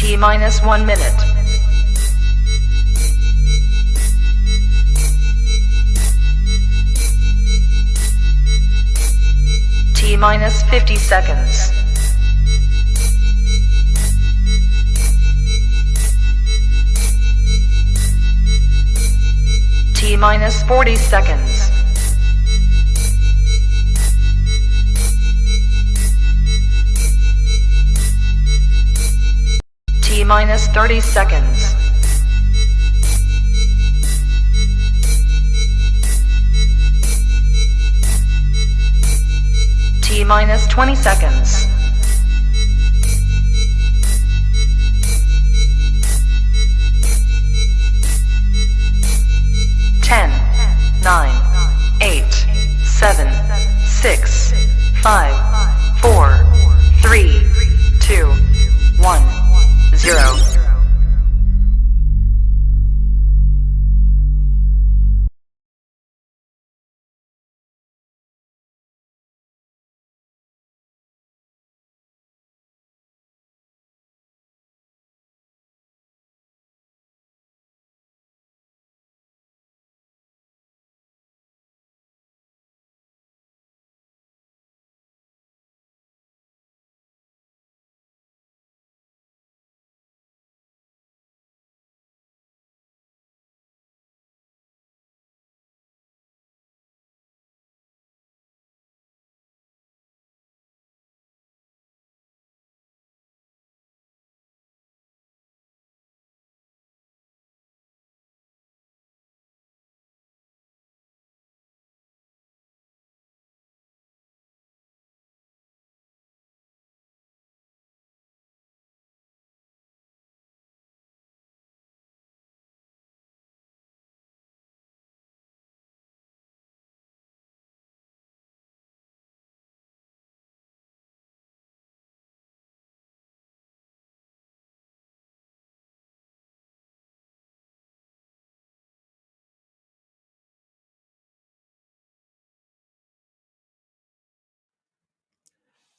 T minus 1 minute. T minus 50 seconds. T minus 40 seconds. T minus 30 seconds. T minus 20 seconds. Ten, 9, 8, 7, 6, 5, 4, 3, 2, 1, 0.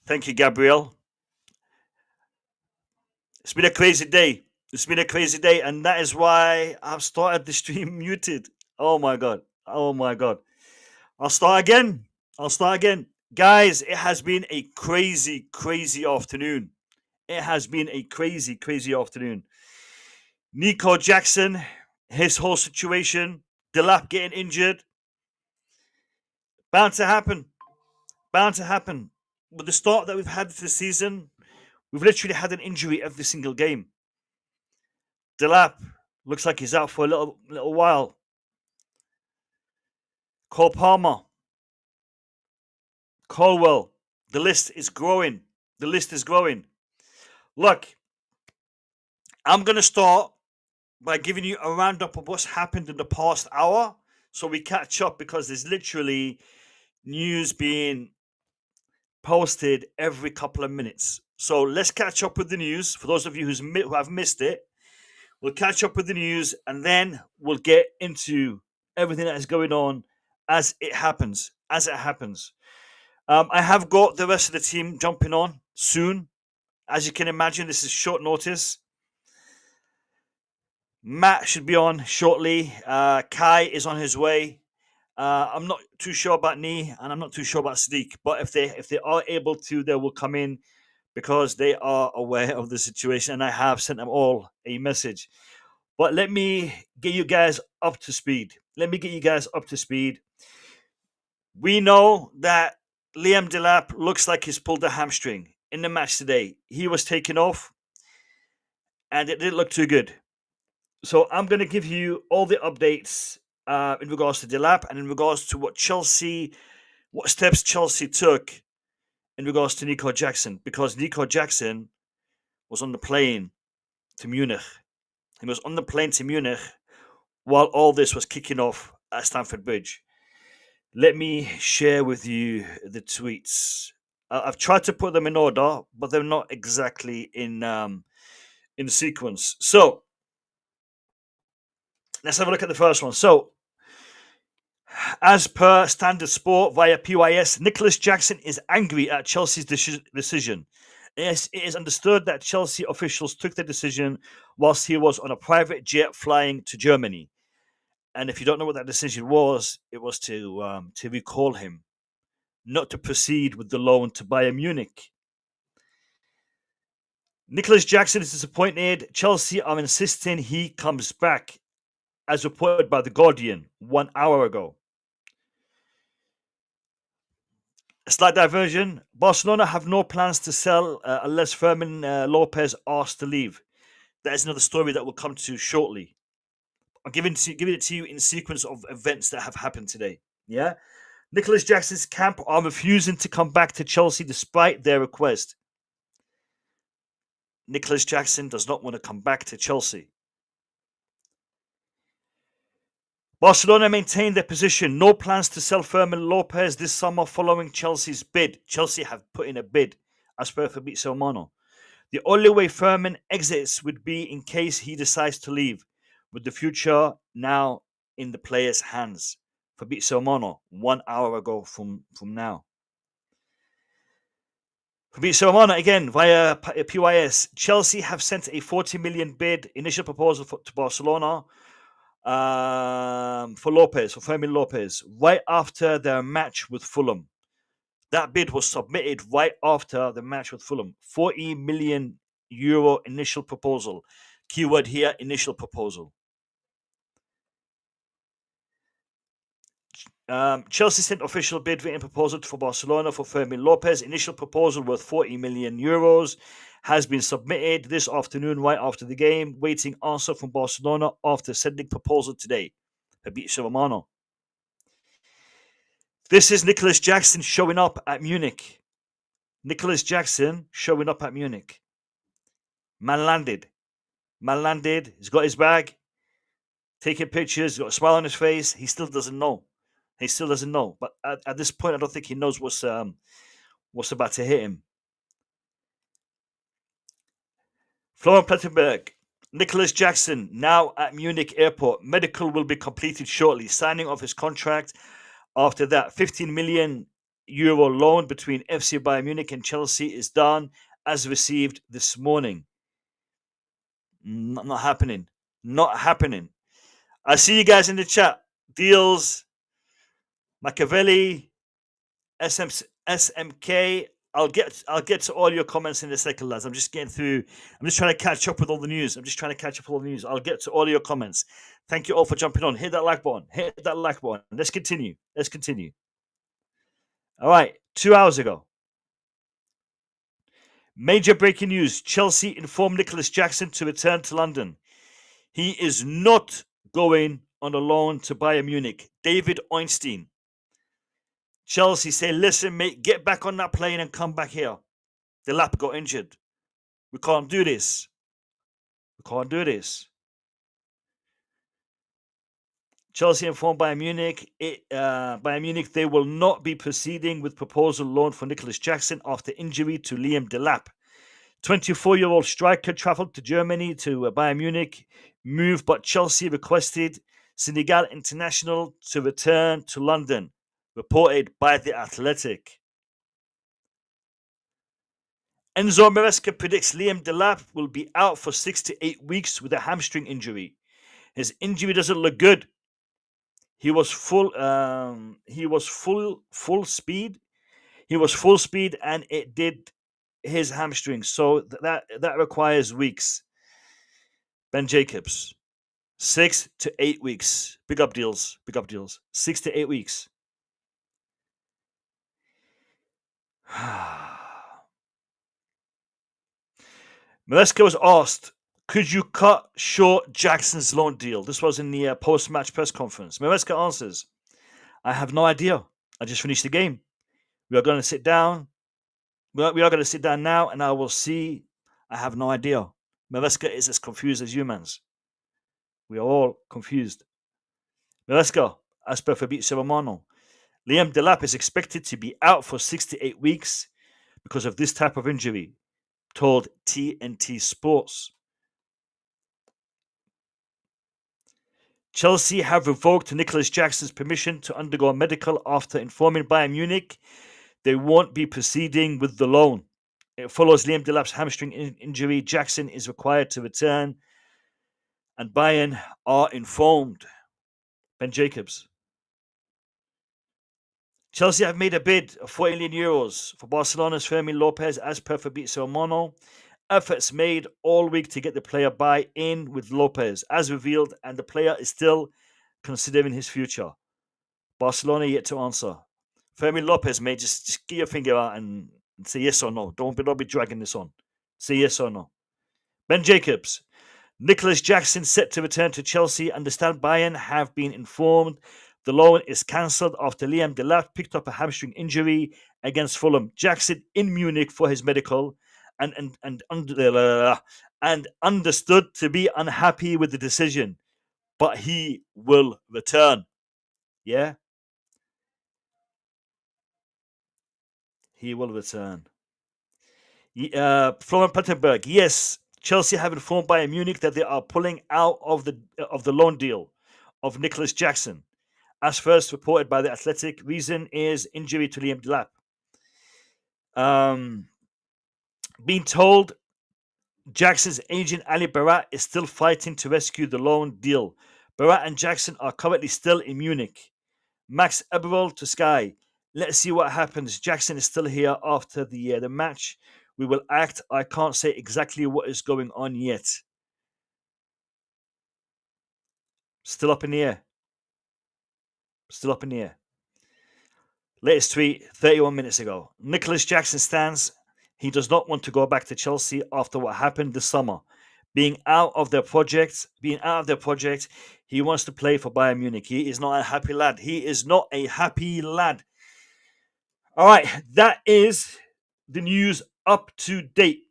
Thank you, Gabriel. It's been a crazy day. And that is why I've started the stream muted. Oh my god. I'll start again. Guys, it has been a crazy afternoon. Nico Jackson, his whole situation, Delap getting injured. Bound to happen. With the start that we've had this season, we've literally had an injury every single game. Delap looks like he's out for a little while. Cole Palmer, Colwell, the list is growing. Look, I'm going to start by giving you a roundup of what's happened in the past hour so we catch up, because there's literally news being posted every couple of minutes. So let's catch up with the news. For those of you who have missed it, we'll catch up with the news and then we'll get into everything that is going on as it happens. I have got the rest of the team jumping on soon. As you can imagine, this is short notice. Matt should be on shortly. Kai is on his way. I'm not too sure about Nee, and I'm not too sure about Sadiq. But if they are able to, they will come in because they are aware of the situation, and I have sent them all a message. But let me get you guys up to speed. We know that Liam Delap looks like he's pulled a hamstring in the match today. He was taken off, and it didn't look too good. So I'm going to give you all the updates in regards to Delap and in regards to what steps Chelsea took in regards to Nico Jackson, because Nico Jackson was on the plane to Munich. He was on the plane to Munich while all this was kicking off at Stamford Bridge. Let me share with you the tweets. I've tried to put them in order, but they're not exactly in sequence. So let's have a look at the first one. So, as per Standard Sport via PYS, Nicholas Jackson is angry at Chelsea's decision. Yes, it is understood that Chelsea officials took the decision whilst he was on a private jet flying to Germany. And if you don't know what that decision was, it was to recall him, not to proceed with the loan to Bayern Munich. Nicolas Jackson is disappointed. Chelsea are insisting he comes back, as reported by The Guardian 1 hour ago. A slight diversion. Barcelona have no plans to sell unless Fermin Lopez asked to leave. That is another story that we'll come to shortly. I'm giving it to you in sequence of events that have happened today. Yeah? Nicolas Jackson's camp are refusing to come back to Chelsea despite their request. Nicolas Jackson does not want to come back to Chelsea. Barcelona maintain their position. No plans to sell Fermin Lopez this summer following Chelsea's bid. Chelsea have put in a bid, as per Fabrizio Romano. The only way Fermin exits would be in case he decides to leave, with the future now in the player's hands. Fabrizio Romano, 1 hour ago from now. Fabrizio Romano, again, via PYS. Chelsea have sent a 40 million bid, initial proposal to Barcelona for Fermin Lopez, right after their match with Fulham. That bid was submitted right after the match with Fulham. 40 million euro initial proposal. Keyword here, initial proposal. Chelsea sent official bid written proposal for Barcelona for Fermin Lopez. Initial proposal worth 40 million euros has been submitted this afternoon, right after the game. Waiting answer from Barcelona after sending proposal today. Fabrizio Romano. This is Nicolas Jackson showing up at Munich. Nicolas Jackson showing up at Munich. Man landed. He's got his bag. Taking pictures. He's got a smile on his face. He still doesn't know. But at this point, I don't think he knows what's about to hit him. Florian Plettenberg. Nicolas Jackson now at Munich airport. Medical will be completed shortly. Signing of his contract. After that, 15 million euro loan between FC Bayern Munich and Chelsea is done, as received this morning. Not happening. I see you guys in the chat. Deals, Machiavelli, SMK. I'll get to all your comments in a second, lads. I'm just trying to catch up with all the news. I'll get to all your comments. Thank you all for jumping on. Hit that like button. Let's continue. All right, 2 hours ago. Major breaking news. Chelsea informed Nicolas Jackson to return to London. He is not going on a loan to Bayern Munich. David Ornstein. Chelsea say, listen, mate, get back on that plane and come back here. The lap got injured. We can't do this. Chelsea informed Bayern Munich, they will not be proceeding with proposal loan for Nicolas Jackson after injury to Liam Delap. 24-year-old striker travelled to Germany to Bayern Munich move, but Chelsea requested Senegal international to return to London, reported by The Athletic. Enzo Maresca predicts Liam Delap will be out for 6 to 8 weeks with a hamstring injury. His injury doesn't look good. He was full speed, and it did his hamstring. So that requires weeks. Ben Jacobs, 6 to 8 weeks. Big up deals. 6 to 8 weeks. Maresca was asked, could you cut short Jackson's loan deal? This was in the post-match press conference. Maresca answers, I have no idea. I just finished the game. We are going to sit down. We are going to sit down now, and I will see. I have no idea. Maresca is as confused as humans. We are all confused. Maresca, as per Fabrizio Romano, Liam Delap is expected to be out for 6 to 8 weeks because of this type of injury, told TNT Sports. Chelsea have revoked Nicolas Jackson's permission to undergo a medical after informing Bayern Munich they won't be proceeding with the loan. It follows Liam Delap's hamstring injury. Jackson is required to return, and Bayern are informed. Ben Jacobs. Chelsea have made a bid of €40 million for Barcelona's Fermin Lopez as per Fabrizio Romano. Efforts made all week to get the player buy-in with Lopez, as revealed, and the player is still considering his future. Barcelona yet to answer. Fermin Lopez, mate, just get your finger out and say yes or no. Don't be dragging this on. Say yes or no. Ben Jacobs. Nicolas Jackson set to return to Chelsea. Understand Bayern have been informed. The loan is cancelled after Liam Delap picked up a hamstring injury against Fulham. Jackson in Munich for his medical and understood to be unhappy with the decision, but he will return. Yeah? He will return. Florian Plettenberg, yes, Chelsea have informed Bayern Munich that they are pulling out of the loan deal of Nicolas Jackson, as first reported by The Athletic. Reason is injury to Liam Delap. Being told Jackson's agent Ali Barat is still fighting to rescue the loan deal. Barat and Jackson are currently still in Munich. Max Eberl to Sky. Let's see what happens. Jackson is still here after the match. We will act. I can't say exactly what is going on yet. Still up in the air. Still up in the air. Latest tweet 31 minutes ago. Nicolas Jackson stands. He does not want to go back to Chelsea after what happened this summer. Being out of their project, he wants to play for Bayern Munich. He is not a happy lad. All right, that is the news up to date.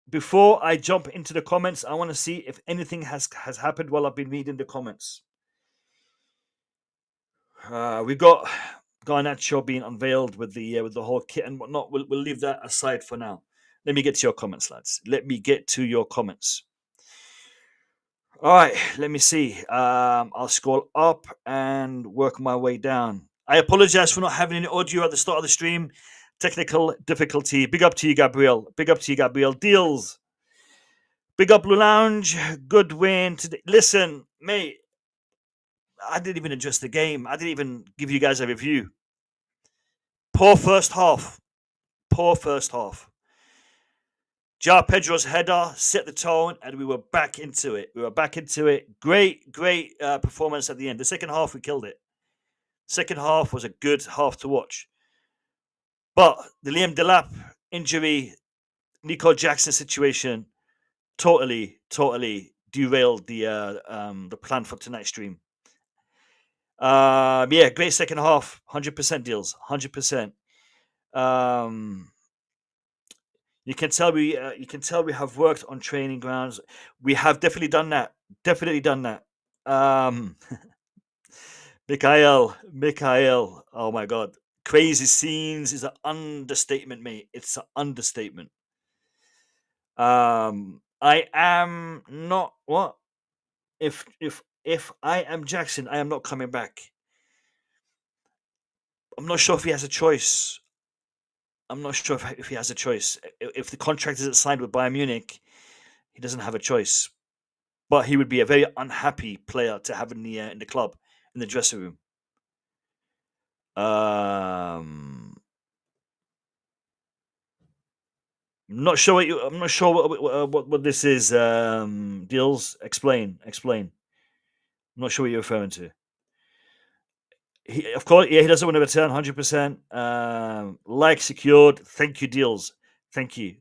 Before I jump into the comments, I want to see if anything has happened while I've been reading the comments. We've got Garnacho being unveiled with the whole kit and whatnot. We'll leave that aside for now. Let me get to your comments, lads. Let me get to your comments. All right, let me see. I'll scroll up and work my way down. I apologize for not having any audio at the start of the stream. Technical difficulty. Big up to you, Gabriel. Deals. Big up, Blue Lounge. Good win today. Listen, mate, I didn't even address the game. I didn't even give you guys a review. Poor first half. João Pedro's header set the tone, and we were back into it. Great performance at the end. The second half, we killed it. Second half was a good half to watch. But the Liam Delap injury, Nico Jackson situation, totally derailed the plan for tonight's stream. Great second half, 100% deals, 100%. You can tell we have worked on training grounds. We have definitely done that. Mikhail, oh my God. Crazy scenes is an understatement, mate. It's an understatement. I am not what? If I am Jackson, I am not coming back. I'm not sure if he has a choice. If he has a choice. If the contract isn't signed with Bayern Munich, he doesn't have a choice. But he would be a very unhappy player to have in the club, in the dressing room. I'm not sure what this is. Deals. Explain. I'm not sure what you're referring to. Of course, he doesn't want to return 100%. Like secured. Thank you, Deals. Thank you.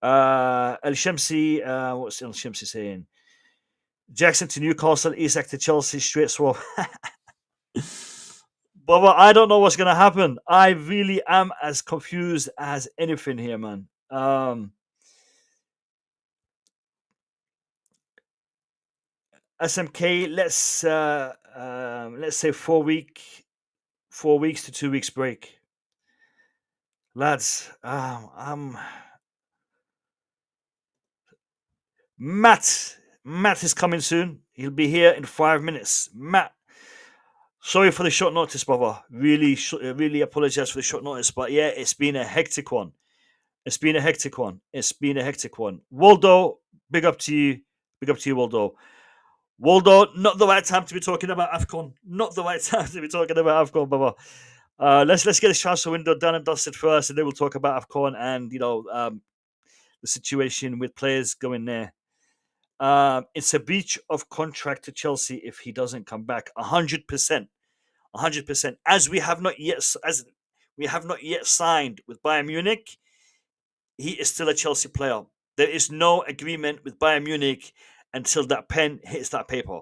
El Shamsi, what's El Shamsi saying? Jackson to Newcastle, Isak to Chelsea, straight swap. But I don't know what's going to happen. I really am as confused as anything here, man. SMK, let's say 4 weeks to 2 weeks break, lads. Matt is coming soon. He'll be here in 5 minutes. Matt, Sorry for the short notice, brother. Really apologize for the short notice, but yeah, it's been a hectic one. It's been a hectic one. It's been a hectic one. Waldo, big up to you. Big up to you, Waldo. Waldo, not the right time to be talking about AFCON. Not the right time to be talking about AFCON, brother. Let's get this transfer window done and dusted first, and then we'll talk about AFCON and the situation with players going there. It's a breach of contract to Chelsea if he doesn't come back. 100%, 100%. As we have not yet signed with Bayern Munich, he is still a Chelsea player. There is no agreement with Bayern Munich until that pen hits that paper,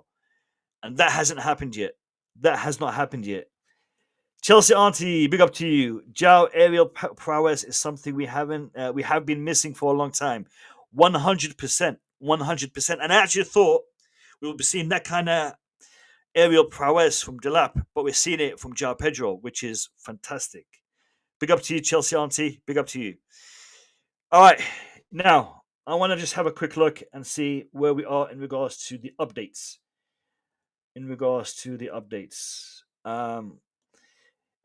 and that hasn't happened yet. That has not happened yet. Chelsea auntie, big up to you. João aerial prowess is something we have been missing for a long time. 100%, 100%. And I actually thought we would be seeing that kind of aerial prowess from Delap, but we're seeing it from João Pedro, which is fantastic. Big up to you, Chelsea auntie. Big up to you. All right, now I want to just have a quick look and see where we are in regards to the updates.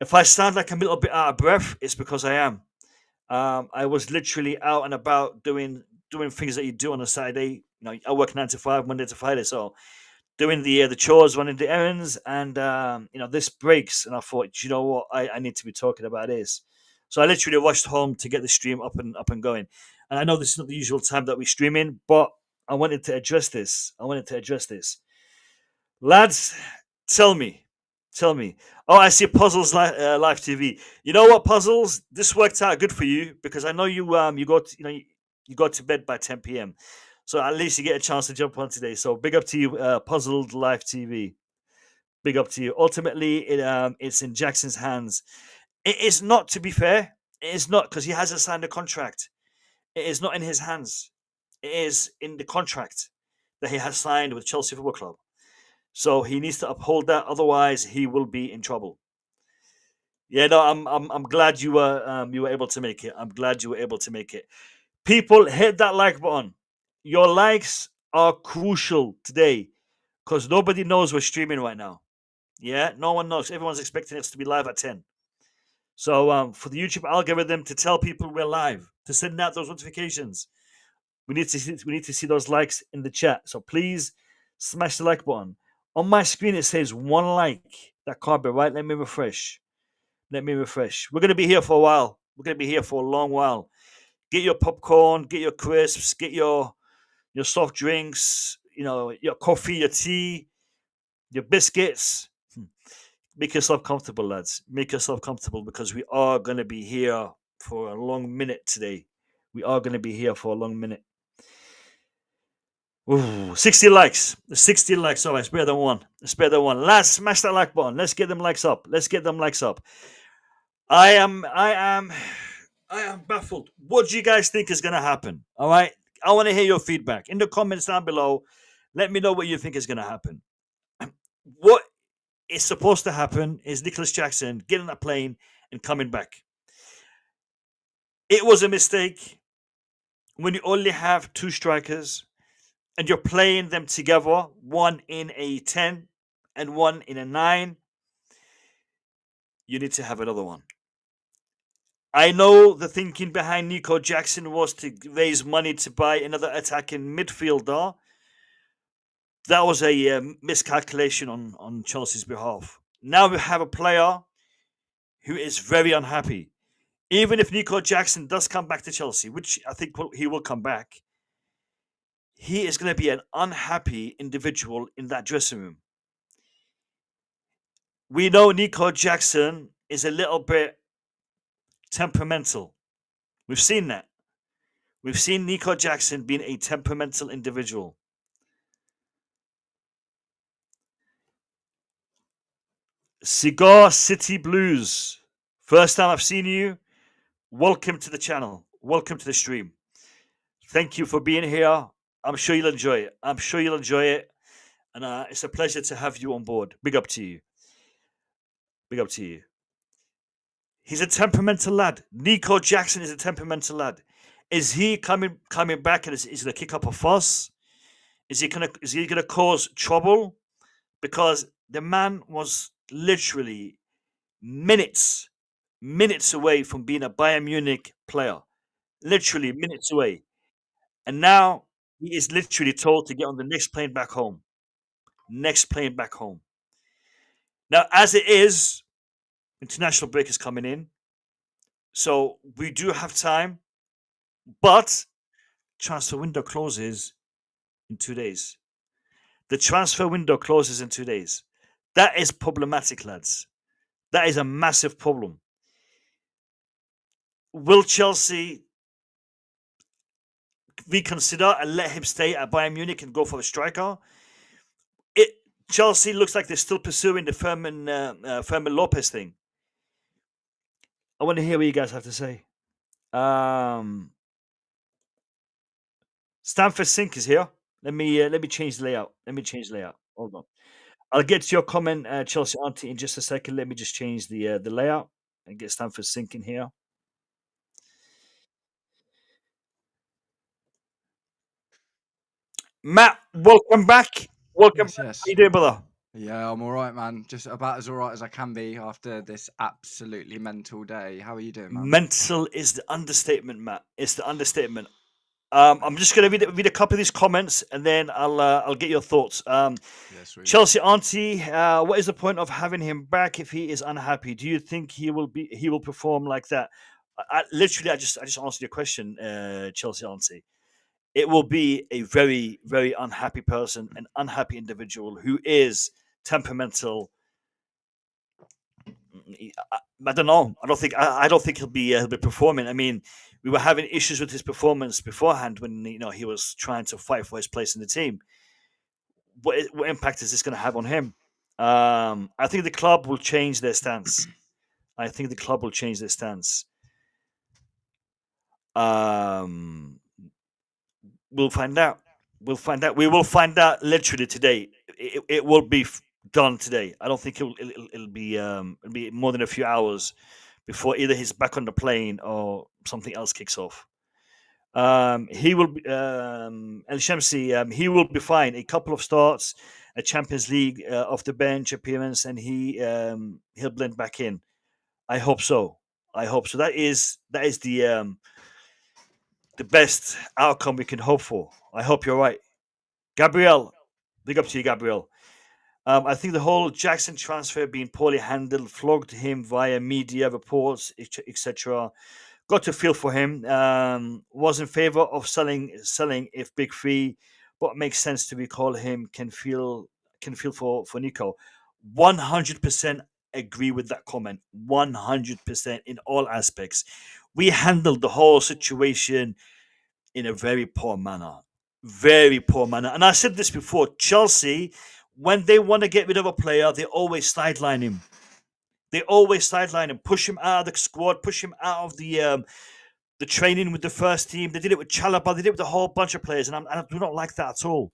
If I sound like I'm a little bit out of breath, it's because I am. I was literally out and about doing things that you do on a Saturday. I work 9 to 5, Monday to Friday, so doing the chores, running the errands, and this breaks. And I thought, you know what, I need to be talking about this. So I literally rushed home to get the stream up and going. And I know this is not the usual time that we stream in, but I wanted to address this. Lads, tell me. Oh, I see Puzzles live TV. You know what, Puzzles? This worked out good for you because I know you go to bed by 10 p.m. So at least you get a chance to jump on today. So big up to you, Puzzled Live TV. Big up to you. Ultimately, it's in Jackson's hands. It is not, to be fair. It is not, because he hasn't signed a contract. It is not in his hands. It is in the contract that he has signed with Chelsea Football Club. So he needs to uphold that. Otherwise, he will be in trouble. Yeah, no, I'm glad you were able to make it. I'm glad you were able to make it. People, hit that like button. Your likes are crucial today because nobody knows we're streaming right now. Yeah, no one knows. Everyone's expecting us to be live at 10. So for the YouTube algorithm to tell people we're live, to send out those notifications, we need to see those likes in the chat. So please smash the like button. On my screen it says 1 like. That can't be right. Let me refresh. We're going to be here for a while. We're going to be here for a long while. Get your popcorn, get your crisps, get your soft drinks, your coffee, your tea, your biscuits. Make yourself comfortable, lads. Make yourself comfortable because we are going to be here for a long minute today. Ooh, 60 likes. 60 likes. All right, it's better than one. Lads, smash that like button. Let's get them likes up. I am baffled. What do you guys think is going to happen? All right. I want to hear your feedback in the comments down below. Let me know what you think is going to happen. What is supposed to happen is Nicolas Jackson getting that plane and coming back. It was a mistake when you only have 2 strikers and you're playing them together, one in a 10 and one in a 9. You need to have another one. I know the thinking behind Nico Jackson was to raise money to buy another attacking midfielder. That was a miscalculation on Chelsea's behalf. Now we have a player who is very unhappy. Even if Nico Jackson does come back to Chelsea, which I think he will come back, he is going to be an unhappy individual in that dressing room. We know Nico Jackson is a little bit temperamental. We've seen that. We've seen Nico Jackson being a temperamental individual. Cigar City Blues. First time I've seen you. Welcome to the channel. Welcome to the stream. Thank you for being here. I'm sure you'll enjoy it. And it's a pleasure to have you on board. Big up to you. He's a temperamental lad. Nico Jackson is a temperamental lad. Is he coming back and is he going to kick up a fuss? Is he going to cause trouble? Because the man was literally minutes away from being a Bayern Munich player. Literally minutes away. And now he is literally told to get on the next plane back home. Next plane back home. Now, as it is, international break is coming in. So we do have time, but transfer window closes in 2 days. The transfer window closes in 2 days. That is problematic, lads. That is a massive problem. Will Chelsea reconsider and let him stay at Bayern Munich and go for a striker? Chelsea looks like they're still pursuing the Fermin Lopez thing. I want to hear what you guys have to say. Stanford Sink is here. Let me change the layout. Hold on. I'll get to your comment, Chelsea Auntie, in just a second. Let me just change the layout and get Stanford Sink in here. Matt, welcome back. Welcome Yes, back. yes. How you doing, brother? Yeah, I'm all right, man. Just about as all right as I can be after this absolutely mental day. How are you doing, man? Mental is the understatement, Matt. It's the understatement. I'm just going to read a couple of these comments, and then I'll get your thoughts. Yes, we Chelsea Auntie, what is the point of having him back if he is unhappy? Do you think he will perform like that? I just answered your question, Chelsea Auntie. It will be a very, very unhappy person, an unhappy individual who is temperamental. I don't know. I don't think he'll be performing. I mean, we were having issues with his performance beforehand when he was trying to fight for his place in the team. What impact is this going to have on him? I think the club will change their stance. We'll find out. We will find out literally today. It will be done today. I don't think it'll be more than a few hours before either he's back on the plane or something else kicks off. He will be El Shamsi. He will be fine. A couple of starts, a Champions League off the bench appearance, and he'll blend back in. I hope so. That is the best outcome we can hope for. I hope you're right, Gabriel. Big up to you, Gabriel. I think the whole Jackson transfer being poorly handled, flogged him via media reports, etc. Got to feel for him. Was in favor of selling if big fee, but makes sense to recall him. Can feel for Nico. 100% agree with that comment. 100% in all aspects. We handled the whole situation in a very poor manner. And I said this before. Chelsea, when they want to get rid of a player, they always sideline him. Push him out of the squad, push him out of the training with the first team. They did it with Chalaba. They did it with a whole bunch of players, and I do not like that at all.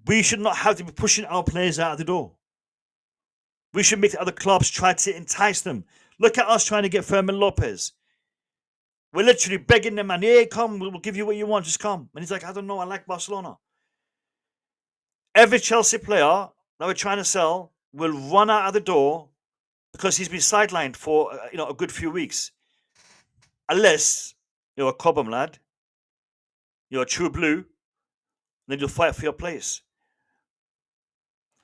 We should not have to be pushing our players out of the door. We should make the other clubs try to entice them. Look at us trying to get Fermin Lopez. We're literally begging them, man, hey, come, we'll give you what you want, just come. And he's like, I don't know, I like Barcelona. Every Chelsea player that we're trying to sell will run out of the door because he's been sidelined for a good few weeks. Unless you're a Cobham lad, you're a true blue, then you'll fight for your place.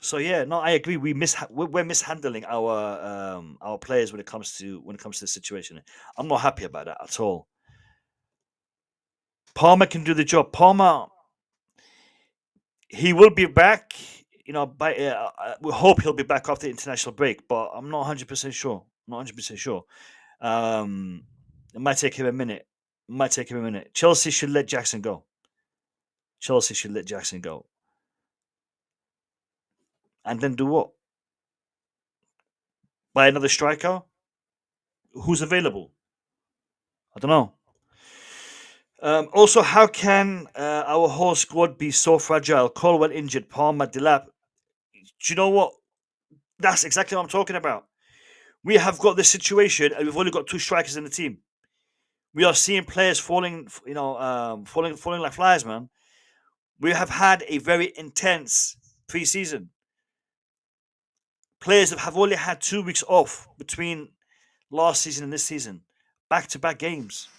So yeah, no, I agree. We're mishandling our players when it comes to the situation. I'm not happy about that at all. Palmer can do the job. Palmer, he will be back. We hope he'll be back after the international break, but I'm not 100% sure. It might take him a minute. Chelsea should let Jackson go. And then do what? Buy another striker? Who's available? I don't know. Also, how can our whole squad be so fragile? Colwell injured, Palmer, Delap. Do you know what? That's exactly what I'm talking about. We have got this situation, and we've only got 2 strikers in the team. We are seeing players falling like flies, man. We have had a very intense pre-season. players that have only had 2 weeks off between last season and this season, back-to-back games.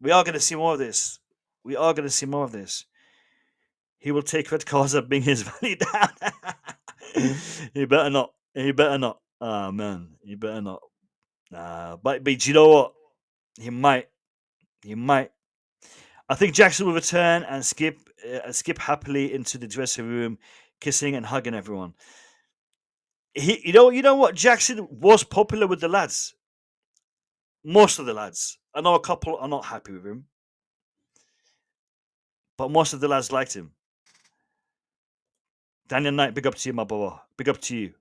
We are going to see more of this. We are going to see more of this. He will take red cards and bring his value down. He better not. He better not. Oh, man. He better not. But you know what? He might. He might. I think Jackson will return and skip happily into the dressing room, kissing and hugging everyone. You know what? Jackson was popular with the lads. Most of the lads. I know a couple are not happy with him, but most of the lads liked him. Daniel Knight, big up to you, my brother. Big up to you.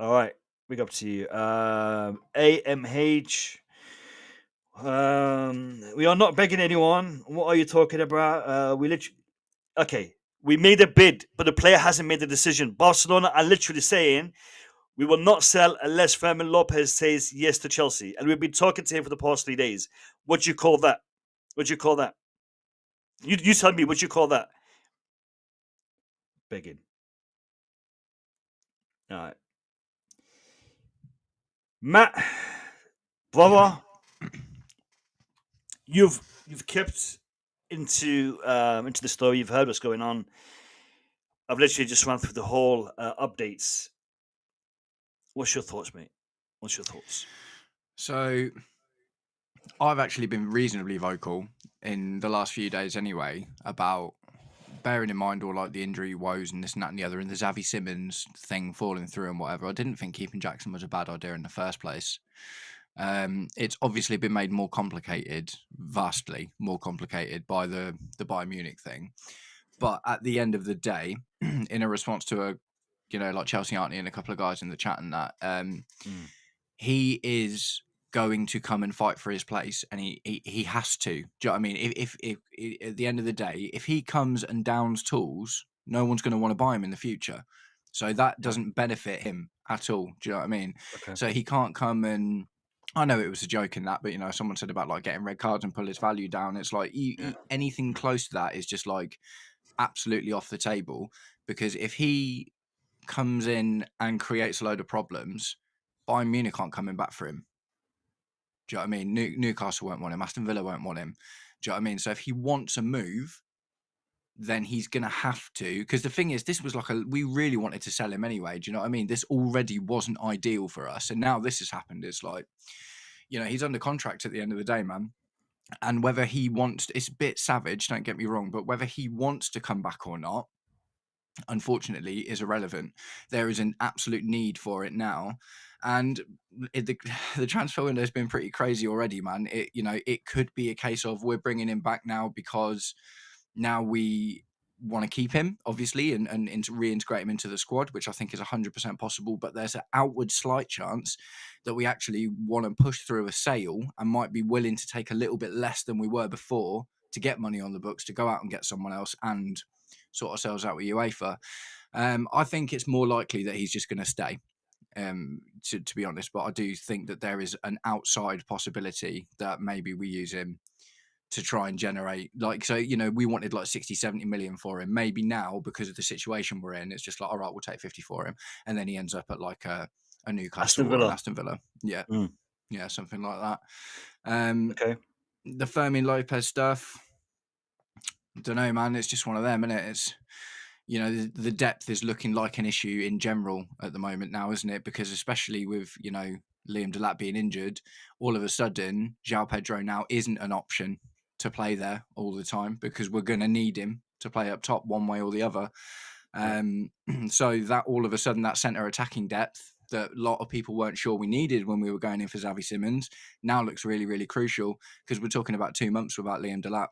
All right, big up to you. AMH. We are not begging anyone. What are you talking about? We made a bid, but the player hasn't made the decision. Barcelona are literally saying we will not sell unless Fermin Lopez says yes to Chelsea. And we've been talking to him for the past 3 days. What do you call that? What do you call that? You tell me what you call that. Begging. All right. Matt, brother, you've kept into the story. You've heard what's going on. I've literally just run through the whole updates. What's your thoughts, mate? What's your thoughts? So, I've actually been reasonably vocal in the last few days anyway about bearing in mind all like the injury woes and this and that and the other and the Xavi Simons thing falling through and whatever. I didn't think keeping Jackson was a bad idea in the first place. It's obviously been made more complicated, vastly more complicated by the Bayern Munich thing. But at the end of the day, in a response to like Chelsea Artney and a couple of guys in the chat and that, he is going to come and fight for his place, and he has to. Do you know what I mean? If at the end of the day, if he comes and downs tools, no one's going to want to buy him in the future. So that doesn't benefit him at all. Do you know what I mean? Okay. So he can't come and. I know it was a joke in that, but someone said about like getting red cards and pull his value down. It's like anything close to that is just like absolutely off the table, because if he comes in and creates a load of problems, Bayern Munich aren't coming back for him. Do you know what I mean? Newcastle won't want him. Aston Villa won't want him. Do you know what I mean? So if he wants a move, then he's going to have to. Because the thing is, this was like we really wanted to sell him anyway. Do you know what I mean? This already wasn't ideal for us. And now this has happened. It's like, he's under contract at the end of the day, man. And whether he wants, it's a bit savage, don't get me wrong, but whether he wants to come back or not, unfortunately, is irrelevant. There is an absolute need for it now. And the transfer window has been pretty crazy already, man. It could be a case of we're bringing him back now because now we want to keep him, obviously, and reintegrate him into the squad, which I think is 100% possible. But there's an outward slight chance that we actually want to push through a sale and might be willing to take a little bit less than we were before to get money on the books, to go out and get someone else and sort ourselves out with UEFA. I think it's more likely that he's just going to stay, to be honest. But I do think that there is an outside possibility that maybe we use him to try and generate, we wanted like 60, 70 million for him. Maybe now, because of the situation we're in, it's just like, all right, we'll take 50 for him. And then he ends up at like a Newcastle or an Aston Villa. Yeah. Yeah, something like that. Okay. The Fermin Lopez stuff, I don't know, man. It's just one of them, isn't it? It's, the depth is looking like an issue in general at the moment now, isn't it? Because especially with, Liam Delap being injured, all of a sudden, João Pedro now isn't an option to play there all the time, because we're going to need him to play up top one way or the other. So that all of a sudden, that centre attacking depth that a lot of people weren't sure we needed when we were going in for Xavi Simons now looks really, really crucial, because we're talking about 2 months without Liam Delap.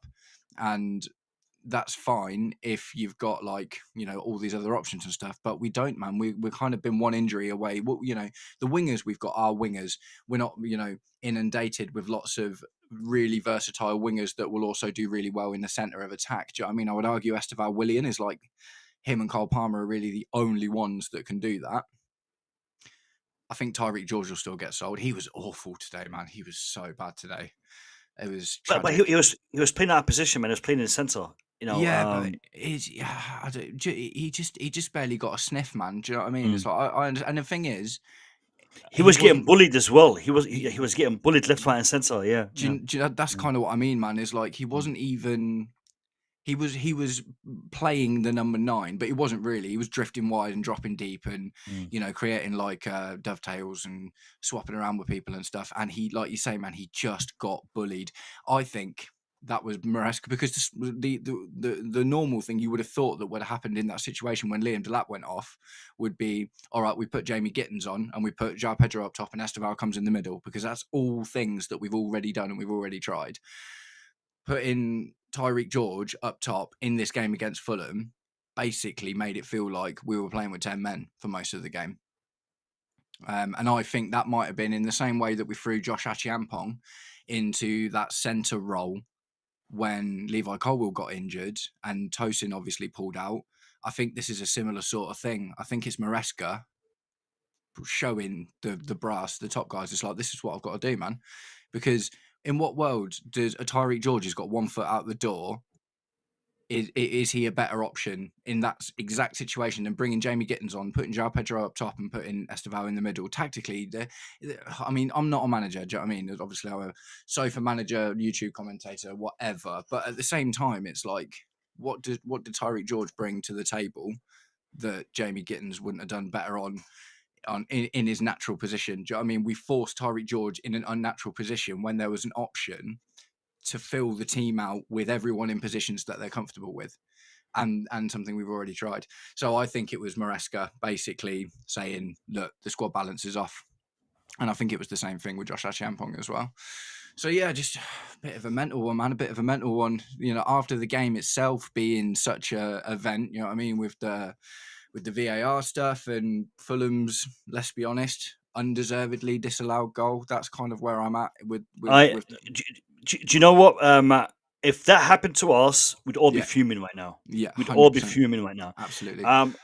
And that's fine if you've got all these other options and stuff, but we don't, man. We've kind of been one injury away. The wingers we've got are wingers. We're not, inundated with lots of really versatile wingers that will also do really well in the centre of attack. Do you know what I mean? I would argue Esteval Willian is like, him and Cole Palmer are really the only ones that can do that. I think Tyreek George will still get sold. He was awful today, man. He was so bad today. It was tragic. But he was playing out of position, man. He was playing in the centre. Yeah, but he just barely got a sniff, man. Do you know what I mean? It's like I and the thing is, he was getting wasn't. bullied as well. He was getting bullied left, right, and centre. Yeah, Do you know, that's kind of what I mean, man. Is like he wasn't even. He was playing the number 9, but he wasn't really. He was drifting wide and dropping deep, and creating like dovetails and swapping around with people and stuff. And he, like you say, man, he just got bullied. I think that was Maresca, because the normal thing you would have thought that would have happened in that situation when Liam Delap went off would be, all right, we put Jamie Gittins on and we put João Pedro up top and Esteval comes in the middle, because that's all things that we've already done and we've already tried. Putting Tyreek George up top in this game against Fulham basically made it feel like we were playing with 10 men for most of the game. And I think that might have been in the same way that we threw Josh Achiampong into that centre role when Levi Colwill got injured and Tosin obviously pulled out. I think this is a similar sort of thing. I think it's Maresca showing the brass, the top guys, it's like, this is what I've got to do, man. Because in what world does a Tyreek George who's got one foot out the door, is he a better option in that exact situation than bringing Jamie Gittins on, putting João Pedro up top and putting Esteval in the middle? Tactically, I mean, I'm not a manager, do you know what I mean? Obviously, I'm a sofa manager, YouTube commentator, whatever. But at the same time, it's like, what did Tyreek George bring to the table that Jamie Gittins wouldn't have done better in his natural position? Do you know what I mean? We forced Tyreek George in an unnatural position when there was an option to fill the team out with everyone in positions that they're comfortable with, and something we've already tried. So I think it was Maresca basically saying, look, the squad balance is off. And I think it was the same thing with Josh Achiampong as well. So yeah, just a bit of a mental one, man, a bit of a mental one, after the game itself being such a event, you know what I mean, with the VAR stuff and Fulham's, let's be honest, undeservedly disallowed goal. That's kind of where I'm at with do you know what, Matt? If that happened to us, we'd all be fuming right now. Yeah, we'd 100%. all be fuming right now. Absolutely. I'm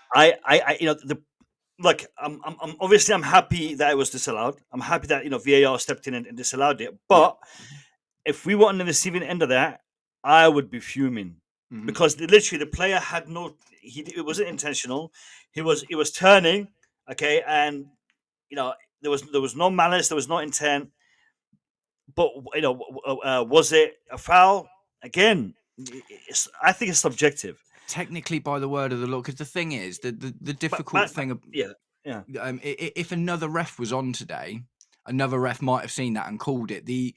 obviously I'm happy that it was disallowed. I'm happy that VAR stepped in and disallowed it. But if we were on the receiving end of that, I would be fuming. Mm-hmm. Because literally the player had it wasn't intentional. He was turning, okay, and there was no malice, there was no intent. But was it a foul? Again, I think it's subjective. Technically, by the word of the law, because the thing is, the difficult thing. If another ref was on today, another ref might have seen that and called it. The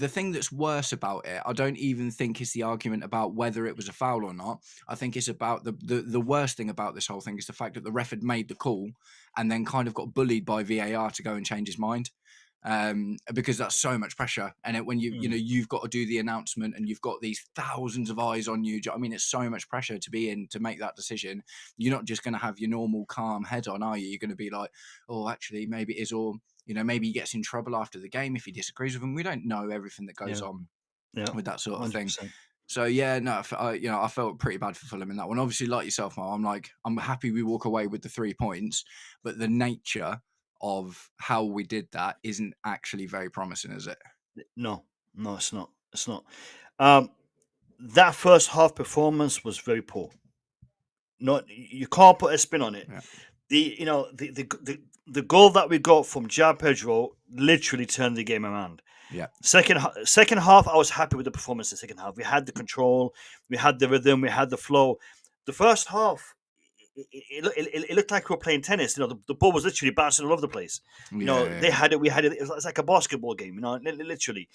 thing that's worse about it, I don't even think is the argument about whether it was a foul or not. I think it's about the worst thing about this whole thing is the fact that the ref had made the call and then kind of got bullied by VAR to go and change his mind. Because that's so much pressure, and when you've got to do the announcement and you've got these thousands of eyes on you. I mean, it's so much pressure to be in to make that decision. You're not just going to have your normal calm head on, are you? You're going to be like, oh, actually, maybe it is, or maybe he gets in trouble after the game if he disagrees with him. We don't know everything that goes on with that sort of 100%. Thing. So yeah, no, I felt pretty bad for Fulham in that one. Obviously, like yourself, Mo, I'm happy we walk away with the 3 points, but the nature of how we did that isn't actually very promising, is it? No, it's not. It's not. That first half performance was very poor. You can't put a spin on it. Yeah. The goal that we got from João Pedro literally turned the game around. Yeah. Second half, I was happy with the performance. The second half, we had the control, we had the rhythm, we had the flow. The first half, it looked like we were playing tennis. The ball was literally bouncing all over the place. They had it, we had it. It was like a basketball game. Literally,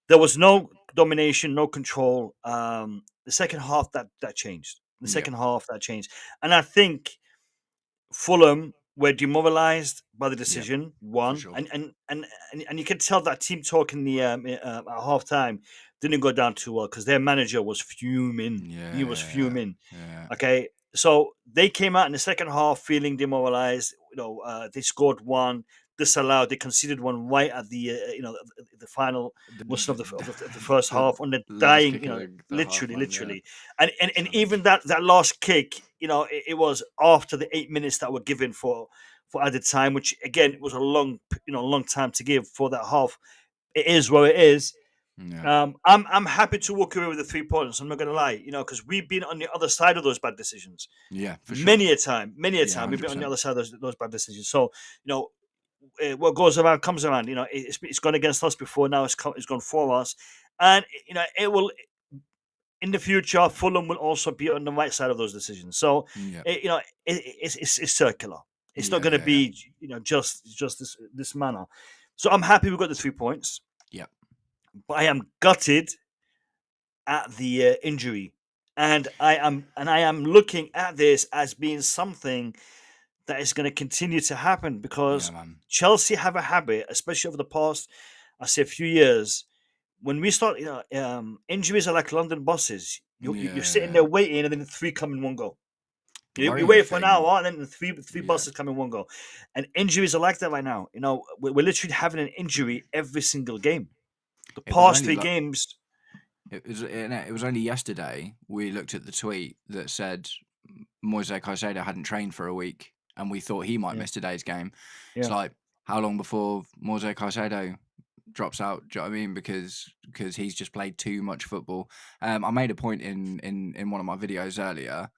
there was no domination, no control. The second half that changed. The second half that changed, and I think Fulham were demoralised by the decision. One, sure. and you can tell that team talk in the at half time didn't go down too well because their manager was fuming. Yeah, he was fuming. Yeah. Okay. So they came out in the second half feeling demoralized. They scored one, disallowed. They conceded one right at the the final whistle of the first half on the dying. Literally. And even that last kick, it was after the 8 minutes that were given for added time, which again was a long time to give for that half. It is where it is, Yeah. I'm happy to walk away with the 3 points. I'm not going to lie, because we've been on the other side of those bad decisions. Yeah, for sure. Many a time, Yeah, we've been on the 100%. other side of those bad decisions. So, what goes around comes around. It's gone against us before. Now it's gone for us, and it will in the future. Fulham will also be on the right side of those decisions. So, Yeah. it's circular. It's not Yeah, going to yeah, be just this manner. So I'm happy we got the 3 points. Yeah. But I am gutted at the injury, and I am looking at this as being something that is going to continue to happen because Yeah, man. Chelsea have a habit, especially over the past, I say, a few years. When we start, injuries are like London buses. You're sitting there waiting, and then 3 come in one go. You wait for an hour, and then three buses come in one go. And injuries are like that right now. We're literally having an injury every single game. The past 3 games. It was only yesterday we looked at the tweet that said Moise Caicedo hadn't trained for a week, and we thought he might miss today's game. Yeah. It's like, how long before Moise Caicedo drops out? Do you know what I mean? Because he's just played too much football. I made a point in one of my videos earlier.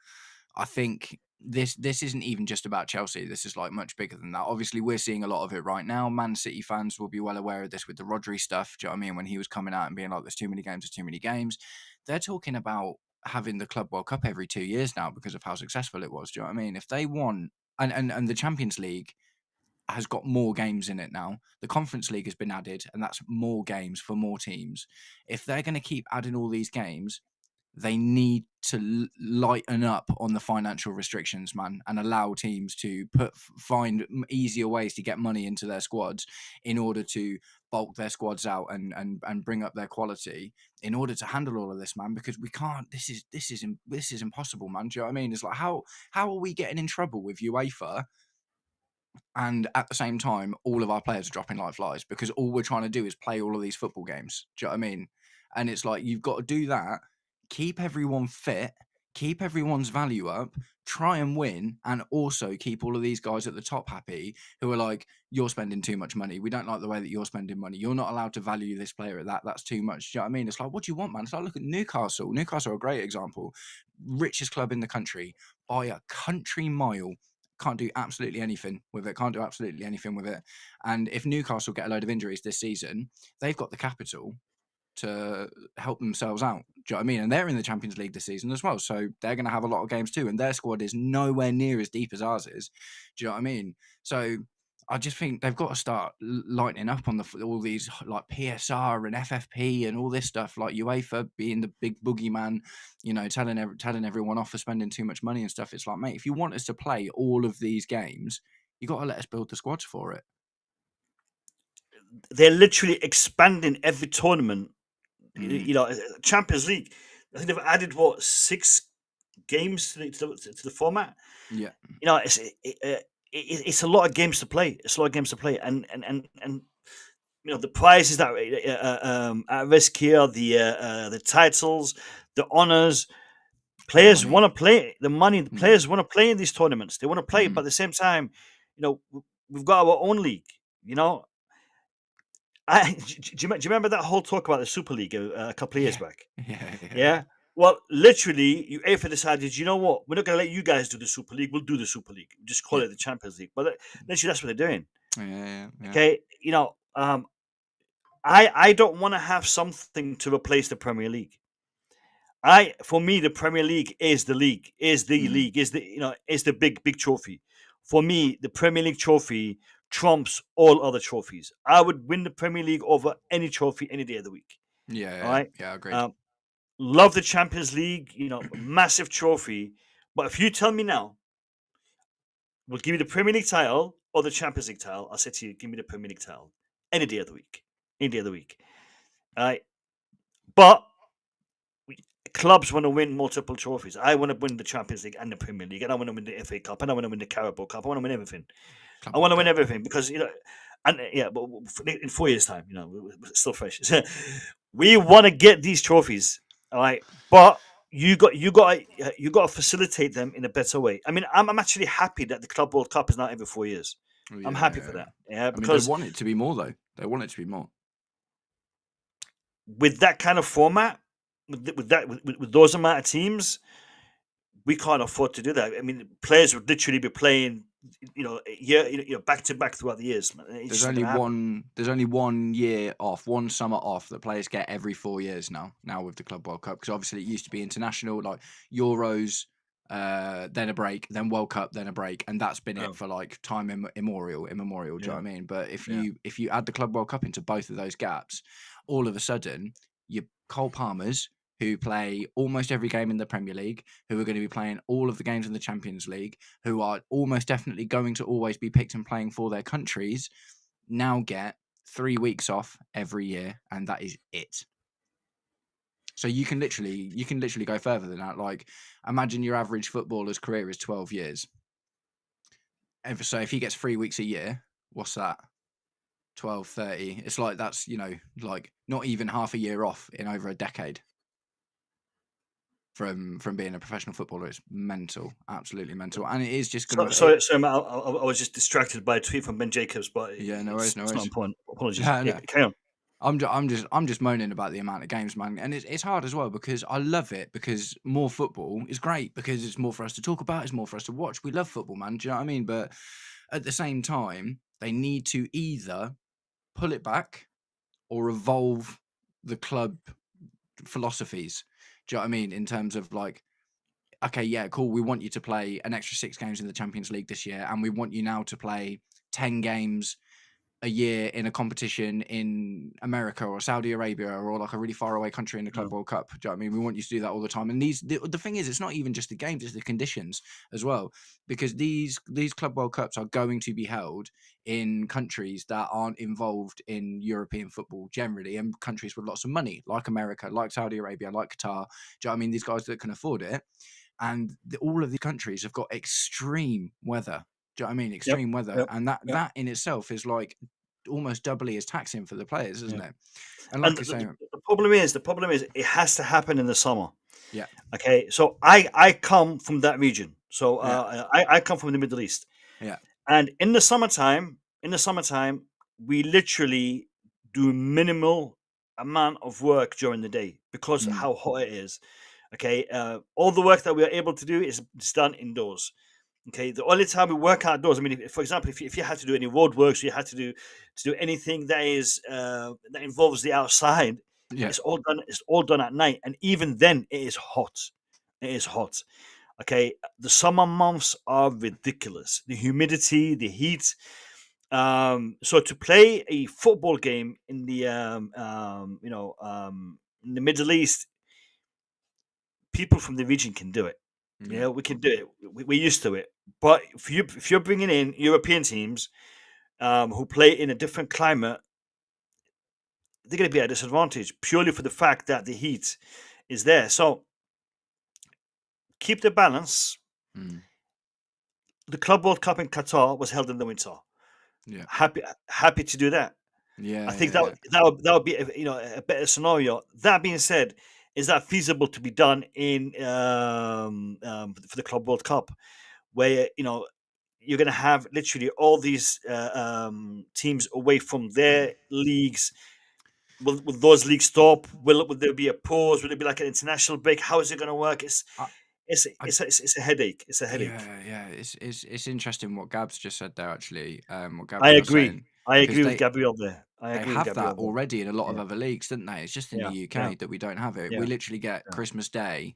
I think this isn't even just about Chelsea. This is like much bigger than that. Obviously, we're seeing a lot of it right now. Man City fans will be well aware of this with the Rodri stuff. Do you know what I mean? When he was coming out and being like, there's too many games. They're talking about having the Club World Cup every 2 years now because of how successful it was. Do you know what I mean? If they want, and the Champions League has got more games in it now. The Conference League has been added, and that's more games for more teams. If they're going to keep adding all these games, they need to lighten up on the financial restrictions, man, and allow teams to find easier ways to get money into their squads in order to bulk their squads out and bring up their quality in order to handle all of this, man. Because we can't. This is impossible, man. Do you know what I mean? It's like how are we getting in trouble with UEFA? And at the same time, all of our players are dropping like flies because all we're trying to do is play all of these football games. Do you know what I mean? And it's like, you've got to do that, keep everyone fit, keep everyone's value up, try and win, and also keep all of these guys at the top happy who are like, you're spending too much money. We don't like the way that you're spending money. You're not allowed to value this player at that. That's too much. Do you know what I mean? It's like, what do you want, man? It's like, look at Newcastle. Newcastle are a great example. Richest club in the country by a country mile. Can't do absolutely anything with it. And if Newcastle get a load of injuries this season, they've got the capital to help themselves out. Do you know what I mean? And they're in the Champions League this season as well. So they're going to have a lot of games too. And their squad is nowhere near as deep as ours is. Do you know what I mean? So I just think they've got to start lightening up on all these like PSR and FFP and all this stuff, like UEFA being the big boogeyman, telling everyone off for spending too much money and stuff. It's like, mate, if you want us to play all of these games, you got to let us build the squads for it. They're literally expanding every tournament. Champions League. I think they've added 6 games to the format. Yeah, it's a lot of games to play. And the prizes that at risk here, the titles, the honors. Players want to play the money. The players want to play in these tournaments. They want to play, but at the same time, we've got our own league. Do you remember that whole talk about the Super League a couple of years back? Yeah. Well, literally, UEFA decided, you know what? We're not going to let you guys do the Super League. We'll do the Super League. Just call it the Champions League. But literally, that's what they're doing. Yeah. Okay. I don't want to have something to replace the Premier League. For me, the Premier League is the league, is the big trophy. For me, the Premier League trophy trumps all other trophies. I would win the Premier League over any trophy any day of the week. Yeah. All right. Yeah, agreed. Love the Champions League, massive trophy. But if you tell me now, we'll give you the Premier League title or the Champions League title, I'll say to you, give me the Premier League title any day of the week. All right. But clubs want to win multiple trophies. I want to win the Champions League and the Premier League, and I want to win the FA Cup, and I want to win the Carabao Cup. I want to win everything. I want to win everything because but in 4 years' time, we're still fresh. We want to get these trophies, all right. But you got to facilitate them in a better way. I mean, I'm actually happy that the Club World Cup is not every 4 years. I'm happy for that. Yeah, because they want it to be more though. They want it to be more. with that kind of format, with those amount of teams, we can't afford to do that. I mean, players would literally be playing, back to back throughout the years. Man. It's There's just not only gonna happen. one. There's only 1 year off, one summer off that players get every 4 years now. Now with the Club World Cup, because obviously it used to be international, like Euros, then a break, then World Cup, then a break, and that's been Oh, it for like time immemorial. Do you know yeah, what I mean? But yeah. if you add the Club World Cup into both of those gaps, all of a sudden your Cole Palmers, who play almost every game in the Premier League, who are going to be playing all of the games in the Champions League, who are almost definitely going to always be picked and playing for their countries, now get 3 weeks off every year, and that is it. So you can literally go further than that. Like, imagine your average footballer's career is 12 years. So if he gets 3 weeks a year, what's that? 12, 30. It's like that's, like not even half a year off in over a decade. From being a professional footballer. It's mental, absolutely mental, and it is just going to. Sorry, Matt, I was just distracted by a tweet from Ben Jacobs, but Yeah, no worries, no it's not worries. important. Apologies. No, Yeah, no. carry on. I'm just moaning about the amount of games, man, and it's hard as well because I love it because more football is great because it's more for us to talk about, it's more for us to watch. We love football, man. Do you know what I mean? But at the same time, they need to either pull it back or evolve the club philosophies. Do you know what I mean? In terms of like, okay, yeah, cool. We want you to play an extra 6 games in the Champions League this year, and we want you now to play 10 games a year in a competition in America or Saudi Arabia or like a really far away country in the Club No. World Cup. Do you know what I mean? We want you to do that all the time. And the thing is, it's not even just the games, it's the conditions as well. Because these Club World Cups are going to be held in countries that aren't involved in European football generally, and countries with lots of money, like America, like Saudi Arabia, like Qatar. Do you know what I mean? These guys that can afford it. And all of these countries have got extreme weather. Do you know what I mean? Extreme weather. And Yep. that in itself is like almost doubly as taxing for the players, isn't Yeah. it? And And like I say, the problem is, it has to happen in the summer. yeah, Okay, so I come from that region. So yeah, I come from the Middle East, yeah, and in the summertime, we literally do minimal amount of work during the day because of mm, how hot it is. Okay, all the work that we are able to do is done indoors. Okay, the only time we work outdoors, I mean, for example, if you had to do any road works, you had to do anything that is that involves the outside, yeah, it's all done. It's all done at night, and even then, it is hot. It is hot. Okay, the summer months are ridiculous. The humidity, the heat. So to play a football game in the in the Middle East, people from the region can do it. yeah, Yeah, we can do it. We're used to it. But if you're bringing in European teams who play in a different climate, they're going to be at a disadvantage purely for the fact that the heat is there. So keep the balance. mm, The Club World Cup in Qatar was held in the winter. yeah, Happy to do that. I yeah, think yeah, yeah. that would be a better scenario. That being said, is that feasible to be done in for the Club World Cup, where you're going to have literally all these teams away from their leagues? Will those leagues stop? Will there be a pause? Will it be like an international break? How is it going to work? I, I, It's a headache. It's a headache. yeah, yeah. It's interesting what Gab's just said there. Actually, what I Gabriel's agree. saying I because agree with Gabriel there. I they agree with have that Gabriel there. already in a lot of Yeah, other leagues, don't they? It's just in the yeah, yeah, UK that we don't have it. We yeah, literally get yeah. Christmas Day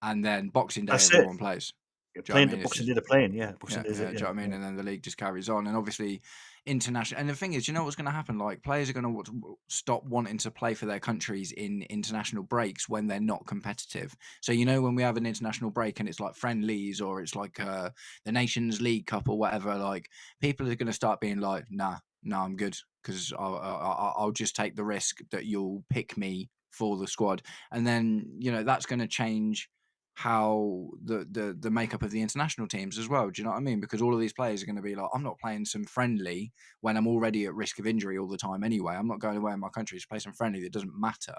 and then Boxing Day That's it. everyone plays. You're Do you know what playing I the mean? It's Boxing just Day, they're playing. Yeah, Boxing yeah, Day is yeah. it. Do you Yeah, know what I mean? yeah, And then the league just carries on, and obviously international. And the thing is, you know what's going to happen? Like players are going to stop wanting to play for their countries in international breaks when they're not competitive. So when we have an international break and it's like friendlies or it's like the Nations League Cup or whatever, like people are going to start being like, nah, I'm good because I'll just take the risk that you'll pick me for the squad, and then that's going to change how the makeup of the international teams as well. Do you know what I mean? Because all of these players are going to be like, I'm not playing some friendly when I'm already at risk of injury all the time anyway. I'm not going away in my country to play some friendly that doesn't matter.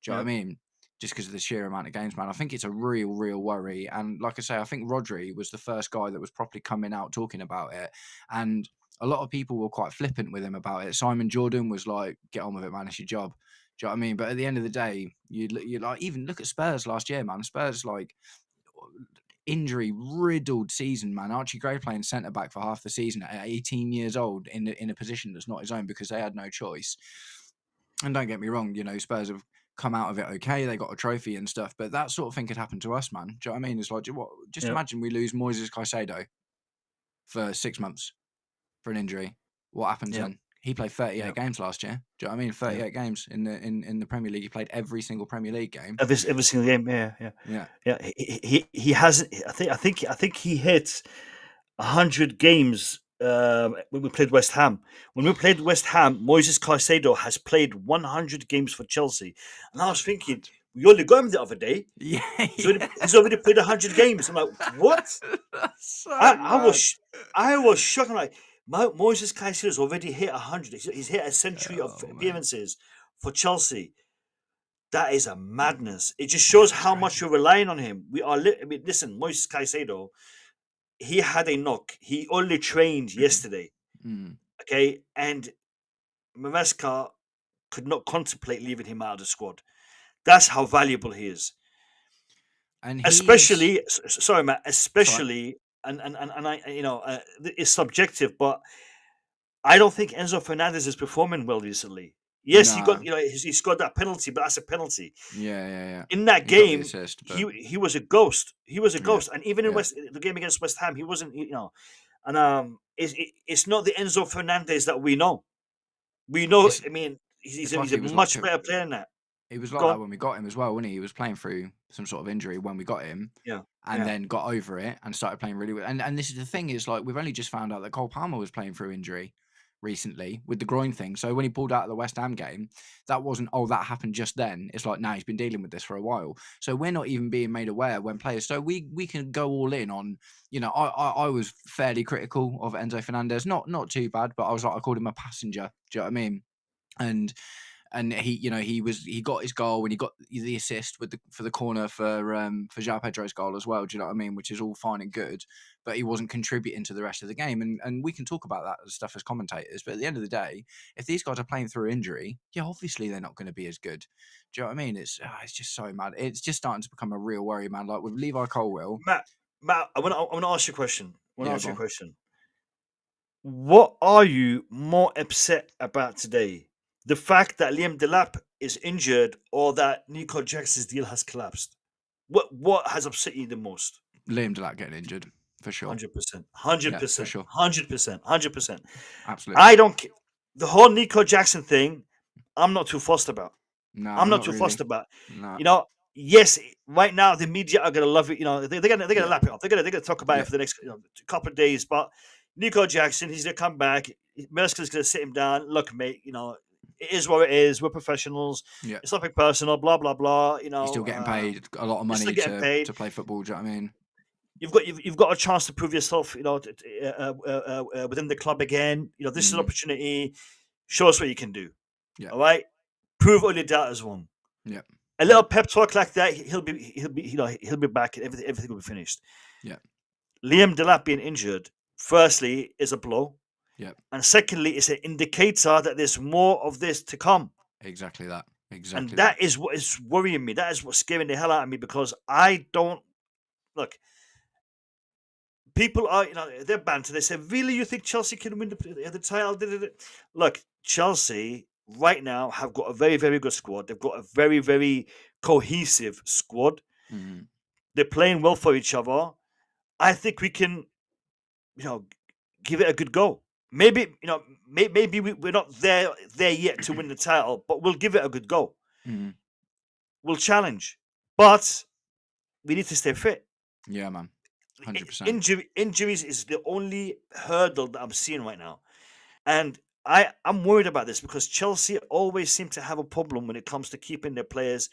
Do you know what yeah. I mean? Just because of the sheer amount of games, man. I think it's a real worry. And like I say, I think Rodri was the first guy that was properly coming out talking about it. And a lot of people were quite flippant with him about it. Simon Jordan was like, get on with it, man. It's your job. Do you know what I mean? But at the end of the day, you like even look at Spurs last year, man. Spurs like injury riddled season, man. Archie Gray playing centre back for half the season at 18 years old in a position that's not his own because they had no choice. And don't get me wrong, Spurs have come out of it okay. They got a trophy and stuff, but that sort of thing could happen to us, man. Do you know what I mean? It's like, just imagine we lose Moises Caicedo for 6 months for an injury. What happens then? He played 38 games last year. Do you know what I mean? 38 games in the Premier League. He played every single Premier League game. Every single game. Yeah. He hasn't. I think he hit 100 games when we played West Ham. When we played West Ham, Moises Caicedo has played 100 games for Chelsea, and I was thinking, we only got him the other day. Yeah, he's already played 100 games. I'm like, what? I was shocked. I'm like, Moises Caicedo's already hit 100. He's hit a century of appearances for Chelsea. That is a madness. It just shows how much you're relying on him. Listen, Moises Caicedo, he had a knock. He only trained yesterday. Okay, and Maresca could not contemplate leaving him out of the squad. That's how valuable he is. And especially, sorry, Matt. Especially, and I, it's subjective, but I don't think Enzo Fernandez is performing well recently. Yes, he got he scored that penalty, but that's a penalty. Yeah. In that game, he was a ghost. He was a ghost, and even in the game against West Ham, he wasn't. And it's not the Enzo Fernandez that we know. We know. He's a much better player than that. He was like that when we got him as well, wasn't he? He was playing through some sort of injury when we got him. And then got over it and started playing really well. And this is the thing, is like we've only just found out that Cole Palmer was playing through injury recently with the groin thing. So when he pulled out of the West Ham game, that wasn't, that happened just then. It's like, he's been dealing with this for a while. So we're not even being made aware when players, so we can go all in on, I was fairly critical of Enzo Fernandez, not too bad, but I called him a passenger. Do you know what I mean? And he got his goal and he got the assist for the corner for João Pedro's goal as well. Do you know what I mean? Which is all fine and good, but he wasn't contributing to the rest of the game. And we can talk about that stuff as commentators, but at the end of the day, if these guys are playing through injury, obviously they're not going to be as good. Do you know what I mean? It's just so mad. It's just starting to become a real worry, man. Like with Levi Colwill. Matt, I want to ask you a question. What are you more upset about today? The fact that Liam Delap is injured, or that Nico Jackson's deal has collapsed? What has upset you the most? Liam Delap getting injured, for sure. 100%. For sure. 100%. Absolutely. I don't care. The whole Nico Jackson thing, I'm not too fussed about. No, I'm not too fussed about. No. Yes, right now the media are gonna love it. They're gonna lap it up. They're gonna talk about it for the next couple of days. But Nico Jackson, he's gonna come back. Mercer's gonna sit him down. Look, mate, it is what it is. We're professionals. It's nothing personal. Blah blah blah. You're still getting paid a lot of money to play football. Do you know what I mean? You've got a chance to prove yourself. Within the club again. This is an opportunity. Show us what you can do. Yeah. All right. Prove all your doubters wrong. Yeah. A little pep talk like that, he'll be back and everything will be finished. Yeah. Liam Delap being injured, firstly, is a blow. Yeah. And secondly, it's an indicator that there's more of this to come. Exactly that. And that is what is worrying me. That is what's scaring the hell out of me, because I don't look. People are, they're banter. They say, "Really, you think Chelsea can win the title?" Look, Chelsea right now have got a very, very good squad. They've got a very, very cohesive squad. Mm-hmm. They're playing well for each other. I think we can, give it a good go. Maybe, maybe we're not there yet to win the title, but we'll give it a good go. Mm-hmm. We'll challenge, but we need to stay fit. Yeah, man. 100%. Injuries is the only hurdle that I'm seeing right now. And I'm worried about this, because Chelsea always seem to have a problem when it comes to keeping their players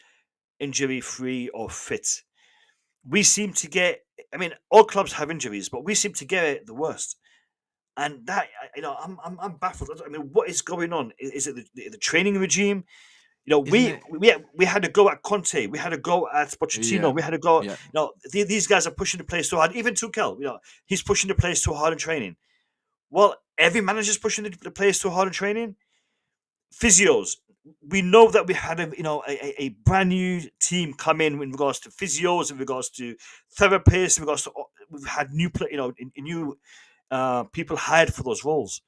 injury-free or fit. We seem to get, all clubs have injuries, but we seem to get it the worst. And that, I'm baffled. What is going on? Is it the training regime? We had to go at Conte. We had to go at Pochettino. Yeah. We had to go. Yeah. These guys are pushing the players too hard. Even Tuchel, he's pushing the players too hard in training. Well, every manager's pushing the players too hard in training. Physios, we know that we had a brand new team come in regards to physios, in regards to therapists, in regards to we've had new new people hired for those roles.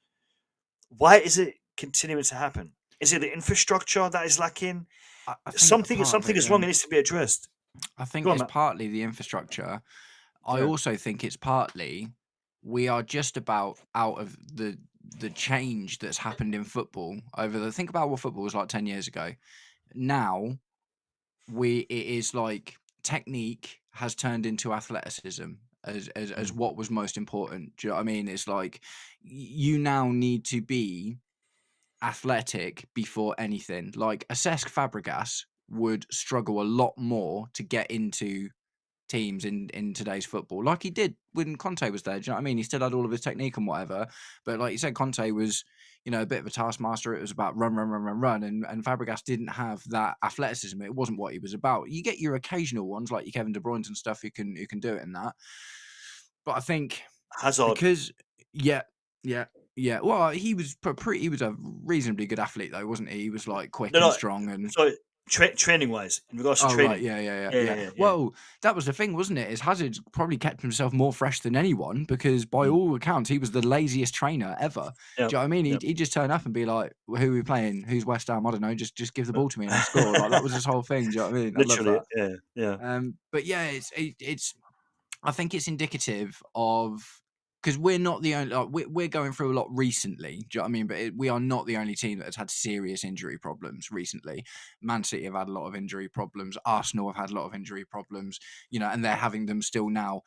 Why is it continuing to happen? Is it the infrastructure that is lacking? I think Something part of it, is wrong. It needs to be addressed. I think Go on, it's Matt. partly the infrastructure. I Yeah. also think it's partly we are just about out of the change that's happened in football think about what football was like 10 years ago. Now it is like technique has turned into athleticism as what was most important. Do you know what I mean? It's like you now need to be athletic before anything. Like a Cesc Fabregas would struggle a lot more to get into teams in today's football, like he did when Conte was there. Do you know what I mean? He still had all of his technique and whatever, but like you said, Conte was, a bit of a taskmaster. It was about run, and Fabregas didn't have that athleticism. It wasn't what he was about. You get your occasional ones like your Kevin De Bruyne and stuff who can do it in that, but I think Hazard. because yeah. Well, he was he was a reasonably good athlete though, wasn't he? He was like quick and strong and. So training wise, in regards to training. Right, yeah. Well, that was the thing, wasn't it? Is Hazard probably kept himself more fresh than anyone because, by all accounts, he was the laziest trainer ever. Do you know what I mean? He'd just turn up and be like, "Who are we playing? Who's West Ham? I don't know. Just give the ball to me and I'll score." Like that was his whole thing. Do you know what I mean? Literally, I love that. yeah. But yeah, it's. I think it's indicative of. Because we're not the only, we're going through a lot recently. Do you know what I mean? But we are not the only team that has had serious injury problems recently. Man City have had a lot of injury problems. Arsenal have had a lot of injury problems, and they're having them still now.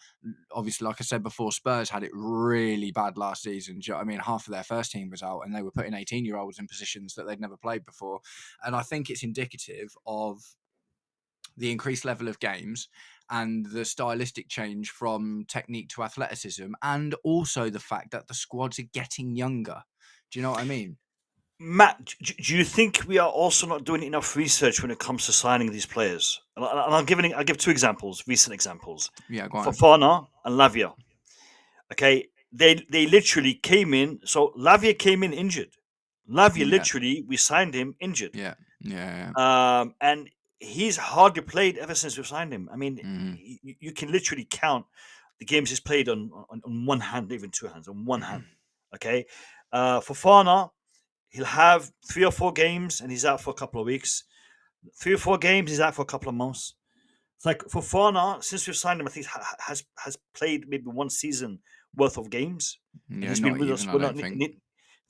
Obviously, like I said before, Spurs had it really bad last season. Do you know what I mean? Half of their first team was out and they were putting 18-year-olds in positions that they'd never played before. And I think it's indicative of the increased level of games and the stylistic change from technique to athleticism, and also the fact that the squads are getting younger. Do you know what I mean? Matt, do you think we are also not doing enough research when it comes to signing these players? And I'll give two examples, recent examples. Yeah, go on. Fofana and Lavia. Okay, they literally came in. So Lavia came in injured. Lavia literally, we signed him injured. Yeah. And he's hardly played ever since we've signed him. I mean, you can literally count the games he's played on one hand, even two hands, on one hand. Okay, Fofana, he'll have 3 or 4 games and he's out for a couple of weeks. 3 or 4 games, he's out for a couple of months. It's like Fofana, since we've signed him, I think has played maybe 1 season worth of games. Yeah, he's not been with even, us. I don't think.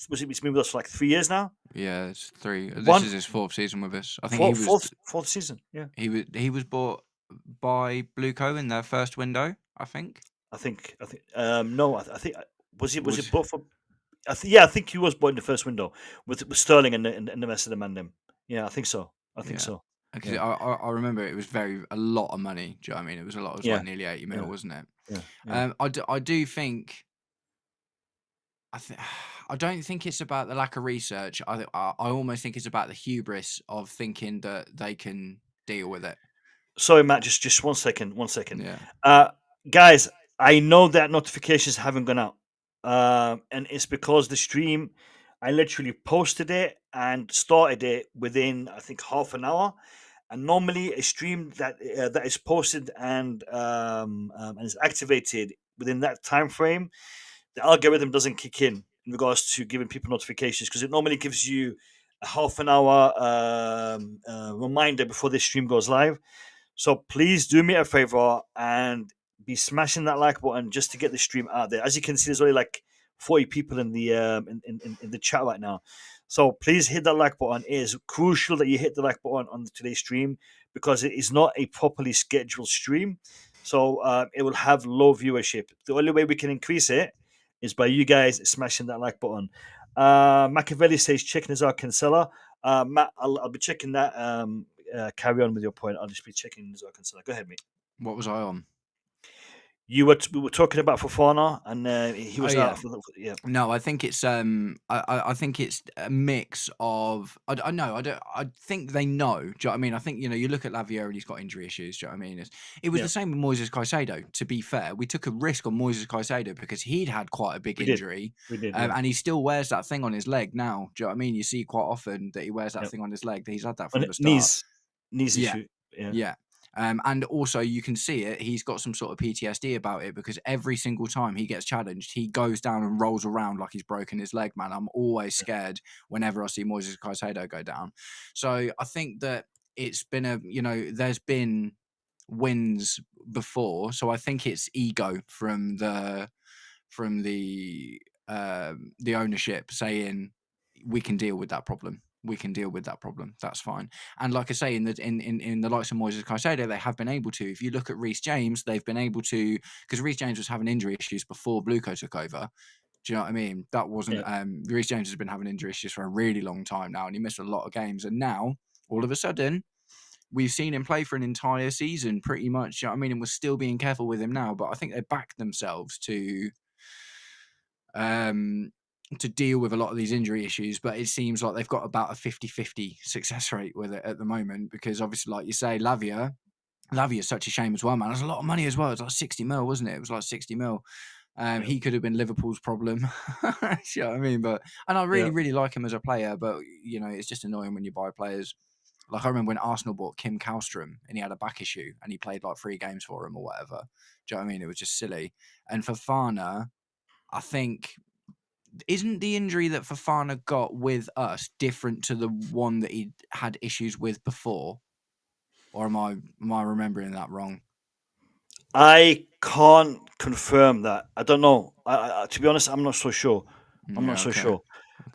He's been with us for like 3 years now. Yeah, it's 3. This is his 4th season with us. I think he was fourth season. Yeah, he was bought by Blueco in their first window. I think. No, I think was it bought for? I think he was bought in the first window with Sterling and the rest of them and them. Yeah, I think so. So. Because I remember it was a lot of money. Do you know what I mean? It was a lot. It was like nearly 80 mil, wasn't it? Yeah. I do think. I don't think it's about the lack of research. I almost think it's about the hubris of thinking that they can deal with it. Sorry, Matt. Just 1 second. Yeah. Guys, I know that notifications haven't gone out, and it's because the stream. I literally posted it and started it within, I think, half an hour. And normally, a stream that is posted and is activated within that time frame, the algorithm doesn't kick in regards to giving people notifications, because it normally gives you a half an hour reminder before this stream goes live. So please do me a favor and be smashing that like button just to get the stream out there. As you can see, there's only like 40 people in the in the chat right now. So please hit that like button. It is crucial that you hit the like button on today's stream, because it is not a properly scheduled stream. So it will have low viewership. The only way we can increase it is by you guys smashing that like button. Machiavelli says checking his Cancella. Matt, I'll be checking that. Carry on with your point. I'll just be checking his Cancella. Go ahead, mate. What was I on? we were talking about Fofana, and he was out. Yeah. No, I think it's I think it's a mix of I know I think they know. Do you know what I mean? I think you look at Lavia and he's got injury issues. Do you know what I mean? It was the same with Moises Caicedo. To be fair, we took a risk on Moises Caicedo because he'd had quite a big injury, We did, and he still wears that thing on his leg now. Do you know what I mean? You see quite often that he wears that thing on his leg. That he's had that from the start. Knees Yeah. issue. Yeah. And also you can see it. He's got some sort of PTSD about it because every single time he gets challenged, he goes down and rolls around like he's broken his leg, man. I'm always scared whenever I see Moises Caicedo go down. So I think that it's been there's been wins before. So I think it's ego from the ownership saying we can deal with that problem. We can deal with that problem. That's fine. And like I say, in the likes of Moises Caicedo, they have been able to. If you look at Reece James, they've been able to, because Reece James was having injury issues before Bluco took over. Do you know what I mean? That wasn't. Reece James has been having injury issues for a really long time now, and he missed a lot of games. And now, all of a sudden, we've seen him play for an entire season, pretty much. You know what I mean? And we're still being careful with him now, but I think they backed themselves to deal with a lot of these injury issues, but it seems like they've got about a 50-50 success rate with it at the moment because obviously, like you say, Lavia is such a shame as well, man. There's a lot of money as well. It's like 60 mil, wasn't it? It was like 60 mil. He could have been Liverpool's problem. You know what I mean? And I really like him as a player, but it's just annoying when you buy players. Like I remember when Arsenal bought Kim Kallstrom and he had a back issue and he played like 3 games for him or whatever. Do you know what I mean? It was just silly. And Fofana, I think, isn't the injury that Fofana got with us different to the one that he had issues with before? Or am I remembering that wrong? I can't confirm that. I don't know. I to be honest, I'm not so sure. I'm not so sure.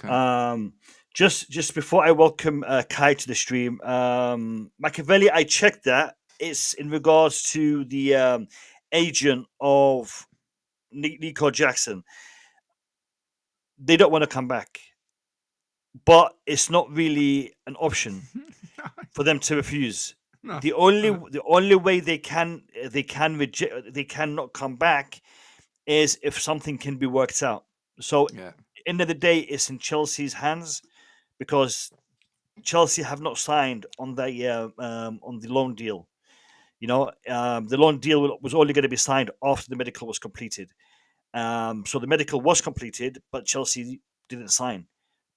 Okay. Just before I welcome Kai to the stream, Machiavelli, I checked that. It's in regards to the agent of Nico Jackson. They don't want to come back, but it's not really an option for them to refuse. No. The only way they can reject, they cannot come back is if something can be worked out. So end of the day, it's in Chelsea's hands because Chelsea have not signed on the loan deal. The loan deal was only going to be signed after the medical was completed. So the medical was completed, but Chelsea didn't sign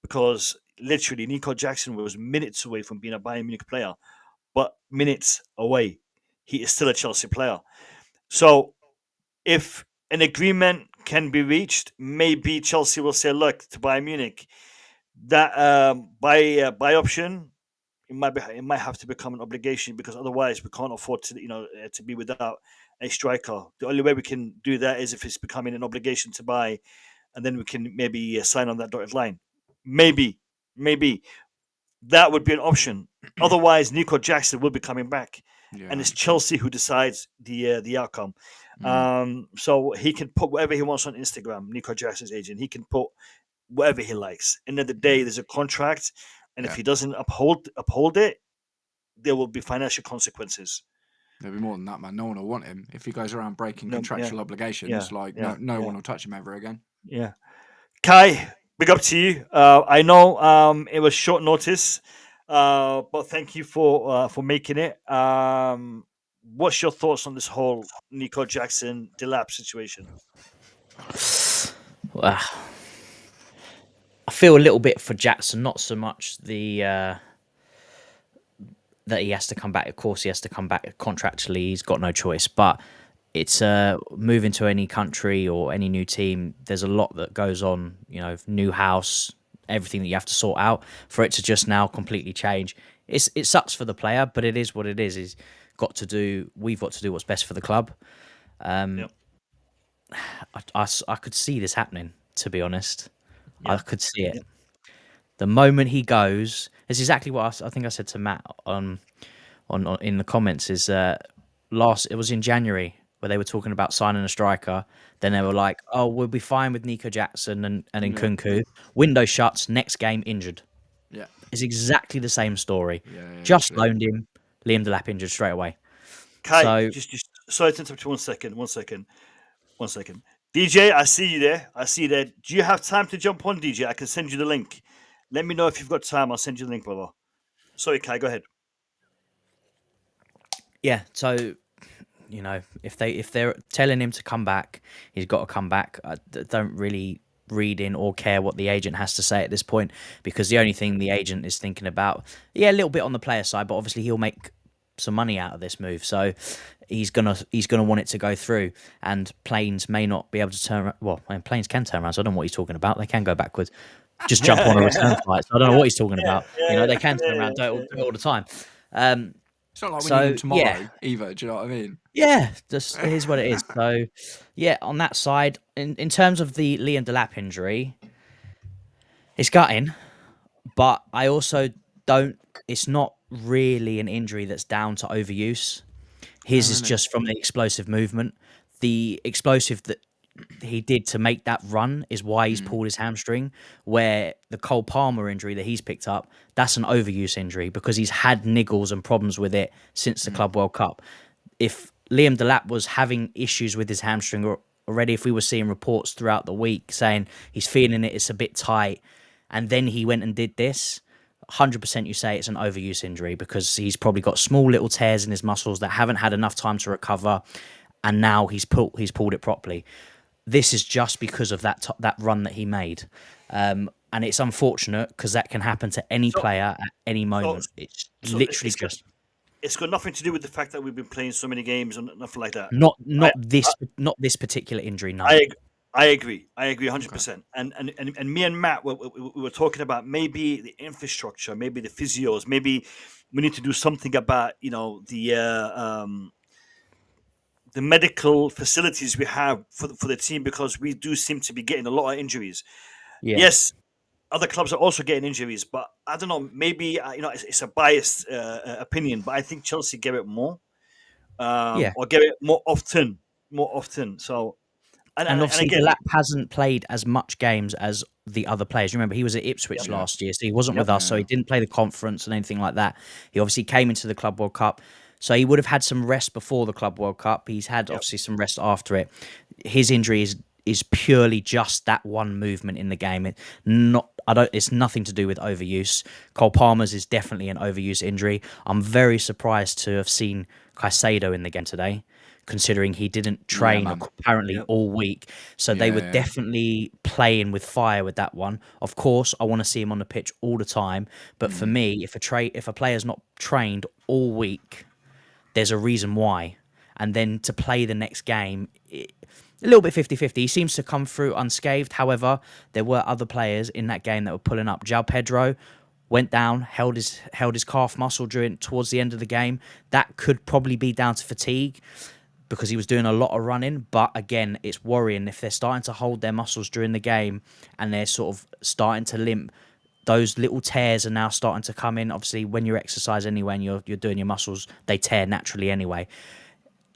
because literally Nico Jackson was minutes away from being a Bayern Munich player, but minutes away. He is still a Chelsea player. So if an agreement can be reached, maybe Chelsea will say, look, to Bayern Munich, that buy option, it might have to become an obligation because otherwise we can't afford to be without a striker. The only way we can do that is if it's becoming an obligation to buy, and then we can maybe sign on that dotted line. Maybe that would be an option. Otherwise, Nico Jackson will be coming back, and it's Chelsea who decides the outcome. So he can put whatever he wants on Instagram. Nico Jackson's agent, he can put whatever he likes. End of the day, there's a contract, and if he doesn't uphold it, there will be financial consequences. There'll be more than that, man. No one will want him if he goes around breaking contractual obligations. No one will touch him ever again. Yeah, Kai, big up to you. I know it was short notice, but thank you for making it. What's your thoughts on this whole Nico Jackson Delap situation? Well, I feel a little bit for Jackson, not so much the that he has to come back. Of course, he has to come back contractually. He's got no choice. But it's moving to any country or any new team. There's a lot that goes on. New house, everything that you have to sort out for it to just now completely change. It sucks for the player, but it is what it is. We've got to do what's best for the club. I could see this happening, to be honest. I could see it. The moment he goes, it's exactly what I think I said to Matt on in the comments. Is it was in January where they were talking about signing a striker. Then they were like, "Oh, we'll be fine with Nico Jackson and Nkunku." Window shuts. Next game, injured. Yeah, it's exactly the same story. Just loaned him. Liam Delap injured straight away. Kai, just sorry to interrupt you 1 second. 1 second. DJ, I see you there. Do you have time to jump on, DJ? I can send you the link. Let me know if you've got time. I'll send you the link, brother. Sorry, Kai, go ahead. Yeah, so if they're telling him to come back, he's got to come back. I don't really read in or care what the agent has to say at this point, because the only thing the agent is thinking about, a little bit on the player side, but obviously he'll make some money out of this move, so he's gonna want it to go through. And planes may not be able to turn around. Well, planes can turn around, so I don't know what he's talking about. They can go backwards. Just jump on a return flight. So I don't know what he's talking about. They can turn around, do it all the time. It's not like we need him tomorrow either. Do you know what I mean? Yeah, just here's what it is. So, on that side, in terms of the Liam Delap injury, it's gutting, but I also don't. It's not really an injury that's down to overuse. His is just from the explosive movement. The explosive that he did to make that run is why he's pulled his hamstring, where the Cole Palmer injury that he's picked up, that's an overuse injury because he's had niggles and problems with it since the Club World Cup. If Liam Delap was having issues with his hamstring already, if we were seeing reports throughout the week saying he's feeling it's a bit tight, and then he went and did this, 100% you say it's an overuse injury because he's probably got small little tears in his muscles that haven't had enough time to recover, and now he's pulled it properly. This is just because of that run that he made. And it's unfortunate because that can happen to any player at any moment. It's got nothing to do with the fact that we've been playing so many games and nothing like that. Not this particular injury, no. I agree 100%. Okay. And me and Matt, we were talking about maybe the infrastructure, maybe the physios, maybe we need to do something about, the medical facilities we have for the team, because we do seem to be getting a lot of injuries. Yeah. Yes, other clubs are also getting injuries, but I don't know, maybe, it's a biased opinion, but I think Chelsea get it more or get it more often. So, and obviously Delap hasn't played as much games as the other players. Remember, he was at Ipswich last year, so he wasn't with us, so he didn't play the conference and anything like that. He obviously came into the Club World Cup, so he would have had some rest before the Club World Cup. He's had obviously some rest after it. His injury is purely just that one movement in the game. It's nothing to do with overuse. Cole Palmer's is definitely an overuse injury. I'm very surprised to have seen Caicedo in the game today, considering he didn't train apparently all week. So they were definitely playing with fire with that one. Of course, I want to see him on the pitch all the time. But for me, if a player's not trained all week, there's a reason why. And then to play the next game, a little bit 50-50. He seems to come through unscathed. However, there were other players in that game that were pulling up. João Pedro went down, held his calf muscle towards the end of the game. That could probably be down to fatigue, because he was doing a lot of running. But again, it's worrying if they're starting to hold their muscles during the game and they're sort of starting to limp. Those little tears are now starting to come in. Obviously, when you exercise anyway and you're doing your muscles, they tear naturally anyway.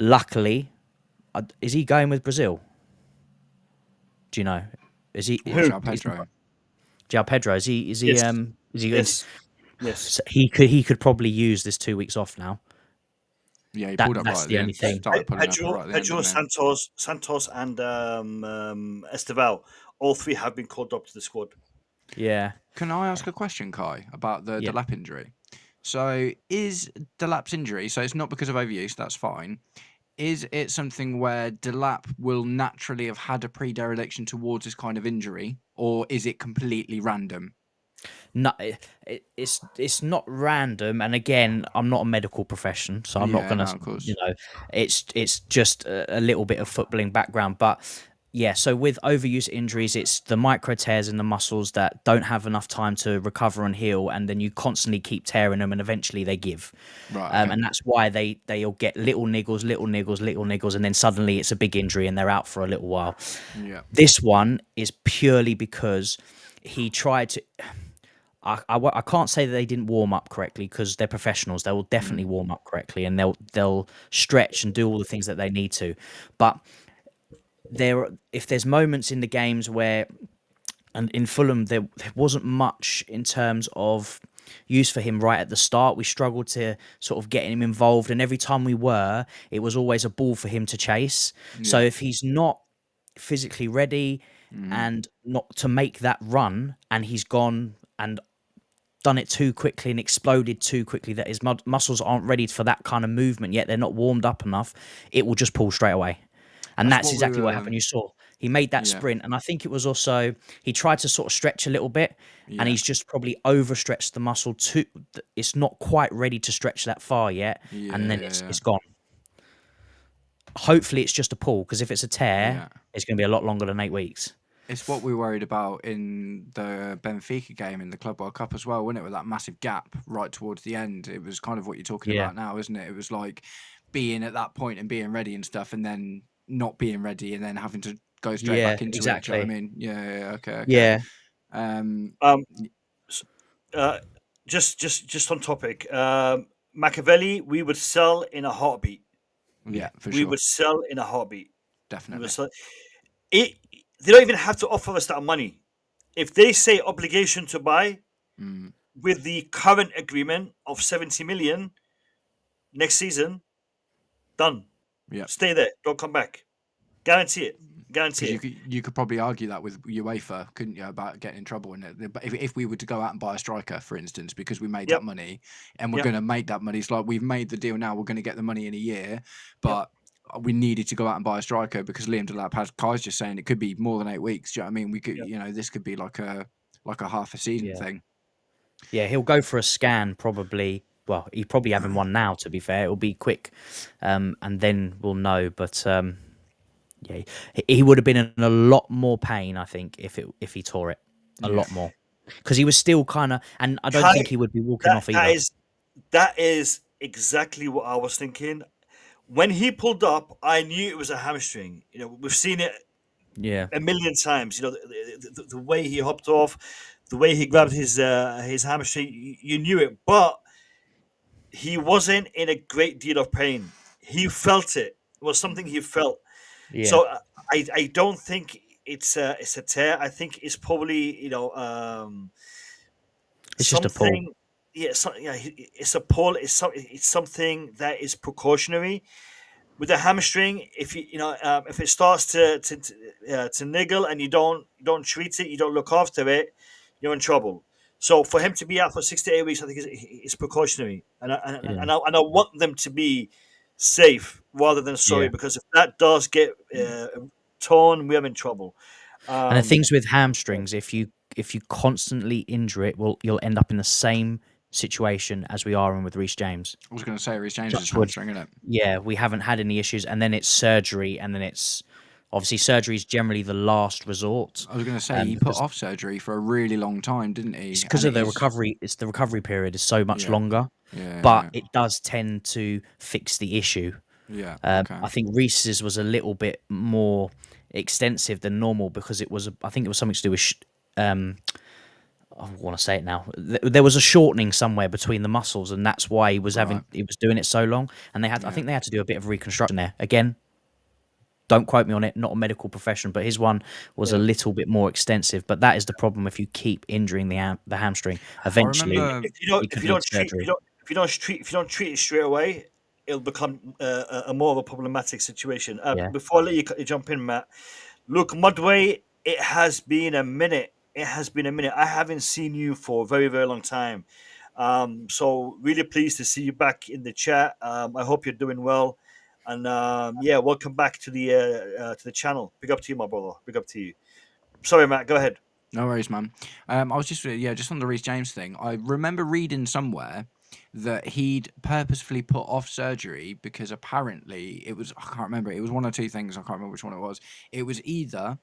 Luckily, is he going with Brazil? Do you know? Is he? João Pedro. João Pedro. Is he? Yes. So he could probably use this 2 weeks off now. Yeah, he pulled up that's right the only thing. Pedro, Santos, and Esteval, all three have been called up to the squad. Yeah. Can I ask a question, Kai, about the Delap injury? So is Delap's injury, so it's not because of overuse, that's fine. Is it something where Delap will naturally have had a predilection towards this kind of injury, or is it completely random? No, it's not random. And again, I'm not a medical profession, so I'm not going to, it's just a little bit of footballing background. But yeah, so with overuse injuries, it's the micro tears in the muscles that don't have enough time to recover and heal, and then you constantly keep tearing them, and eventually they give. Right. Okay. And that's why they'll get little niggles, and then suddenly it's a big injury and they're out for a little while. Yeah. This one is purely because he tried to. I can't say that they didn't warm up correctly, because they're professionals. They will definitely warm up correctly, and they'll stretch and do all the things that they need to. But if there's moments in the games where, and in Fulham, there wasn't much in terms of use for him right at the start. We struggled to sort of get him involved, and every time we were, it was always a ball for him to chase. Yeah. So if he's not physically ready and not to make that run, and he's gone and done it too quickly and exploded too quickly that his muscles aren't ready for that kind of movement yet. They're not warmed up enough. It will just pull straight away. And that's exactly what happened. You saw he made that sprint, and I think it was also he tried to sort of stretch a little bit, and he's just probably overstretched the muscle too. It's not quite ready to stretch that far yet, and then it's gone. Hopefully, it's just a pull, because if it's a tear, it's going to be a lot longer than 8 weeks. It's what we worried about in the Benfica game in the Club World Cup as well, wasn't it? With that massive gap right towards the end. It was kind of what you're talking about now, isn't it? It was like being at that point and being ready and stuff, and then not being ready and then having to go straight back into it. Do you know what I mean? Okay. Yeah. Just on topic. Machiavelli, we would sell in a heartbeat. Yeah, for sure. We would sell in a heartbeat. Definitely. They don't even have to offer us that money. If they say obligation to buy with the current agreement of 70 million next season, done. Yeah. Stay there. Don't come back. Guarantee it. Guarantee it. You could probably argue that with UEFA, couldn't you, about getting in trouble in it? But if we were to go out and buy a striker, for instance, because we made that money and we're going to make that money, it's like we've made the deal now, we're going to get the money in a year, but we needed to go out and buy a striker because Liam Delap has, Kai's just saying it could be more than 8 weeks. Do you know what I mean? We could, this could be like a half a season thing. Yeah, he'll go for a scan probably. Well, he's probably having one now, to be fair. It'll be quick, and then we'll know. But he would have been in a lot more pain, I think, if he tore it. A lot more. Because he was still kind of... And I don't think he would be walking off either. That is exactly what I was thinking. When he pulled up, I knew it was a hamstring. We've seen it a million times. The way he hopped off, the way he grabbed his hamstring, you knew it. But he wasn't in a great deal of pain. He felt it. It was something he felt. Yeah. So I don't think it's a tear. I think it's probably it's just a pull. Yeah, it's a pull. It's something that is precautionary. With a hamstring, if if it starts to niggle and you don't treat it, you don't look after it, you're in trouble. So for him to be out for 6 to 8 weeks, I think it's precautionary, and I want them to be safe rather than sorry, because if that does get torn, we're in trouble. And the things with hamstrings, if you constantly injure it, you'll end up in the same situation as we are in with Reece James. I was going to say Reece James is hamstring, isn't it? Yeah, we haven't had any issues, and then it's surgery, and then it's obviously surgery is generally the last resort. I was going to say he put off surgery for a really long time, didn't he? It's because of the recovery. It's the recovery period is so much longer, but it does tend to fix the issue. Yeah, I think Reece's was a little bit more extensive than normal because I think it was something to do with. I want to say it now. There was a shortening somewhere between the muscles, and that's why he was doing it so long. And I think they had to do a bit of reconstruction there. Again, don't quote me on it. Not a medical profession, but his one was a little bit more extensive. But that is the problem if you keep injuring the hamstring. Eventually, if you don't treat it straight away, it'll become a more of a problematic situation. Before I let you jump in, Matt, look, Mudway, it has been a minute. I haven't seen you for a very, very long time. So really pleased to see you back in the chat. I hope you're doing well. And welcome back to the channel. Big up to you, my brother. Big up to you. Sorry, Matt, go ahead. No worries, man. I was just on the Reece James thing. I remember reading somewhere that he'd purposefully put off surgery because apparently I can't remember. It was one or two things. I can't remember which one it was. It was either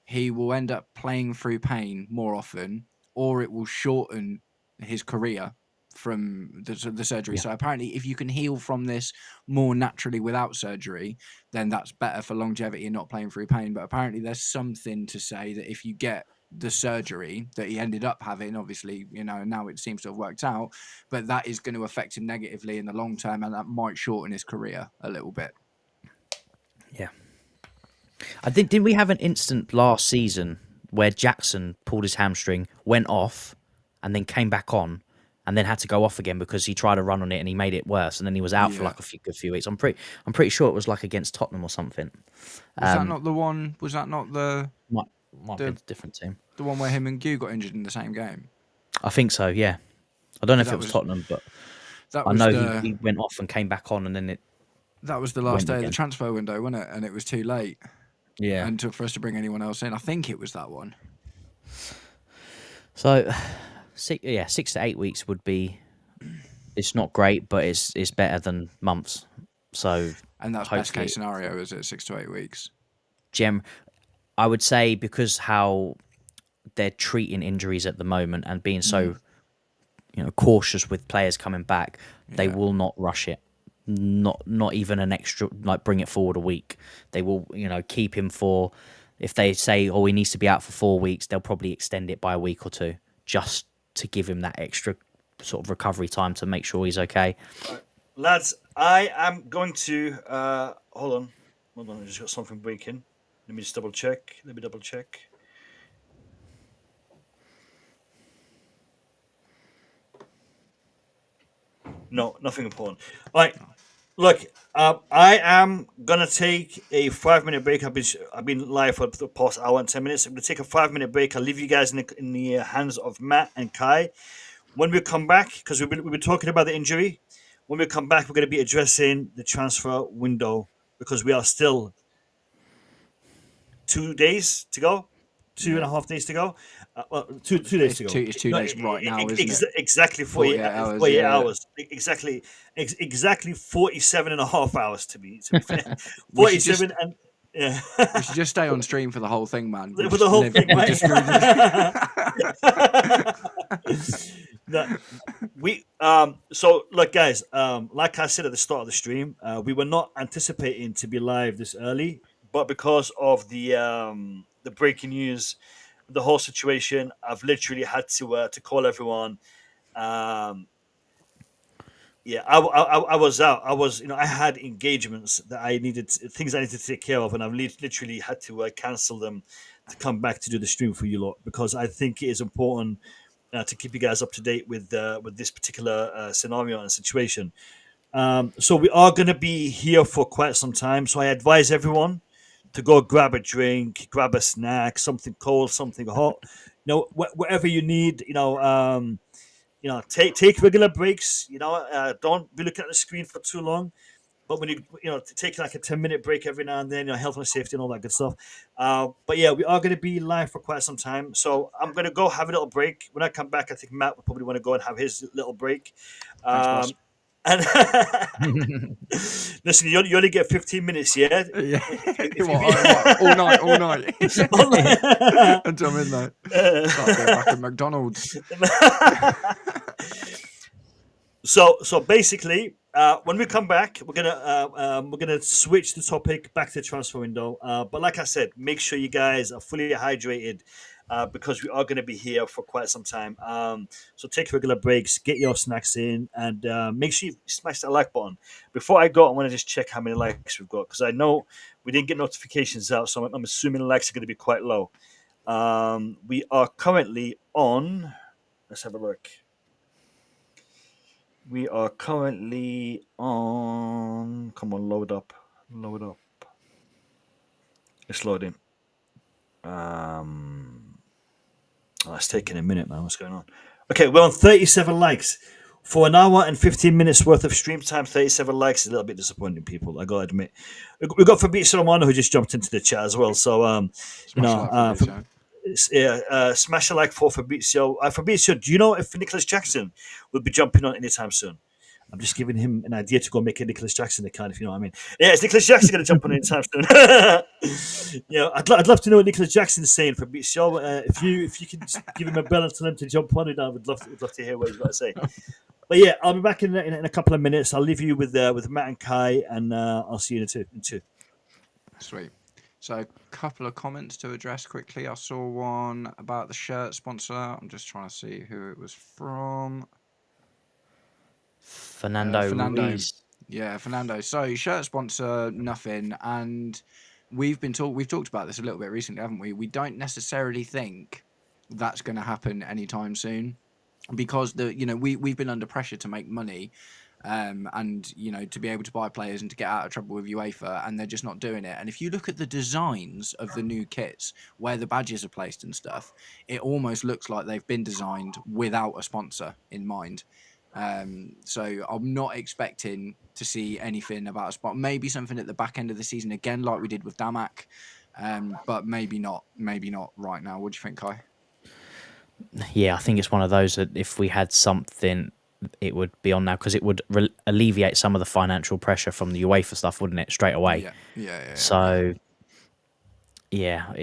he will end up playing through pain more often, or it will shorten his career from the surgery. So apparently if you can heal from this more naturally without surgery, then that's better for longevity and not playing through pain. But apparently there's something to say that if you get the surgery that he ended up having, obviously, now it seems to have worked out, but that is going to affect him negatively in the long term, and that might shorten his career a little bit. Yeah. Didn't we have an instant last season where Jackson pulled his hamstring, went off, and then came back on, and then had to go off again because he tried to run on it and he made it worse, and then he was out for like a good few weeks. I'm pretty sure it was like against Tottenham or something. Was that not the one? Was that not the might be a different team? The one where him and Gu got injured in the same game? I think so. Yeah, I don't know if it was Tottenham, but I know he went off and came back on, and then that was the last day of the transfer window, wasn't it? And it was too late. Yeah, and for us to bring anyone else in, I think it was that one. So, 6 to 8 weeks would be. It's not great, but it's better than months. So, and that's best case scenario, is it? 6 to 8 weeks. I would say, because how they're treating injuries at the moment and being so, cautious with players coming back, they will not rush it. Not even an extra, like, bring it forward a week. They will, keep him for. If they say, he needs to be out for 4 weeks, they'll probably extend it by a week or two, just to give him that extra sort of recovery time to make sure he's okay. Lads, I am going to hold on, I just got something breaking. Let me just double check. No, nothing important. All right, look, I am gonna take a 5-minute break. I've been live for the past hour and 10 minutes. I'm gonna take a 5-minute break. I'll leave you guys in the hands of Matt and Kai. When we come back, because we've been talking about the injury, when we come back, we're going to be addressing the transfer window, because we are still 2 days to go, 2.5 days to go. Well, two days to go. It's 2 days right now, isn't it? Exactly 48 hours. 48 hours. Exactly 47 and a half hours to be fair. 47 and... Yeah. We should just stay on stream for the whole thing, man. For the whole thing, man. So look, guys, like I said at the start of the stream, we were not anticipating to be live this early, but because of the breaking news, the whole situation, I've literally had to call everyone. I was out. I had engagements that things I needed to take care of, and I've literally had to cancel them to come back to do the stream for you lot, because I think it is important to keep you guys up to date with this particular scenario and situation. So we are going to be here for quite some time. So I advise everyone to go grab a drink, grab a snack, something cold, something hot, whatever you need. Take regular breaks. Don't be looking at the screen for too long. But when you take like a 10-minute break every now and then, health and safety and all that good stuff. But yeah, we are going to be live for quite some time. So I'm going to go have a little break. When I come back, I think Matt will probably want to go and have his little break. Thanks, and listen, you only get 15 minutes, yeah? All night. Until midnight. Start going back at McDonald's. So basically, when we come back, we're gonna switch the topic back to the transfer window. But like I said, make sure you guys are fully hydrated, because we are going to be here for quite some time. So take regular breaks, get your snacks in, and make sure you smash that like button. Before I go, I want to just check how many likes we've got, because I know we didn't get notifications out, so I'm assuming the likes are going to be quite low. We are currently on. Let's have a look. We are currently on. Come on, load up. It's loading. It's taking a minute, man. What's going on? Okay, we're on 37 likes for an hour and 15 minutes worth of stream time. 37 likes is a little bit disappointing, people. I gotta admit. We got Fabrizio Romano, who just jumped into the chat as well. So, smash a like for Fabrizio. Fabrizio, do you know if Nicolas Jackson will be jumping on anytime soon? I'm just giving him an idea to go make a Nicolas Jackson account, if you know what I mean. Yeah, is Nicolas Jackson going to jump on anytime soon? I'd love to know what Nicolas Jackson's saying, Fabrizio. If you can just give him a bell and tell him to jump on it, I would love to hear what he's got to say. But yeah, I'll be back in a couple of minutes. I'll leave you with Matt and Kai, and I'll see you in two. Sweet. So a couple of comments to address quickly. I saw one about the shirt sponsor. I'm just trying to see who it was from. Fernando. Ruiz. Yeah, Fernando. So shirt sponsor, nothing. And we've talked about this a little bit recently, haven't we? We don't necessarily think that's going to happen anytime soon. because we've been under pressure to make money, and to be able to buy players and to get out of trouble with UEFA, and they're just not doing it. And if you look at the designs of the new kits, where the badges are placed and stuff, it almost looks like they've been designed without a sponsor in mind. So I'm not expecting to see anything about a spot. Maybe something at the back end of the season again, like we did with Damak, but maybe not right now. What do you think, Kai? Yeah, I think it's one of those that if we had something, it would be on now, because it would alleviate some of the financial pressure from the UEFA stuff, wouldn't it? Straight away. Yeah. So, yeah,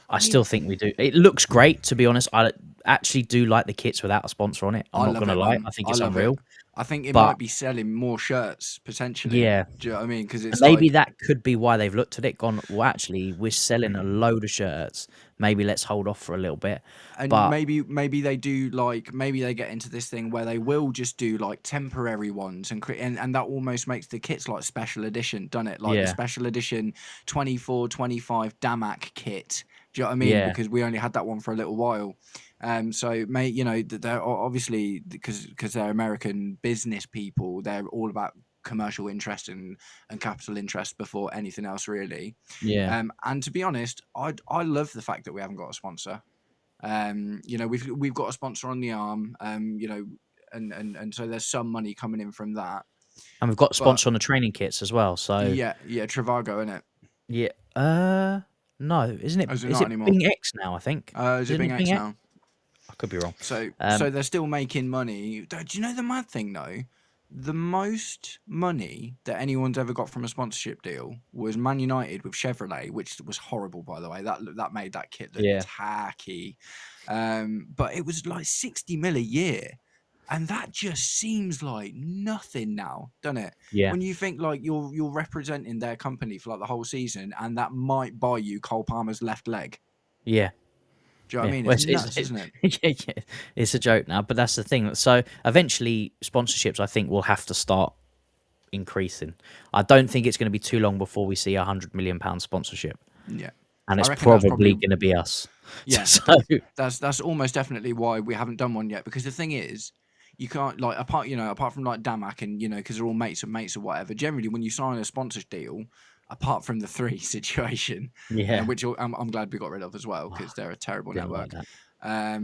I still think we do. It looks great, to be honest. I actually do like the kits without a sponsor on it. I'm not going to lie. I think it's unreal. I think it might be selling more shirts potentially. Yeah. Do you know what I mean? Because it's maybe that could be why they've looked at it, gone, well, actually, we're selling a load of shirts. Maybe let's hold off for a little bit. And but maybe they do, like, maybe they get into this thing where they will just do like temporary ones and that almost makes the kits like special edition, doesn't it? Like the special edition 24-25 Damak kit. Do you know what I mean? Yeah. Because we only had that one for a little while. So, they're obviously, because they're American business people, they're all about commercial interest and capital interest before anything else, really. Yeah. And to be honest, I love the fact that we haven't got a sponsor. We've got a sponsor on the arm. And so there's some money coming in from that. And we've got a sponsor on the training kits as well. So yeah, Trivago, isn't it? Yeah. No, isn't it? Is it anymore? Bing X now? I think. Is it Bing X now? I could be wrong. So they're still making money. Do you know the mad thing though? The most money that anyone's ever got from a sponsorship deal was Man United with Chevrolet, which was horrible, by the way. That made that kit look tacky. But it was like 60 mil a year. And that just seems like nothing now, doesn't it? Yeah. When you think like you're representing their company for like the whole season, and that might buy you Cole Palmer's left leg. Yeah. Do you know what I mean? It's nuts, isn't it? Yeah. It's a joke now, but that's the thing. So eventually sponsorships, I think, will have to start increasing. I don't think it's going to be too long before we see £100 million sponsorship. Yeah. And it's probably going to be us. Yeah. So that's almost definitely why we haven't done one yet, because the thing is, you can't, like, apart from like Damak and, because they're all mates or whatever, generally when you sign a sponsors deal, apart from the 3 situation, which I'm glad we got rid of as well, because they're a terrible network. Like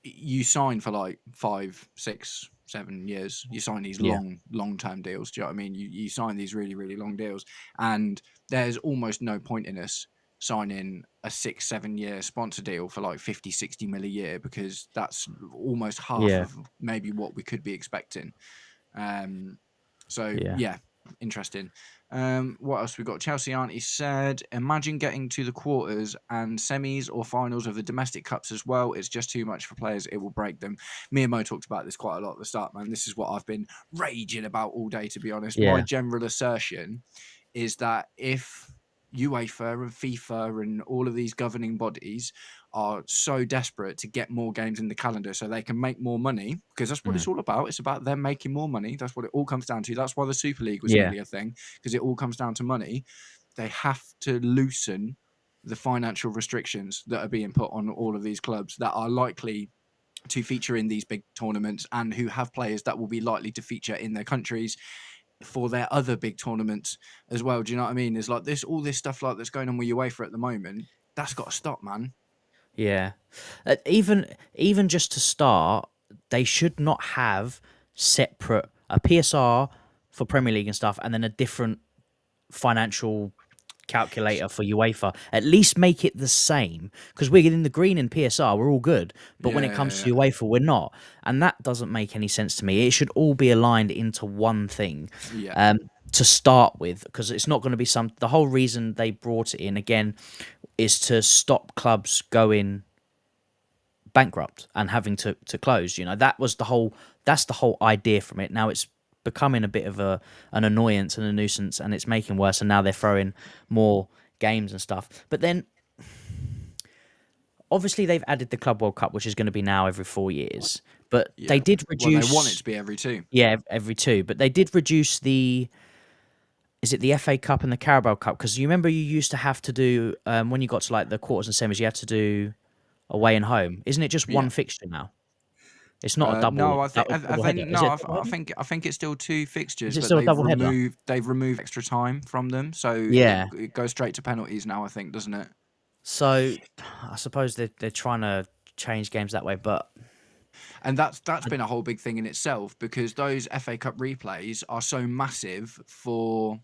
you sign for like 5, 6, 7 years. You sign these long-term deals. Do you know what I mean? You sign these really, really long deals, and there's almost no point in us signing a 6-7 year sponsor deal for like 50-60 mil a year, because that's almost half of maybe what we could be expecting. Interesting. What else we got? Chelsea auntie said, imagine getting to the quarters and semis or finals of the domestic cups as well. It's just too much for players. It will break them. Me and Mo talked about this quite a lot at the start, man. This is what I've been raging about all day, to be honest. My general assertion is that if UEFA and FIFA and all of these governing bodies are so desperate to get more games in the calendar so they can make more money, because that's what it's all about. It's about them making more money. That's what it all comes down to. That's why the Super League was really a thing, because it all comes down to money. They have to loosen the financial restrictions that are being put on all of these clubs that are likely to feature in these big tournaments, and who have players that will be likely to feature in their countries for their other big tournaments as well. Do you know what I mean? There's like all this stuff like that's going on with UEFA at the moment. That's got to stop, man. Yeah. Even just to start, they should not have separate a PSR for Premier League and stuff, and then a different financial calculator for UEFA. At least make it the same, because we're in the green in PSR, we're all good, but when it comes to UEFA, we're not, and that doesn't make any sense to me. It should all be aligned into one thing to start with, because it's not going to be the whole reason they brought it in again is to stop clubs going bankrupt and having to close. That's the whole idea from it. Now it's becoming a bit of an annoyance and a nuisance, and it's making worse, and now they're throwing more games and stuff. But then obviously they've added the Club World Cup, which is going to be now every 4 years, but they did reduce... Well, they want it to be every 2. Yeah, every 2, but they did reduce the... Is it the FA Cup and the Carabao Cup? Because you remember you used to have to do, when you got to like the quarters and semis, you had to do away and home. Isn't it just one fixture now? It's not a double. No, I think double header. Is it a double header? I think it's still 2 fixtures, Is it but still a double header? they've removed extra time from them, so Yeah. it goes straight to penalties now. I think, doesn't it? So I suppose they're trying to change games that way, but And that's been a whole big thing in itself, because those FA Cup replays are so massive for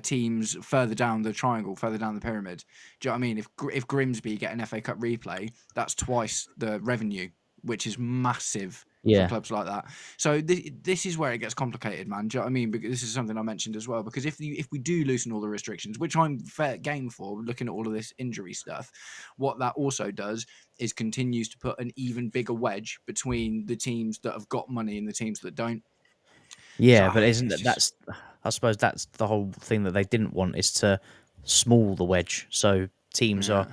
teams further down the triangle, further down the pyramid. Do you know what I mean? If Grimsby get an FA Cup replay, that's twice the revenue, which is massive for clubs like that. So this is where it gets complicated, man. Do you know what I mean? Because this is something I mentioned as well. Because if we do loosen all the restrictions, which I'm fair game for, looking at all of this injury stuff, what that also does is continues to put an even bigger wedge between the teams that have got money and the teams that don't. yeah, So, but isn't it's that's I suppose that's the whole thing that they didn't want, is to small the wedge so teams are.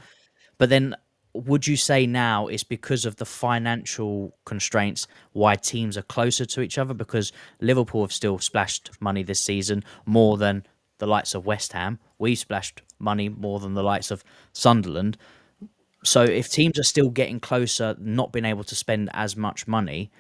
But then, would you say now it's because of the financial constraints why teams are closer to each other? Because Liverpool have still splashed money this season more than the likes of West Ham. We splashed money more than the likes of Sunderland. So if teams are still getting closer, not being able to spend as much money,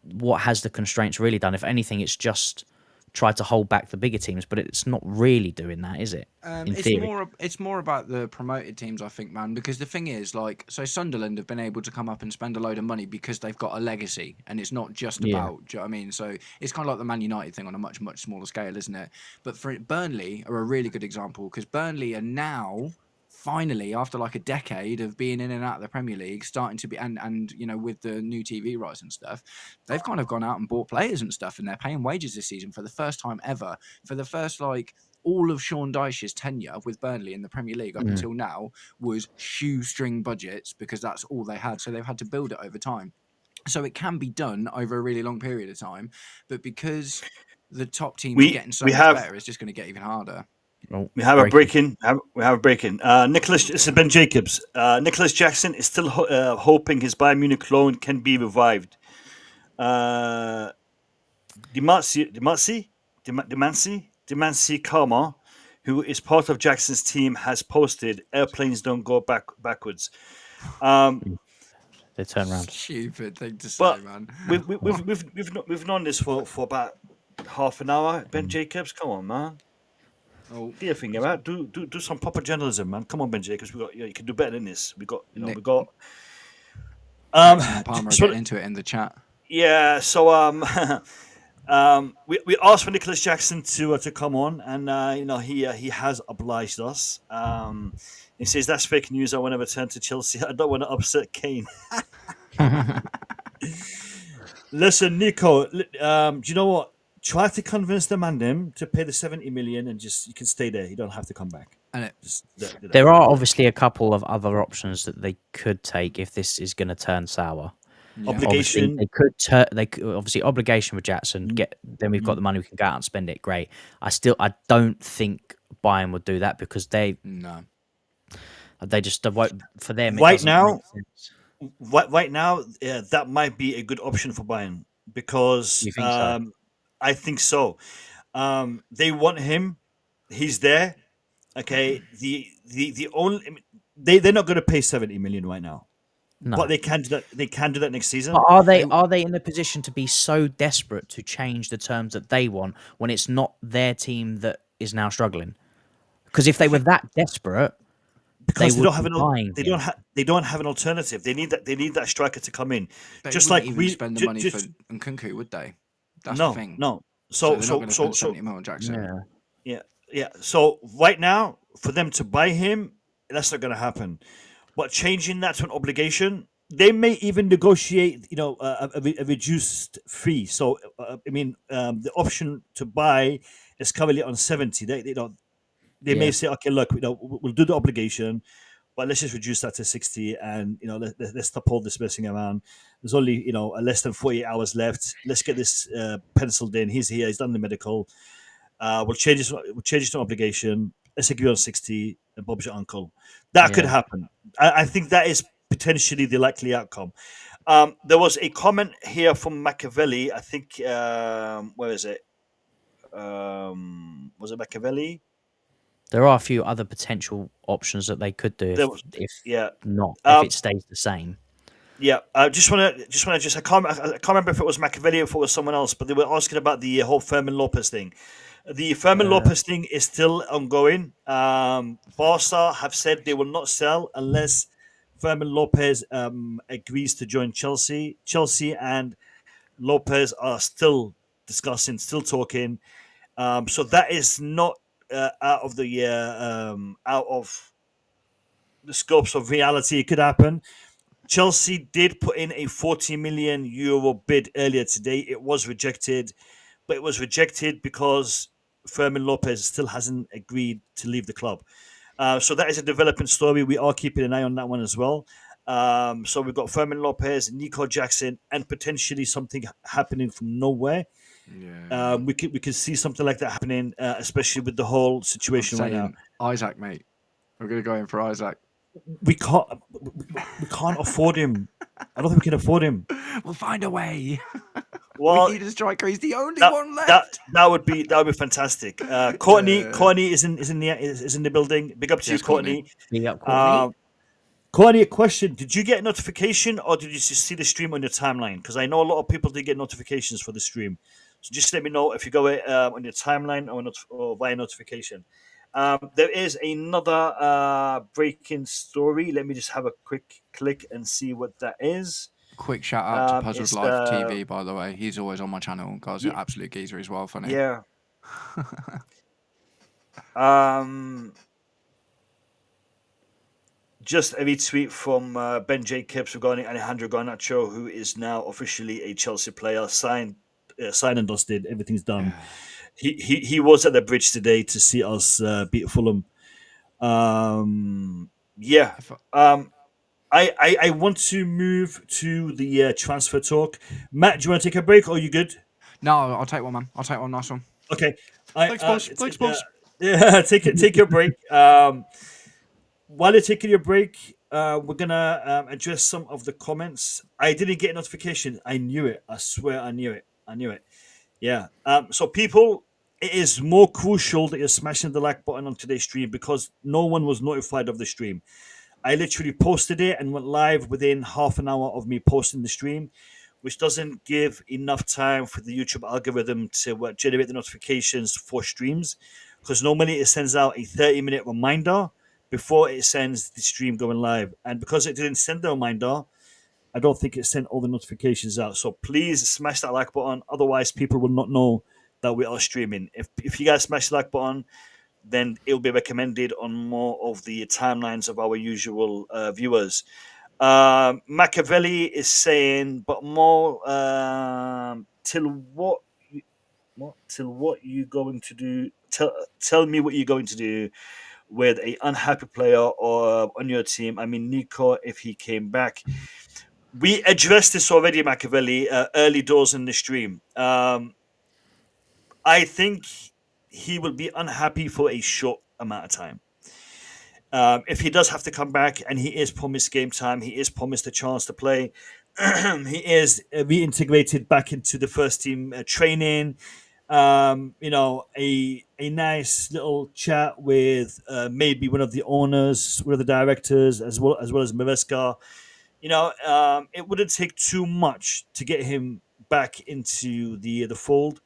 what has the constraints really done? If anything, it's just tried to hold back the bigger teams, but it's not really doing that, is it? In theory. It's more about the promoted teams, I think, man. Because the thing is, like, so Sunderland have been able to come up and spend a load of money because they've got a legacy, and it's not just Yeah. about. Do you know what I mean? So it's kind of like the Man United thing on a much smaller scale, isn't it? But for Burnley are a really good example, because Burnley are now finally, after like a decade of being in and out of the Premier League, starting to be, and you know, with the new TV rights and stuff, they've kind of gone out and bought players and stuff, and they're paying wages this season for the first time ever. For the first, like, all of Sean Dyche's tenure with Burnley in the Premier League up until now was shoestring budgets, because that's all they had. So they've had to build it over time. So it can be done over a really long period of time, but because the top teams are getting so much better, it's just going to get even harder. Oh, We have a break-in. We have a break-in. This is Ben Jacobs. Nicholas Jackson is still hoping his Bayern Munich loan can be revived. Dimansi Karma, who is part of Jackson's team, has posted airplanes don't go backwards. They turn around. Stupid thing to say, But man. we've known this for about half an hour. Ben Jacobs, come on, man. Oh, Do your thing, man. Do some proper journalism, man. Come on, Ben Jacobs. You can do better than this. We got. Jackson and Palmer are getting into it in the chat. Yeah. So we asked for Nicholas Jackson to come on, and he has obliged us. He says that's fake news. I want to return to Chelsea. I don't want to upset Kane. Listen, Nico. Do you know what? Try to convince the man to pay the 70 million, and just you can stay there. You don't have to come back. And There are obviously a couple of other options that they could take if this is going to turn sour. Obligation. Obviously, they could obviously obligation with Jackson. Then we've got the money, we can go out and spend it. Great. I don't think Bayern would do that, because they just won't, for them. Right now, that might be a good option for Bayern, because You think so? I think so. They want him. He's there. Okay. The only they're not going to pay 70 million right now. No. But they can do that. They can do that next season. But are they in a position to be so desperate to change the terms that they want when it's not their team that is now struggling? Because if they were that desperate, because they don't have an alternative. They need that striker to come in. Just like we spend the money for Nkunku, would they? That's the thing. No. So they're not going to spend 70 million on Jackson. Yeah. So right now, for them to buy him, that's not going to happen. But changing that to an obligation, they may even negotiate, a reduced fee. So the option to buy is currently on 70. They may say, okay, look, we'll do the obligation, but let's just reduce that to 60, and let's stop all this messing around. There's only less than 48 hours left. Let's get this penciled in. He's here. He's done the medical. We'll change it to an obligation. Let's agree on 60, and Bob's your uncle. That could happen. I think that is potentially the likely outcome. There was a comment here from Machiavelli. I think where is it? Was it Machiavelli? there are a few other potential options that they could do if it stays the same. Yeah, I can't remember if it was Machiavelli or if it was someone else, but they were asking about the whole Fermin Lopez thing. The Fermin Lopez thing is still ongoing. Barca have said they will not sell unless Fermin Lopez agrees to join Chelsea. Chelsea and Lopez are still discussing, still talking. So that is not out of the scopes of reality. It could happen. Chelsea did put in a 40 million euro bid earlier today. It was rejected, but it was rejected because Fermin Lopez still hasn't agreed to leave the club. So that is a developing story. We are keeping an eye on that one as well. So we've got Fermin Lopez, Nico Jackson, and potentially something happening from nowhere. Yeah. We could see something like that happening, especially with the whole situation right now. Isaac, mate. We're gonna go in for Isaac. We can't afford him. I don't think we can afford him. We'll find a way. Well, we need a striker. He's the only one left. That would be fantastic. Courtney is in the building. Big up to you, Courtney. Big up, Courtney. Courtney, a question: did you get a notification, or did you just see the stream on your timeline? Because I know a lot of people did get notifications for the stream. So just let me know if you go on your timeline or via notification. There is another breaking story. Let me just have a quick click and see what that is. Quick shout out to Puzzles Live TV, by the way. He's always on my channel. Guy's an absolute geezer as well. Funny. Yeah. Just a retweet from Ben Jacobs regarding Alejandro Garnacho, who is now officially a Chelsea player. Signed and dusted. Everything's done. He was at the bridge today to see us beat Fulham. I want to move to the transfer talk. Matt, do you want to take a break, or are you good? No, I'll take one, man. I'll take one. Nice one. Okay. Thanks, boss. Yeah, take your break. While you're taking your break, we're gonna address some of the comments. I didn't get a notification. I knew it. I swear, I knew it. Yeah. So people, it is more crucial that you're smashing the like button on today's stream because no one was notified of the stream. I literally posted it and went live within half an hour of me posting the stream, which doesn't give enough time for the YouTube algorithm to generate the notifications for streams, because normally it sends out a 30-minute reminder before it sends the stream going live. And because it didn't send the reminder, I don't think it sent all the notifications out. So please smash that like button. Otherwise, people will not know that we are streaming. If you guys smash the like button, then it will be recommended on more of the timelines of our usual viewers. Machiavelli is saying, but more till what you going to do? Tell me what you're going to do with a unhappy player or on your team. I mean, Nico, if he came back. We addressed this already, Machiavelli, early doors in the stream. I think he will be unhappy for a short amount of time. If he does have to come back and he is promised game time, he is promised a chance to play, he is reintegrated back into the first team training, a nice little chat with maybe one of the owners, one of the directors, as well as Maresca. It wouldn't take too much to get him back into the fold.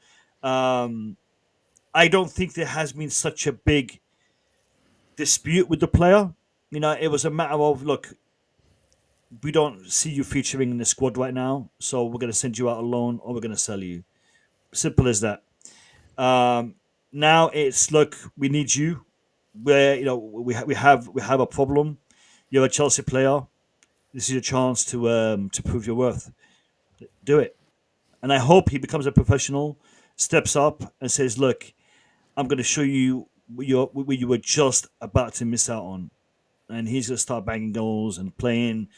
I don't think there has been such a big dispute with the player. It was a matter of, look, we don't see you featuring in the squad right now, so we're going to send you out on loan or we're going to sell you. Simple as that. Now it's, look, we need you. We have a problem. You're a Chelsea player. This is your chance to prove your worth. Do it. And I hope he becomes a professional, steps up and says, look, I'm going to show you what you were just about to miss out on. And he's going to start banging goals and playing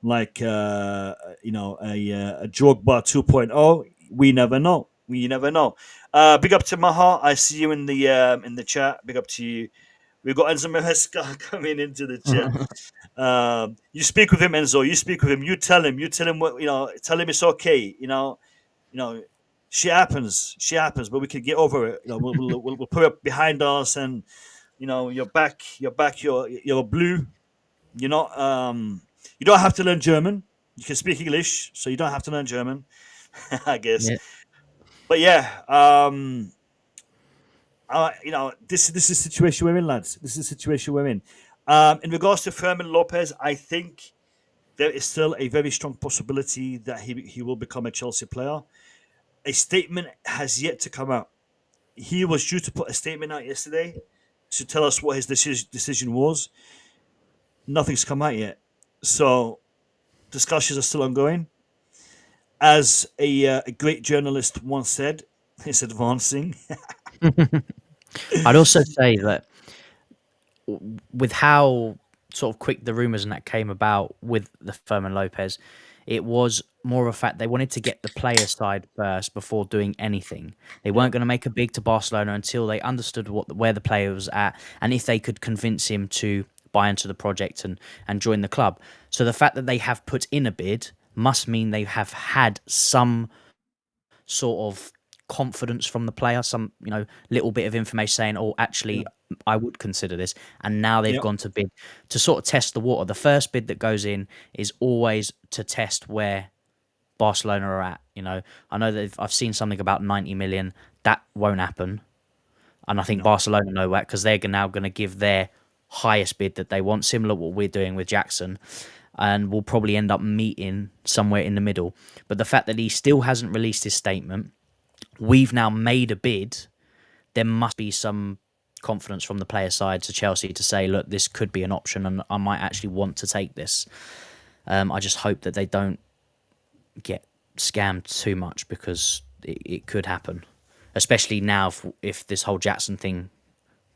like, a Drogba 2.0. We never know. Big up to Maha. I see you in the chat. Big up to you. We've got Enzo Maresca coming into the chat. You speak with him, Enzo. You speak with him. You tell him what, tell him it's okay. She happens, but we can get over it. We'll put it behind us, and you're back. You're blue. You don't have to learn German. You can speak English, so you don't have to learn German, I guess. Yeah. But yeah, this is the situation we're in, lads. This is the situation we're in. In regards to Fermin Lopez, I think there is still a very strong possibility that he will become a Chelsea player. A statement has yet to come out. He was due to put a statement out yesterday to tell us what his decision was. Nothing's come out yet. So discussions are still ongoing. As a great journalist once said, it's advancing. I'd also say that with how sort of quick the rumours and that came about with the Fermin Lopez, it was more of a fact they wanted to get the player side first before doing anything. They weren't going to make a bid to Barcelona until they understood where the player was at and if they could convince him to buy into the project and join the club. So the fact that they have put in a bid must mean they have had some sort of confidence from the player, some little bit of information saying, oh, actually, I would consider this. And now they've gone to bid to sort of test the water. The first bid that goes in is always to test where Barcelona are at. I know that I've seen something about 90 million. That won't happen. And I think Barcelona know that because they're now going to give their highest bid that they want, similar to what we're doing with Jackson. And we'll probably end up meeting somewhere in the middle. But the fact that he still hasn't released his statement, we've now made a bid, there must be some confidence from the player side to Chelsea to say, look, this could be an option and I might actually want to take this. I just hope that they don't get scammed too much because it could happen, especially now if this whole Jackson thing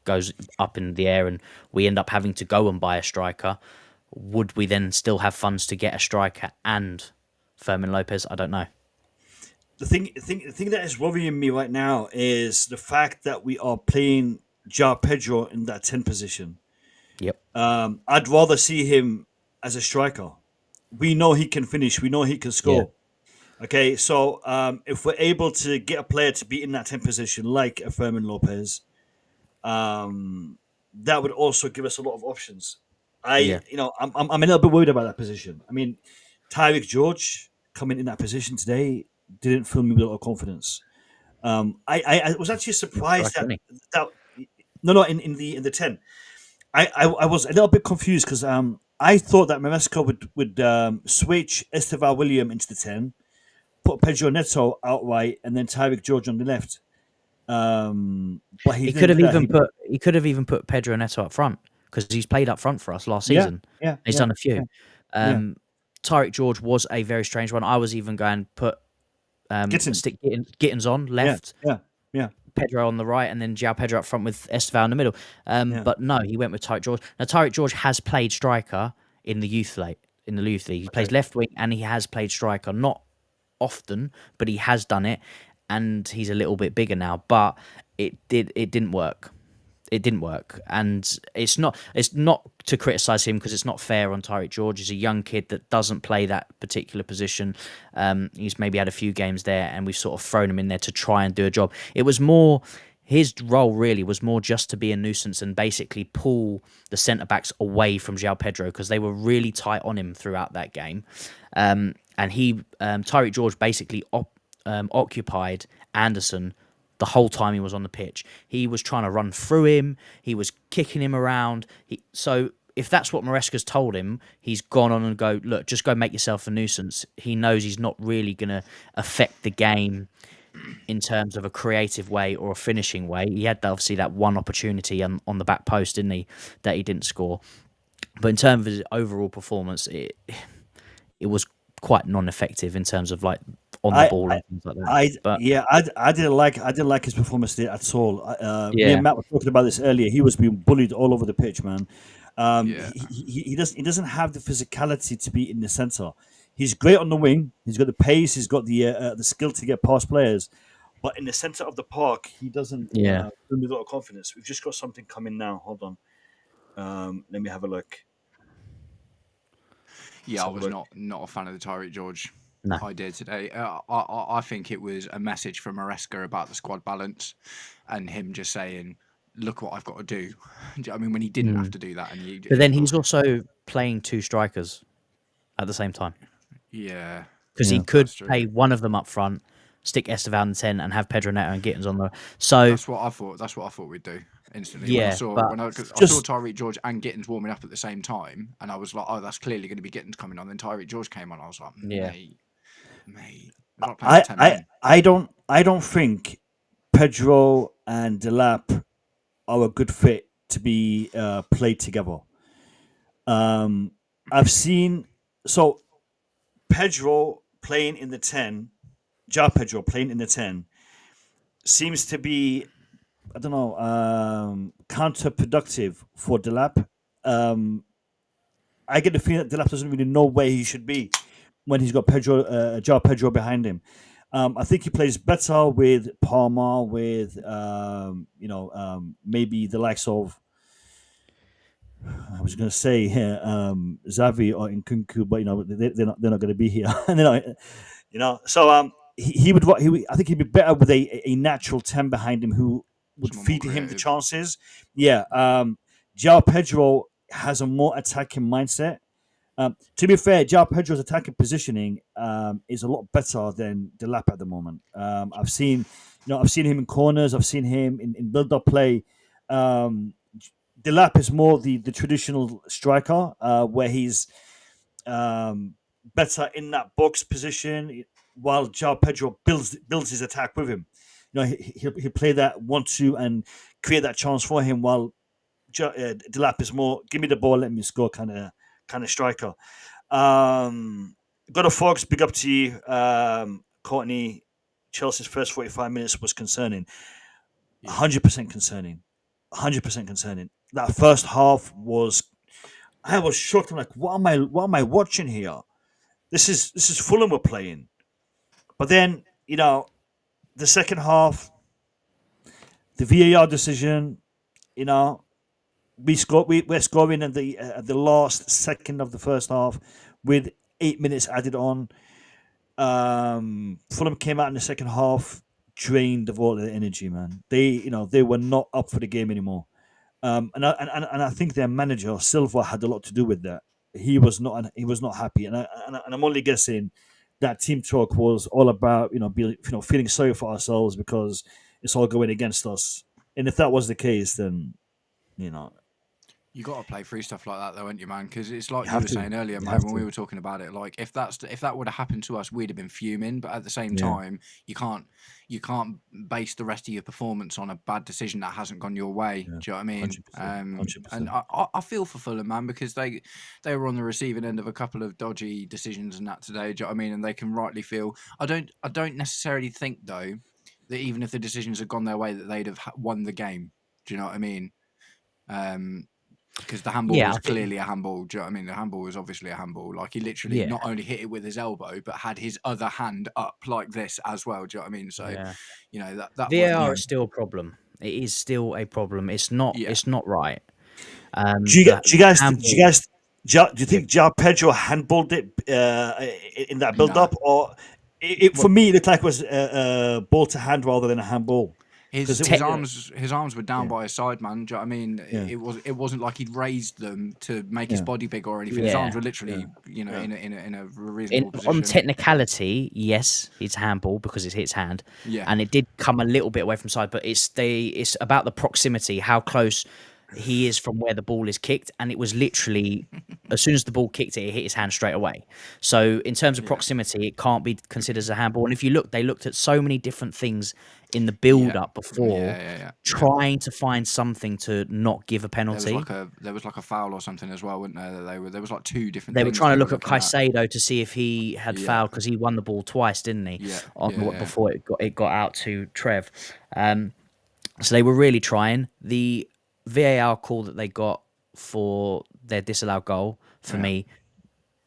goes up in the air and we end up having to go and buy a striker. Would we then still have funds to get a striker and Fermin Lopez? I don't know. The thing that is worrying me right now is the fact that we are playing João Pedro in that 10 position. Yep. I'd rather see him as a striker. We know he can finish. We know he can score. Yeah. Okay, so if we're able to get a player to be in that 10 position, like a Fermin Lopez, that would also give us a lot of options. I'm a little bit worried about that position. I mean, Tyreek George coming in that position today didn't fill me with a lot of confidence. I was actually surprised that in the 10. I was a little bit confused because I thought that Maresca would switch Estevao William into the 10, put Pedro Neto outright, and then Tyreek George on the left. But he could have even put Pedro Neto up front because he's played up front for us last season. He's done a few. Tyreek George was a very strange one. I was even going put stick Gittins on left. Yeah. Pedro on the right, and then João Pedro up front with Estevao in the middle. But no, he went with Tyreek George. Now Tyreek George has played striker in the youth league. He plays left wing and he has played striker, not often, but he has done it, and he's a little bit bigger now. But it didn't work. It didn't work, and it's not to criticise him because it's not fair on Tyreek George. He's a young kid that doesn't play that particular position. He's maybe had a few games there, and we've sort of thrown him in there to try and do a job. It was more his role really was more just to be a nuisance and basically pull the centre backs away from João Pedro because they were really tight on him throughout that game, and Tyreek George basically occupied Anderson the whole time he was on the pitch. He was trying to run through him. He was kicking him around. So if that's what Maresca's told him, he's gone on and go, look, just go make yourself a nuisance. He knows he's not really going to affect the game in terms of a creative way or a finishing way. He had obviously that one opportunity on the back post, didn't he, that he didn't score. But in terms of his overall performance, it was quite non-effective in terms of like on the ball and things like that. I didn't like his performance there at all. Me and Matt were talking about this earlier. He was being bullied all over the pitch, man. He doesn't have the physicality to be in the centre. He's great on the wing. He's got the pace. He's got the skill to get past players. But in the centre of the park, he doesn't give me a lot of confidence. We've just got something coming now. Hold on. Let me have a look. Yeah, I was not a fan of the Tyreek George idea today. I think it was a message from Maresca about the squad balance and him just saying, look what I've got to do. Do you know what I mean? When he didn't have to do that. But then he's also playing two strikers at the same time. Yeah. Because he Yeah. could That's true. play one of them up front, stick Esteval in 10, and have Pedro Neto and Gittins on the. So That's what I thought we'd do instantly. Yeah, but When I saw just- Tyreek George and Gittins warming up at the same time, and I was like, oh, that's clearly going to be Gittins coming on. Then Tyreek George came on. I was like, Yeah. mate. It's like playing with 10 men. I don't think Pedro and Delap are a good fit to be played together. I've seen Pedro playing in the 10, Pedro playing in the 10 seems to be, I don't know, counterproductive for Delap. I get the feeling that Delap doesn't really know where he should be when he's got Pedro behind him. I think he plays better with Palmer, with maybe the likes of, I was going to say here, Xavi or Nkunku, but they're not going to be here. So I think he'd be better with a natural 10 behind him who would Someone more feed him the creative. chances. Yeah, João Pedro has a more attacking mindset. To be fair, João Pedro's attacking positioning is a lot better than Delap at the moment. I've seen him in corners. I've seen him in build-up play. Delap is more the traditional striker, where he's better in that box position, while João Pedro builds his attack with him. He'll play that 1-2 and create that chance for him, while Delap is more give me the ball, let me score kind of striker. Got a Fox, big up to you, Courtney. Chelsea's first 45 minutes was concerning, 100% concerning, 100% concerning. That first half I was shocked. I'm like, what am I watching here? This is Fulham we're playing. But then, the second half, the VAR decision, we're scoring at the last second of the first half with 8 minutes added on. Fulham came out in the second half drained of all their energy, man. They were not up for the game anymore. And I think their manager Silva had a lot to do with that. He was not happy, and I'm only guessing that team talk was all about feeling sorry for ourselves because it's all going against us. And if that was the case, then You got to play through stuff like that, though, ain't you, man? Because it's like You you have were to. saying earlier, You man, have when we to. were talking about it. Like, if that would have happened to us, we'd have been fuming. But at the same Yeah. time, you can't base the rest of your performance on a bad decision that hasn't gone your way. Yeah. Do you know what I mean? 100%. And I feel for Fulham, man, because they were on the receiving end of a couple of dodgy decisions and that today. Do you know what I mean? And they can rightly feel. I don't necessarily think though that even if the decisions had gone their way, that they'd have won the game. Do you know what I mean? Because the handball Yeah, was I think- clearly a handball. Do you know what I mean? The handball was obviously a handball. Like, he literally Yeah. not only hit it with his elbow, but had his other hand up like this as well. Do you know what I mean? So, Yeah. that VAR wasn't- is still a problem. It is still a problem. It's not. Yeah. It's not right. Do you the guys handball- do you think João Pedro handballed it in that build up, or for me it looked like it was a ball to hand rather than a handball? His 'Cause it his arms were down Yeah. by his side, man. Do you know what I mean? Yeah. It wasn't like he'd raised them to make his Yeah. body big or anything. His Yeah. arms were literally, in a reasonable position. On technicality, yes, it's handball because it hits hand, Yeah. and it did come a little bit away from side, but it's about the proximity, how close he is from where the ball is kicked, and it was literally as soon as the ball kicked it hit his hand straight away. So in terms of proximity, it can't be considered as a handball. And if you look, they looked at so many different things in the build up before, Yeah. trying to find something to not give a There penalty. was like a foul or something as well, wasn't there? That there was like two different. They were things trying to look at looking Caicedo to see if he had Yeah. fouled because he won the ball twice, didn't he? Yeah. Before it got out to Trev. So they were really trying. The VAR call that they got for their disallowed goal, for me,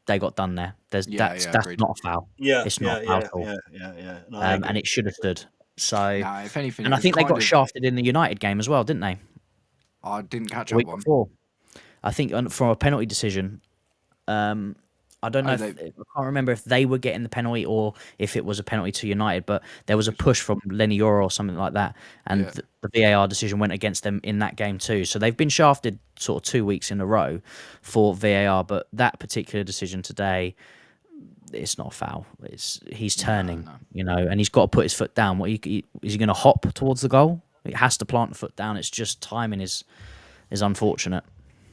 they got done there. That's agreed. not a foul. It's not a foul at all. Yeah. No, I agree. And it should have stood. So, Nah, if anything, and I think they got shafted in the United game as well, didn't they? I didn't catch The that week one. before. I think from a penalty decision. I don't know. Oh, I can't remember if they were getting the penalty or if it was a penalty to United, but there was a push from Lenny Yoro or something like that, and Yeah. the VAR decision went against them in that game too. So they've been shafted sort of 2 weeks in a row for VAR, but that particular decision today, it's not a foul. He's turning, and he's got to put his foot down. Is he going to hop towards the goal? It has to plant the foot down. It's just timing is unfortunate.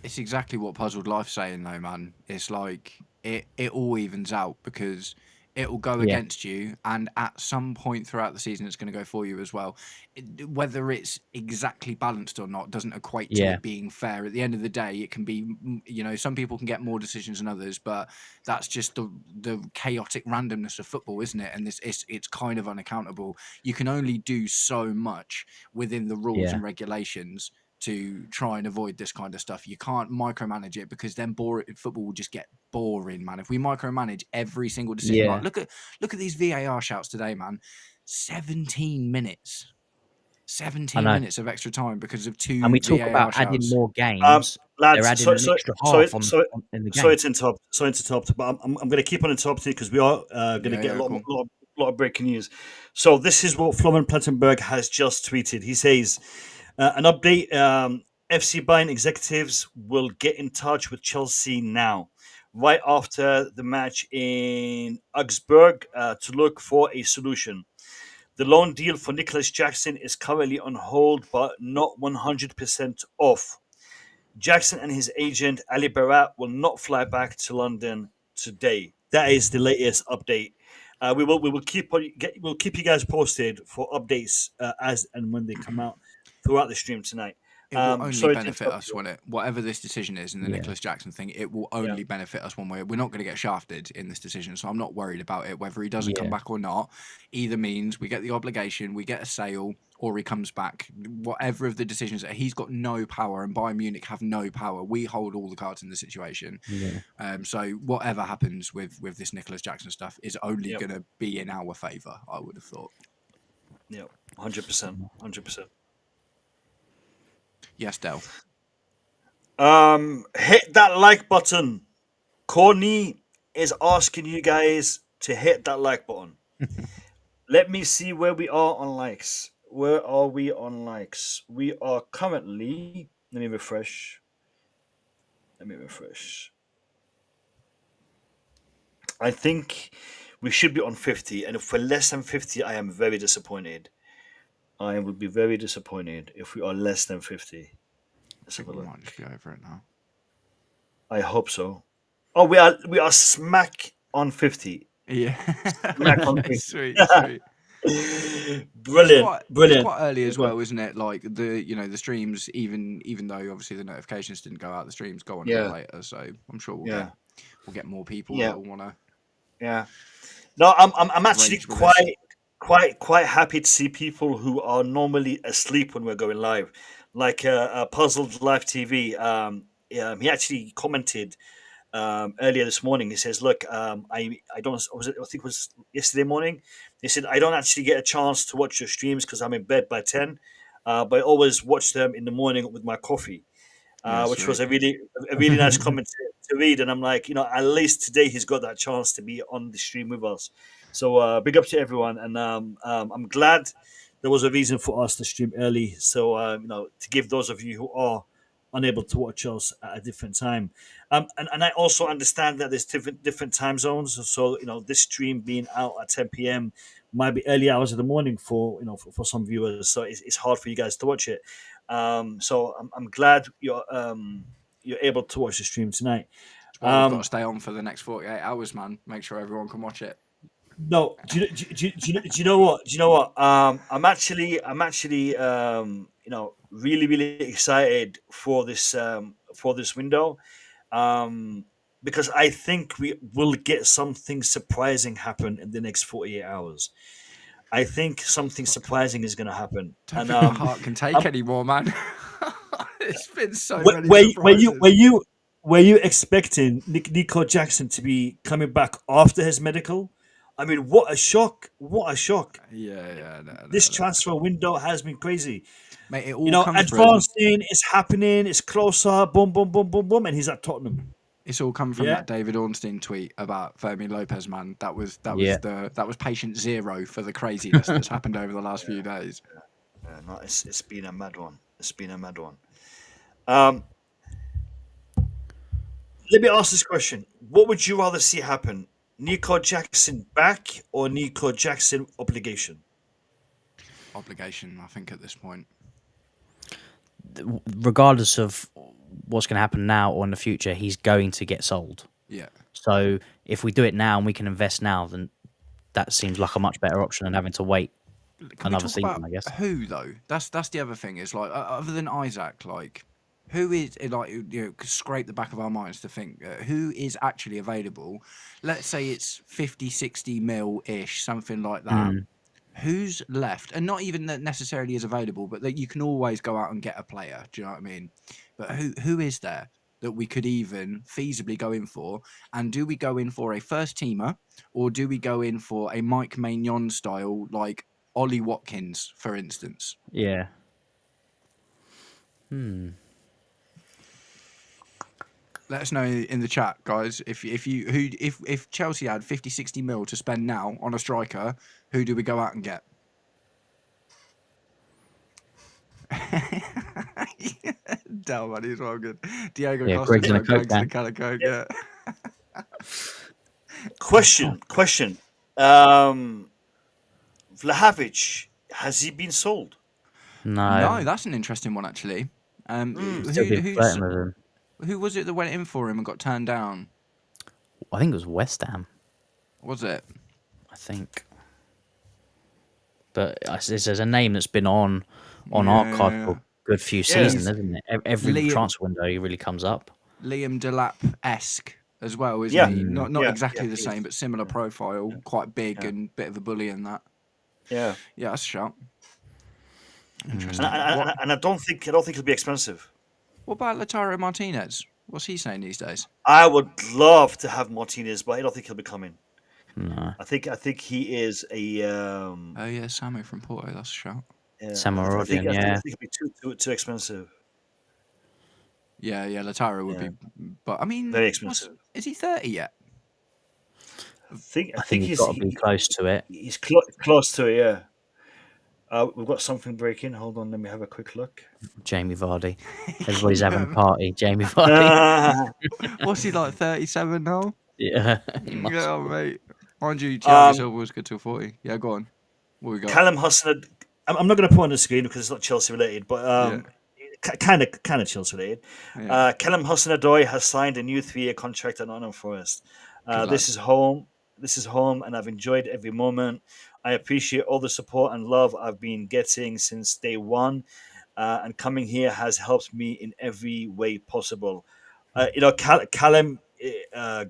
It's exactly what Puzzled Life's saying, though, man. It's like it all evens out because it will go against you, and at some point throughout the season, it's going to go for you as well. Whether it's exactly balanced or not doesn't equate to it being fair. At the end of the day, it can be, some people can get more decisions than others, but that's just the chaotic randomness of football, isn't it? And it's kind of unaccountable. You can only do so much within the rules and regulations to try and avoid this kind of stuff. You can't micromanage it because then football will just get boring, man. If we micromanage every single decision, like, look at these VAR shouts today, man. 17 minutes. 17 minutes of extra time because of two. And we talk VAR about shouts. adding more games. Lads, they're adding an extra half in the game. Sorry to interrupt, but I'm going to keep on interrupting because we are going to get a lot of breaking news. So this is what Florian Plettenberg has just tweeted. He says, an update, FC Bayern executives will get in touch with Chelsea now, right after the match in Augsburg, to look for a solution. The loan deal for Nicolas Jackson is currently on hold, but not 100% off. Jackson and his agent, Ali Barat, will not fly back to London today. That is the latest update. We'll keep you guys posted for updates as and when they come out throughout the stream tonight. It will only benefit us when whatever this decision is in the Nicolas Jackson thing, it will only benefit us one way. We're not going to get shafted in this decision, so I'm not worried about it. Whether he doesn't come back or not, either means we get the obligation, we get a sale, or he comes back. Whatever of the decisions, he's got no power, and Bayern Munich have no power. We hold all the cards in the situation. So whatever happens with this Nicolas Jackson stuff is only going to be in our favour, I would have thought. Yeah, 100%. Yes, Del. Hit that like button. Corny is asking you guys to hit that like button. Let me see where we are on likes. Where are we on likes? We are currently... Let me refresh. I think we should be on 50. And if we're less than 50, I am very disappointed. I would be very disappointed if we are less than 50. Let's have a look. Might just be over it now. I hope so. Oh, we are smack on 50. Yeah. Smack on 50. Sweet. Brilliant. It's quite early as well, isn't it? Like the streams, even though obviously the notifications didn't go out, the streams go on a bit later. So I'm sure we'll get more people that will want to. Yeah. No, I'm actually quite happy to see people who are normally asleep when we're going live, like Puzzled Live TV. He actually commented earlier this morning. He says, "Look, I think it was yesterday morning. He said I don't actually get a chance to watch your streams because I'm in bed by 10, but I always watch them in the morning with my coffee." Which was a really nice comment to read, and I'm like, at least today he's got that chance to be on the stream with us. So big up to everyone, and I'm glad there was a reason for us to stream early. So to give those of you who are unable to watch us at a different time, and I also understand that there's different time zones. So this stream being out at 10 p.m. might be early hours of the morning for for some viewers. So it's hard for you guys to watch it. So I'm glad you're able to watch the stream tonight. We've got to stay on for the next 48 hours, man. Make sure everyone can watch it. No, do you know what? I'm actually really excited for this window, because I think we will get something surprising happen in the next 48 hours. I think something surprising is going to happen. Don't think my heart can take anymore, man. It's been so many surprises. Were you expecting Nico Jackson to be coming back after his medical? I mean, what a shock! What a shock! Yeah. This transfer window has been crazy. Mate, it all comes advancing, it's happening, it's closer, boom, boom, boom, boom, boom, and he's at Tottenham. It's all come from that David Ornstein tweet about Fermin Lopez, man. That was patient zero for the craziness that's happened over the last few days. No, it's been a mad one. Let me ask this question: what would you rather see happen? Nico Jackson back or Nico Jackson obligation? Obligation, I think, at this point. Regardless of what's going to happen now or in the future, he's going to get sold. Yeah. So if we do it now and we can invest now, then that seems like a much better option than having to wait another season, I guess. Who though? That's the other thing. Is like other than Isaac, like who is like scrape the back of our minds to think who is actually available. Let's say it's 50, 60 mil ish, something like that. Who's left, and not even that necessarily is available, but that you can always go out and get a player. Do you know what I mean? But who is there that we could even feasibly go in for? And do we go in for a first teamer, or do we go in for a Mike Maignan style, like Ollie Watkins, for instance? Yeah. Let us know in the chat, guys. If Chelsea had 50, 60 mil to spend now on a striker, who do we go out and get? Del money as well, good. Diego Costa, Greg's in a Coke can. Coke, yeah. Question. Vlahovic, has he been sold? No. That's an interesting one, actually. Still been flirting with him. Who was it that went in for him and got turned down? I think it was West Ham. Was it? I think. But there's a name that's been on our card for a good few seasons, isn't it? Every transfer window he really comes up. Liam Delap-esque as well, isn't he? Not exactly the same, but similar profile, quite big and bit of a bully in that. Yeah. Yeah, that's a shout. Interesting. And I don't think he'll be expensive. What about Lautaro Martinez? What's he saying these days? I would love to have Martinez, but I don't think he'll be coming. No. I think he is a. Oh yeah, Samu from Porto. That's a shout. Yeah, Samu I think yeah. it'll be too expensive. Yeah, Lautaro would be, but I mean, Very expensive. Is he 30 yet? I think he's got to be close to it. He's close to it. Yeah. We've got something breaking. Hold on, let me have a quick look. Jamie Vardy. Everybody's having a party. Jamie Vardy. What's he like? 37 now? Yeah. Yeah, mate. Mind you, Thiago Silva was good till 40. Yeah, go on. What we got? Callum Hudson. I'm not going to put on the screen because it's not Chelsea related, but kind of Chelsea related. Yeah. Callum Hudson-Odoi has signed a new 3-year contract at Nottingham Forest. This is home. This is home, and I've enjoyed every moment. I appreciate all the support and love I've been getting since day one, and coming here has helped me in every way possible. Callum,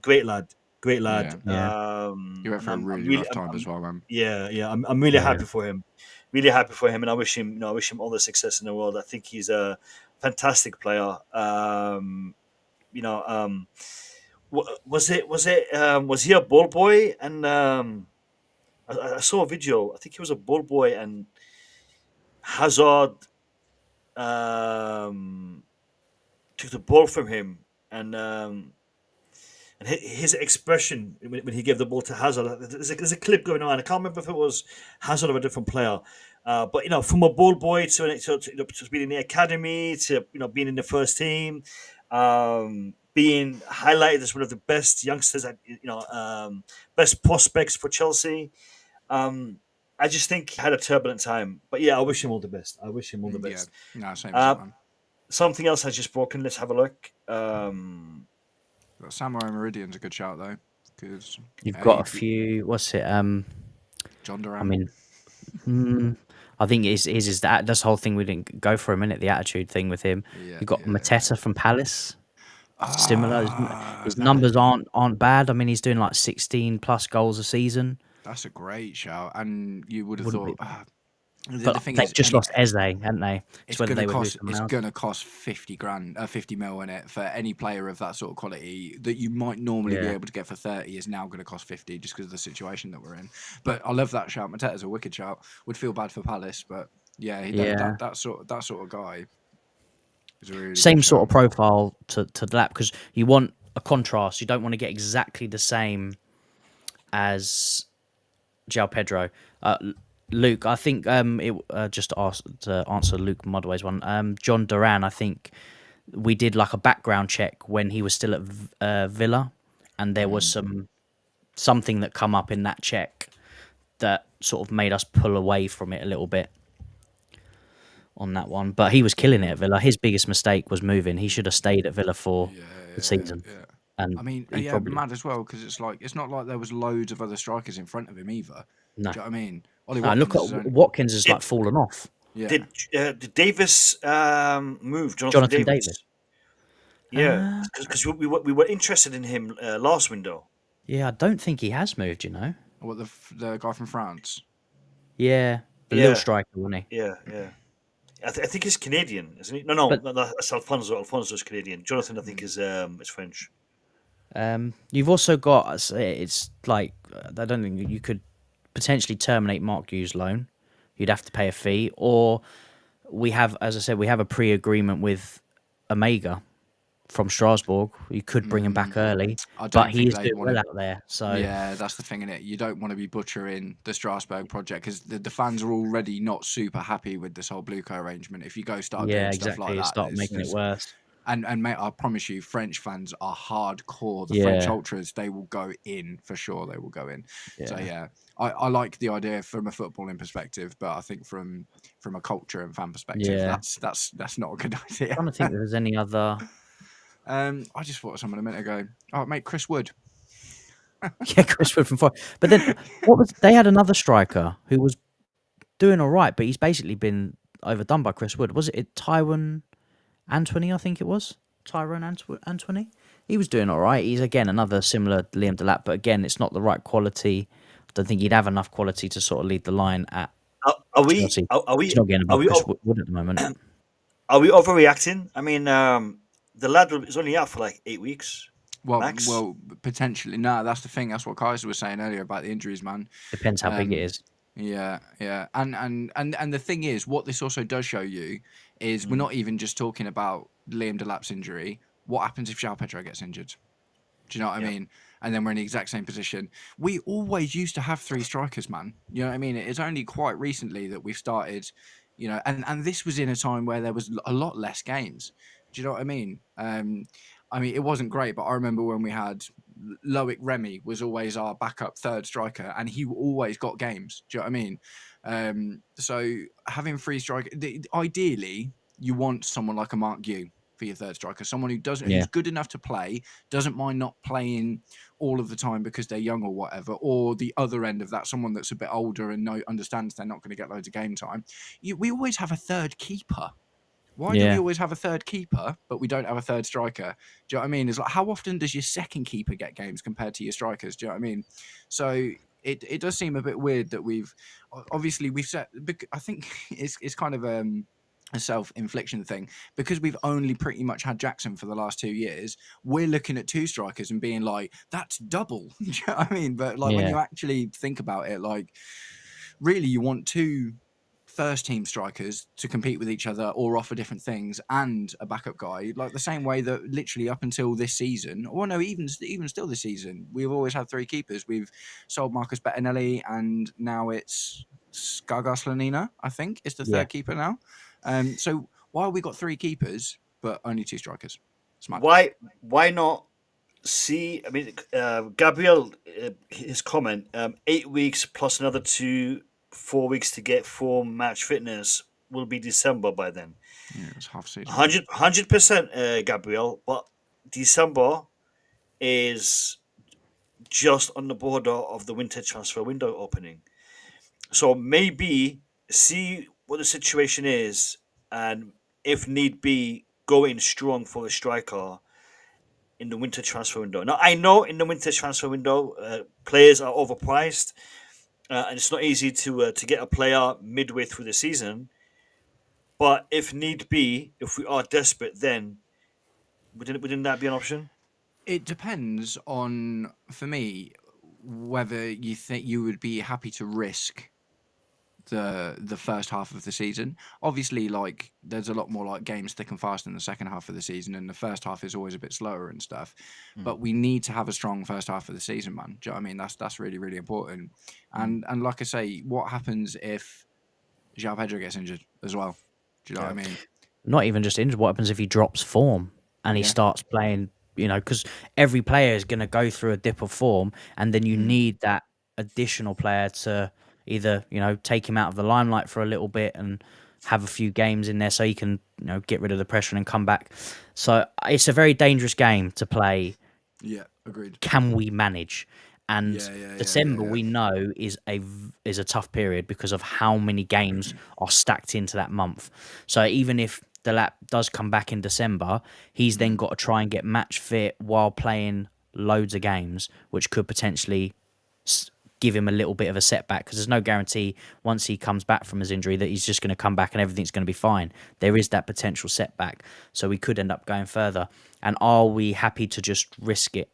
great lad. Yeah. He went for a really rough time as well, man. Yeah. I'm really happy for him. Really happy for him, and I wish him all the success in the world. I think he's a fantastic player. Was he a ball boy? And I saw a video. I think he was a ball boy, and Hazard took the ball from him, and his expression when he gave the ball to Hazard. There's a clip going on. I can't remember if it was Hazard or a different player. But from a ball boy to being in the academy to being in the first team, being highlighted as one of the best youngsters, best prospects for Chelsea. I just think he had a turbulent time. But yeah, I wish him all the best. Yeah, no, same as man. Something else has just broken. Let's have a look. Samurai Meridian's a good shout though, because you've got a few. What's it? John Duran. I mean, I think is that that's the whole thing. We didn't go for a minute. The attitude thing with him. You've got Mateta from Palace. Similar. His numbers aren't bad. I mean, he's doing like 16 plus goals a season. That's a great shout, and you would have thought. But the thing they've just lost Eze, haven't they? It's going to cost 50 mil in it for any player of that sort of quality that you might normally be able to get for 30 is now going to cost 50 just because of the situation that we're in. But I love that shout. Mateta's a wicked shout. Would feel bad for Palace, but that sort of guy is a really same sort of profile to that, because you want a contrast. You don't want to get exactly the same as João Pedro. Luke, I think just to answer Luke Mudway's one. John Duran, I think we did like a background check when he was still at Villa, and there was some something that come up in that check that sort of made us pull away from it a little bit on that one. But he was killing it at Villa. His biggest mistake was moving. He should have stayed at Villa for the season. Yeah. And I mean, he probably mad as well because it's not like there was loads of other strikers in front of him either. no. Do you know what I mean? Ollie No, look Watkins at is only- Watkins has like fallen off. yeah. Did Davis move? Jonathan Davis. Yeah, because we were interested in him last window. Yeah, I don't think he has moved. What the guy from France? Yeah, the Yeah. little striker, wasn't he? Yeah. I think he's Canadian, isn't he? No, But- that's Alfonso. Alfonso's Canadian. Jonathan, I think, is French. You've also got it's like I don't think you could potentially terminate Mark Hughes' loan. You'd have to pay a fee, or we have, as I said, we have a pre-agreement with Omega from Strasbourg. You could bring him back early, I don't but he think is they doing wanna- well out there. So Yeah, that's the thing, innit? You don't want to be butchering the Strasbourg project because the fans are already not super happy with this whole Blue Co arrangement. If you go start yeah, doing stuff exactly. like that, Start making it worse. And mate, I promise you, French fans are hardcore. The French Yeah. ultras, they will go in for sure. They will go in. So Yeah. yeah, I like the idea from a footballing perspective, but I think from a culture and fan perspective, Yeah. that's not a good idea. I'm trying to think if there's any other. I just thought of someone a minute ago. Oh, mate, Chris Wood. Yeah, Chris Wood from Fire. But then they had another striker who was doing all right, but he's basically been overdone by Chris Wood. Was it Tyrone Anthony? I think it was Tyrone Anthony. He was doing all right. He's again another similar Liam Delap, but again, it's not the right quality. I don't think he'd have enough quality to sort of lead the line at Are we? Chelsea. Are we? He's not getting Are above we? Chris Wood at the moment. Are we overreacting? I mean, the lad is only out for like 8 weeks. Max? Well, potentially. No, that's the thing. That's what Kaiser was saying earlier about the injuries, man. Depends how big it is. Yeah. And the thing is, what this also does show you is we're not even just talking about Liam Delap's injury. What happens if João Pedro gets injured? Do you know what I mean? And then we're in the exact same position. We always used to have 3 strikers, man. You know what I mean? It's only quite recently that we've started, and this was in a time where there was a lot less games. Do you know what I mean? It wasn't great, but I remember when we had Loic Remy was always our backup third striker, and he always got games. Do you know what I mean? So having 3 strikers, ideally, you want someone like a Mark Yu for your third striker, someone who's good enough to play, doesn't mind not playing all of the time because they're young or whatever, or the other end of that, someone that's a bit older and understands they're not going to get loads of game time. We always have a third keeper. Why do we always have a third keeper, but we don't have a third striker? Do you know what I mean? It's like, how often does your second keeper get games compared to your strikers? Do you know what I mean? So it does seem a bit weird that we've set. I think it's kind of a self-infliction thing because we've only pretty much had Jackson for the last 2 years. We're looking at 2 strikers and being like, that's double. Do you know what I mean? But when you actually think about it, like, really, you want 2 first team strikers to compete with each other or offer different things and a backup guy, like the same way that literally up until this season, or no, even still this season, we've always had 3 keepers. We've sold Marcus Bettinelli and now it's Skaga Slanina, I think, is the third keeper now. So why have we got 3 keepers but only 2 strikers? Smart. Why not see? I mean, Gabriel, his comment: 8 weeks plus another 4 weeks to get full match fitness will be December by then. Yeah, it's half season. 100%, Gabriel. But December is just on the border of the winter transfer window opening. So maybe see what the situation is, and if need be, go in strong for a striker in the winter transfer window. Now, I know in the winter transfer window, players are overpriced. And it's not easy to get a player midway through the season. But if need be, if we are desperate, then wouldn't that be an option? It depends on, for me, whether you think you would be happy to risk the first half of the season. Obviously, like, there's a lot more like games thick and fast in the second half of the season, and the first half is always a bit slower and stuff. But we need to have a strong first half of the season, man. Do you know what I mean? That's really, really important. And like I say, what happens if João Pedro gets injured as well? Do you know what I mean? Not even just injured. What happens if he drops form and he starts playing, because every player is going to go through a dip of form, and then you need that additional player to either take him out of the limelight for a little bit and have a few games in there so he can get rid of the pressure and come back. So it's a very dangerous game to play. Yeah, agreed. Can we manage? And December we know is a tough period because of how many games are stacked into that month. So even if Delap does come back in December, he's then got to try and get match fit while playing loads of games, which could potentially give him a little bit of a setback, because there's no guarantee once he comes back from his injury that he's just going to come back and everything's going to be fine. There is that potential setback, so we could end up going further. And are we happy to just risk it?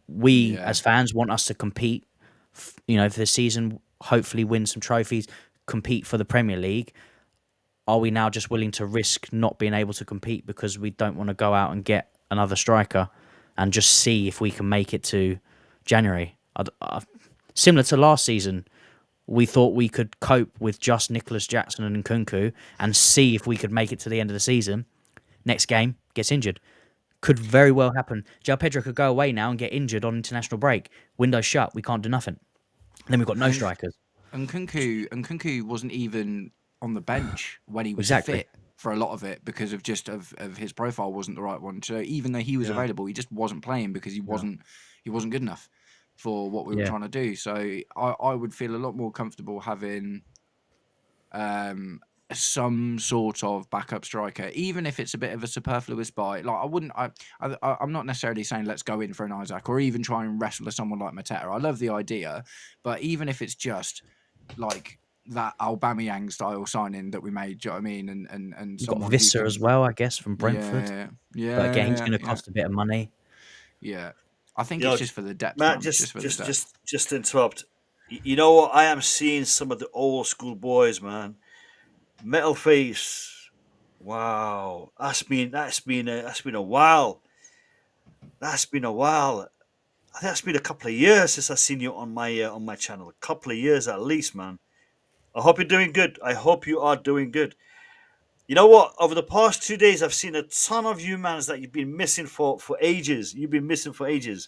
We as fans want us to compete, for the season, hopefully win some trophies, compete for the Premier League. Are we now just willing to risk not being able to compete because we don't want to go out and get another striker and just see if we can make it to January? Similar to last season, we thought we could cope with just Nicolas Jackson and Nkunku and see if we could make it to the end of the season. Next game, gets injured. Could very well happen. João Pedro could go away now and get injured on international break. Window shut, we can't do nothing. Then we've got no strikers. Nkunku wasn't even on the bench when he was fit for a lot of it because of of his profile wasn't the right one. So even though he was available, he just wasn't playing because he wasn't good enough for what we were trying to do. So I would feel a lot more comfortable having some sort of backup striker, even if it's a bit of a superfluous buy. Like I'm not necessarily saying let's go in for an Isaac or even try and wrestle with someone like Mateta. I love the idea, but even if it's just like that Aubameyang style signing that we made, do you know what I mean? And you've got Visser as well, I guess, from Brentford. Yeah. But again, he's going to cost a bit of money. Yeah. I think it's just for the depth. Matt, just to interrupt. You know what? I am seeing some of the old school boys, man. Metal Face. Wow, that's been a while. That's been a while. I think that's been a couple of years since I've seen you on my channel. A couple of years at least, man. I hope you're doing good. I hope you are doing good. You know what? Over the past 2 days, I've seen a ton of you, man, that you've been missing for ages. You've been missing for ages.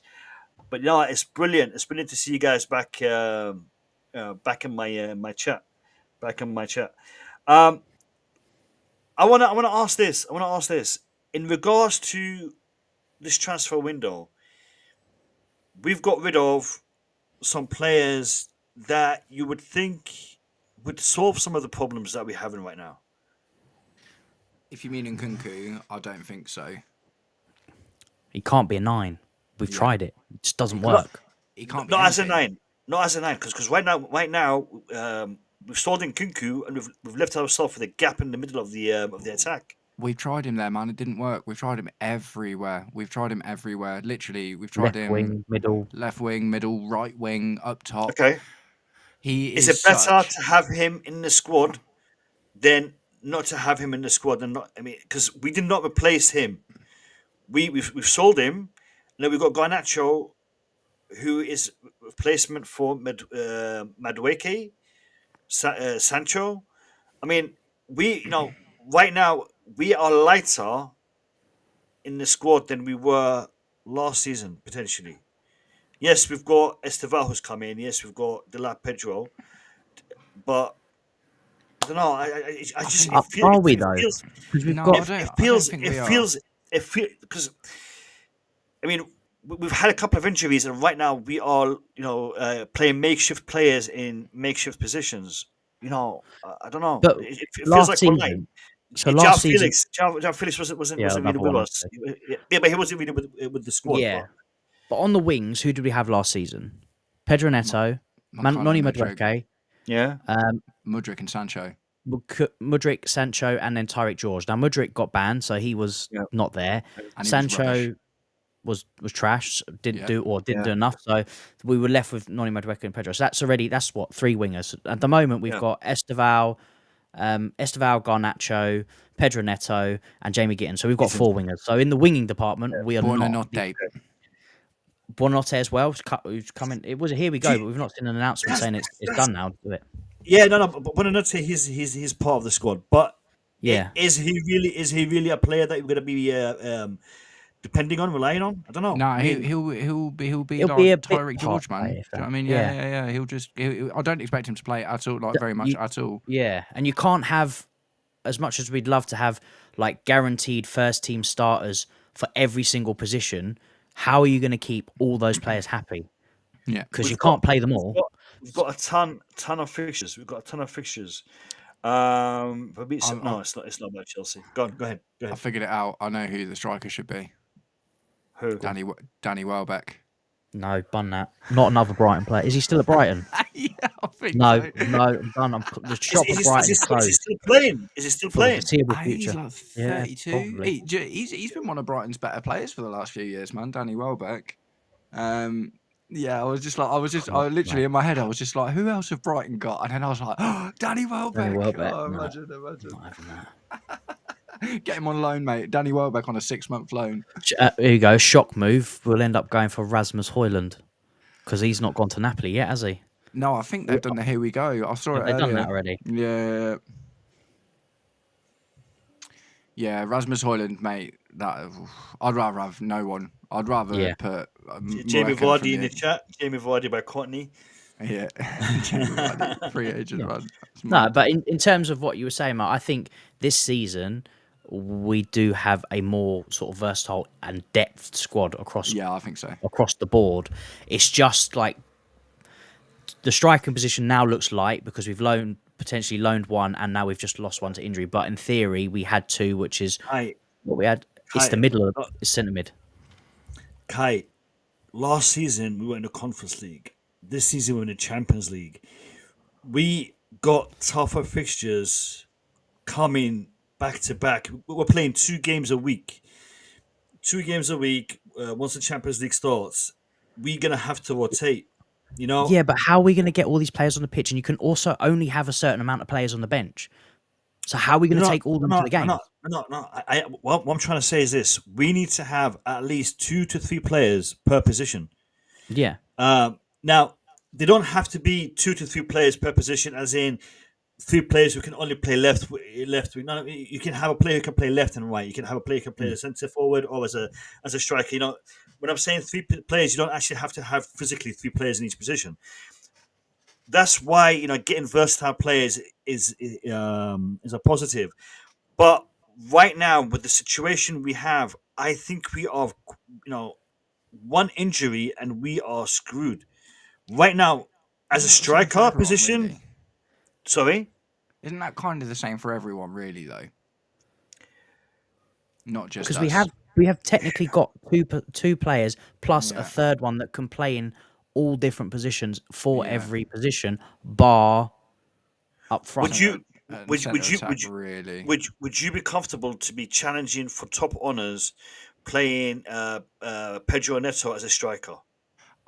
But it's brilliant. It's brilliant to see you guys back in my chat. Back in my chat. I want to ask this. In regards to this transfer window, we've got rid of some players that you would think would solve some of the problems that we're having right now. If you mean Nkunku, I don't think so. He can't be a 9. We've tried it. It just doesn't work. He can't. Not as a 9. Not as a 9. Because right now, we've sold Nkunku and we've left ourselves with a gap in the middle of the attack. We've tried him there, man. It didn't work. We've tried him everywhere. Literally, we've tried him left wing, middle, right wing, up top. Okay. Is it better to have him in the squad than not to have him in the squad? And because we did not replace him, we've sold him. And then we've got Garnacho, who is replacement for Madueke, Sancho. Right now we are lighter in the squad than we were last season potentially. Yes, we've got Esteval who's come in. Yes, we've got De La Pedro, but I don't know. I just are we though? It feels because we've had a couple of injuries, and right now we are playing makeshift players in makeshift positions. I don't know. But it feels like season, we're like. So last season, João Felix wasn't really with us. Yeah, but he wasn't really with the squad. Yeah. But on the wings, who did we have last season? Pedro Neto, Noni Madueke. Yeah. Mudryk and Sancho. Mudryk, Sancho, and then Tyreek George. Now, Mudryk got banned, so he was not there. And Sancho was trash, didn't do enough. So we were left with Noni Madueke and Pedro. So that's what, 3 wingers. At the moment, we've got Esteval, Garnacho, Pedro Neto, and Jamie Gittin. So we've got 4 wingers. So in the winging department, we are not deep. Buonanotte as well, who's coming. It was a here we go, but we've not seen an announcement saying it's done now. Do it. Yeah, no. But Buonanotte, he's part of the squad. But is he really a player that we're going to be depending on, relying on. I don't know. No, I mean, he'll be He'll like be a bit Tyreek George, part man. player, Do if you know what I that- mean? Yeah. He'll just. I don't expect him to play at all, like very much at all. Yeah, and you can't have, as much as we'd love to have, like guaranteed first team starters for every single position. How are you going to keep all those players happy? Yeah, Because you can't play them all. We've got a ton of fixtures. We've got a ton of fixtures. But no, it's not. It's not about Chelsea. Go ahead. I figured it out. I know who the striker should be. Who? Danny Welbeck. No, bun that. Not another Brighton player. Is he still at Brighton? Yeah, I think No, so. no, I'm done. The shop at Brighton is Is he closed. still playing? Is he still For the playing? foreseeable He's future. like Yeah, 32. probably. He's been one of Brighton's better players for the last few years, man. Danny Welbeck. Yeah, I literally in my head, I was just like, who else have Brighton got? And then I was like, oh, Danny Welbeck. Welbeck, Oh, no. imagine. Not having that. Get him on loan, mate. Danny Welbeck on a 6-month loan. Here you go. Shock move. We'll end up going for Rasmus Højlund because he's not gone to Napoli yet, has he? No, I think they've done the here we go. I saw it They've earlier. done that already. Yeah. Yeah, Rasmus Højlund, mate. I'd rather have no one. I'd rather put Jamie Morekin Vardy from in the chat. Jamie Vardy by Courtney. Yeah, Jamie Vardy, free agent run. That's No, mad. but in terms of what you were saying, Mark, I think this season we do have a more sort of versatile and depth squad across Yeah, I think so. across the board. It's just like the striking position now looks light because we've potentially loaned one and now we've just lost one to injury. But in theory, we had two, which is what we had. It's the middle of it's centre mid. Kai, last season we were in the Conference League. This season we're in the Champions League. We got tougher fixtures coming back to back. We're playing 2 games a week. 2 games a week. Once the Champions League starts, we're gonna have to rotate. You know. Yeah, but how are we going to get all these players on the pitch? And you can also only have a certain amount of players on the bench. So how are we going to take all them to the game? No. What I'm trying to say is this: we need to have at least 2 to 3 players per position. Yeah. Now, they don't have to be 2 to 3 players per position, as in 3 players who can only play left wing. No, you can have a player who can play left and right. You can have a player who can play centre forward or as a striker. You know, when I'm saying 3 players, you don't actually have to have physically 3 players in each position. That's why getting versatile players is a positive. But right now, with the situation we have, I think we are one injury and we are screwed. Right now, as a striker position, really. Sorry? Isn't that kind of the same for everyone, really, though? Not just Because us. we have technically got two players plus a third one that can play in all different positions for every position, bar up front. Would you be comfortable to be challenging for top honours, playing Pedro Neto as a striker?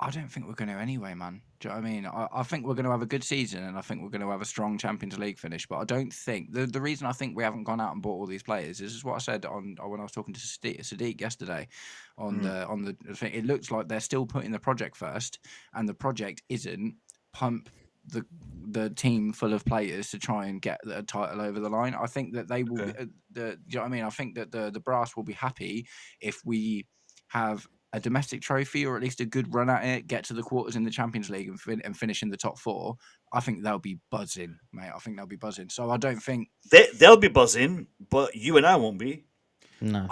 I don't think we're going to anyway, man. Do you know what I mean? I think we're going to have a good season and I think we're going to have a strong Champions League finish. But I don't think... The reason I think we haven't gone out and bought all these players is what I said when I was talking to Sadiq yesterday on the thing. It looks like they're still putting the project first and the project isn't pump the team full of players to try and get a title over the line. I think that they will... do you know what I mean? I think that the brass will be happy if we have a domestic trophy or at least a good run at it, get to the quarters in the Champions League and finish in the top 4. I think they'll be buzzing, mate. I think they'll be buzzing. So I don't think they'll be buzzing, but you and I won't be. No,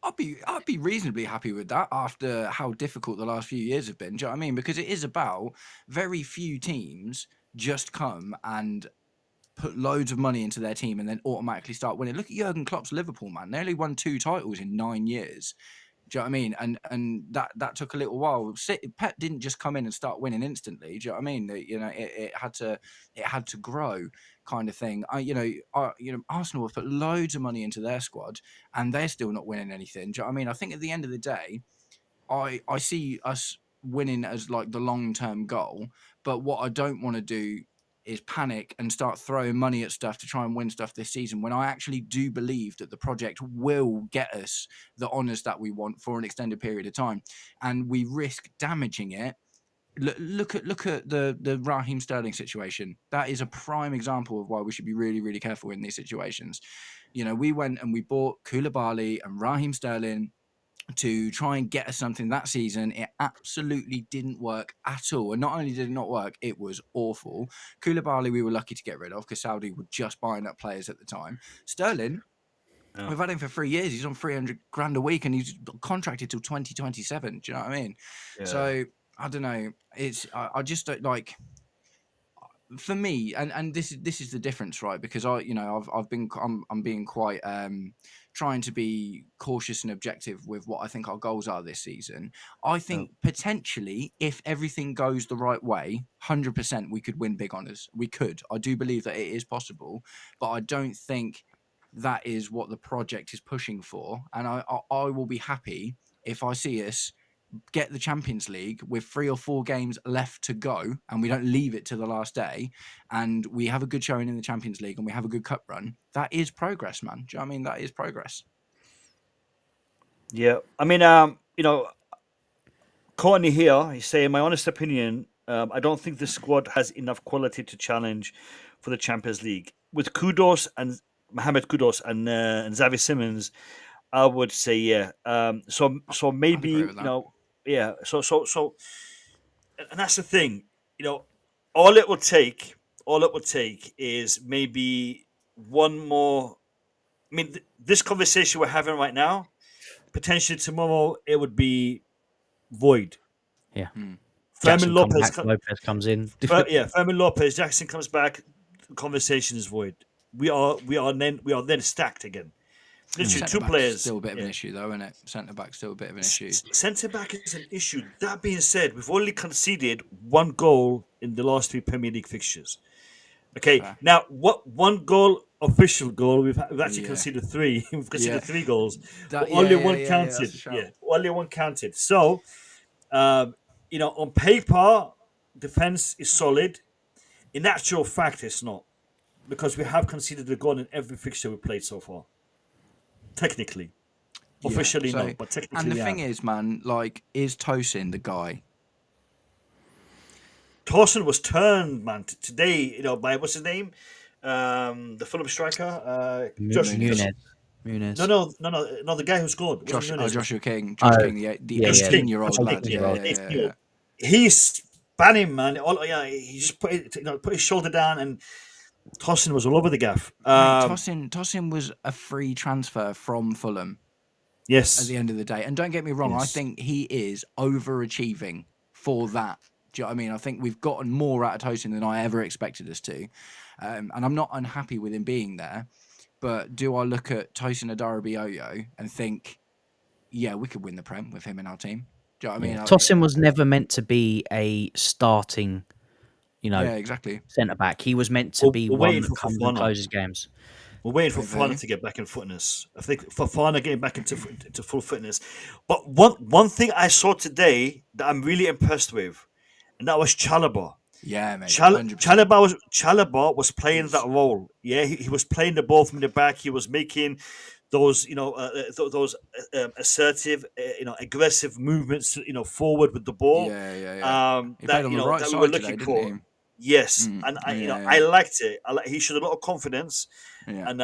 I'd be reasonably happy with that after how difficult the last few years have been. Do you know what I mean? Because it is about very few teams just come and put loads of money into their team and then automatically start winning. Look at Jurgen Klopp's Liverpool, man. They only won 2 titles in 9 years. Do you know what I mean? And that took a little while. Pep didn't just come in and start winning instantly. Do you know what I mean? It had to grow, kind of thing. Arsenal have put loads of money into their squad, and they're still not winning anything. Do you know what I mean? I think at the end of the day, I see us winning as like the long term goal. But what I don't want to do is panic and start throwing money at stuff to try and win stuff this season when I actually do believe that the project will get us the honours that we want for an extended period of time, and we risk damaging it. Look at the Raheem Sterling situation. That is a prime example of why we should be really, really careful in these situations. We went and we bought Koulibaly and Raheem Sterling to try and get us something that season. It absolutely didn't work at all. And not only did it not work, it was awful. Koulibaly, we were lucky to get rid of because Saudi were just buying up players at the time. Sterling, we've had him for 3 years. He's on 300 grand a week and he's contracted till 2027. Do you know what I mean? Yeah. So, I don't know. I just don't like... For me, and this is the difference, right? Because I'm being quite trying to be cautious and objective with what I think our goals are this season. I think potentially, if everything goes the right way, 100% we could win big honours. We could. I do believe that it is possible, but I don't think that is what the project is pushing for. And I will be happy if I see us get the Champions League with 3 or 4 games left to go and we don't leave it to the last day and we have a good showing in the Champions League and we have a good cup run. That is progress, man. Do you know what I mean? That is progress. Yeah. I mean, Courtney here, he's saying, my honest opinion, I don't think the squad has enough quality to challenge for the Champions League. With Kudus and Mohamed Kudus and Xavi Simons, I would say, yeah. So maybe, yeah. So, and that's the thing, all it will take is maybe one more. I mean, this conversation we're having right now, potentially tomorrow it would be void. Yeah. Fermin Lopez comes in. Fermin Lopez, Jackson comes back. The conversation is void. We are then stacked again. Literally, 2 players. Still a bit of an issue, though, isn't it? Centre back still a bit of an issue. Centre back is an issue. That being said, we've only conceded 1 goal in the last 3 Premier League fixtures. Okay, now what 1 goal, official goal? We've actually conceded 3. We've conceded 3 goals. Only 1 counted. Only 1 counted. So, on paper, defense is solid. In actual fact, it's not, because we have conceded a goal in every fixture we played so far. Technically. Officially, no, but technically. And the thing is, man, is Tosin the guy? Tosin was turned, man, today, by what's his name? The Fulham striker? Muniz. No, the guy who scored. Joshua King. King, the 18-year-old lad. Yeah. He's spanning, man. He just put his shoulder down and Tosin was all over the gaff. Tosin was a free transfer from Fulham. Yes. At the end of the day. And don't get me wrong, I think he is overachieving for that. Do you know what I mean? I think we've gotten more out of Tosin than I ever expected us to. And I'm not unhappy with him being there. But do I look at Tosin Adarabioyo and think, yeah, we could win the Prem with him in our team? Do you know what I mean? Tosin was never meant to be a starting... exactly. Centre back. He was meant to be one that comes and closes games. We're waiting for Fofana to get back in fitness. I think Fofana getting back into full fitness. But one thing I saw today that I'm really impressed with, and that was Chalobah. Yeah, mate. Chalobah was playing that role. Yeah, he was playing the ball from the back. He was making those assertive, aggressive movements, forward with the ball. He played on the right side we were looking today, for. didn't he? Yes, I liked it. He showed a lot of confidence, and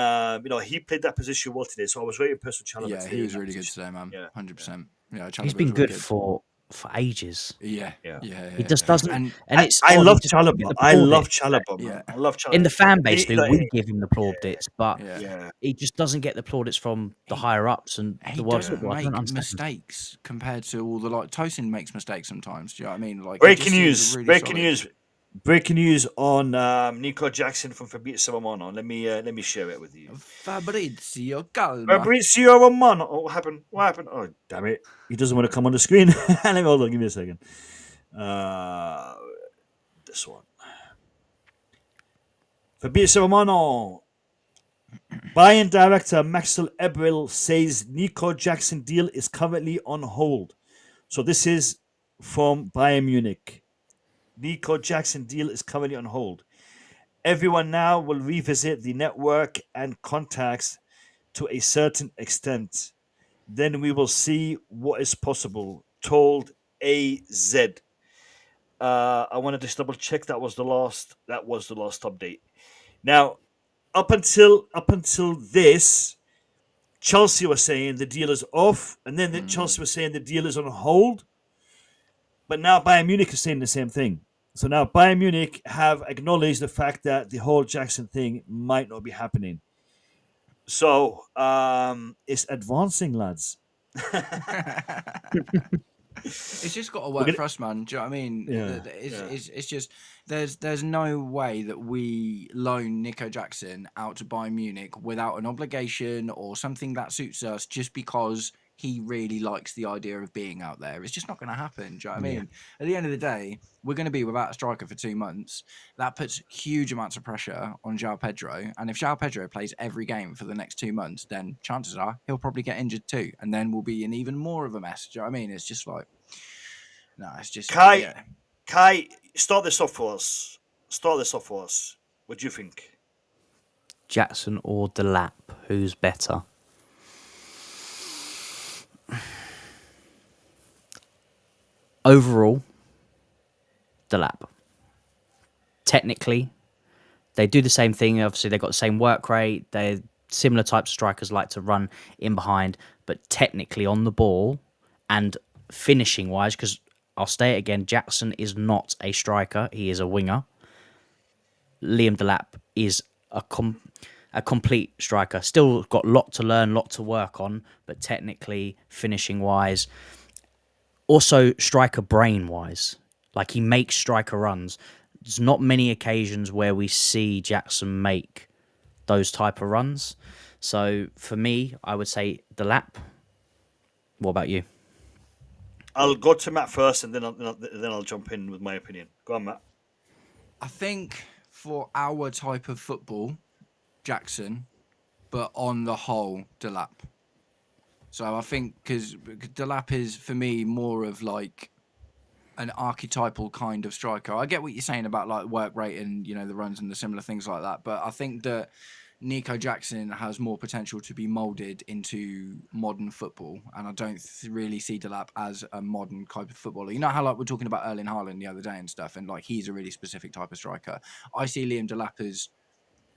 he played that position well today. So I was very impressed with Chalobah. Yeah, he was really good today, man. 100%. Yeah, he's been good for ages. Yeah. He just doesn't. And it's I love Chalobah. I love Chalobah. Yeah. I love Chalobah. In the fan base, we give him the plaudits, but he just doesn't get the plaudits from the higher ups and the world football. He doesn't make mistakes compared to all the Tosin makes mistakes sometimes. Do you know what I mean? Breaking news. Breaking news on Nico Jackson from Fabrizio Romano. Let me share it with you. Fabrizio, calma. Fabrizio Romano. Oh, what happened? Oh, damn it! He doesn't want to come on the screen. Hold on. Give me a second. This one. Fabrizio Romano. Bayern director Maxwell Ebrel says Nico Jackson deal is currently on hold. So this is from Bayern Munich. Nico Jackson deal is currently on hold. Everyone now will revisit the network and contacts to a certain extent. Then we will see what is possible, told AZ. I want to just double check that was the last update. Now, up until this, Chelsea were saying the deal is off, and then Chelsea was saying the deal is on hold. But now Bayern Munich is saying the same thing. So now Bayern Munich have acknowledged the fact that the whole Jackson thing might not be happening. So it's advancing, lads. It's just got to work for us, man. Do you know what I mean? Yeah. It's just there's no way that we loan Nico Jackson out to Bayern Munich without an obligation or something that suits us just because he really likes the idea of being out there. It's just not going to happen. Do you know what I mean? At the end of the day, we're going to be without a striker for 2 months. That puts huge amounts of pressure on João Pedro. And if João Pedro plays every game for the next 2 months, then chances are he'll probably get injured too. And then we'll be in even more of a mess. Do you know what I mean? It's just like, no, it's just... Kai, start this off for us. What do you think? Jackson or Delap? Who's better? Overall, Delap. Technically, they do the same thing. Obviously, they've got the same work rate. They're similar types of strikers, like to run in behind. But technically, on the ball and finishing-wise, because I'll say it again, Jackson is not a striker. He is a winger. Liam Delap is a complete striker. Still got a lot to learn, lot to work on, but technically, finishing-wise, also striker brain-wise. Like, he makes striker runs. There's not many occasions where we see Jackson make those type of runs. So, for me, I would say Delap. What about you? I'll go to Matt first, and then I'll jump in with my opinion. Go on, Matt. I think for our type of football, Jackson, but on the whole, Delap. So I think because Delap is, for me, more of like an archetypal kind of striker. I get what you're saying about like work rate and, you know, the runs and the similar things like that. But I think that Nico Jackson has more potential to be moulded into modern football. And I don't really see Delap as a modern type of footballer. You know how like we're talking about Erling Haaland the other day and stuff, and like he's a really specific type of striker. I see Liam Delap as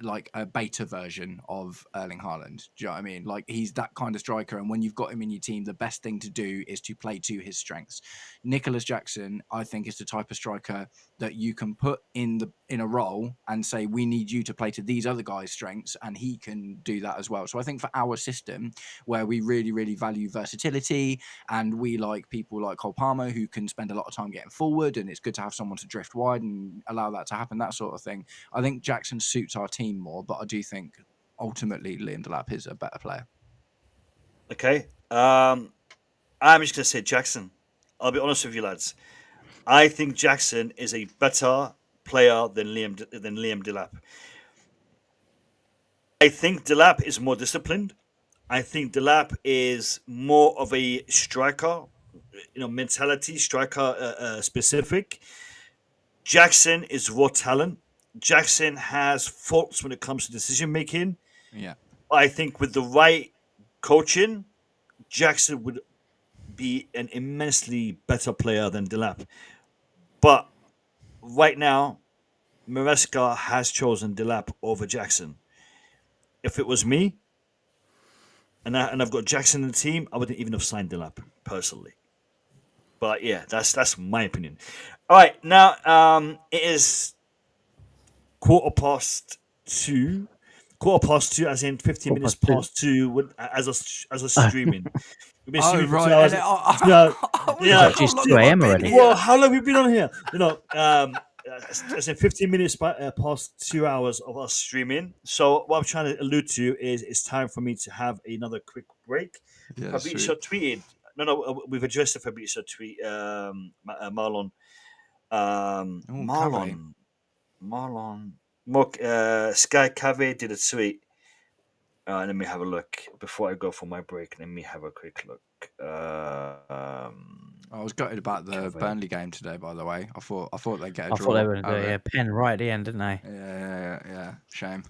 like a beta version of Erling Haaland. Do you know what I mean? Like, he's that kind of striker, and when you've got him in your team, the best thing to do is to play to his strengths. Nicholas Jackson, I think, is the type of striker that you can put in a role and say, we need you to play to these other guys' strengths, and he can do that as well. So I think for our system, where we really, really value versatility, and we like people like Cole Palmer who can spend a lot of time getting forward, and it's good to have someone to drift wide and allow that to happen, that sort of thing. I think Jackson suits our team more, but I do think ultimately Liam Delap is a better player. Okay. I'm just going to say Jackson. I'll be honest with you, lads. I think Jackson is a better player than Liam Delap. I think Delap is more disciplined. I think Delap is more of a striker, mentality, striker specific. Jackson is raw talent. Jackson has faults when it comes to decision making. Yeah. I think with the right coaching, Jackson would be an immensely better player than Delap. But right now, Maresca has chosen Delap over Jackson. If it was me, and I've got Jackson in the team, I wouldn't even have signed Delap personally. But yeah, that's my opinion. All right, now it is 2:15, as in 15 minutes past 2, as a streaming. We've been streaming for 2 hours. It's 2 a.m. already. Well, how long have we been on here? As in 15 minutes past 2 hours of us streaming. So what I'm trying to allude to is it's time for me to have another quick break. Yeah, Fabrizio tweeted. No, we've addressed the Fabrizio tweet. Marlon. Sky Cave did a tweet. Let me have a look before I go for my break. Let me have a quick look. I was gutted about the Burnley game today, by the way. I thought they'd get a draw. I thought they were going to do a pen right at the end, didn't they? Yeah. Shame.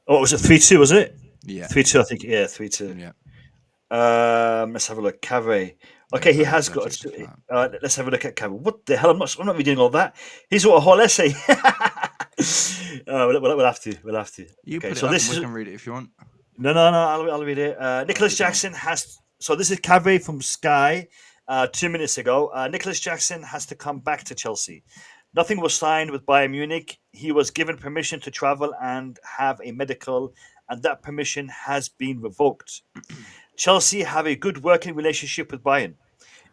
Oh, was it 3-2? Was it? Yeah. 3-2, I think. Yeah, 3-2. Yeah. Let's have a look. Cave. Okay, he has got. Let's have a look at Cave. What the hell? I'm not reading all that. He's got a whole essay. We'll have to. You okay, put it so up this and is. we can read it if you want. No. I'll read it. Nicholas Jackson has. So this is Cave from Sky. 2 minutes ago, Nicholas Jackson has to come back to Chelsea. Nothing was signed with Bayern Munich. He was given permission to travel and have a medical, and that permission has been revoked. Chelsea have a good working relationship with Bayern.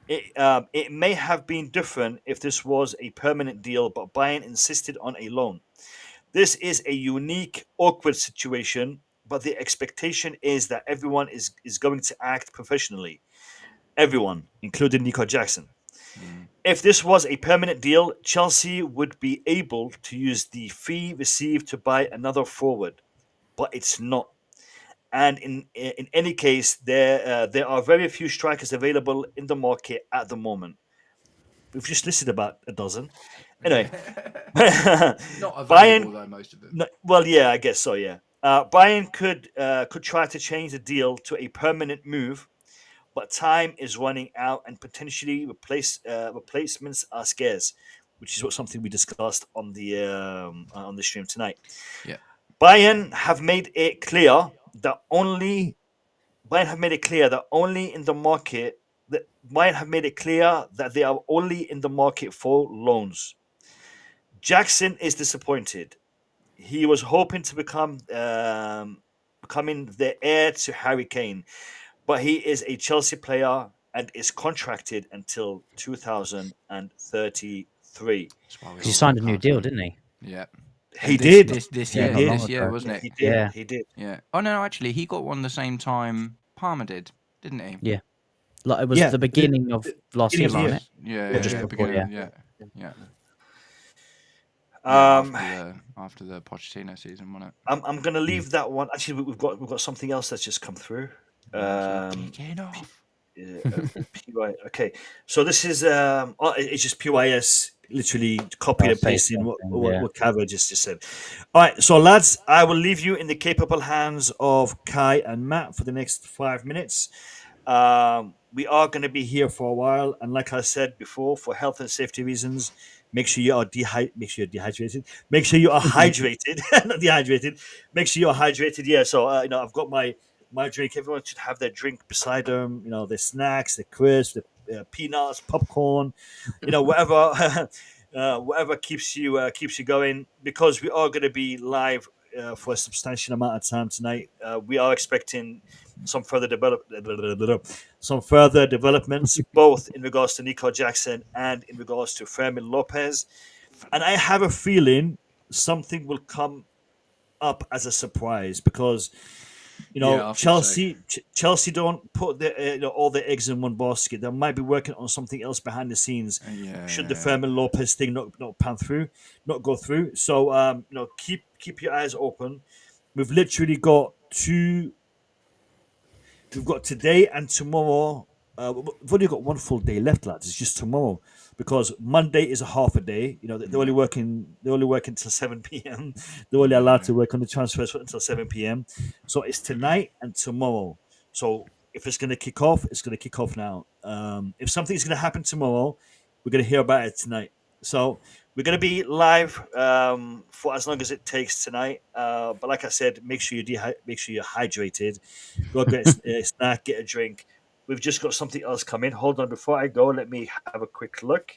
It may have been different if this was a permanent deal, but Bayern insisted on a loan. This is a unique, awkward situation, but the expectation is that everyone is going to act professionally. Everyone, including Nico Jackson. If this was a permanent deal, Chelsea would be able to use the fee received to buy another forward, but it's not. And in any case, there are very few strikers available in the market at the moment. We've just listed about a dozen. Anyway, Not available though, most of them. well, yeah, I guess so. Yeah, Bayern could try to change the deal to a permanent move, but time is running out, and potentially replacements are scarce, which is something we discussed on the stream tonight. Yeah. Bayern have made it clear that only in the market that Bayern have made it clear that they are only in the market for loans. Jackson is disappointed. He was hoping to becoming the heir to Harry Kane, but he is a Chelsea player and is contracted until 2033. He signed a new deal, didn't he? Yeah. He did. This Yeah, year, not this long year, ago. wasn't it? He did. Yeah. He did. Yeah. Oh no, actually, he got one the same time Palmer did, didn't he? Yeah. Like it was Yeah, the beginning of last beginning season, of wasn't it? Yeah, just before, beginning, yeah. yeah. Um, After the Pochettino season, wasn't it? I'm gonna leave that one. Actually, we've got something else that's just come through. Kicking off. PY. Okay, so this is it's just PYS, literally copied and Say pasting what something, Cava just said. All right, so lads, I will leave you in the capable hands of Kai and Matt for the next 5 minutes. We are going to be here for a while, and like I said before, for health and safety reasons, make sure you are dehydrated. Make sure you are hydrated, not dehydrated. Make sure you are hydrated. Yeah. So I've got my drink. Everyone should have their drink beside them. Their snacks, their crisps, the peanuts, popcorn. Whatever, whatever keeps you going. Because we are going to be live for a substantial amount of time tonight. We are expecting some further developments, both in regards to Nico Jackson and in regards to Fermin Lopez. And I have a feeling something will come up as a surprise because Yeah, I think Chelsea don't put all their eggs in one basket. They might be working on something else behind the scenes. Should the Fermin Lopez thing not go through? So keep your eyes open. We've literally got two. We've got today and tomorrow. We've only got one full day left, lads. It's just tomorrow because Monday is a half a day. They're only working. They only work until 7 p.m. They're only allowed to work on the transfers until 7 p.m. So it's tonight and tomorrow. So if it's going to kick off, it's going to kick off now. If something's going to happen tomorrow, we're going to hear about it tonight. So we're going to be live for as long as it takes tonight. But like I said, make sure you're hydrated. Go get a snack, get a drink. We've just got something else coming. Hold on, before I go, let me have a quick look.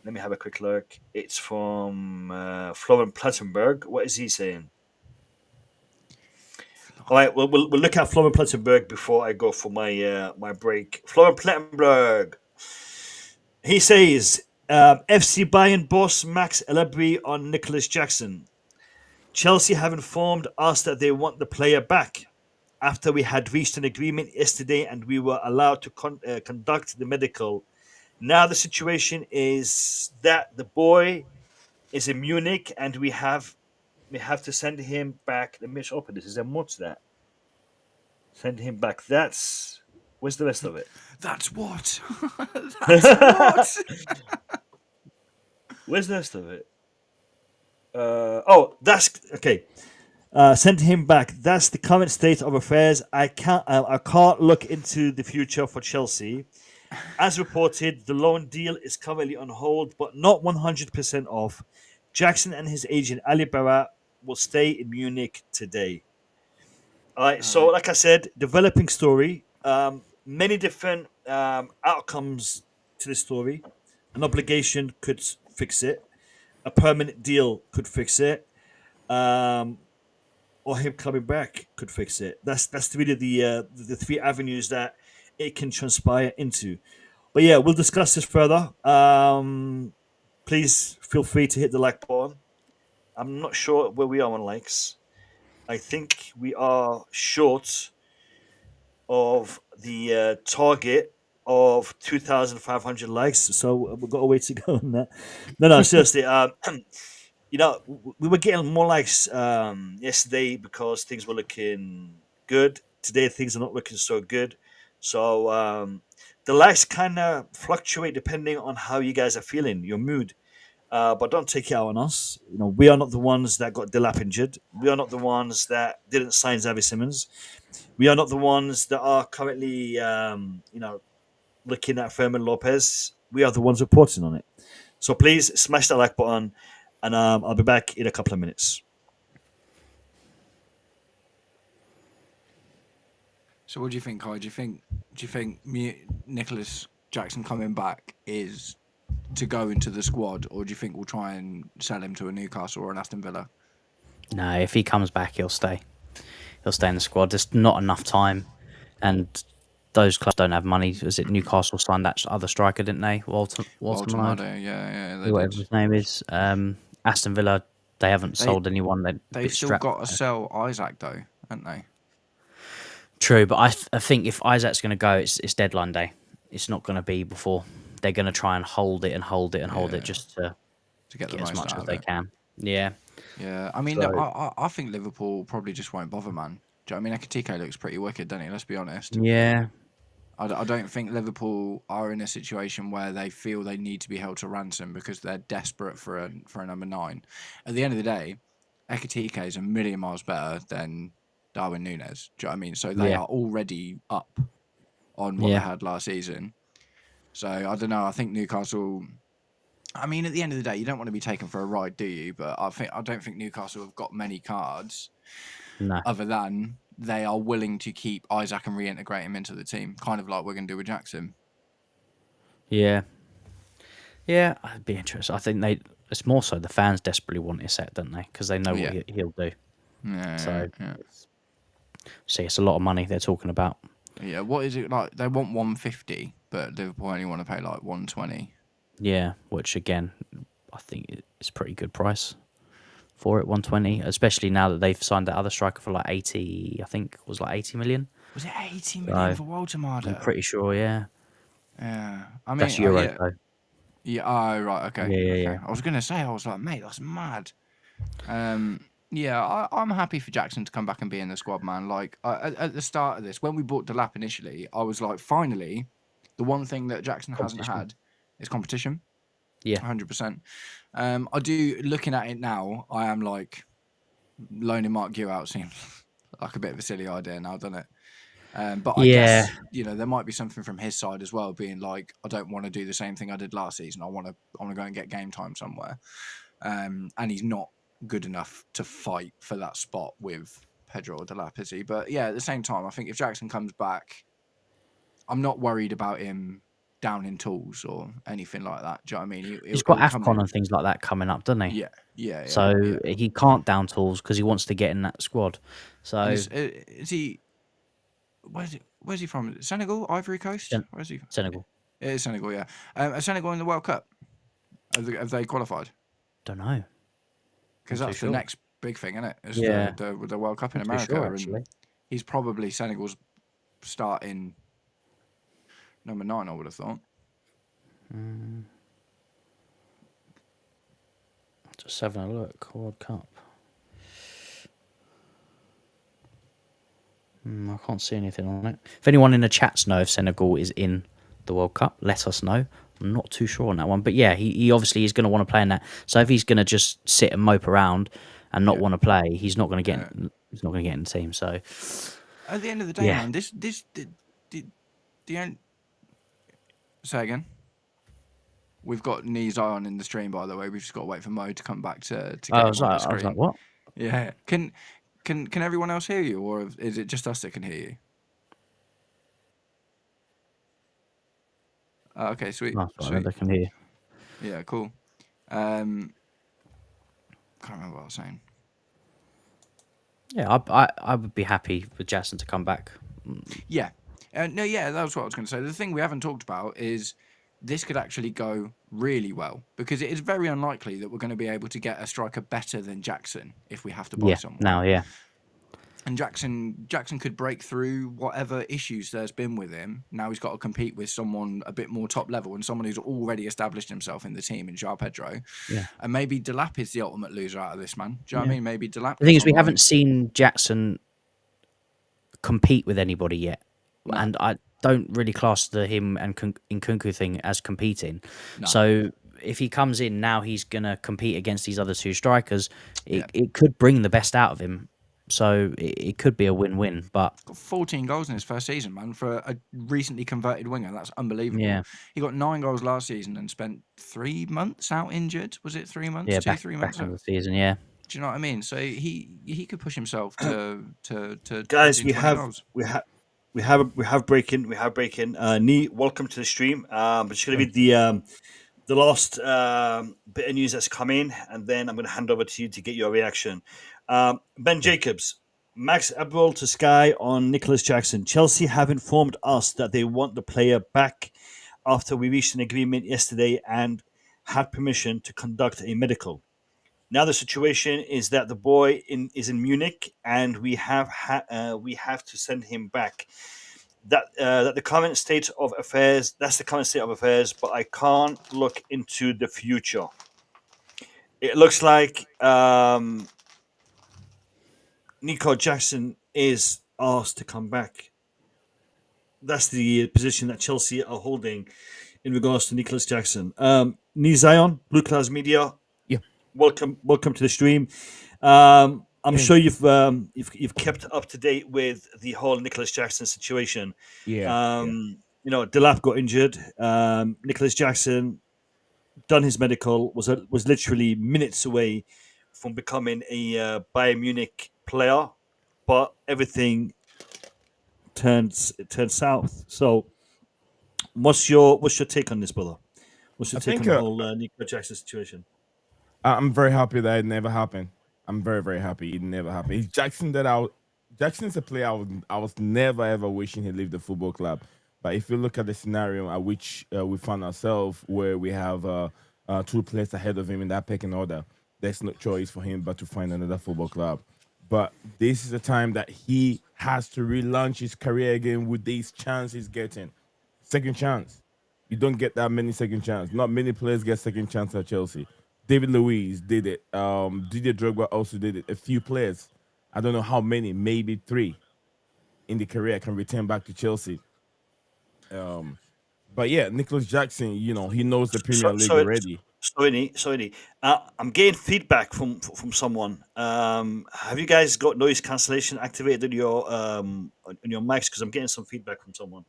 It's from Florian Plettenberg. What is he saying? All right, we'll look at Florian Plettenberg before I go for my break. Florian Plettenberg. He says, FC Bayern boss Max Elabri on Nicholas Jackson. Chelsea have informed us that they want the player back after we had reached an agreement yesterday and we were allowed to conduct the medical. Now the situation is that the boy is in Munich and we have to send him back. Let me just open this. Is there more to that? Send him back. Where's the rest of it? That's what. That's what. Where's the rest of it? That's okay. Send him back. That's the current state of affairs. I can't look into the future for Chelsea. As reported, the loan deal is currently on hold, but not 100% off. Jackson and his agent Ali Barat will stay in Munich today. All right. So, like I said, developing story. Many different outcomes to the story. An obligation could fix it. A permanent deal could fix it. Um, or him coming back could fix it. That's really the three avenues that it can transpire into. But yeah, we'll discuss this further. Please feel free to hit the like button. I'm not sure where we are on likes. I think we are short of the target of 2,500 likes. So we've got a way to go on that. No, seriously. We were getting more likes yesterday because things were looking good. Today, things are not looking so good. So the likes kind of fluctuate depending on how you guys are feeling, your mood. But don't take it out on us. We are not the ones that got Delap injured. We are not the ones that didn't sign Xavi Simons. We are not the ones that are currently, looking at Fermin Lopez. We are the ones reporting on it. So please smash that like button, and I'll be back in a couple of minutes. So what do you think, Kai? Do you think Nicholas Jackson coming back is to go into the squad, or do you think we'll try and sell him to a Newcastle or an Aston Villa? No, if he comes back, he'll stay. He'll stay in the squad. There's not enough time, and those clubs don't have money. Was it Newcastle signed that other striker, didn't they? Walter Mata, yeah. Whatever his name is. Aston Villa, they haven't sold anyone. They've still got to sell Isaac, though, haven't they? True, but I think if Isaac's going to go, it's deadline day. It's not going to be before. They're going to try and hold it just to get the as most much out as of they it. can. Yeah. Yeah, I mean, So- I think Liverpool probably just won't bother, man. Do you know what I mean? Ekitike looks pretty wicked, doesn't he? Let's be honest. Yeah. I don't think Liverpool are in a situation where they feel they need to be held to ransom because they're desperate for a number 9. At the end of the day, Ekitike is a million miles better than Darwin Núñez. Do you know what I mean? So they are already up on what they had last season. So I don't know. I think Newcastle. I mean, at the end of the day, you don't want to be taken for a ride, do you? But I don't think Newcastle have got many cards. No. Other than they are willing to keep Isaac and reintegrate him into the team, kind of like we're going to do with Jackson. Yeah. Yeah, I'd be interested. I think it's more so the fans desperately want Isak, don't they? Because they know what he'll do. Yeah. So, yeah. see, it's a lot of money they're talking about. Yeah, what is it like? They want 150, but Liverpool only want to pay like 120. Yeah, which again, I think it's a pretty good price for it, 120, especially now that they've signed that other striker for like 80, I think it was like 80 million. Was it 80 million for Walter Mata? I'm pretty sure, yeah. Yeah. I mean, That's Euro, though. Yeah, oh, right, okay. Yeah. I was going to say, I was like, mate, that's mad. Yeah, I'm happy for Jackson to come back and be in the squad, man. Like, at the start of this, when we bought Delap initially, I was like, finally, the one thing that Jackson hasn't had is competition. Yeah. 100%. I do, looking at it now, I am like, loaning Mark Gue out seems like a bit of a silly idea now, doesn't it? But I guess, there might be something from his side as well, being like, I don't want to do the same thing I did last season. I want to go and get game time somewhere. And he's not good enough to fight for that spot with Pedro or Delap, is he? But yeah, at the same time, I think if Jackson comes back, I'm not worried about him down in tools or anything like that. Do you know what I mean? He's got AFCON and things like that coming up, doesn't he? Yeah. So he can't down tools because he wants to get in that squad. So is he? Where's he from? Senegal, Ivory Coast? Where's he from? Senegal. It is Senegal, yeah. Are Senegal in the World Cup? Have they qualified? Don't know. Because that's the next big thing, isn't it? Is the World Cup in I'm America. sure, actually. And he's probably Senegal's starting number 9, I would have thought. Just having a look. World Cup. I can't see anything on it. If anyone in the chats know if Senegal is in the World Cup, let us know. I'm not too sure on that one. But yeah, he obviously is going to want to play in that. So if he's going to just sit and mope around and not want to play, he's not going to get he's not going to get in the team. So at the end of the day, man, the end. Say again. We've got Knees on in the stream, by the way. We've just got to wait for Mo to come back to get him on the screen. I was like, what? Yeah. Can everyone else hear you, or is it just us that can hear you? Okay, sweet. That's right, Sweet. they can hear you. Yeah, cool. Can't remember what I was saying. Yeah, I would be happy for Jackson to come back. Yeah. No, yeah, that was what I was going to say. The thing we haven't talked about is this could actually go really well, because it is very unlikely that we're going to be able to get a striker better than Jackson if we have to buy Yeah, someone. now, yeah. And Jackson could break through whatever issues there's been with him. Now he's got to compete with someone a bit more top level and someone who's already established himself in the team in João Pedro. Yeah. And maybe Delap is the ultimate loser out of this, man. Do you know what I mean? Maybe Delap. The thing is, we haven't seen Jackson compete with anybody yet. No. And I don't really class him and Nkunku thing as competing. No. So if he comes in now, he's going to compete against these other two strikers. It could bring the best out of him. So it could be a win-win. But got 14 goals in his first season, man, for a recently converted winger. That's unbelievable. Yeah. He got 9 goals last season and spent 3 months out injured. Was it 3 months? yeah, 3 months back out? in the season, yeah. Do you know what I mean? So he could push himself to Guys, 15, 20 goals. we have breaking. Nee, welcome to the stream. I'm just going to read the last bit of news that's come in, and then I'm going to hand over to you to get your reaction. Ben Jacobs, Max Abrol to Sky on Nicolas Jackson. Chelsea have informed us that they want the player back after we reached an agreement yesterday and had permission to conduct a medical. Now the situation is that the boy is in Munich, and we have to send him back. That the current state of affairs. That's the current state of affairs. But I can't look into the future. It looks like Nico Jackson is asked to come back. That's the position that Chelsea are holding in regards to Nicolas Jackson. Nee Zion, Blue Clouds Media. Yeah. Welcome to the stream. I'm sure you've kept up to date with the whole Nicolas Jackson situation. Yeah. Delap got injured. Nicolas Jackson done his medical, was literally minutes away from becoming a Bayern Munich player, but everything turned south. So, what's your take on this, brother? What's your take on the whole Nico Jackson situation? I'm very happy that it never happened. I'm very, very happy it never happened. Jackson's a player I was never ever wishing he'd leave the football club. But if you look at the scenario at which we found ourselves, where we have 2 players ahead of him in that pecking order, there's no choice for him but to find another football club. But this is a time that he has to relaunch his career again with these chances he's getting. Second chance. You don't get that many second chances. Not many players get second chance at Chelsea. David Luiz did it. Didier Drogba also did it. A few players, I don't know how many, maybe 3 in the career can return back to Chelsea. But yeah, Nicolas Jackson, he knows the Premier League already. Sorry. I'm getting feedback from someone. Have you guys got noise cancellation activated on your mics? Because I'm getting some feedback from someone.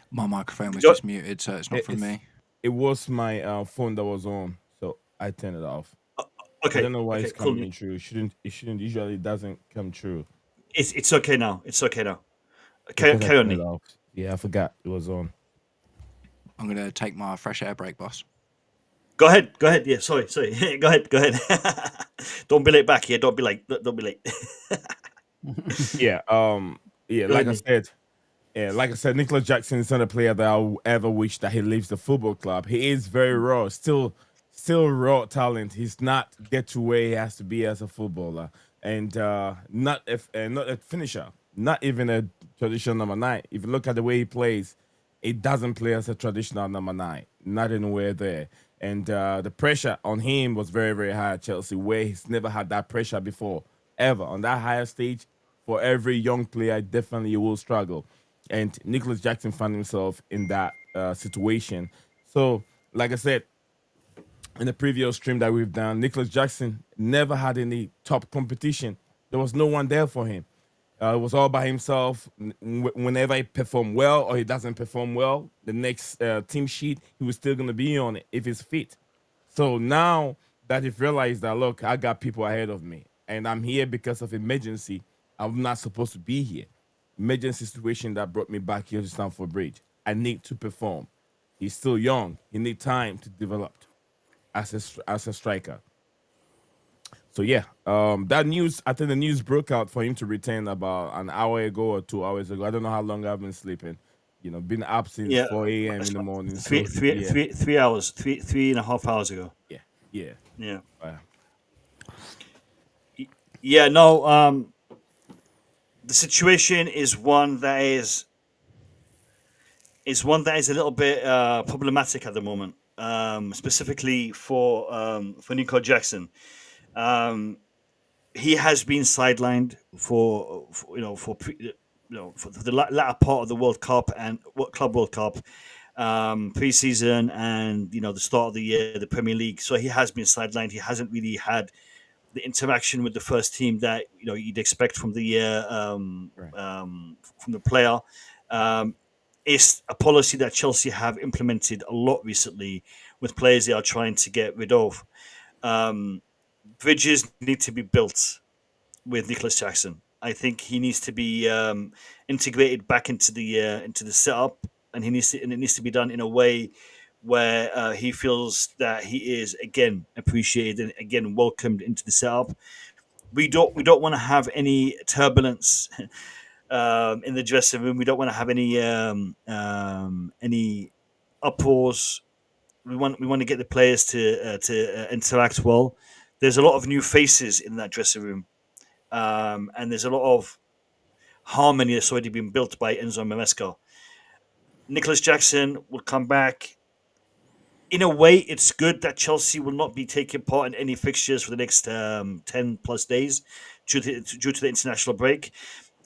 My microphone was just muted, so it's not from me. It was my phone that was on, so I turned it off. Okay. I don't know why it's coming cool. true. It shouldn't. Usually it doesn't come true. It's okay now. Carry on, Nick. Yeah, I forgot it was on. I'm gonna take my fresh air break, boss. Go ahead. Yeah, sorry. Go ahead. Don't be late back here. Don't be late. Yeah. Like I said, Nicolas Jackson is not a player that I'll ever wish that he leaves the football club. He is very raw, still raw talent. He's not get to where he has to be as a footballer, and not a finisher, not even a traditional number 9. If you look at the way he plays, he doesn't play as a traditional number 9. Not anywhere there. And the pressure on him was very, very high at Chelsea, where he's never had that pressure before, ever. On that higher stage, for every young player, definitely you will struggle. And Nicolas Jackson found himself in that situation. So, like I said, in the previous stream that we've done, Nicolas Jackson never had any top competition. There was no one there for him. It was all by himself. Whenever he performed well or he doesn't perform well, the next team sheet, he was still going to be on it if he's fit. So now that he's realized that, look, I got people ahead of me, and I'm here because of emergency, I'm not supposed to be here. Emergency situation that brought me back here to Stamford Bridge. I need to perform. He's still young. He needs time to develop as a striker. So yeah, that news. I think the news broke out for him to return about an hour ago or 2 hours ago. I don't know how long I've been sleeping. Been up since 4 a.m. in the morning. Three and a half hours ago. Yeah. Yeah. No. The situation is one that is a little bit problematic at the moment, specifically for Nico Jackson. He has been sidelined for the latter part of the World Cup and Club World Cup, pre-season, and the start of the year, the Premier League. So he has been sidelined. He hasn't really had the interaction with the first team that you'd expect from the from the player. It's a policy that Chelsea have implemented a lot recently with players they are trying to get rid of. Bridges need to be built with Nicolas Jackson. I think he needs to be integrated back into the setup, and it needs to be done in a way where he feels that he is again appreciated and again welcomed into the setup. We don't want to have any turbulence in the dressing room. We don't want to have any uproars. We want to get the players to interact well. There's a lot of new faces in that dressing room, and there's a lot of harmony that's already been built by Enzo Maresca. Nicolas Jackson will come back. In a way, it's good that Chelsea will not be taking part in any fixtures for the next 10 plus days due to the international break.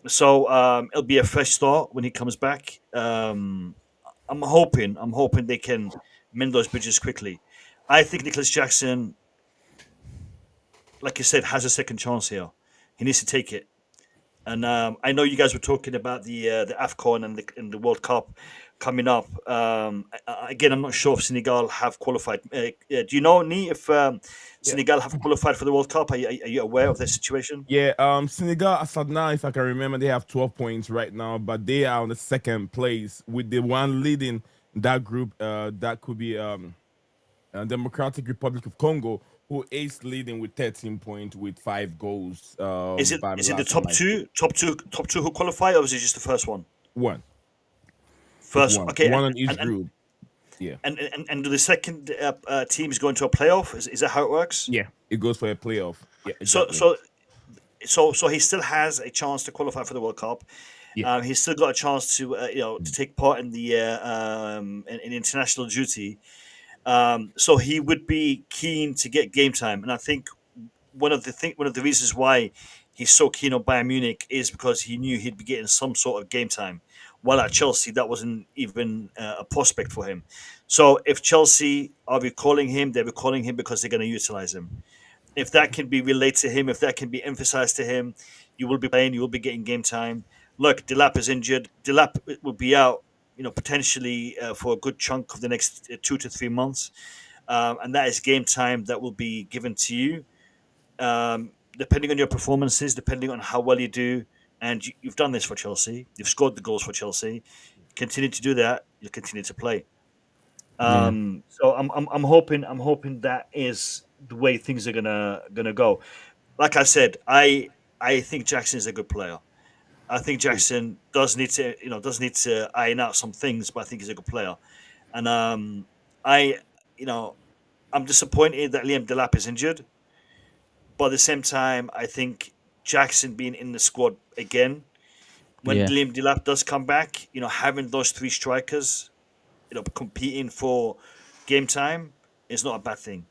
So it'll be a fresh start when he comes back. I'm hoping they can mend those bridges quickly. I think Nicolas Jackson, like you said, has a second chance here. He needs to take it. And I know you guys were talking about the AFCON and the World Cup coming up. Again, I'm not sure if Senegal have qualified. Do you know, Ni, if Senegal have qualified for the World Cup? Are you aware of their situation? Yeah, Senegal, as of now, if I can remember, they have 12 points right now, but they are on the second place with the one leading that group. That could be Democratic Republic of Congo, who is leading with 13 points with 5 goals. Is it the top two who qualify, or is it just the first one? One. First, one. Okay. One on each group. Yeah. And do the second teams go into a playoff? Is that how it works? Yeah, it goes for a playoff. Yeah, exactly. So he still has a chance to qualify for the World Cup. Yeah. He's still got a chance to to take part in the in international duty. So he would be keen to get game time, and I think one of the reasons why he's so keen on Bayern Munich is because he knew he'd be getting some sort of game time. While at Chelsea, that wasn't even a prospect for him. So if Chelsea are recalling him, they're recalling him because they're going to utilize him. If that can be relayed to him, if that can be emphasized to him, you will be playing, you will be getting game time. Look, Delap is injured. Delap will be out, potentially for a good chunk of the next 2 to 3 months. And that is game time that will be given to you. Depending on your performances, depending on how well you do. And you've done this for Chelsea. You've scored the goals for Chelsea. Continue to do that. You'll continue to play. So I'm hoping that is the way things are gonna go. Like I said, I think Jackson is a good player. I think Jackson does need to iron out some things, but I think he's a good player. And I'm disappointed that Liam Delap is injured, but at the same time, I think Jackson being in the squad again, when Liam Delap does come back, having those 3 strikers, competing for game time is not a bad thing.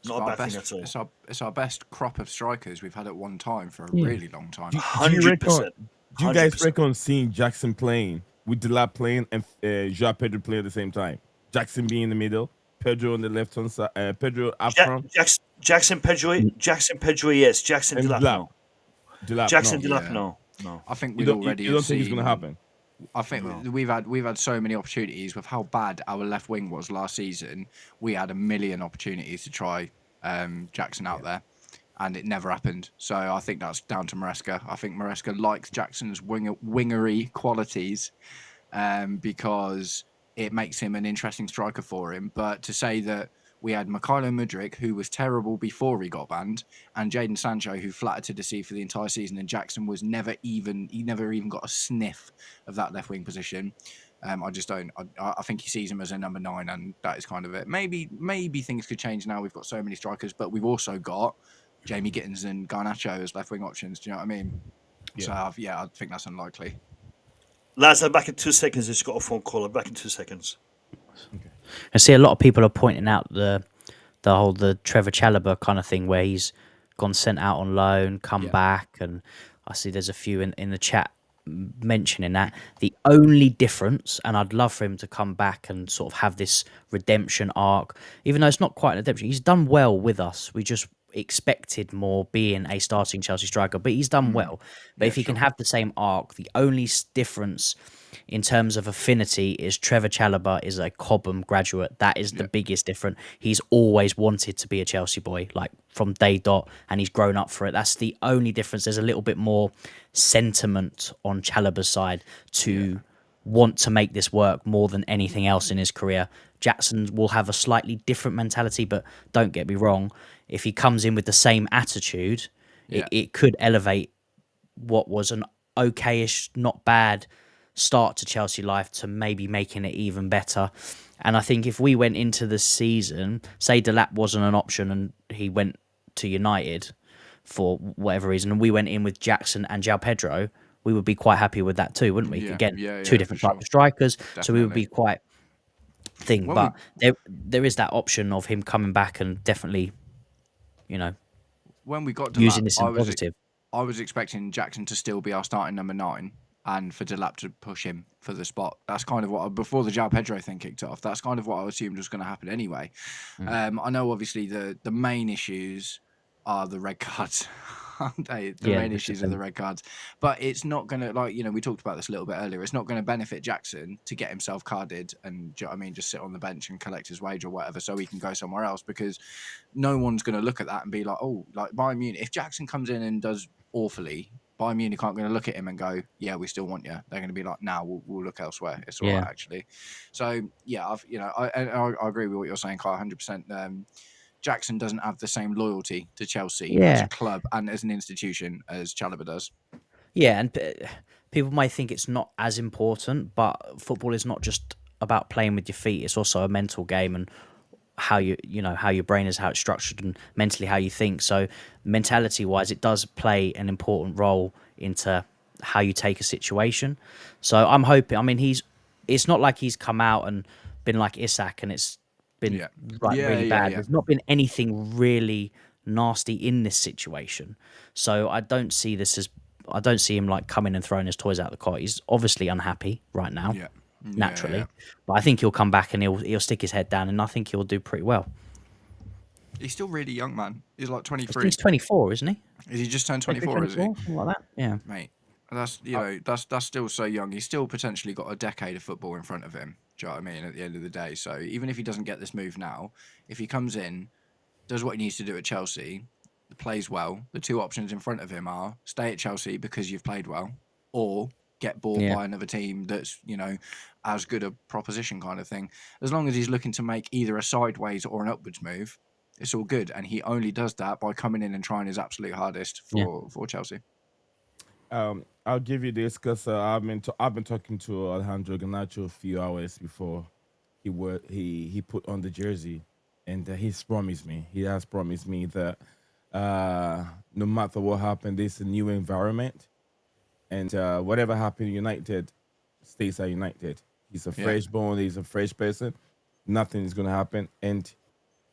Not a bad thing at all. It's our best crop of strikers we've had at one time for a really long time. 100%. Do you guys reckon seeing Jackson playing with Delap playing and Joao Pedro playing at the same time? Jackson being in the middle, Pedro on the left hand side, Pedro up front. Jackson Pedro, yes. Jackson Delap, no. Delap, no. I think you don't think it's going to happen? I think we've had so many opportunities with how bad our left wing was last season. We had a million opportunities to try Jackson out there, and it never happened. So I think that's down to Maresca. I think Maresca likes Jackson's wingery qualities because it makes him an interesting striker for him. But to say that we had Mykhailo Mudryk, who was terrible before he got banned, and Jadon Sancho, who flattered to deceive for the entire season, and Jackson was never even got a sniff of that left wing position. I just don't. I think he sees him as a number 9, and that is kind of it. Maybe things could change now. We've got so many strikers, but we've also got Jamie Gittins and Garnacho as left wing options. Do you know what I mean? Yeah. So I think that's unlikely. Lads, I'm back in 2 seconds. Just got a phone call. I'm back in 2 seconds. Okay. I see a lot of people are pointing out the Trevor Chalobah kind of thing where he's gone sent out on loan, come back, and I see there's a few in the chat mentioning that. The only difference, and I'd love for him to come back and sort of have this redemption arc, even though it's not quite a redemption. He's done well with us. We just expected more being a starting Chelsea striker, but he's done well. But if he can have the same arc, the only difference in terms of affinity is Trevor Chalobah is a Cobham graduate. That is the biggest difference. He's always wanted to be a Chelsea boy, like from day dot, and he's grown up for it. That's the only difference. There's a little bit more sentiment on Chalobah's side to want to make this work more than anything else in his career. Jackson will have a slightly different mentality, but don't get me wrong. If he comes in with the same attitude, it could elevate what was an okayish, not bad start to Chelsea life to maybe making it even better. And I think if we went into the season, say Delap wasn't an option and he went to United for whatever reason, and we went in with Jackson and João Pedro, we would be quite happy with that too, wouldn't we? Again, two different types of strikers, Definitely. So we would be quite thing. But there is that option of him coming back and definitely, when we got using Delap, this in positive. I was expecting Jackson to still be our starting number 9. And for Delap to push him for the spot. That's kind of what, before the João Pedro thing kicked off, that's kind of what I assumed was going to happen anyway. I know, obviously, the main issues are the red cards, aren't they? The main issues are the red cards. But it's not going to, we talked about this a little bit earlier, it's not going to benefit Jackson to get himself carded and, do you know what I mean, just sit on the bench and collect his wage or whatever so he can go somewhere else, because no one's going to look at that and be like, oh, like Bayern Munich, if Jackson comes in and does awfully, Bayern Munich aren't going to look at him and go, yeah, we still want you. They're going to be like, nah, we'll look elsewhere. It's all right, actually. So, yeah, I agree with what you're saying, Kyle, 100%. Jackson doesn't have the same loyalty to Chelsea as a club and as an institution as Chalobah does. Yeah, and people might think it's not as important, but football is not just about playing with your feet. It's also a mental game, and how how your brain is, how it's structured, and mentally how you think. So mentality wise, it does play an important role into how you take a situation. So I'm hoping, it's not like he's come out and been like Isak and it's been really bad. There's not been anything really nasty in this situation. So I don't see him like coming and throwing his toys out the cot. He's obviously unhappy right now. Naturally, but I think he'll come back and he'll stick his head down, and I think he'll do pretty well. He's still really young, man. He's like 23. He's 24, isn't he? Is he just turned 24? Is he? Something like that. Yeah, mate. That's that's still so young. He's still potentially got a decade of football in front of him. Do you know what I mean? At the end of the day, so even if he doesn't get this move now, if he comes in, does what he needs to do at Chelsea, plays well, the two options in front of him are stay at Chelsea because you've played well, or get bought by another team that's, as good a proposition kind of thing. As long as he's looking to make either a sideways or an upwards move, it's all good. And he only does that by coming in and trying his absolute hardest for Chelsea. I'll give you this because I've been talking to Alejandro Garnacho a few hours before he put on the jersey, and he has promised me that no matter what happened, this is a new environment. And whatever happened in United stays at United. He's a fresh bone. He's a fresh person. Nothing is going to happen. And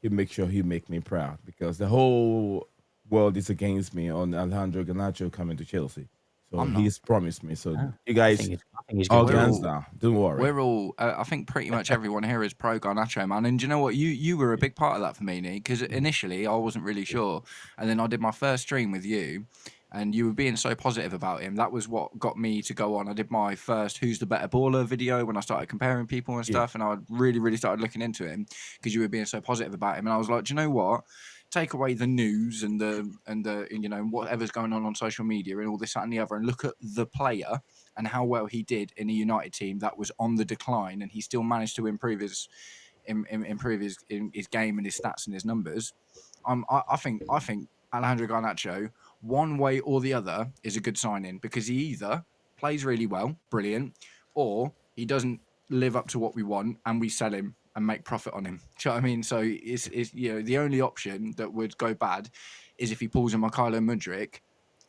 he'll make sure he'll make me proud, because the whole world is against me on Alejandro Garnacho coming to Chelsea. So he's promised me. So you guys, I think he's all hands down. Don't worry. We're all, I think pretty much everyone here is pro Garnacho, man. And do you know what? You were a big part of that for me, Nick, because initially I wasn't really sure. And then I did my first stream with you, and you were being so positive about him. That was what got me to go on. I did my first Who's the Better Baller video when I started comparing people and stuff, and I really, really started looking into him because you were being so positive about him. And I was like, do you know what? take away the news and the whatever's going on social media and all this that and the other, and look at the player and how well he did in a United team that was on the decline, and he still managed to improve his game and his stats and his numbers. I think Alejandro Garnacho, one way or the other, is a good signing, because he either plays really well, brilliant, or he doesn't live up to what we want and we sell him and make profit on him. Do you know what I mean? So it's the only option that would go bad is if he pulls a Mykhailo Mudryk,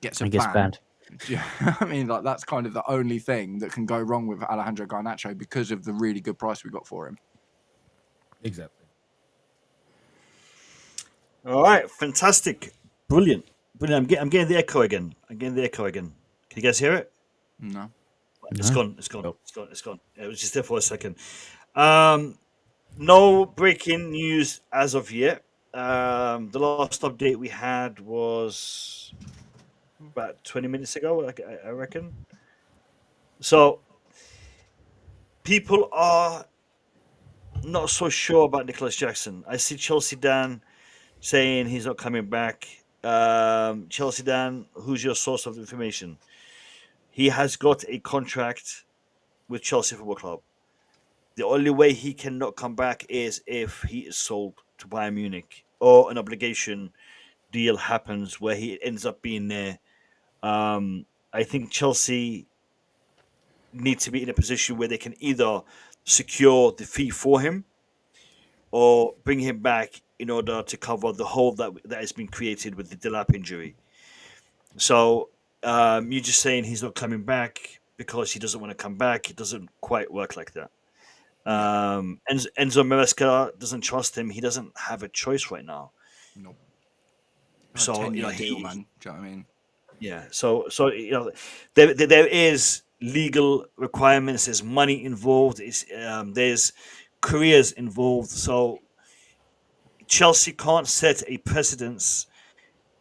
gets banned. Do you know what I mean? Like, that's kind of the only thing that can go wrong with Alejandro Garnacho because of the really good price we got for him. Exactly. All right, fantastic, brilliant. I'm getting the echo again. Can you guys hear it? No. It's gone. It was just there for a second. No breaking news as of yet. The last update we had was about 20 minutes ago, I reckon. So people are not so sure about Nicolas Jackson. I see Chelsea Dan saying he's not coming back. Chelsea Dan, who's your source of information? He has got a contract with Chelsea Football Club. The only way he cannot come back is if he is sold to Bayern Munich or an obligation deal happens where he ends up being there. I think Chelsea need to be in a position where they can either secure the fee for him or bring him back in order to cover the hole that has been created with the Delap injury. So you're just saying he's not coming back because he doesn't want to come back. It doesn't quite work like that. Enzo Maresca doesn't trust him. He doesn't have a choice right now. Nope. So deal, man. man. Do you know what I mean? Yeah. So there is legal requirements. There's money involved. There's careers involved. So Chelsea can't set a precedence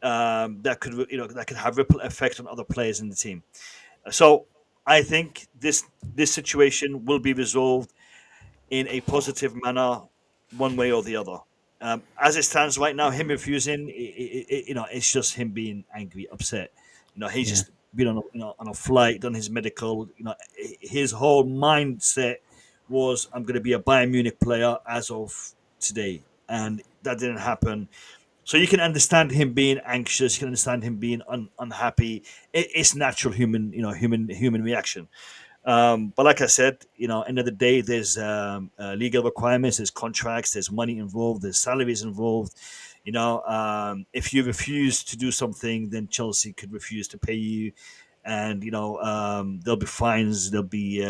that could have ripple effect on other players in the team. So I think this situation will be resolved in a positive manner, one way or the other. As it stands right now, him refusing, it's just him being angry, upset. He's just been on a flight, done his medical. His whole mindset was, I'm going to be a Bayern Munich player as of today, and that didn't happen. So you can understand him being anxious. You can understand him being unhappy. It's natural human reaction. But like I said, end of the day, there's legal requirements, there's contracts, there's money involved, there's salaries involved. If you refuse to do something, then Chelsea could refuse to pay you, and there'll be fines, there'll be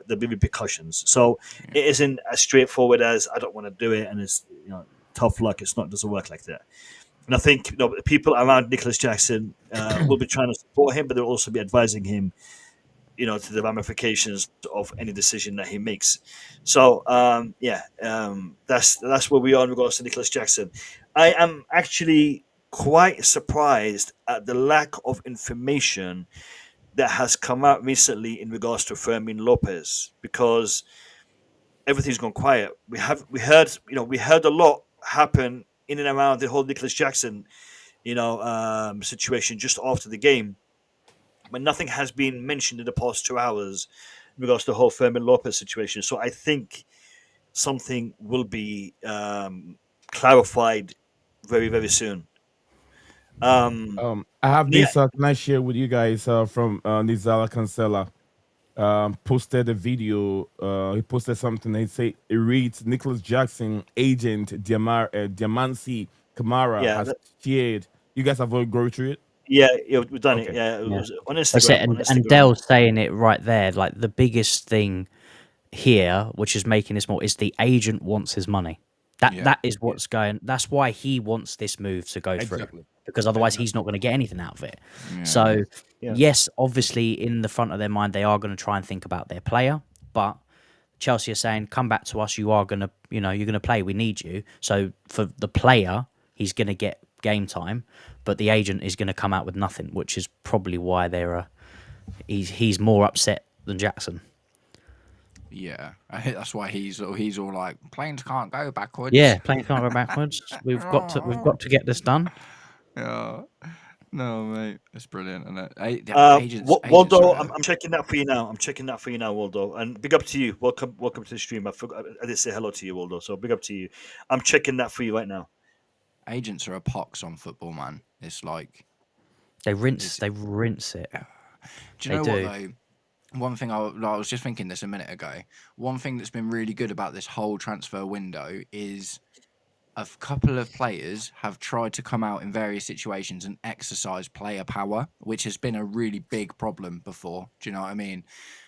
repercussions. So it isn't as straightforward as I don't want to do it, and it's tough luck. It doesn't work like that. And I think people around Nicolas Jackson will be trying to support him, but they'll also be advising him, to the ramifications of any decision that he makes. So that's where we are in regards to Nicolas Jackson. I am actually quite surprised at the lack of information that has come out recently in regards to Fermin Lopez, because everything's gone quiet. We heard a lot happen in and around the whole Nicolas Jackson, situation just after the game, but nothing has been mentioned in the past 2 hours in regards to the whole Fermin Lopez situation. So I think something will be clarified very, very soon. I have this. Can I share with you guys from Nizala Cancela? Posted a video. He posted something. He reads, Nicolas Jackson agent Diamansi Kamara has shared. You guys have all gone through it? Yeah, we've done it. Yeah, it was on Instagram. That's it. And Dell's saying it right there. Like, the biggest thing here, which is making this more, is the agent wants his money. That is what's going. That's why he wants this move to go through, because otherwise he's not going to get anything out of it. Yeah. So yes, obviously in the front of their mind they are going to try and think about their player, but Chelsea are saying, come back to us. You are going to, you're going to play. We need you. So for the player, he's going to get game time, but the agent is going to come out with nothing, which is probably why he's more upset than Jackson. Yeah, that's why he's all like, planes can't go backwards. Yeah, planes can't go backwards. We've got to get this done. Yeah. No, mate, it's brilliant, isn't it? Agents Waldo, are I'm checking that for you now. Waldo. And big up to you. Welcome to the stream. I didn't say hello to you, Waldo. So big up to you. I'm checking that for you right now. agents are a pox on football, man. It's like They rinse it. do you know what though? One thing I was just thinking this a minute ago. One thing that's been really good about this whole transfer window is a couple of players have tried to come out in various situations and exercise player power, which has been a really big problem before. Do you know what I mean?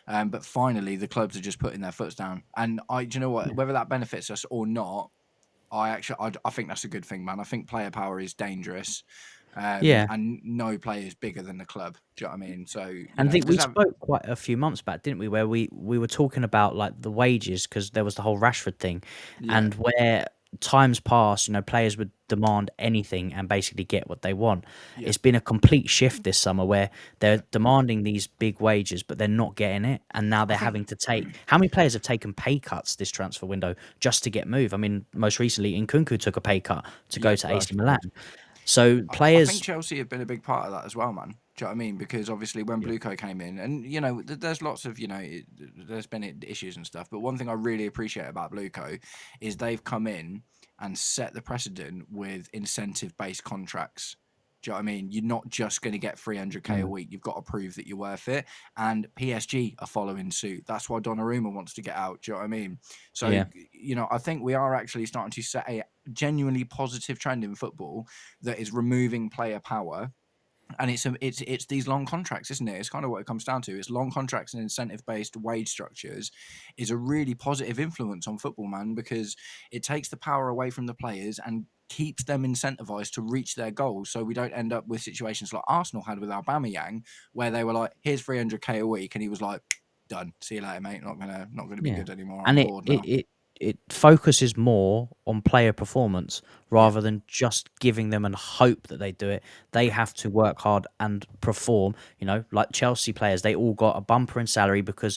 But finally, the clubs are just putting their foots down. And do you know what? Whether that benefits us or not, I think that's a good thing, man. I think player power is dangerous. And no player is bigger than the club. Do you know what I mean? So, and I think we spoke quite a few months back, didn't we? Where we were talking about like the wages, because there was the whole Rashford thing, and where times past, players would demand anything and basically get what they want. It's been a complete shift this summer where they're demanding these big wages, but they're not getting it, and now they're having to take. How many players have taken pay cuts this transfer window just to get moved? I mean, most recently, Nkunku took a pay cut to go to AC Milan. So players, I think Chelsea have been a big part of that as well, man. Do you know what I mean? Because obviously when Bluco came in, and there's lots of there's been issues and stuff. But one thing I really appreciate about Bluco is they've come in and set the precedent with incentive-based contracts. Do you know what I mean? You're not just going to get 300k a week. You've got to prove that you're worth it. And PSG are following suit. That's why Donnarumma wants to get out. Do you know what I mean? So, I think we are actually starting to set a genuinely positive trend in football that is removing player power. And it's these long contracts, isn't it? It's kind of what it comes down to. It's long contracts and incentive-based wage structures is a really positive influence on football, man, because it takes the power away from the players and keeps them incentivized to reach their goals, so we don't end up with situations like Arsenal had with Aubameyang, where they were like, "Here's 300k a week," and he was like, "Done. See you later, mate. Not gonna be good anymore." And it focuses more on player performance rather than just giving them and hope that they do it. They have to work hard and perform. Like Chelsea players, they all got a bumper in salary because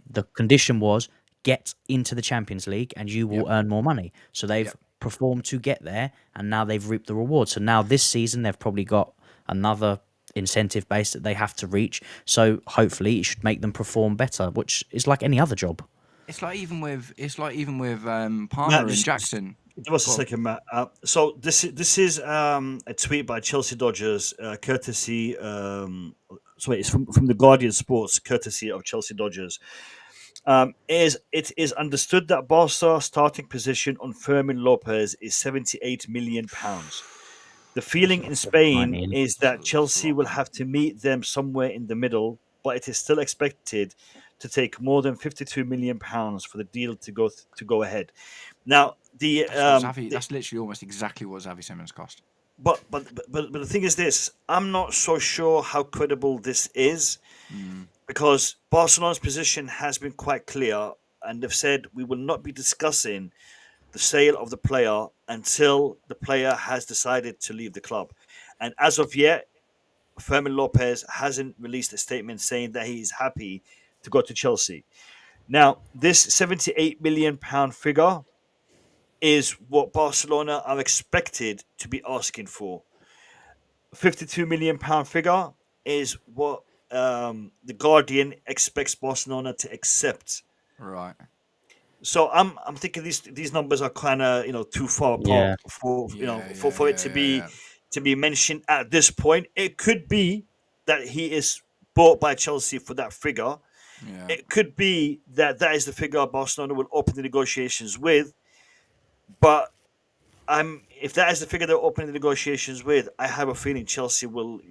the condition was get into the Champions League and you will earn more money. So they've performed to get there, and now they've reaped the reward. So now this season they've probably got another incentive base that they have to reach. So hopefully it should make them perform better, which is like any other job. It's like even with Palmer and Jackson. Give us a second, Matt. So this is a tweet by Chelsea Dodgers, courtesy. It's from the Guardian Sports, courtesy of Chelsea Dodgers. It is understood that Barca starting position on Fermin Lopez is £78 million. The feeling in Spain is that Chelsea will have to meet them somewhere in the middle, but it is still expected to take more than £52 million for the deal to go ahead. Now, that's literally almost exactly what Xavi Simons cost. But the thing is this: I'm not so sure how credible this is. Because Barcelona's position has been quite clear, and they've said we will not be discussing the sale of the player until the player has decided to leave the club. And as of yet, Fermin Lopez hasn't released a statement saying that he is happy to go to Chelsea. Now, this £78 million figure is what Barcelona are expected to be asking for. £52 million figure is what the Guardian expects Barcelona to accept. Right. So I'm thinking these numbers are kind of too far apart for it to be mentioned at this point. It could be that he is bought by Chelsea for that figure. Yeah. It could be that is the figure Barcelona will open the negotiations with. But if that is the figure they're opening the negotiations with, I have a feeling Chelsea will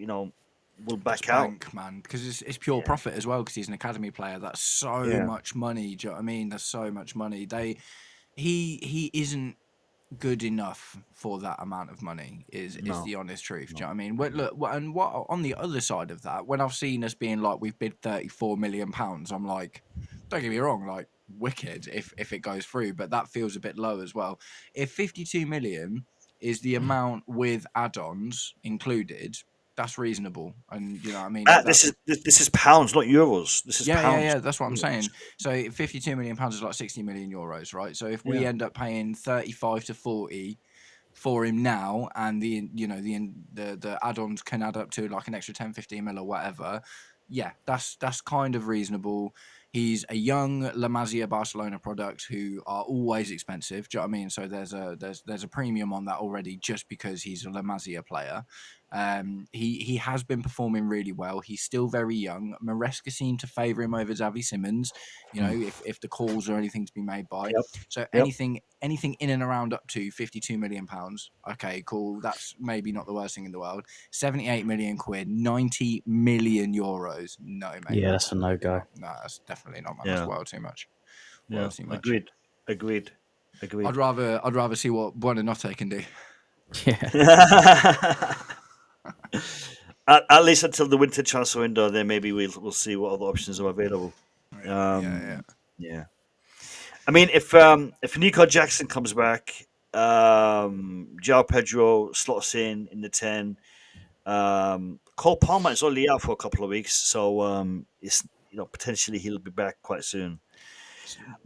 back out, man, because it's pure profit as well. Because he's an academy player. That's so much money. Do you know what I mean? That's so much money. He isn't good enough for that amount of money. Is the honest truth. Do you know what I mean? What on the other side of that, when I've seen us being like we've bid £34 million, I'm like, don't get me wrong, like wicked if it goes through, but that feels a bit low as well. If 52 million is the amount with add-ons included, that's reasonable. And you know what I mean? This is pounds, not euros. This is pounds. Yeah. That's what I'm saying. So £52 million is like 60 million euros, right? So if we end up paying 35 to 40 for him now, and the add-ons can add up to like an extra 10-15 mil or whatever, yeah, that's kind of reasonable. He's a young La Masia Barcelona product who are always expensive. Do you know what I mean? So there's a premium on that already just because he's a La Masia player. He has been performing really well. He's still very young. Maresca seemed to favour him over Xavi Simons, you know, if the calls or anything to be made by. So anything in and around up to £52 million, okay, cool. That's maybe not the worst thing in the world. 78 million quid, 90 million euros. No, mate. Yeah, that's a no-go. No, that's definitely not, man. That's well too much. Yeah, too much. Agreed. I'd rather see what Buonanotte can do. Yeah. At least until the winter transfer window, then maybe we'll see what other options are available. Yeah. I mean, if Nico Jackson comes back, João Pedro slots in the 10. Cole Palmer is only out for a couple of weeks, so it's potentially he'll be back quite soon.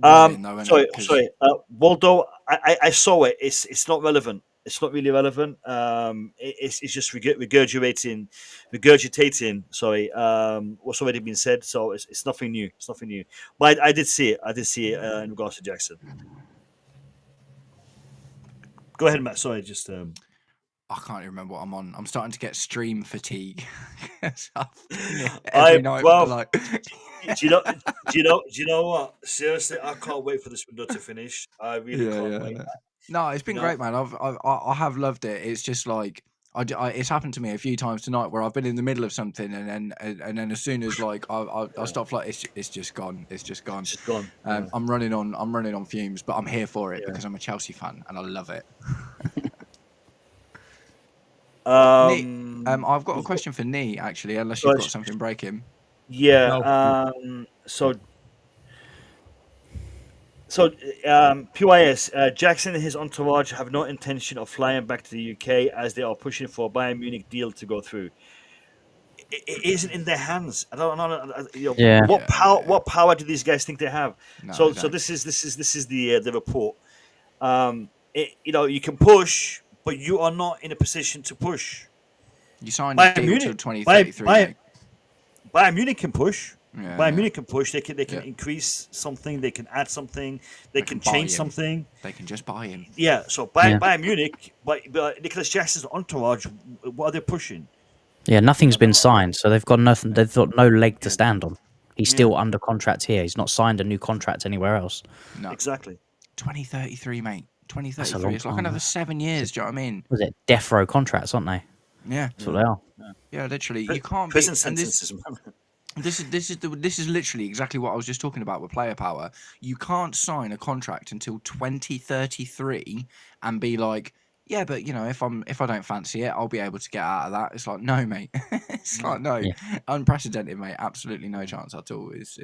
Sorry. Waldo, I saw it. It's not relevant. It's not really relevant. It's just regurgitating. Sorry, what's already been said. So it's nothing new. It's nothing new. But I did see it. In regards to Jackson. Go ahead, Matt. Sorry, just. I can't even remember what I'm on. I'm starting to get stream fatigue. Every night, like... Do you know what? Seriously, I can't wait for this window to finish. I really can't wait. No, it's been great, man. I have loved it. It's just like it's happened to me a few times tonight where I've been in the middle of something and then as soon as like I stop, like it's just gone. It's just gone. It's just gone. I'm running on fumes, but I'm here for it because I'm a Chelsea fan and I love it. Nick, I've got a question for Nee actually, unless you've got something breaking. Yeah. No. So, PYS, Jackson and his entourage have no intention of flying back to the UK as they are pushing for a Bayern Munich deal to go through. It isn't in their hands. I don't know. What power do these guys think they have? No, so this is the report. You can push, but you are not in a position to push. You signed a deal until 2033. Bayern Munich can push. Bayern Munich can push. They can increase something. They can add something. They can change something. They can just buy him. Yeah. So Bayern Munich, but Nicolas Jackson's entourage, what are they pushing? Yeah, nothing's been signed, so they've got nothing. They've got no leg to stand on. He's still under contract here. He's not signed a new contract anywhere else. No, exactly. 2033, mate. 2033. It's like another 7 years. Do you know what I mean? Was it death row contracts, aren't they? Yeah, that's what they are. Yeah, literally. You can't prison sentences, man. This is literally exactly what I was just talking about with player power. You can't sign a contract until 2033 and be like, yeah, but if I don't fancy it, I'll be able to get out of that. It's like, no, mate. It's like no, unprecedented, mate. Absolutely no chance at all. It's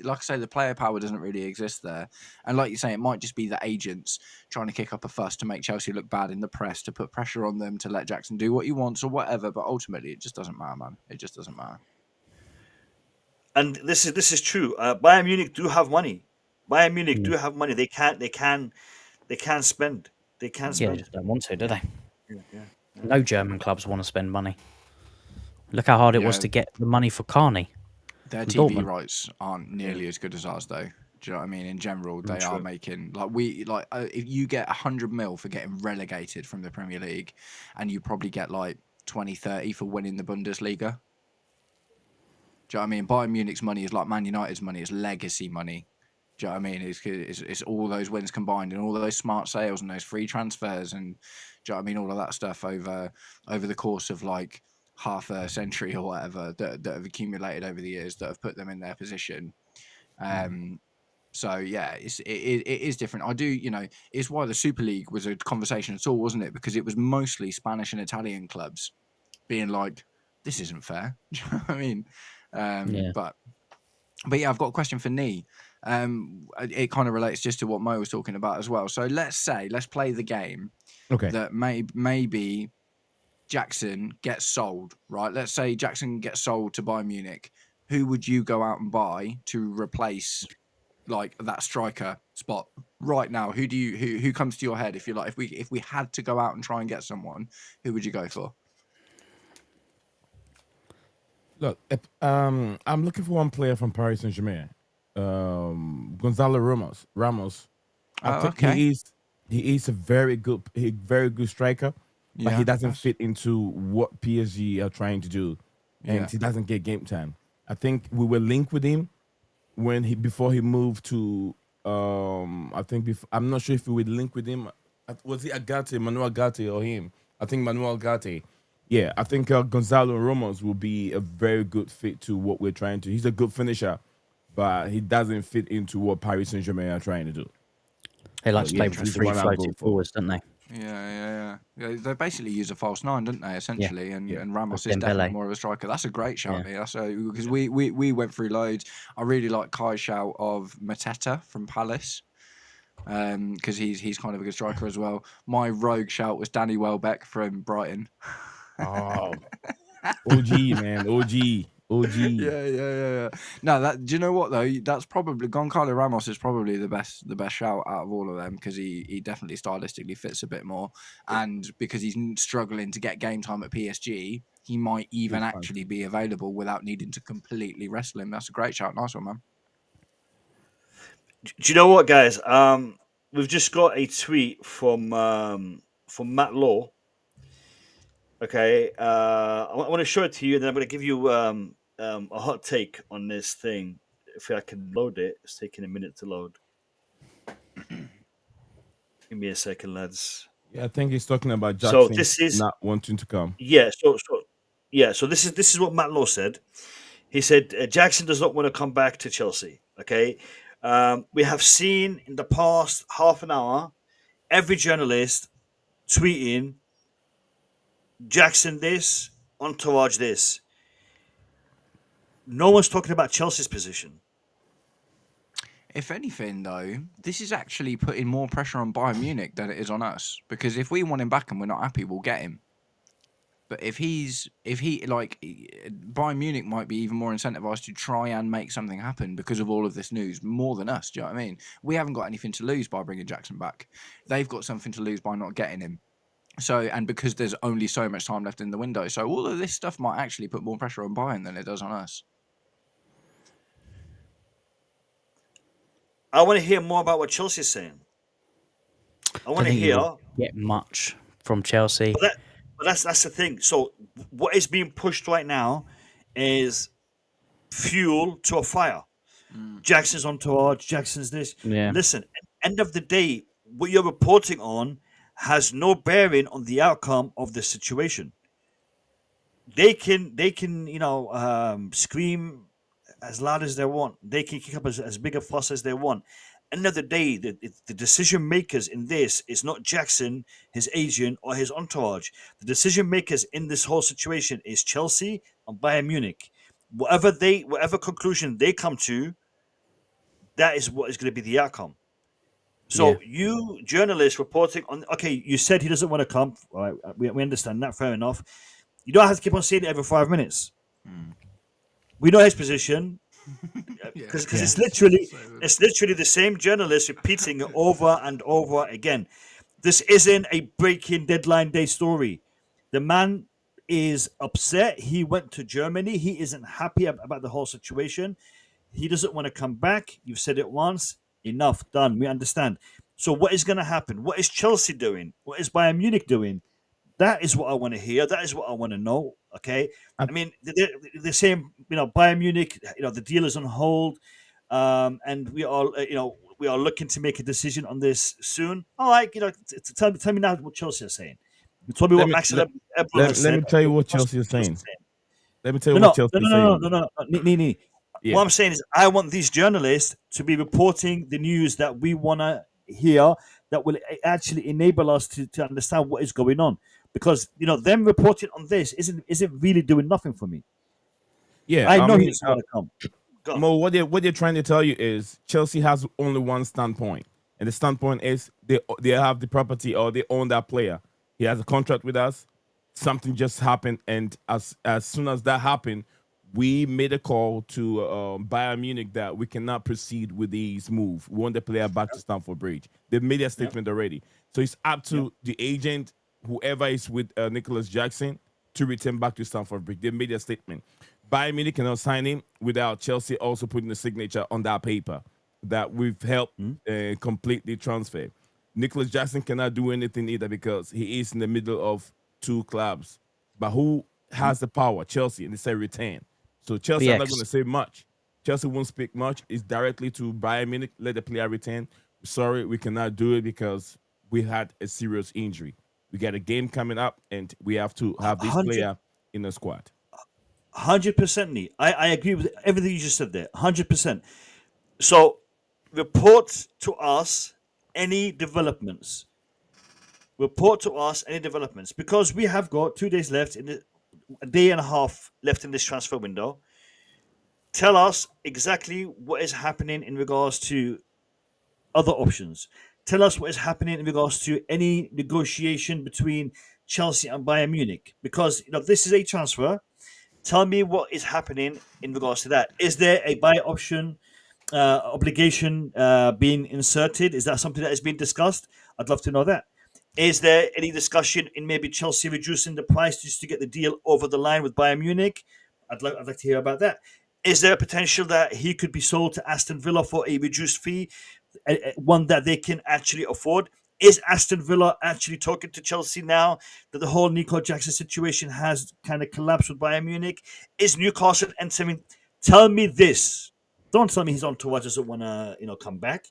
like I say, the player power doesn't really exist there. And like you say, it might just be the agents trying to kick up a fuss to make Chelsea look bad in the press, to put pressure on them, to let Jackson do what he wants or whatever. But ultimately, it just doesn't matter, man. It just doesn't matter. And this is true. Bayern Munich do have money. Bayern Munich do have money. They can spend. They can spend. Yeah, they just don't want to, do they? Yeah. No German clubs want to spend money. Look how hard it was to get the money for Carney. Their TV rights aren't nearly as good as ours, though. Do you know what I mean? In general, they are making if you get 100 mil for getting relegated from the Premier League, and you probably get like 20, 30 for winning the Bundesliga. Do you know what I mean? Bayern Munich's money is like Man United's money. It's legacy money. Do you know what I mean? It's all those wins combined and all those smart sales and those free transfers and, do you know what I mean? All of that stuff over the course of like half a century or whatever that have accumulated over the years that have put them in their position. So yeah, it is different. I do, it's why the Super League was a conversation at all, wasn't it? Because it was mostly Spanish and Italian clubs being like, this isn't fair. Do you know what I mean? But yeah, I've got a question for Nee. It kind of relates just to what Mo was talking about as well. So let's play the game. Okay. That maybe Jackson gets sold, right? Let's say Jackson gets sold to Bayern Munich. Who would you go out and buy to replace like that striker spot right now? Who comes to your head if you're like if we had to go out and try and get someone, who would you go for? Look, I'm looking for one player from Paris Saint-Germain, Gonzalo Ramos. I think Okay. he is a very good striker, but he doesn't fit into what PSG are trying to do, and he doesn't get game time. I think we were linked with him before he moved to. I'm not sure if we would link with him. Was it Manuel Agate, or him? I think Manuel Agate. Yeah, I think Gonzalo Ramos will be a very good fit to what we're trying to. He's a good finisher, but he doesn't fit into what Paris Saint-Germain are trying to do. They like to play with he's the three one I'll floating go for. forwards, don't they? Yeah. They basically use a false nine, don't they? Essentially, and Ramos is Dembele. definitely more of a striker. That's a great shout. Yeah. That's because we went through loads. I really like Kai's shout of Mateta from Palace, because he's kind of a good striker as well. My rogue shout was Danny Welbeck from Brighton. Oh, OG man, OG. Yeah. No, do you know what though? That's probably Goncalo Ramos is probably the best shout out of all of them, because he definitely stylistically fits a bit more, and because he's struggling to get game time at PSG, he might even actually be available without needing to completely wrestle him. That's a great shout. Nice one, man. Do you know what, guys? We've just got a tweet from Matt Law. Okay, I want to show it to you, and then I'm going to give you a hot take on this thing. If I can load it, it's taking a minute to load. Give me a second, lads. Yeah, I think he's talking about Jackson this is not wanting to come. Yeah, so this is what Matt Law said. He said Jackson does not want to come back to Chelsea. Okay, we have seen in the past half an hour every journalist tweeting Jackson this, entourage this. No one's talking about Chelsea's position. If anything, though, this is actually putting more pressure on Bayern Munich than it is on us. Because if we want him back and we're not happy, we'll get him. But if Bayern Munich might be even more incentivized to try and make something happen because of all of this news, more than us. Do you know what I mean? We haven't got anything to lose by bringing Jackson back. They've got something to lose by not getting him. So, and because there's only so much time left in the window, so all of this stuff might actually put more pressure on Bayern than it does on us. I want to hear more about what Chelsea's saying. I want to hear. Get much from Chelsea. But that's the thing. So what is being pushed right now is fuel to a fire. Jackson's entourage, Jackson's this. Yeah. Listen, at the end of the day, what you're reporting on has no bearing on the outcome of the situation. They can scream as loud as they want. They can kick up as big a fuss as they want. End of the day, the decision makers in this is not Jackson, his agent, or his entourage. The decision makers in this whole situation is Chelsea and Bayern Munich. Whatever conclusion they come to, that is what is going to be the outcome. So you journalists reporting on, okay, you said he doesn't want to come. All right, we understand that. Fair enough. You don't have to keep on saying it every 5 minutes. We know his position because it's literally the same journalist repeating it over and over again. This isn't a breaking deadline day story. The man is upset. He went to Germany. He isn't happy about the whole situation. He doesn't want to come back. You've said it once. Enough, done. We understand. So what is going to happen? What is Chelsea doing? What is Bayern Munich doing? That is what I want to hear. That is what I want to know. Okay. I mean, they're saying, Bayern Munich, the deal is on hold, and we are looking to make a decision on this soon. All right, tell me now what Chelsea is saying. You told me what Max Let me tell you what Chelsea is saying. Let me tell you what Chelsea is saying. Yeah. What I'm saying is I want these journalists to be reporting the news that we want to hear that will actually enable us to understand what is going on. Because, them reporting on this isn't really doing nothing for me. Yeah, I know he doesn't want to come. Mo, what they're trying to tell you is Chelsea has only one standpoint. And the standpoint is they have the property or they own that player. He has a contract with us. something just happened, and as soon as that happened, we made a call to Bayern Munich that we cannot proceed with this move. We want the player back to Stamford Bridge. They made a statement already, so it's up to the agent, whoever is with Nicolas Jackson, to return back to Stamford Bridge. They made a statement. Bayern Munich cannot sign him without Chelsea also putting a signature on that paper that we've helped complete the transfer. Nicolas Jackson cannot do anything either because he is in the middle of two clubs. But who has the power? Chelsea, and they say retain. So Chelsea are not going to say much. Chelsea won't speak much. It's directly to Bayern Munich, let the player retain. Sorry, we cannot do it because we had a serious injury. We got a game coming up, and we have to have this player in the squad. 100%. I agree with everything you just said there. 100%. So report to us any developments. Because we have got 2 days left a day and a half left in this transfer window. Tell us exactly what is happening in regards to other options. Tell us what is happening in regards to any negotiation between Chelsea and Bayern Munich. Because this is a transfer. Tell me what is happening in regards to that. Is there a buy option obligation being inserted? Is that something that has been discussed? I'd love to know that. Is there any discussion in maybe Chelsea reducing the price just to get the deal over the line with Bayern Munich? I'd like to hear about that. Is there a potential that he could be sold to Aston Villa for a reduced fee, one that they can actually afford? Is Aston Villa actually talking to Chelsea now that the whole Nico Jackson situation has kind of collapsed with Bayern Munich? Is Newcastle entering? Tell me this. Don't tell me his entourage doesn't want to, come back.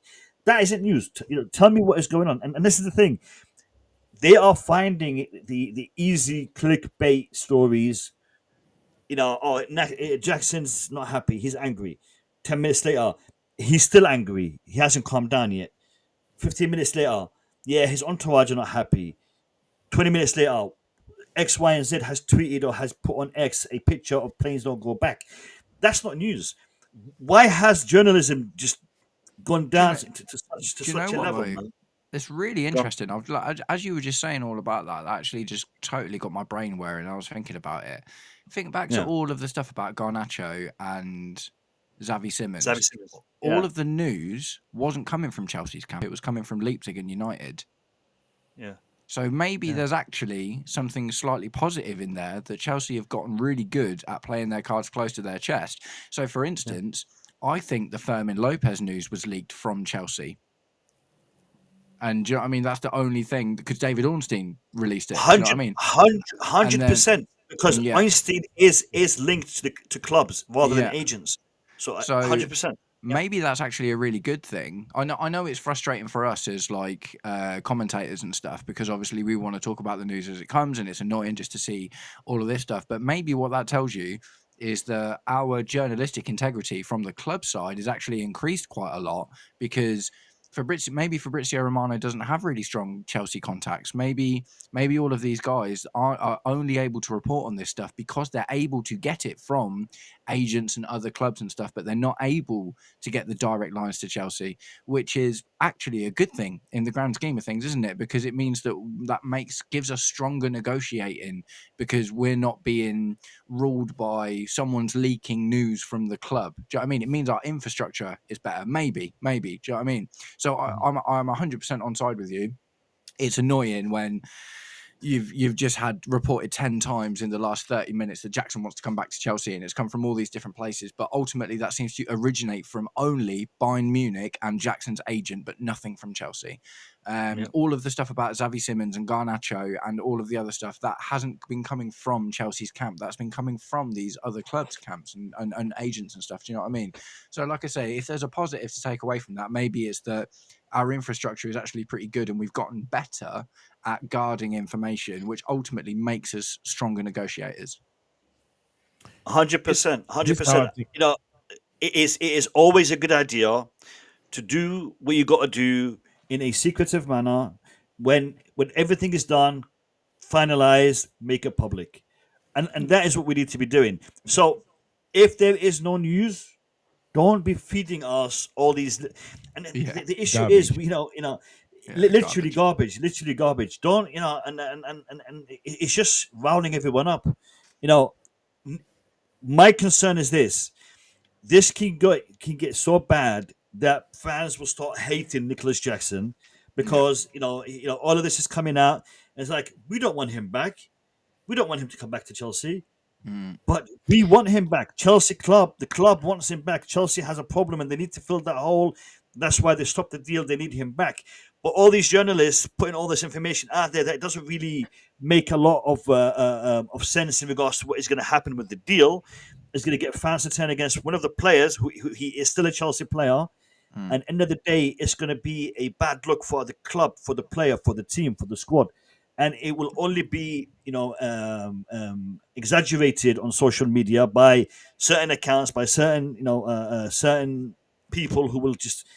That isn't news. Tell me what is going on. And this is the thing. They are finding the easy clickbait stories. Jackson's not happy. He's angry. 10 minutes later, he's still angry. He hasn't calmed down yet. 15 minutes later, his entourage are not happy. 20 minutes later, X, Y, and Z has tweeted or has put on X a picture of planes don't go back. That's not news. Why has journalism just gone down to such a level? Man? It's really interesting. As you were just saying all about that actually just totally got my brain whirring. I was thinking about it. Think back to all of the stuff about Garnacho and Xavi Simons. All of the news wasn't coming from Chelsea's camp. It was coming from Leipzig and United. Yeah. So maybe there's actually something slightly positive in there that Chelsea have gotten really good at playing their cards close to their chest. So, for instance, I think the Fermin Lopez news was leaked from Chelsea. And do you know what I mean? That's the only thing, because David Ornstein released it. 100%. Because Ornstein is linked to clubs rather than agents. So 100%. Maybe that's actually a really good thing. I know it's frustrating for us as commentators and stuff, because obviously we want to talk about the news as it comes, and it's annoying just to see all of this stuff. But maybe what that tells you is that our journalistic integrity from the club side is actually increased quite a lot, because Fabrizio Romano doesn't have really strong Chelsea contacts. Maybe all of these guys are only able to report on this stuff because they're able to get it from agents and other clubs and stuff, but they're not able to get the direct lines to Chelsea, which is actually a good thing in the grand scheme of things, isn't it? Because it means that gives us stronger negotiating, because we're not being ruled by someone's leaking news from the club. Do you know what I mean? It means our infrastructure is better. Maybe. Do you know what I mean? So I'm 100% on side with you. It's annoying when you've just had reported 10 times in the last 30 minutes that Jackson wants to come back to Chelsea, and it's come from all these different places. But ultimately, that seems to originate from only Bayern Munich and Jackson's agent, but nothing from Chelsea. All of the stuff about Xavi Simons and Garnacho and all of the other stuff, that hasn't been coming from Chelsea's camp. That's been coming from these other clubs' camps and agents and stuff. Do you know what I mean? So like I say, if there's a positive to take away from that, maybe it's that our infrastructure is actually pretty good and we've gotten better at guarding information, which ultimately makes us stronger negotiators. 100%. 100%. It is always a good idea to do what you got to do in a secretive manner. When everything is done, finalized, make it public. And that is what we need to be doing. So if there is no news, don't be feeding us all these. And the issue is, literally garbage. Literally garbage. Don't and it's just rounding everyone up. My concern is this: this can get so bad that fans will start hating Nicolas Jackson because all of this is coming out. And it's like, we don't want him back. We don't want him to come back to Chelsea. But we want him back. Chelsea club, the club wants him back. Chelsea has a problem and they need to fill that hole. That's why they stopped the deal. They need him back. But all these journalists putting all this information out there, that doesn't really make a lot of sense in regards to what is going to happen with the deal. It's going to get fans to turn against one of the players who he is still a Chelsea player. And end of the day, it's going to be a bad look for the club, for the player, for the team, for the squad. And it will only be, exaggerated on social media by certain accounts, by certain, certain people who will just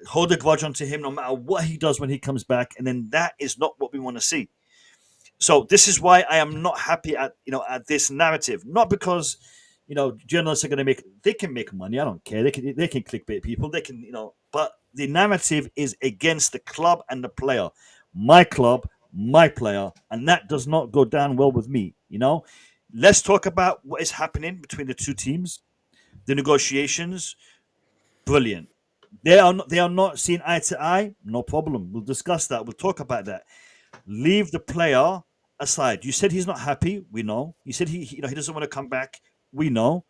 hold a grudge onto him no matter what he does when he comes back. And then that is not what we want to see. So this is why I am not happy at this narrative. Not because, journalists are going to they can make money. I don't care. They can clickbait people. They can, but the narrative is against the club and the player. My club, my player, and that does not go down well with me. Let's talk about what is happening between the two teams. The negotiations, brilliant. They are not seeing eye to eye. No problem. We'll discuss that. We'll talk about that. Leave the player aside. You said he's not happy. We know. You said he doesn't want to come back. We know.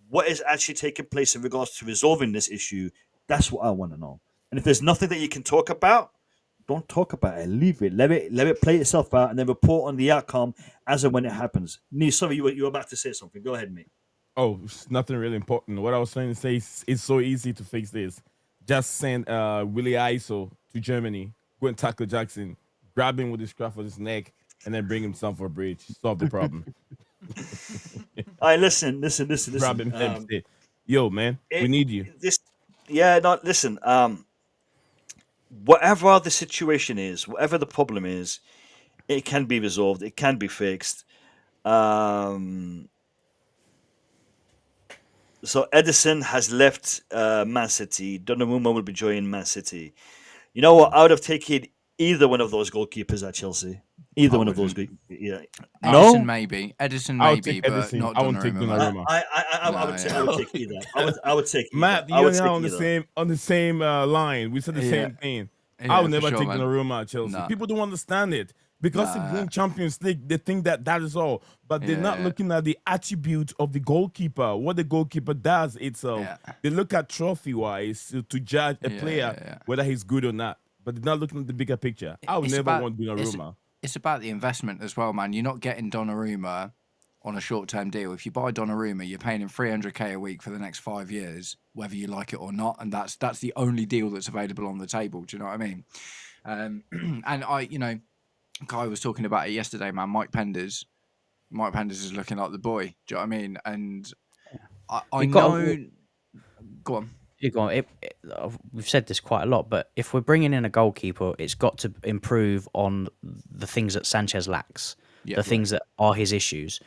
What is actually taking place in regards to resolving this issue? That's what I want to know. And if there's nothing that you can talk about, don't talk about it. Leave it. Let it play itself out, and then report on the outcome as and when it happens. Sorry, you were about to say something. Go ahead, mate. Oh, it's nothing really important. What I was trying to say is it's so easy to fix this. Just send Willy ISO to Germany, go and tackle Jackson, grab him with the scruff of his neck, and then bring him some for a bridge. Solve the problem. All right, listen. Grab him. Yo, man, we need you. Listen. Whatever the situation is, whatever the problem is, it can be resolved. It can be fixed. So Edison has left Man City. Donnarumma will be joining Man City. You know what? I would have taken either one of those goalkeepers at Chelsea. Either one of those. Yeah. Edison maybe, but Edison. not I won't take Donnarumma. I would take either. I would take either. Matt, you're now on the same line. We said the same thing. Yeah, I would never for take sure, Donnarumma at Chelsea. Nah. People don't understand it. Because they win Champions League, they think that is all. But they're not looking at the attributes of the goalkeeper, what the goalkeeper does itself. They look at trophy-wise to judge a player, whether he's good or not. But they're not looking at the bigger picture. I would never want Donnarumma. It's about the investment as well, man. You're not getting Donnarumma on a short-term deal. If you buy Donnarumma, you're paying him $300K a week for the next 5 years, whether you like it or not. And that's the only deal that's available on the table. Do you know what I mean? And Kai was talking about it yesterday, man. Mike Penders is looking like the boy. Do you know what I mean? And I know. Go on. You go on. We've said this quite a lot, but if we're bringing in a goalkeeper, it's got to improve on the things that Sanchez lacks, the things that are his issues.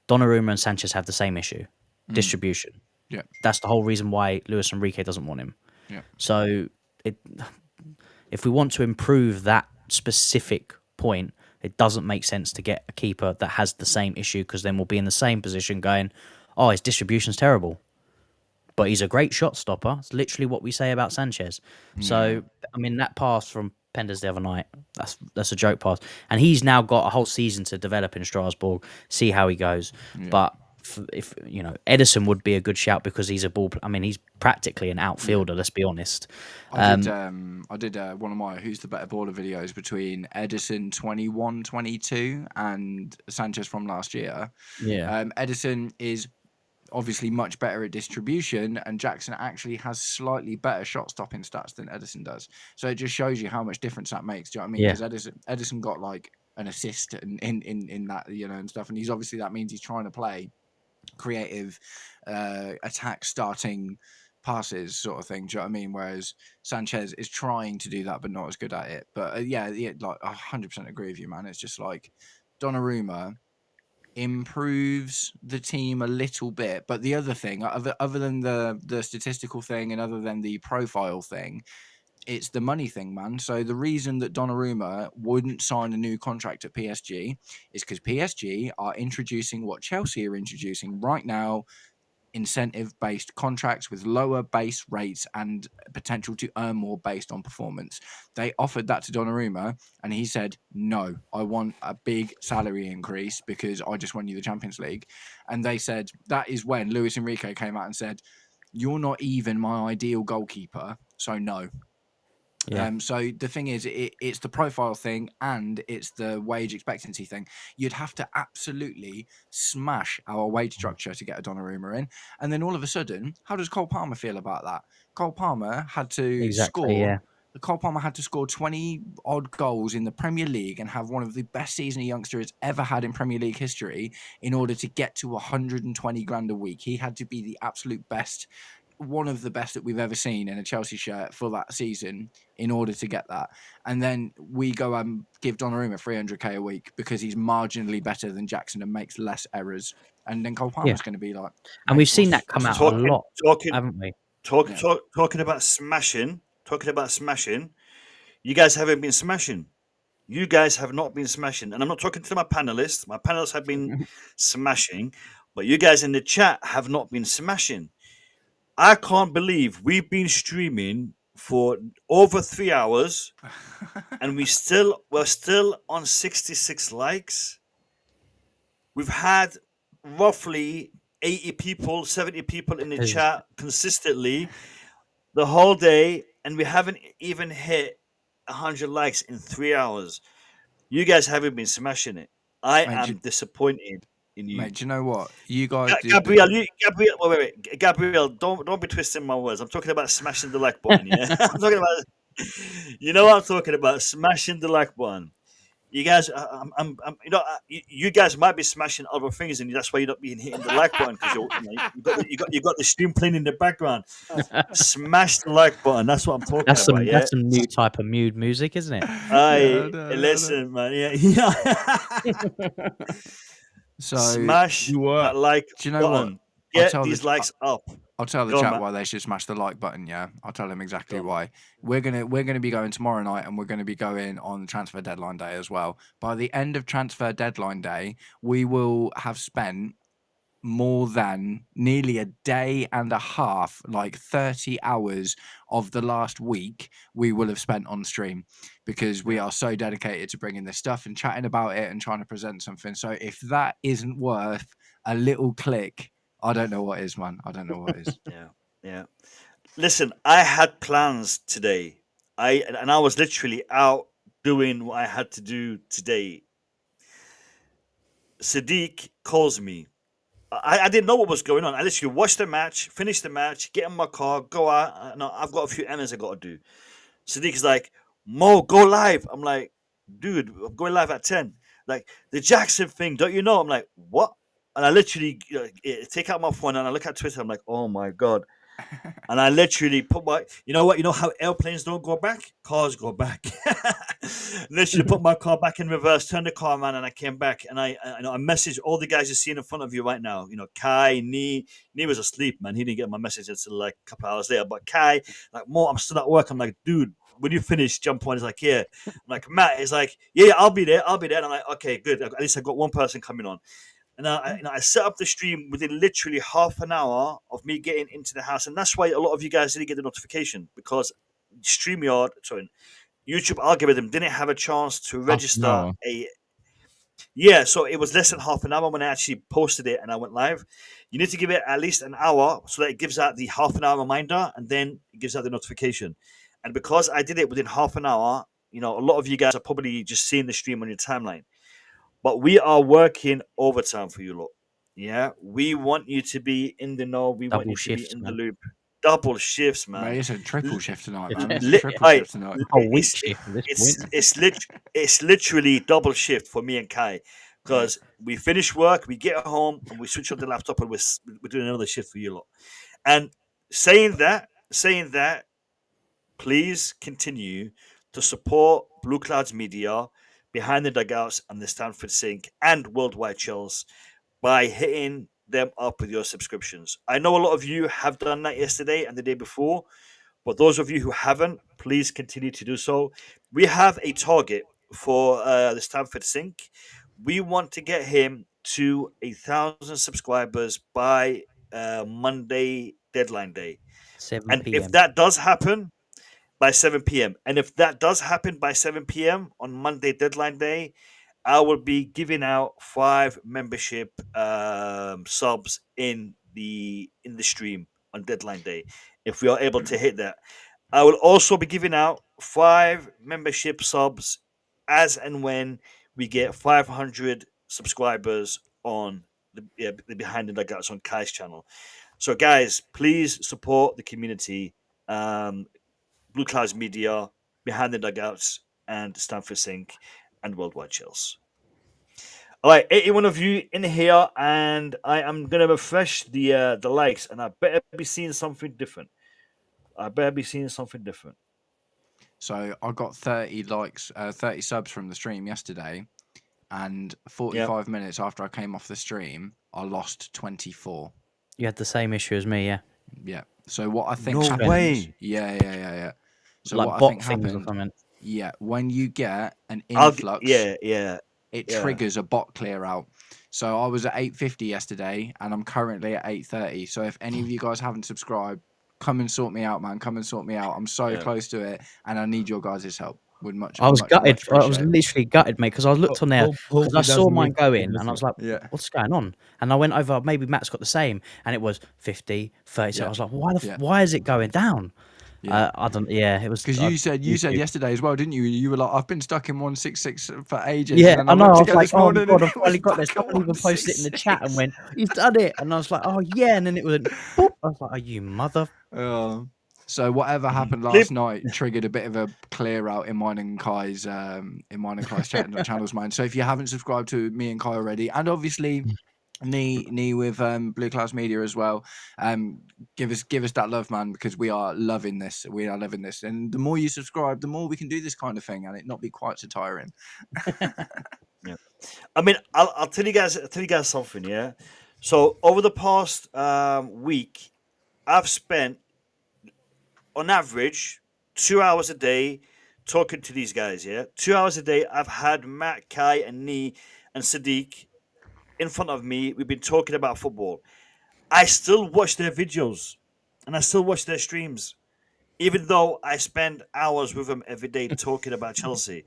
Donnarumma and Sanchez have the same issue: distribution. Yeah, that's the whole reason why Luis Enrique doesn't want him. Yeah. So, if we want to improve that specific point, it doesn't make sense to get a keeper that has the same issue, because then we'll be in the same position going, oh, his distribution's terrible, but he's a great shot stopper. It's literally what we say about Sanchez. So, I mean, that pass from Penders the other night, that's a joke pass. And he's now got a whole season to develop in Strasbourg, see how he goes. But if Edison would be a good shout, because he's a ball. I mean, he's practically an outfielder. Let's be honest. I did one of my Who's the Better Baller videos between Edison 21-22 and Sanchez from last year. Yeah. Edison is obviously much better at distribution, and Jackson actually has slightly better shot stopping stats than Edison does. So it just shows you how much difference that makes. Do you know what I mean? Because Edison got like an assist in that, and stuff, and he's obviously, that means he's trying to play creative attack starting passes sort of thing. Do you know what I mean? Whereas Sanchez is trying to do that but not as good at it. But like 100% agree with you, man. It's just like Donnarumma improves the team a little bit, but the other thing, other than the statistical thing and other than the profile thing, it's the money thing, man. So the reason that Donnarumma wouldn't sign a new contract at PSG is because PSG are introducing what Chelsea are introducing right now, incentive-based contracts with lower base rates and potential to earn more based on performance. They offered that to Donnarumma, and he said, no, I want a big salary increase because I just won you the Champions League. And they said, that is when Luis Enrique came out and said, you're not even my ideal goalkeeper, so no. Yeah. So the thing is, it's the profile thing and it's the wage expectancy thing. You'd have to absolutely smash our wage structure to get a Donnarumma in. And then all of a sudden, how does Cole Palmer feel about that? Cole Palmer had to Cole Palmer had to score 20 odd goals in the Premier League and have one of the best seasons a youngster has ever had in Premier League history in order to get to 120 grand a week. He had to be the absolute best, one of the best that we've ever seen in a Chelsea shirt for that season in order to get that. And then we go and give Donnarumma 300k a week because he's marginally better than Jackson and makes less errors. And then Cole Palmer's going to be like... And we've seen that come out a lot, haven't we? Talking about smashing, you guys haven't been smashing. You guys have not been smashing. And I'm not talking to my panelists. My panelists have been smashing. But you guys in the chat have not been smashing. I can't believe we've been streaming for over 3 hours and we're still on 66 likes. We've had roughly 80 people, 70 people in the chat consistently the whole day, and we haven't even hit 100 likes in 3 hours. You guys haven't been smashing it. I am disappointed in you. Mate, do you know what? You guys Gabriel, Gabriel, don't be twisting my words. I'm talking about smashing the like button, yeah? I'm talking about, you know what I'm talking about, smashing the like button. You guys, you guys might be smashing other things, and that's why you're not being hitting the like button because you got the stream playing in the background. Smash the like button. That's what I'm talking about. That's some new type of mood music, isn't it? Listen, man. Yeah. So smash that like button. Do you know what? Get these likes up. I'll tell the chat why they should smash the like button. Yeah, I'll tell them exactly why. We're gonna be going tomorrow night, and we're gonna be going on transfer deadline day as well. By the end of transfer deadline day, we will have spent more than nearly a day and a half, like 30 hours of the last week we will have spent on stream because we are so dedicated to bringing this stuff and chatting about it and trying to present something. So if that isn't worth a little click, I don't know what is, man. I don't know what is. Yeah. Listen, I had plans today. I was literally out doing what I had to do today. Sadiq calls me. I didn't know what was going on. I literally watched the match, finished the match, get in my car, go out. No, I've got a few errands I got to do. Sadiq's like, Mo, go live. I'm like, dude, I'm going live at 10. Like, the Jackson thing, don't you know? I'm like, what? And I literally take out my phone and I look at Twitter. I'm like, oh my God. And I literally put my, you know what? You know how airplanes don't go back? Cars go back. Literally put my car back in reverse, turned the car on, and I came back. And I messaged all the guys you see in front of you right now. You know, Kai, Nee was asleep, man. He didn't get my message until like a couple hours later. But Kai, like, Mo, I'm still at work. I'm like, dude, when you finish, jump on. He's like, yeah. I'm like, Matt is like, yeah, I'll be there. And I'm like, okay, good. At least I got one person coming on. And I set up the stream within literally half an hour of me getting into the house. And that's why a lot of you guys didn't get the notification because YouTube algorithm didn't have a chance to register so it was less than half an hour when I actually posted it and I went live. You need to give it at least an hour so that it gives out the half an hour reminder and then it gives out the notification. And because I did it within half an hour, you know, a lot of you guys are probably just seeing the stream on your timeline. But we are working overtime for you lot. Yeah, we want you to be in the know. We want you to be in the loop. Double shifts, man. Mate, it's a triple shift tonight, man. Shift tonight. It's literally double shift for me and Kai because we finish work, we get home, and we switch on the laptop, and we're doing another shift for you lot. And saying that, please continue to support Blue Clouds Media, Behind the Dugouts, and the Stanford Sink, and Worldwide Chills by hitting them up with your subscriptions. I know a lot of you have done that yesterday and the day before, but those of you who haven't, please continue to do so. We have a target for the Stamford Sink. We want to get him to 1,000 subscribers by Monday deadline day. 7 And p.m. if that does happen by 7 p.m., and if that does happen by 7 p.m. on Monday deadline day, I will be giving out 5 membership subs in the stream on deadline day. If we are able to hit that, I will also be giving out 5 membership subs as and when we get 500 subscribers on the Behind the Dugouts on Kai's channel. So, guys, please support the community. Blue Clouds Media, Behind the Dugouts, and Stamford Sink, and Worldwide Chills. All right, 81 of you in here, and I am gonna refresh the likes, and I better be seeing something different. So I got 30 likes, 30 subs from the stream yesterday, and 45 minutes after I came off the stream, I lost 24. You had the same issue as me, yeah. Yeah. So what I think No happens, way. Yeah. So Like what I bot think things or happens, something. yeah, when you get an I'll influx, it yeah. triggers a bot clear out. So I was at 8:50 yesterday, and I'm currently at 8:30. So if any of you guys haven't subscribed, come and sort me out, man. Come and sort me out. I'm so close to it, and I need your guys' help. Would much. I was much, gutted. much I was appreciate. literally gutted, mate, because I looked on there because I saw mine go in, and I was like, Yeah. "What's going on?" And I went over. Maybe Matt's got the same, and it was 50, 30. So Yeah. I was like, "Why? Yeah. Why is it going down?" Yeah. I don't. Yeah, it was Because you said yesterday as well, didn't you? You were like, I've been stuck in 166 for ages. Yeah, and I then know. went I to was get like, this "Oh my morning god, and I it was finally got this." back at Someone even posted it in the chat and 166. went, "He's done it," and I was like, "Oh yeah," and then it went, boop. I was like, "Are you mother?" So whatever happened Flip. last night triggered a bit of a clear out in mine and Kai's channels, man. So if you haven't subscribed to me and Kai already, and obviously Nee with Blue Clouds Media as well, give us that love, man, because we are loving this. We are loving this, and the more you subscribe, the more we can do this kind of thing, and it not be quite so tiring. Yeah, I mean, I'll tell you guys something. Yeah, so over the past week, I've spent on average 2 hours a day talking to these guys. Yeah, 2 hours a day. I've had Matt, Kai, and Nee and Sadiq in front of me. We've been talking about football. I still watch their videos and I still watch their streams, even though I spend hours with them every day talking about Chelsea.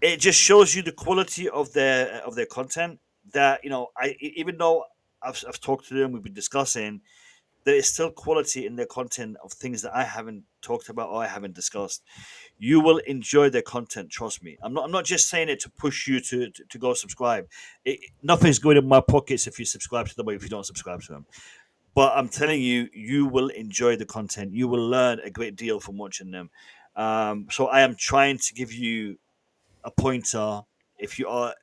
It just shows you the quality of their content. That even though I've talked to them, we've been discussing. There is still quality in their content of things that I haven't talked about or I haven't discussed. You will enjoy their content, trust me. I'm not just saying it to push you to go subscribe. Nothing's going in my pockets if you subscribe to them or if you don't subscribe to them. But I'm telling you, you will enjoy the content. You will learn a great deal from watching them. So I am trying to give you a pointer if you are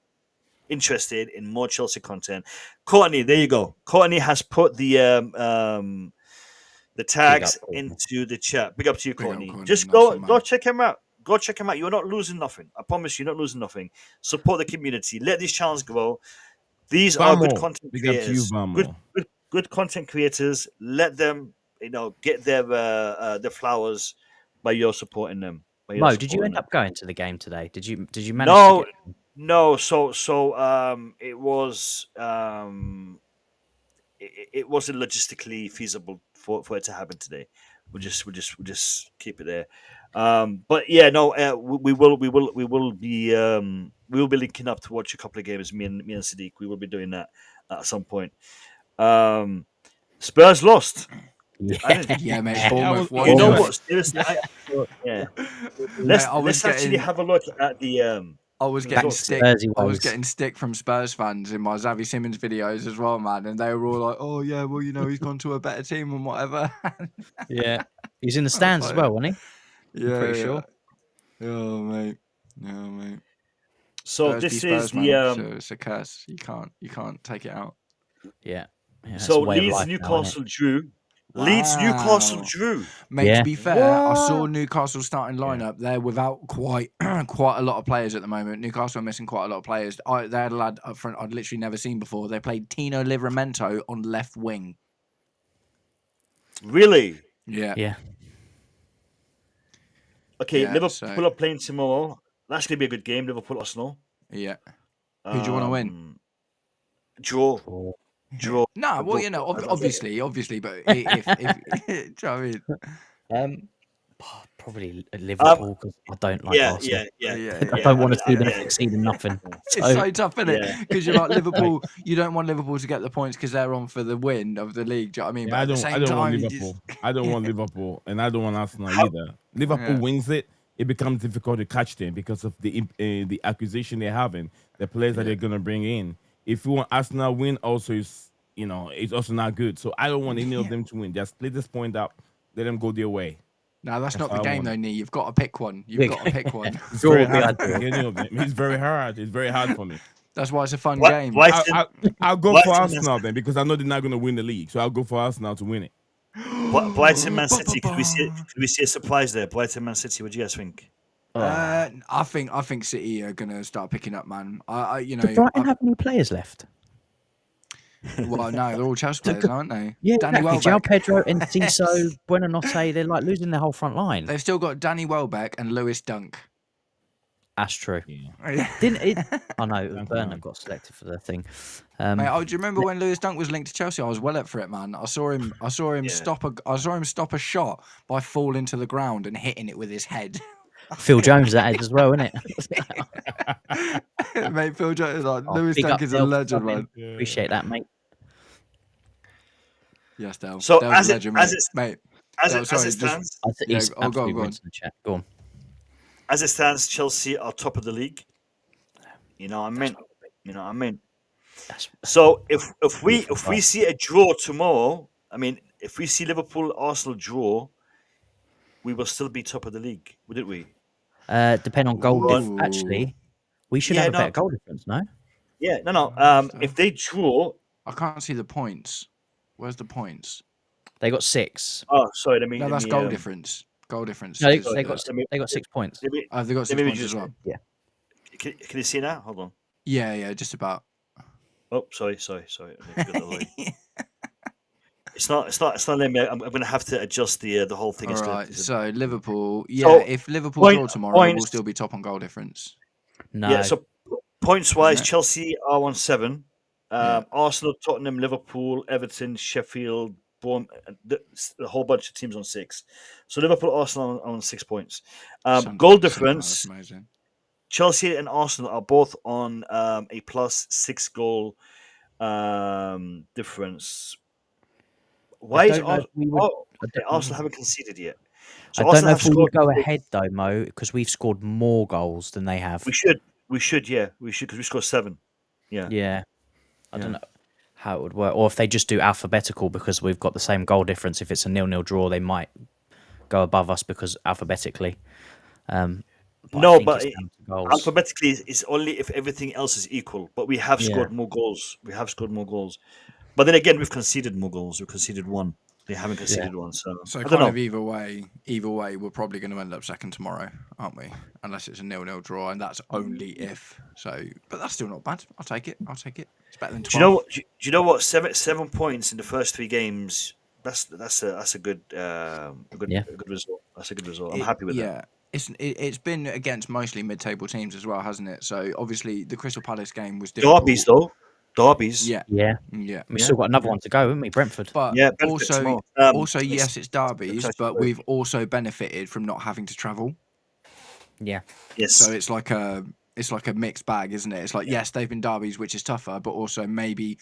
interested in more Chelsea content. Courtney, there you go. Courtney has put the tags into the chat. Big up to you, Courtney. Just go check him out. Go check him out. You're not losing nothing. I promise you're not losing nothing. Support the community. Let these channels grow. These are good content creators. Good content creators. Let them, get their flowers by your supporting them. Mo, did you end up going to the game today? Did you manage to get... No. So it was it wasn't logistically feasible for it to happen today. We'll just keep it there. But yeah, no, we will be linking up to watch a couple of games. Me and Sadiq, we will be doing that at some point. Spurs lost. Yeah, mate. Bournemouth. You know what? Seriously, let's actually have a look at the. I was getting stick from Spurs fans in my Xavi Simons videos as well, man, and they were all like, "Oh yeah, well he's gone to a better team and whatever." Yeah, he's in the stands as well, wasn't he? Yeah, I'm pretty sure. Oh mate. So Spurs this Spurs, is the so it's a curse. You can't take it out. Yeah. So Leeds Newcastle drew. Leeds Newcastle drew. Mate, to be fair, I saw Newcastle starting lineup there without quite a lot of players at the moment. Newcastle are missing quite a lot of players. They had a lad up front I'd literally never seen before. They played Tino Livramento on left wing. Really? Yeah. Yeah. Okay, Yeah, Liverpool so- are playing tomorrow. That's going to be a good game. Liverpool Arsenal. Yeah. Who do you want to win? Draw. Draw. No, well, you know, obviously, but if do you know what I mean? Probably Liverpool because I don't like Arsenal. I don't want to see them succeed in nothing. It's so tough, isn't it? Because you're like Liverpool. You don't want Liverpool to get the points because they're on for the win of the league. Do you know what I mean? Yeah, But I don't want Liverpool. I don't want Liverpool, and I don't want Arsenal either. Liverpool wins it becomes difficult to catch them because of the acquisition they're having, the players that they're gonna bring in. If you want Arsenal win, also it's also not good. So I don't want any of them to win. Just split this point up, let them go their way. No, that's not the game though, Nee. You've got to pick one. You've got to pick one. It's very hard to pick any of them. It's very hard. It's very hard for me. That's why it's a fun game. I'll go for Arsenal then because I know they're not going to win the league. So I'll go for Arsenal to win it. Brighton, Man City. Could we see a surprise there? Brighton, Man City. What do you guys think? I think City are going to start picking up, man. Do Brighton have any players left? Well, no, they're all Chelsea players, aren't they? Yeah, Danny exactly. Welbeck. João Pedro, Enciso, Buonanotte, they're like losing their whole front line. They've still got Danny Welbeck and Lewis Dunk. That's true. Yeah. Didn't it? I know Werner got selected for the thing. Mate, do you remember when Lewis Dunk was linked to Chelsea? I was well up for it, man. I saw him stop a shot by falling to the ground and hitting it with his head. Phil Jones that is as well, isn't it? Mate, Phil Jones Lewis Dunk is a legend, man. Yeah. Appreciate that, mate. Yes, Del. So Del's as it stands, Go on. As it stands, Chelsea are top of the league. You know what I mean? So if we see a draw tomorrow, I mean, if we see Liverpool Arsenal draw, we will still be top of the league, wouldn't we? Depend on goal difference. Actually, we should have a better goal difference, no? Yeah, no. If they draw, I can't see the points. Where's the points? They got 6. Oh, sorry. No, that's goal difference. Goal difference. No, they got 6 points. They got 6 points as well. Yeah. Can you see now? Hold on. Yeah, just about. Oh, sorry. It's not letting me. I'm going to have to adjust the whole thing. All right. So Liverpool, if Liverpool draw tomorrow, we'll still be top on goal difference. No. Yeah. So points wise, Chelsea are on 7. Arsenal, Tottenham, Liverpool, Everton, Sheffield, Bournemouth, a whole bunch of teams on 6. So Liverpool, Arsenal on 6 points. Goal difference. Chelsea and Arsenal are both on a plus 6 goal difference. Why is Arsenal haven't conceded yet? So I don't know if we would go ahead though, Mo, because we've scored more goals than they have. We should, because we scored 7. Yeah. I don't know how it would work, or if they just do alphabetical because we've got the same goal difference. If it's a 0-0 draw, they might go above us because alphabetically. But alphabetically is only if everything else is equal. But we have scored more goals. But then again, we've conceded more goals. We've conceded 1. They haven't conceded 1. So I don't know. Either way, we're probably going to end up second tomorrow, aren't we? Unless it's a 0-0 draw, and that's only if. So, but that's still not bad. I'll take it. It's better than 12. Do you know what? 7 points in the first 3 games. That's a good result. That's a good result. I'm happy with that. It's been against mostly mid-table teams as well, hasn't it? So obviously the Crystal Palace game was difficult. Derbies. Yeah. We've still got another one to go, haven't we? Brentford. But Brentford also, yes, it's derbies, but we've also benefited from not having to travel. Yeah. Yes. So it's like a mixed bag, isn't it? It's like, yes, they've been derbies, which is tougher, but also maybe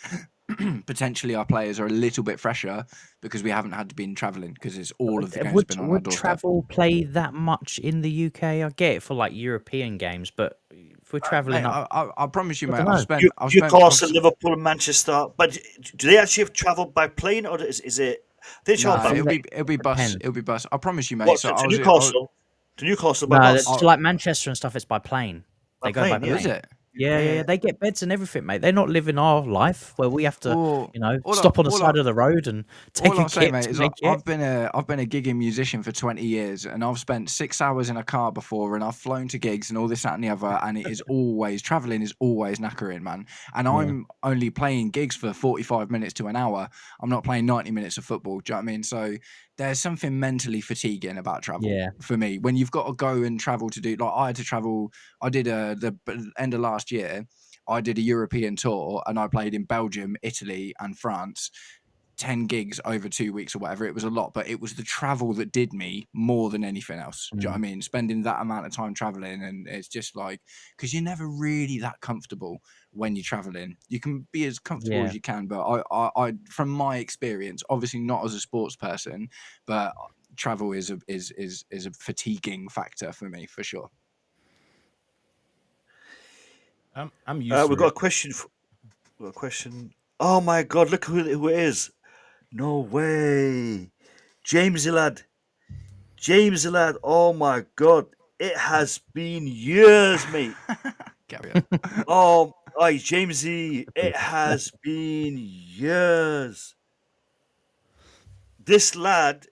potentially our players are a little bit fresher because we haven't had to be travelling because it's all of the games have been on our doorstep. Would travel play that much in the UK? I get it for like European games, but if we're travelling I promise you, mate, Newcastle, Liverpool, Manchester. But do they actually have travel by plane, or is it? It'll be bus. It'll be bus. I promise you, mate. What, to Newcastle by bus? To like Manchester and stuff, it's by plane. They go by plane. Is it? Yeah, they get beds and everything, mate. They're not living our life where we have to, stop on the side of the road and take a kit. Mate, is I've been a gigging musician for 20 years, and I've spent 6 hours in a car before, and I've flown to gigs and all this, that, and the other, and it is always traveling is always knackering, man. And I'm only playing gigs for 45 minutes to an hour. I'm not playing 90 minutes of football. Do you know what I mean? So there's something mentally fatiguing about travel Yeah. for me. When you've got to go and travel to do, like I had to travel, I did the end of last year, I did a European tour and I played in Belgium, Italy and France. 10 gigs over 2 weeks or whatever. It was a lot, but it was the travel that did me more than anything else. Do you know what I mean? Spending that amount of time traveling, and it's just like, because you're never really that comfortable when you're traveling. You can be as comfortable as you can, but I from my experience, obviously not as a sports person, but travel is a fatiguing factor for me for sure. I'm used to We got a it. question. We got a question. Oh my God! Look who it is. No way, James lad. James lad. Oh my God! It has been years, mate. Carry on. Oh, Jamesy, it has been years. This lad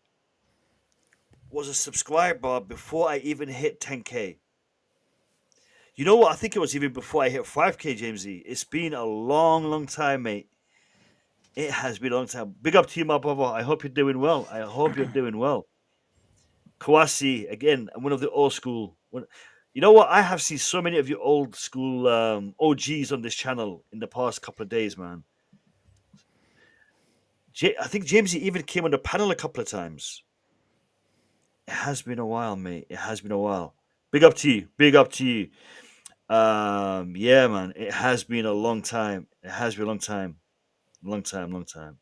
was a subscriber before I even hit 10K. You know what? I think it was even before I hit 5K, Jamesy. It's been a long, long time, mate. It has been a long time. Big up to you, my brother. I hope you're doing well. I hope you're doing well. Kawasi, again, one of the old school. You know what? I have seen so many of your old school OGs on this channel in the past couple of days, man. I think Jamesy even came on the panel a couple of times. It has been a while, mate. It has been a while. Big up to you. Big up to you. Yeah, man. It has been a long time. It has been a long time. Long time, long time.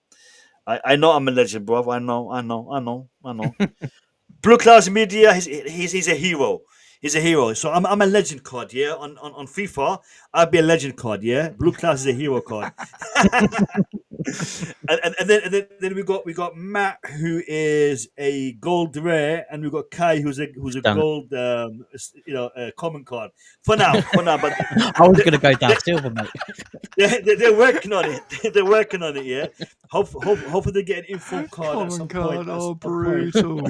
I know I'm a legend, bro. I know. Blue Clouds Media, he's a hero. He's a hero. So I'm a legend card, yeah. On FIFA, I'll be a legend card, yeah. Blue Clouds is a hero card. and then we got Matt, who is a gold rare, and we got Kai, who's a Done. gold common card for now. But I was going to go down silver, mate. they're working on it. They're working on it. Yeah. Hopefully they get an info card at some point. Oh, brutal.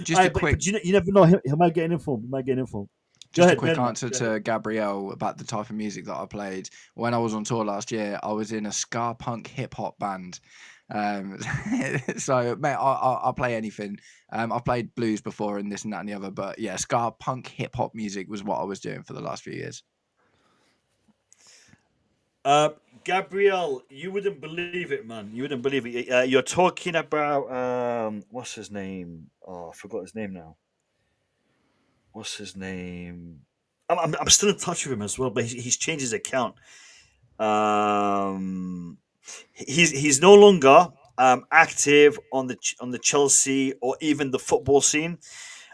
Just a quick. But you never know. He might get an info. Just a quick answer to Gabrielle about the type of music that I played. When I was on tour last year, I was in a ska punk hip hop band. So, mate, I'll play anything. I've played blues before and this and that and the other, but yeah, ska punk hip hop music was what I was doing for the last few years. Gabrielle, you wouldn't believe it, man. You wouldn't believe it. You're talking about what's his name? Oh, I forgot his name now. What's his name? I'm still in touch with him as well, but he's changed his account. He's no longer active on the Chelsea or even the football scene.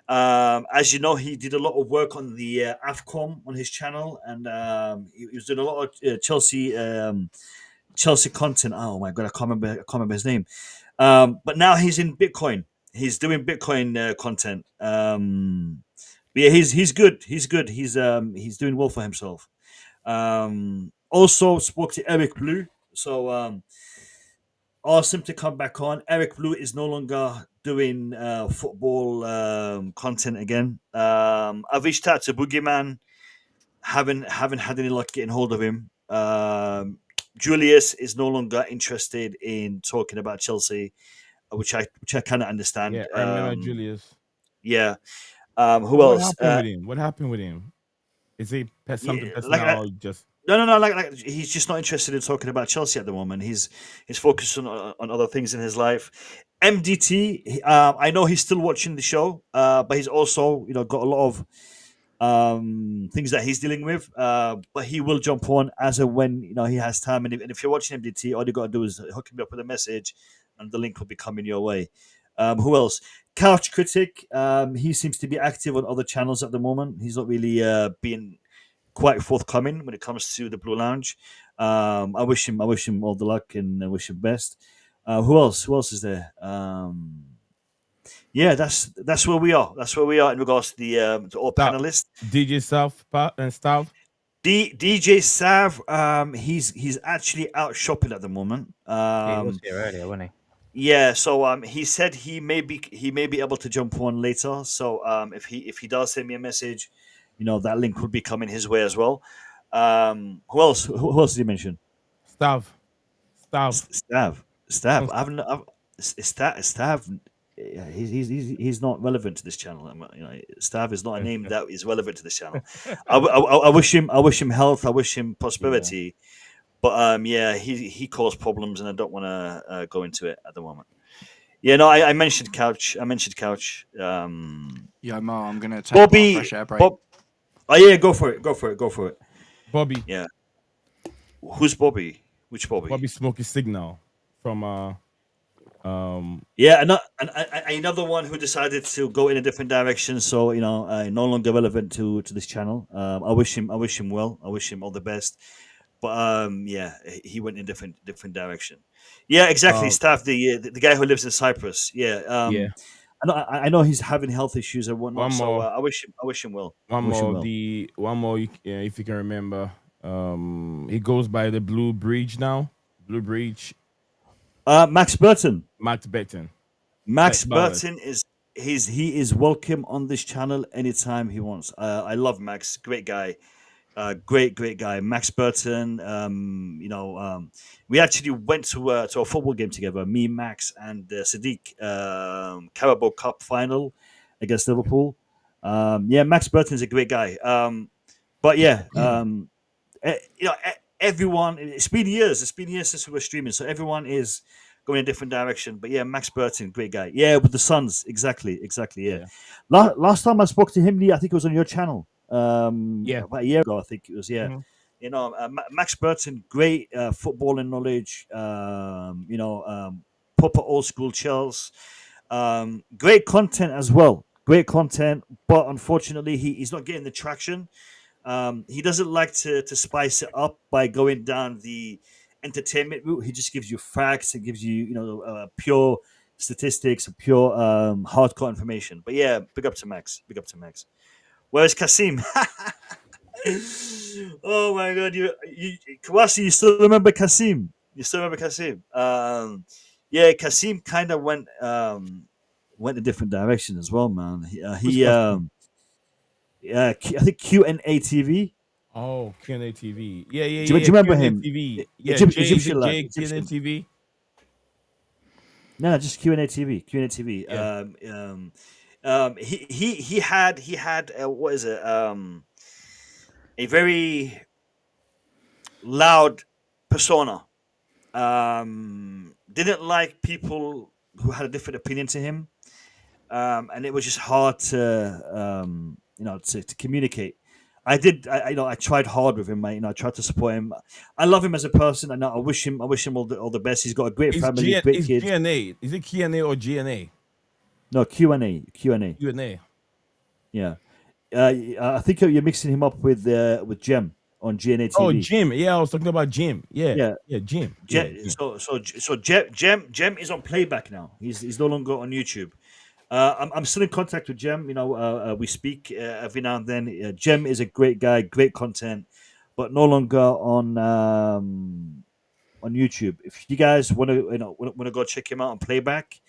As you know, he did a lot of work on the AFCON on his channel, and he was doing a lot of Chelsea content. Oh my God, I can't remember his name. But now he's in Bitcoin. He's doing Bitcoin content. But yeah, he's good. He's good. He's doing well for himself. Also spoke to Eric Blue. So asked him to come back on. Eric Blue is no longer doing football content again. I've reached out to Boogeyman. Haven't had any luck getting hold of him. Julius is no longer interested in talking about Chelsea, which I cannot understand. Yeah, I remember Julius. Yeah. Who else? What happened with him? Is he something personal or just? No. Like he's just not interested in talking about Chelsea at the moment. He's focused on other things in his life. MDT, I know he's still watching the show, but he's also got a lot of things that he's dealing with. But he will jump on as and when he has time. And if you're watching MDT, all you got to do is hook me up with a message, and the link will be coming your way. Who else? Couch Critic. He seems to be active on other channels at the moment. He's not really being quite forthcoming when it comes to the Blue Lounge. I wish him all the luck and I wish him best. Who else? Who else is there? Yeah, that's where we are. That's where we are in regards to the to all panelists. DJ Sav and stuff. DJ Sav, he's actually out shopping at the moment. He was here earlier, wasn't he? Yeah, so he said he may be able to jump on later. So if he does send me a message, that link would be coming his way as well. Who else? Who else did you mention? Stav. I Stav. He's not relevant to this channel. Stav is not a name that is relevant to this channel. I wish him health. I wish him prosperity. But he caused problems, and I don't want to go into it at the moment. Yeah, no, I mentioned Couch. Yeah, Mo, I'm gonna take Bobby. a fresh air break. Oh yeah, go for it. Bobby. Yeah. Who's Bobby? Which Bobby? Bobby Smoky Signal from Yeah, another one who decided to go in a different direction. So no longer relevant to this channel. I wish him well. I wish him all the best. But he went in different direction. Yeah, exactly. Staff, the guy who lives in Cyprus. Yeah. Yeah. I know he's having health issues and whatnot. One So more. I wish him well. One more. If you can remember, he goes by the Blue Bridge now. Blue Bridge. Max Burton. Max Burton. Max Burton he is welcome on this channel anytime he wants. I love Max. Great guy. Great guy, Max Burton. We actually went to a football game together. Me, Max, and Sadiq. Carabao Cup final against Liverpool. Max Burton is a great guy. Everyone. It's been years. Since we were streaming, so everyone is going in a different direction. But yeah, Max Burton, great guy. Yeah, with the Suns, exactly. Yeah. Last time I spoke to him, Lee, I think it was on your channel. About a year ago, I think it was. Max Burton, great footballing knowledge. Proper old school Chelsea. Great content as well. Great content, but unfortunately, he's not getting the traction. He doesn't like to spice it up by going down the entertainment route. He just gives you facts. It gives you pure statistics, pure hardcore information. But yeah, big up to Max. Where's Kasim? Oh my God! Kawasi, you still remember Kasim? Kasim kind of went a different direction as well, man. I think Q&A TV. Oh, Q&A TV. Yeah. Do you remember Q&A him? TV. Yeah, Egyptian lad. Q&A TV. No, just Q&A TV. Yeah. He had what is it? A very loud persona. Didn't like people who had a different opinion to him, and it was just hard to to communicate. I tried hard with him, mate. I tried to support him. I love him as a person, and I wish him all the best. He's got a great family, great kids. Q&A. Is it Q&A or GNA? No, Q&A. Q&A. Yeah. I think you're mixing him up with Jem on GNA TV. Oh, Jim. Yeah, I was talking about Jim. Yeah, Jim. So Jem is on playback now. He's no longer on YouTube. I'm still in contact with Jem. We speak every now and then. Jem is a great guy, great content, but no longer on YouTube. If you guys want to go check him out on playback,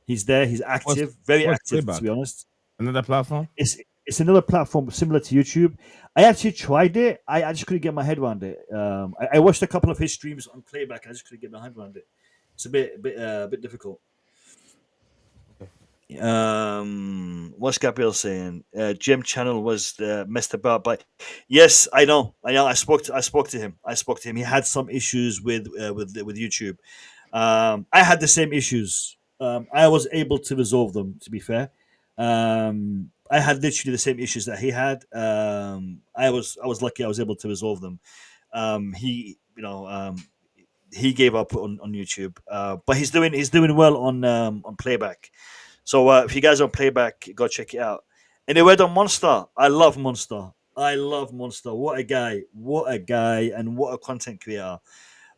he's there. He's active, very active. Playback? To be honest, another platform. It's another platform similar to YouTube. I actually tried it. I just couldn't get my head around it. I watched a couple of his streams on playback. I just couldn't get my head around it. It's a bit difficult. What's Gabriel saying? Jim channel was messed about, but yes, I know. I spoke to him. He had some issues with YouTube. I had the same issues. I was able to resolve them. To be fair, I had literally the same issues that he had. I was lucky. I was able to resolve them. He gave up on YouTube, but he's doing well on playback. So if you guys are on playback, go check it out. And they went on Monster. I love Monster. What a guy, and what a content creator.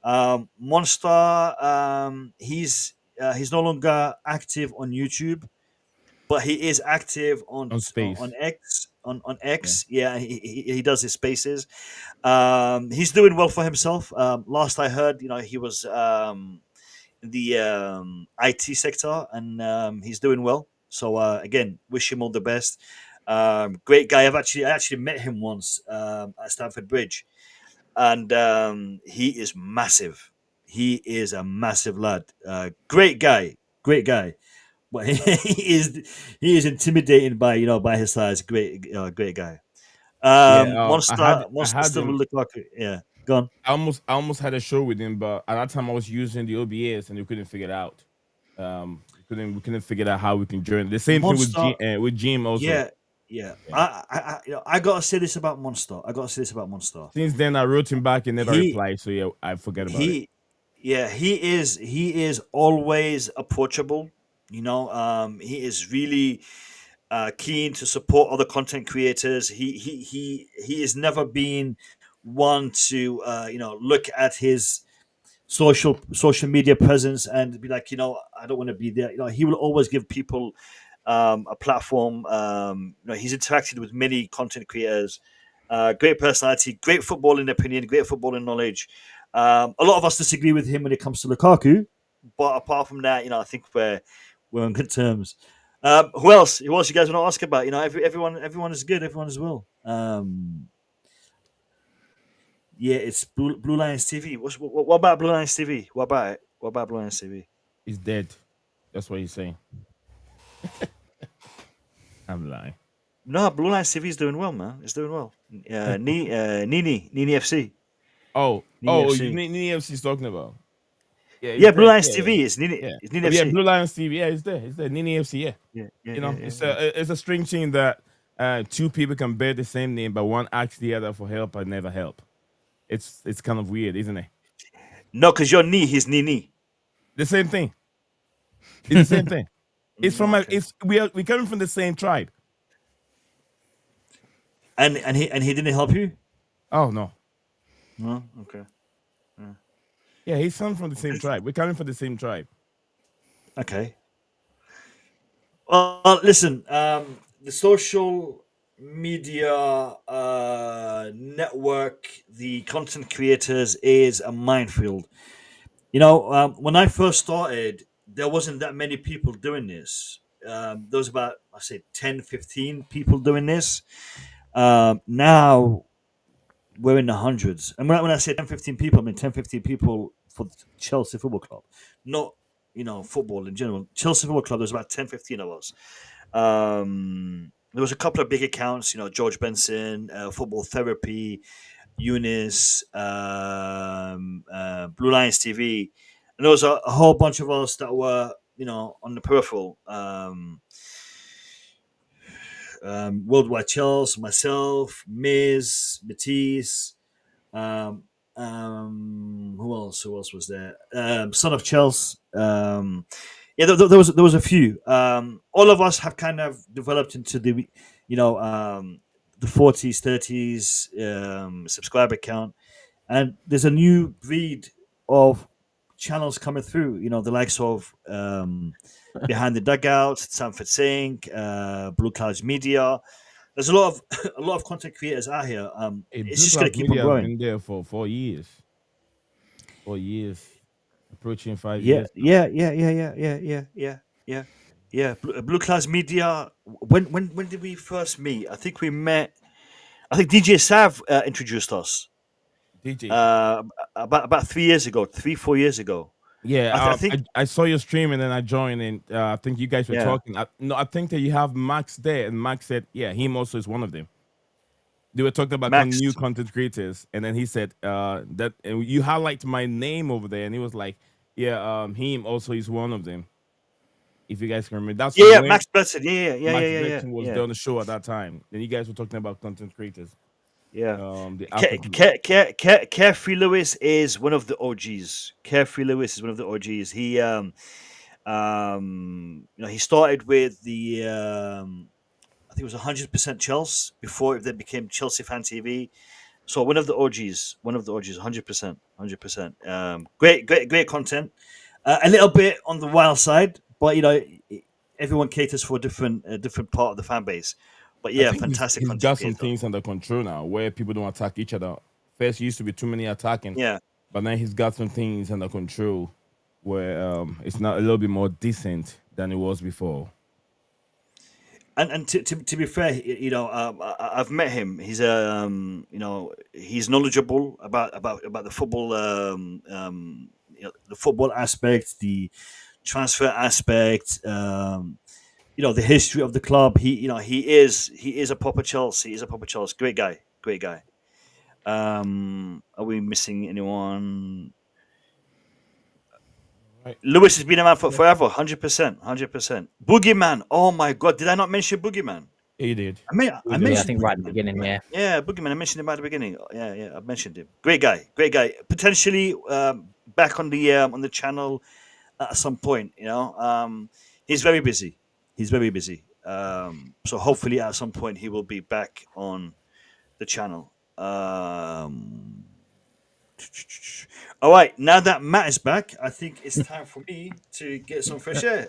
Monster. He's no longer active on YouTube, but he is active on X. On X, yeah, he does his spaces. He's doing well for himself. Last I heard, he was in the IT sector, and he's doing well. So again, wish him all the best. Great guy. I actually met him once at Stamford Bridge, and he is massive. He is a massive lad. Great guy. great guy, but he is intimidating by his size. Great guy. I Monster had still him. will look like yeah. Go on. I almost had a show with him, but at that time I was using the OBS and we couldn't figure it out. We couldn't figure out how we can join. The same thing Monster. With Jim also. Yeah. Yeah. I gotta say this about Monster. Since then, I wrote him back and never He replied. So yeah, I forget about it. he is always approachable. He is really keen to support other content creators. He has never been one to look at his social media presence and be like, I don't want to be there. He will always give people a platform. He's interacted with many content creators. Great personality, great footballing opinion, great footballing knowledge. A lot of us disagree with him when it comes to Lukaku, but apart from that, I think we're on good terms. Who else? Who else you guys want to ask about? Everyone is good. Everyone is well. Yeah, it's Blue Lions TV. What about Blue Lions TV? What about it? What about Blue Lions TV? He's dead. That's what he's saying. I'm lying. No, Blue Lions TV is doing well, man. It's doing well. Nini FC. Nini FC's talking about. Yeah, Blue Lions TV is Nini. Yeah. It's Nini Yeah, FC. Blue Lions TV. Yeah, it's there. Nini FC. Yeah. It's a strange thing that two people can bear the same name, but one asks the other for help and never help. It's kind of weird, isn't it? No, because you're he's Nini. The same thing. It's the same thing. It's from Okay. we coming from the same tribe. And he didn't help you? Oh no. No. Okay. Yeah, he's from the same tribe. We're coming from the same tribe. Okay. Well, listen. The social media network, the content creators, is a minefield. When I first started, there wasn't that many people doing this. There was about, I say, 10, 15 people doing this. Now we're in the hundreds. And when I say 10, 15 people, I mean 10, 15 people for the Chelsea Football Club. Not, football in general. Chelsea Football Club, there's about 10, 15 of us. There was a couple of big accounts, George Benson, Football Therapy, Younes, Blue Lions TV. And there was a whole bunch of us that were, on the peripheral. Worldwide Chelsea, myself, Miz, Matisse, who else was there? Son of Chelsea. There was a few. All of us have kind of developed into the 40s, 30s subscriber count, and there's a new breed of channels coming through. The likes of Behind the Dugout, Sanford Sink, Blue Clouds Media. There's a lot of content creators out here. It's just going to keep on growing. Been there for 4 years. 4 years, approaching 5 Yeah, years. yeah. Blue Clouds Media. When did we first meet? I think we met. I think DJ Sav introduced us. DJ. About 3 years ago, 4 years ago. Yeah, I think I saw your stream and then I joined, and I think you guys were talking. I think that you have Max there, and Max said, "Yeah, him also is one of them." They were talking about Max. new content creators, and then he said that and you highlight my name over there, and he was like, "Yeah, him also is one of them." If you guys can remember, that's when Max Bledson. Max Bledson was there on the show at that time. Then you guys were talking about content creators. Yeah. The Carefree Lewis is one of the OGs. Carefree Lewis is one of the OGs. He he started with the I think it was 100% Chelsea before it then became Chelsea Fan TV. So one of the OGs, 100%. Great content. A little bit on the wild side, but everyone caters for a different part of the fan base. But yeah, fantastic. He's got some things under control now, where people don't attack each other. First, used to be too many attacking. Yeah, but now he's got some things under control, where it's not a little bit more decent than it was before. And to be fair, I've met him. He's he's knowledgeable about the football, the football aspect, the transfer aspect, the history of the club. He is a proper Chelsea. He's a proper Chelsea. Great guy. Are we missing anyone? Right. Lewis has been a man for forever. 100%. Boogeyman. Oh my God! Did I not mention Boogeyman? He did. I Yeah, I mentioned think right at the Boogeyman. beginning. Yeah. Yeah, Boogeyman. I mentioned him at the beginning. Yeah, I mentioned him. Great guy. Potentially back on the channel at some point. He's very busy. So hopefully at some point he will be back on the channel. All right, now that Matt is back, I think it's time for me to get some fresh air.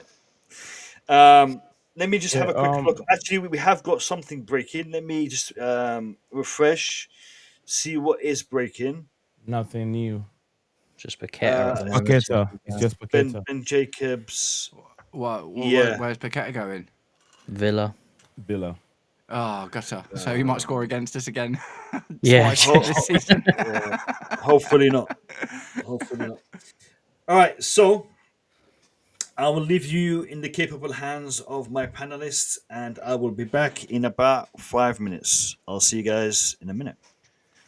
Let me just have a quick look. Actually, we have got something breaking. Let me just refresh, see what is breaking. Nothing new. Just Paqueta at the moment. Paqueta. It's just Paqueta. Ben Jacobs. Where's Paqueta going? Villa. Oh, gutter. So he might score against us again. Yeah. Twice this season. Hopefully not. All right, so I will leave you in the capable hands of my panelists, and I will be back in about 5 minutes. I'll see you guys in a minute.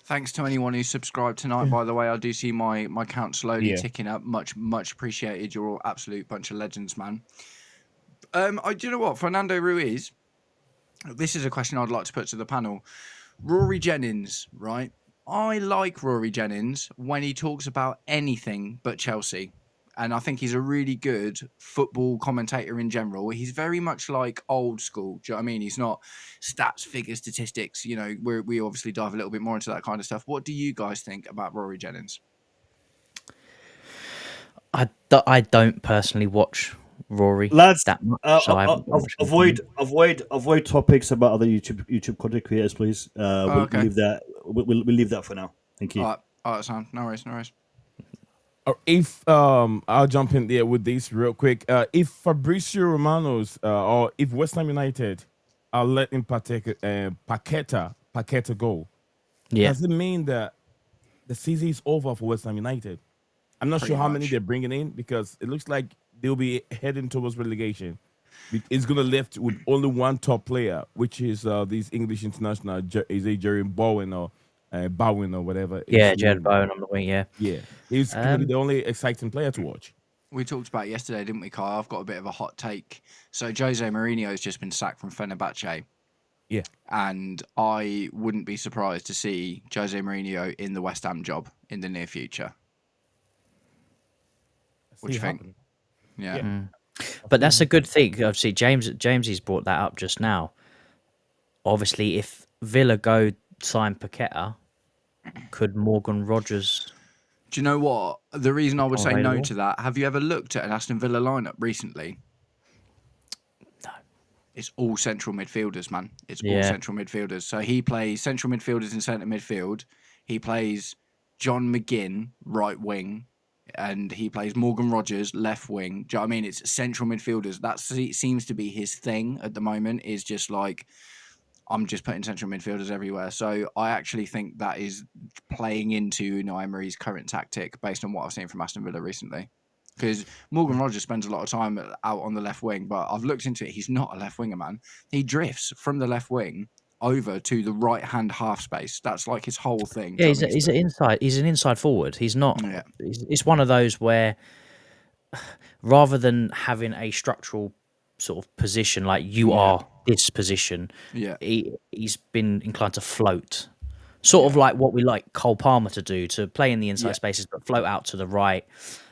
Thanks to anyone who subscribed tonight, by the way. I do see my count slowly Yeah. ticking up. Much appreciated. You're all absolute bunch of legends, man. Do you know what? Fernando Ruiz, this is a question I'd like to put to the panel. Rory Jennings, right? I like Rory Jennings when he talks about anything but Chelsea. And I think he's a really good football commentator in general. He's very much like old school. Do you know what I mean? He's not stats, figures, statistics. We obviously dive a little bit more into that kind of stuff. What do you guys think about Rory Jennings? I don't personally watch Rory Lads, that much. So I haven't watched him. avoid topics about other YouTube content creators, please. We'll okay. leave that. We'll leave that for now. Thank you. All right, Sam. No worries. If I'll jump in there with this real quick. If Fabrizio Romano's or if West Ham United are letting Paqueta go, Yeah. does it mean that the season is over for West Ham United? I'm not Pretty sure how many much. they're bringing in because it looks like they'll be heading towards relegation. It's going to left with only one top player, which is this English international, is a Jerry Bowen or Bowen or whatever. Yeah, his Jared name. Bowen on the wing. Yeah. Yeah, he's going to be the only exciting player to watch. We talked about it yesterday, didn't we, Kyle? I've got a bit of a hot take. So Jose Mourinho has just been sacked from Fenerbahce. Yeah. And I wouldn't be surprised to see Jose Mourinho in the West Ham job in the near future. What do you think? Yeah. But that's a good thing. Obviously, Jamesy's brought that up just now. Obviously, if Villa go sign Paqueta, could Morgan Rogers? Do you know what? The reason I would say no Available? to that, have you ever looked at an Aston Villa lineup recently? No. It's all central midfielders, man. It's all Yeah. central midfielders. So he plays central midfielders in centre midfield. He plays John McGinn, right wing. And he plays Morgan Rogers, left wing. Do you know what I mean? It's central midfielders. That seems to be his thing at the moment, is just like, I'm just putting central midfielders everywhere. So I actually think that is playing into Unai Emery's current tactic based on what I've seen from Aston Villa recently. Because Morgan Rogers spends a lot of time out on the left wing, but I've looked into it. He's not a left winger, man. He drifts from the left wing over to the right-hand half space. That's like his whole thing. Yeah, he's an inside. He's an inside forward. He's not. Yeah. It's one of those where, rather than having a structural sort of position like you are this position, Yeah. he's been inclined to float, sort of like what we like Cole Palmer to do, to play in the inside spaces but float out to the right.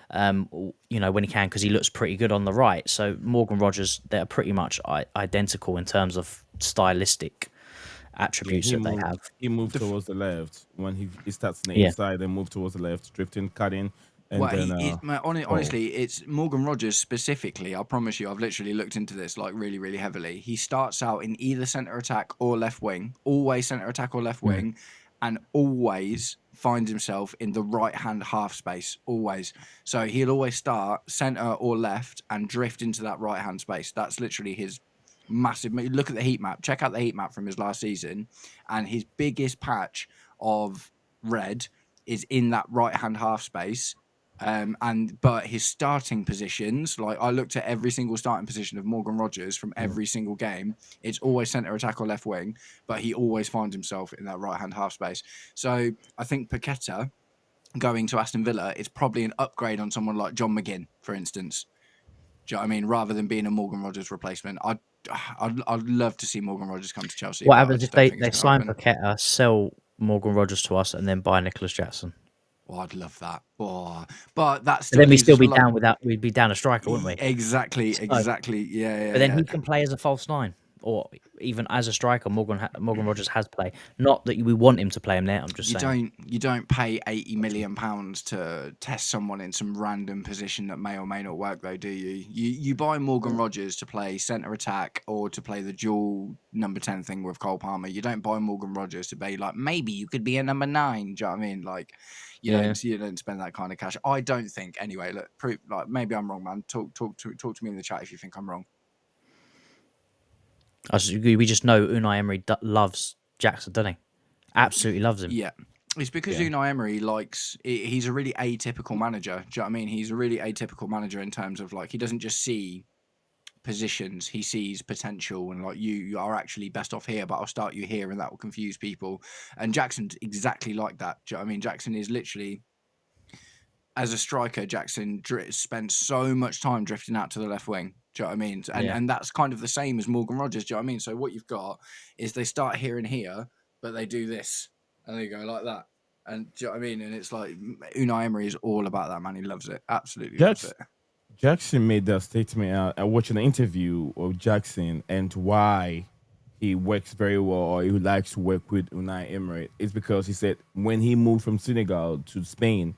When he can, because he looks pretty good on the right. So Morgan Rogers, they're pretty much identical in terms of stylistic attributes that they have. He moved towards the left when he starts on the inside and move towards the left, drifting, cutting. And then, honestly, it's Morgan Rogers specifically. I promise you, I've literally looked into this like really, really heavily. He starts out in either centre attack or left wing, always centre attack or left wing, and always finds himself in the right-hand half space, always. So he'll always start centre or left and drift into that right-hand space. That's literally his massive... Look at the heat map. Check out the heat map from his last season, and his biggest patch of red is in that right-hand half space, But his starting positions, like I looked at every single starting position of Morgan Rogers from every single game. It's always centre attack or left wing, but he always finds himself in that right hand half space. So I think Paqueta going to Aston Villa is probably an upgrade on someone like John McGinn, for instance. Do you know what I mean? Rather than being a Morgan Rogers replacement, I'd love to see Morgan Rogers come to Chelsea. What but I happens just if don't they think it's sign gonna happen. Paqueta, sell Morgan Rogers to us, and then buy Nicholas Jackson? Oh, I'd love that. Oh, but that But still then we'd leaves still us be a lot. down without. We'd be down a striker, wouldn't we? Exactly. Yeah. But then he can play as a false nine, or even as a striker. Morgan Rogers has played. Not that we want him to play him there. I'm just saying. You don't pay £80 million to test someone in some random position that may or may not work, though, do you? You buy Morgan Rogers to play centre attack or to play the dual number 10 thing with Cole Palmer. You don't buy Morgan Rogers to be like, maybe you could be a number 9. Do you know what I mean? Like, you don't spend that kind of cash. I don't think. Anyway, look, maybe I'm wrong, man. Talk to me in the chat if you think I'm wrong. We just know Unai Emery loves Jackson, doesn't he? Absolutely loves him. Yeah. It's because Unai Emery he's a really atypical manager. Do you know what I mean? He's a really atypical manager in terms of like, he doesn't just see positions, he sees potential and like you are actually best off here, but I'll start you here and that will confuse people. And Jackson's exactly like that. Do you know what I mean? Jackson is literally, as a striker, Jackson spent so much time drifting out to the left wing. Do you know what I mean? And that's kind of the same as Morgan Rogers. Do you know what I mean? So what you've got is they start here and here, but they do this and they go like that. And do you know what I mean? And it's like Unai Emery is all about that, man. He loves it. Absolutely loves it. Jackson made that statement. I watched an interview of Jackson and why he works very well or he likes to work with Unai Emery. It's because he said when he moved from Senegal to Spain,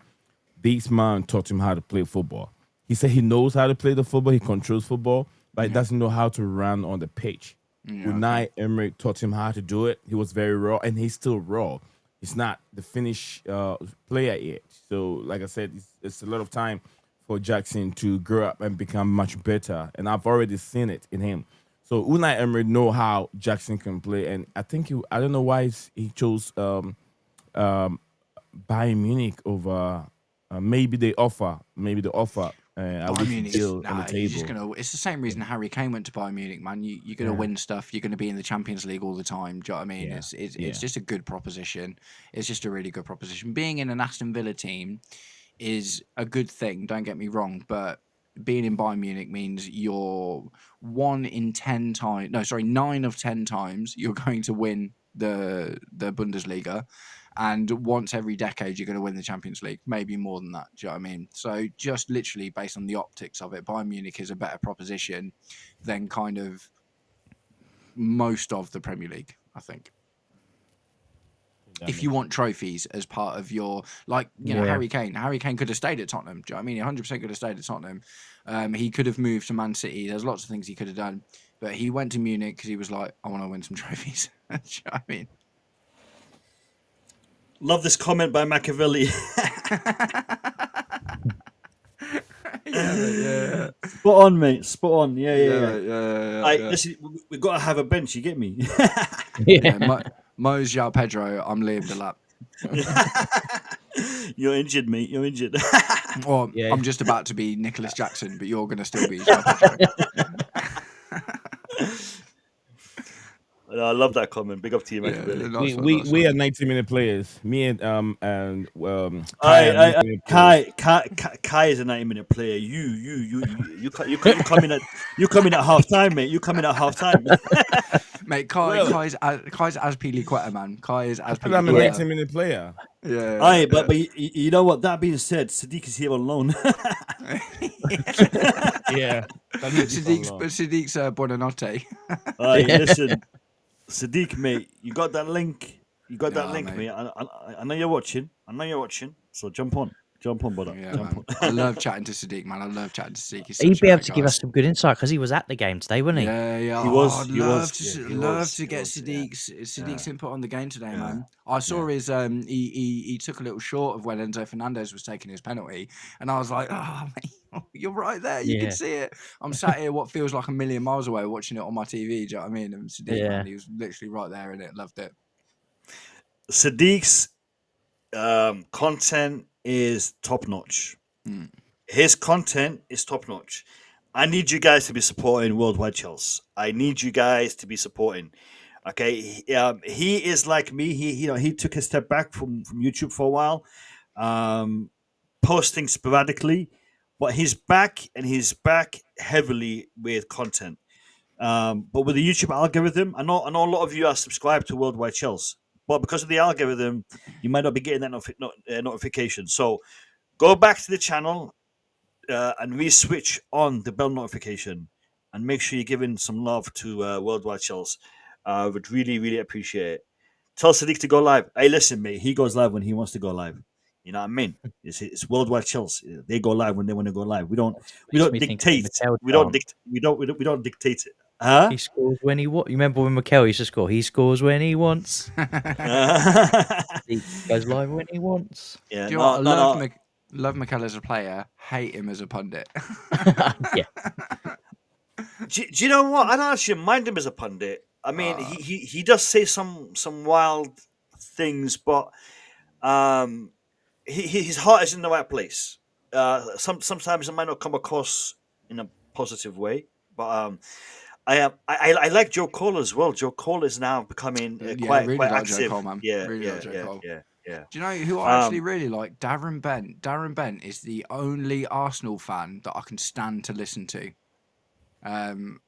this man taught him how to play football. He said he knows how to play the football, he controls football, but he doesn't know how to run on the pitch. Unai Emery taught him how to do it. He was very raw, and he's still raw. He's not the finished player yet. So, like I said, it's a lot of time for Jackson to grow up and become much better, and I've already seen it in him. So Unai Emery know how Jackson can play, and I think I don't know why he chose Bayern Munich over maybe the offer. Bayern Munich, on the table. It's the same reason Harry Kane went to Bayern Munich, man. You're going to win stuff. You're going to be in the Champions League all the time. Do you know what I mean? Yeah. It's just a good proposition. It's just a really good proposition. Being in an Aston Villa team is a good thing. Don't get me wrong, but being in Bayern Munich means you're 9 of 10 times you're going to win the Bundesliga. And once every decade, you're going to win the Champions League, maybe more than that. Do you know what I mean? So just literally based on the optics of it, Bayern Munich is a better proposition than kind of most of the Premier League, I think. If you want trophies as part of your, Harry Kane. Harry Kane could have stayed at Tottenham. Do you know what I mean? He 100% could have stayed at Tottenham. He could have moved to Man City. There's lots of things he could have done. But he went to Munich because he was like, I want to win some trophies. Do you know what I mean? Love this comment by Machiavelli. Yeah. Spot on, mate. Spot on. Yeah. Listen, we've got to have a bench. You get me? Mo's João Pedro. I'm Liam Delap. You're injured, mate. You're injured. I'm just about to be Nicholas Jackson, but you're going to still be João Pedro. I love that comment. Big up to you, man. We are 90-minute players. Me and Kai is a 90-minute player. You come in at half time, mate. You come in at half time. Mate, Kai's Azpilicueta, man. Kai is Azpilicueta. I'm a 90-minute player. Yeah. But you know what? That being said, Sadiq is here on loan. Yeah. Sadiq's Buonanotte. Listen, Sadiq, mate, you got that link. Mate. I know you're watching. So jump on, brother. Yeah, jump on. I love chatting to Sadiq, man. He'd be able to give us some good insight because he was at the game today, wasn't he? Yeah. He was. I'd love to get Sadiq's input on the game today, man. I saw his he took a little short of when Enzo Fernandez was taking his penalty, and I was like, oh, mate, you're right there. You can see it. I'm sat here, what feels like a million miles away, watching it on my TV. Do you know what I mean? And Sadiq, man, he was literally right there in it. Loved it. Sadiq's content is top notch. His content is top notch. I need you guys to be supporting Worldwide Chelsea. I need you guys to be supporting. Okay, he is like me. He took a step back from YouTube for a while, posting sporadically, but he's back and he's back heavily with content. But with the YouTube algorithm, I know a lot of you are subscribed to Worldwide Chelsea, but because of the algorithm, you might not be getting that notification. So go back to the channel and re-switch on the bell notification, and make sure you're giving some love to Worldwide Chelsea. Would really, really appreciate it. Tell Sadiq to go live. Hey, listen, mate. He goes live when he wants to go live. You know what I mean? It's Worldwide Chelsea. They go live when they want to go live. We don't dictate. We don't dictate it. Huh? He scores when he wants. You remember when Mikel used to score? He scores when he wants. He goes live when he wants. Yeah. Do you know what? Love Mikel as a player, hate him as a pundit. Yeah. Do you know what? I don't actually mind him as a pundit. I mean, he does say some wild things, but his heart is in the right place. Sometimes it might not come across in a positive way, but I like Joe Cole as well. Joe Cole is now becoming quite really like active. Joe Cole, man. Yeah, Really yeah, like Joe yeah, Cole. yeah. Do you know who I actually really like? Darren Bent. Darren Bent is the only Arsenal fan that I can stand to listen to.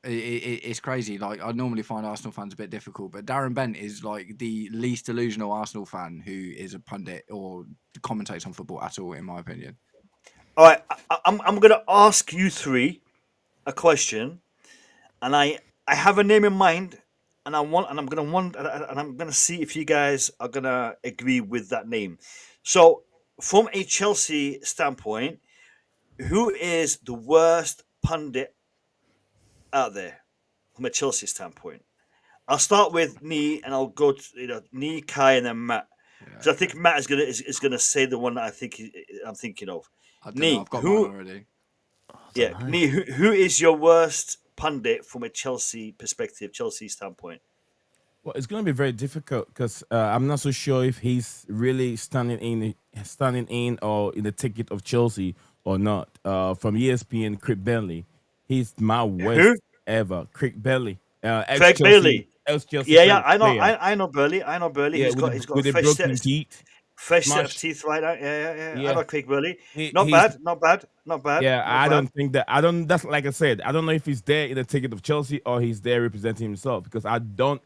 It's crazy. Like, I normally find Arsenal fans a bit difficult, but Darren Bent is like the least delusional Arsenal fan who is a pundit or commentates on football at all, in my opinion. All right, I'm going to ask you three a question, and I have a name in mind, and I'm gonna see if you guys are gonna agree with that name. So, from a Chelsea standpoint, who is the worst pundit out there from a Chelsea standpoint? I'll start with Nee, and I'll go to Nee, Kai, and then Matt. Because I think Matt is gonna say the one that I'm thinking of. I don't know. I've got mine already. Yeah, Nee, who is your worst pundit from a Chelsea perspective, Chelsea standpoint? Well, it's going to be very difficult because I'm not so sure if he's really standing in or in the ticket of Chelsea or not. From ESPN, Craig Bentley, he's my worst ever. Craig Bentley, Craig Bailey. Ex-Chelsea Yeah, I know Burley. Yeah, He's got with a the broken teeth. fresh set of teeth right now. Yeah. I know Craig Burley. He's Not bad. Yeah, I don't think that. That's like I said. I don't know if he's there in the ticket of Chelsea or he's there representing himself, because I don't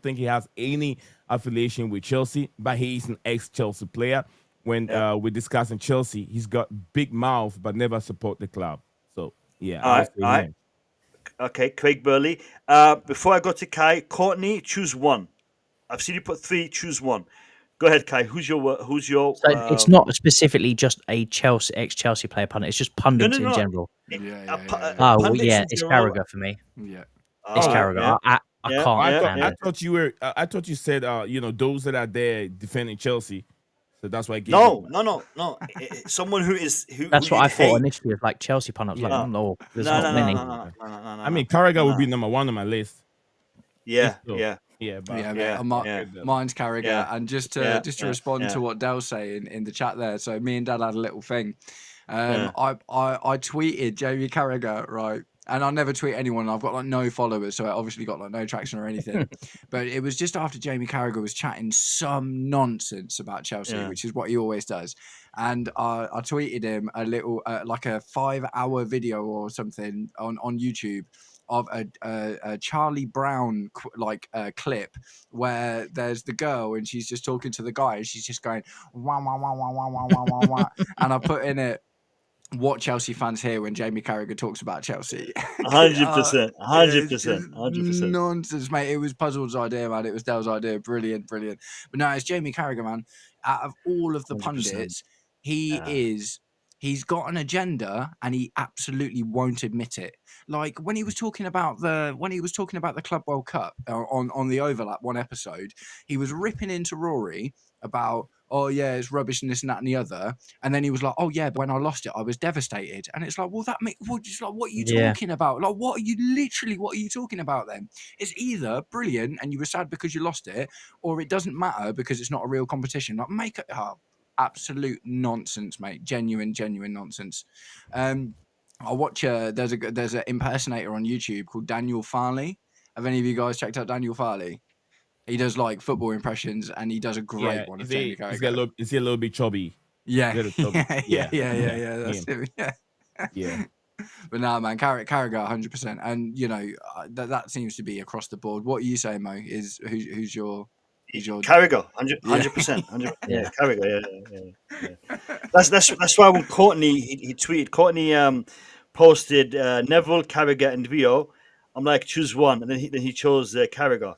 think he has any affiliation with Chelsea. But he's an ex-Chelsea player. When we're discussing Chelsea, he's got big mouth but never support the club. So yeah. All right. Okay, Craig Burley. Before I go to Kai, Courtney, choose one. I've seen you put three. Choose one. Go ahead, Kai. Who's your? So it's not specifically just a ex-Chelsea player pundit. It's just pundits in general. It's Carragher for me. Yeah. It's Carragher. Yeah. I can't stand I it. thought you were. I thought you said those that are there defending Chelsea. So that's why I gave No. Someone who is who. That's who what I you'd thought hate. initially. Of like Chelsea pundits, there's not many. No. I mean, Carragher would be number one on my list. Yeah. Mine's Carragher. And just to respond to what Dell's saying in the chat there. So me and Dell had a little thing. I tweeted Jamie Carragher, right? And I never tweet anyone. I've got like no followers, so I obviously got like no traction or anything. But it was just after Jamie Carragher was chatting some nonsense about Chelsea, which is what he always does. And I tweeted him a little, like a 5-hour video or something on YouTube of a Charlie Brown clip where there's the girl and she's just talking to the guy and she's just going wah wah wah wah wah wah wah wah wah. And I put in it, what Chelsea fans hear when Jamie Carragher talks about Chelsea. 100%. Nonsense, mate. It was Puzzle's idea, man. It was Dell's idea. Brilliant. But no, it's Jamie Carragher, man. Out of all of the 100%. pundits, he's got an agenda and he absolutely won't admit it. Like when he was talking about the Club World Cup on the Overlap one episode, he was ripping into Rory about, oh yeah, it's rubbish and this and that and the other, and then he was like, oh yeah, but when I lost it, I was devastated. And it's like, well, what are you talking about? Like, what are you talking about then? It's either brilliant and you were sad because you lost it, or it doesn't matter because it's not a real competition. Like, make it up. absolute nonsense, mate. Genuine nonsense. I watch there's an impersonator on YouTube called Daniel Farley. Have any of you guys checked out Daniel Farley? He does like football impressions, and he does a great one of Jamie Carragher. Is he a little bit chubby? Yeah, Chubby. yeah. That's him. Yeah. But nah, man, Carragher 100%, and you know that seems to be across the board. What are you saying, Mo? Is who's your Carragher, 100%, yeah, Carragher, yeah. That's why when Courtney he tweeted, Courtney posted Neville, Carragher, and Vio. I'm like, choose one, and then he chose Carragher.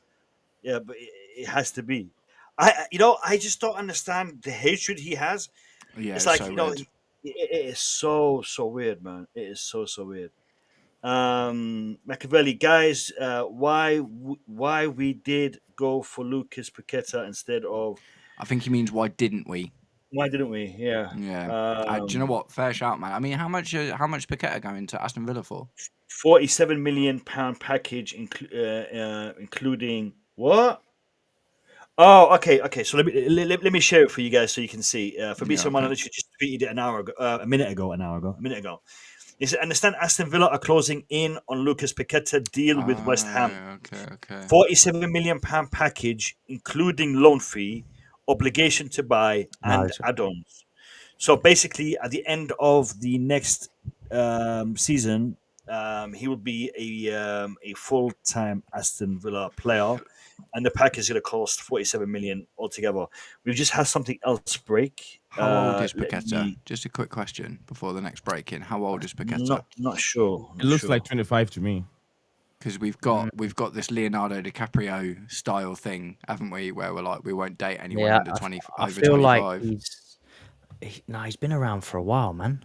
Yeah, but it has to be. I just don't understand the hatred he has. Yeah, it's like so it is so weird, man. It is so weird. Machiavelli, guys, why we did go for Lucas Paqueta instead of? I think he means why didn't we? Why didn't we? Yeah. Do you know what? Fair shout, man. I mean, how much Paqueta going to Aston Villa for? £47 million package, including what? Oh, okay. So let me share it for you guys so you can see. Fabrizio Romano literally just tweeted it a minute ago. He said, understand Aston Villa are closing in on Lucas Paqueta deal with West Ham. Okay. £47 million package, including loan fee, obligation to buy, and add-ons. So basically, at the end of the next season, he will be a full-time Aston Villa player, and the package is going to cost £47 million altogether. We've just had something else break. How old is Paqueta? Just a quick question before the next break in. How old is Paqueta? Not sure. It looks like 25 to me. Because we've got this Leonardo DiCaprio style thing, haven't we? Where we're like, we won't date anyone under 20. I feel 25. Like he's been around for a while, man.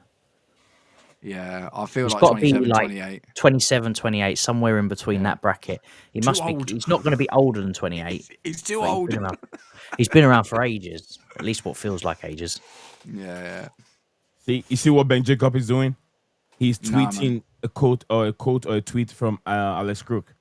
Yeah, I feel he's like got 27, to be like 28. 27, 28, somewhere in between that bracket. He must be. He's not going to be older than 28. He's too old. He's been around for ages, at least what feels like ages. Yeah. See, you see what Ben Jacob is doing? He's tweeting a quote or a tweet from Alex Crook.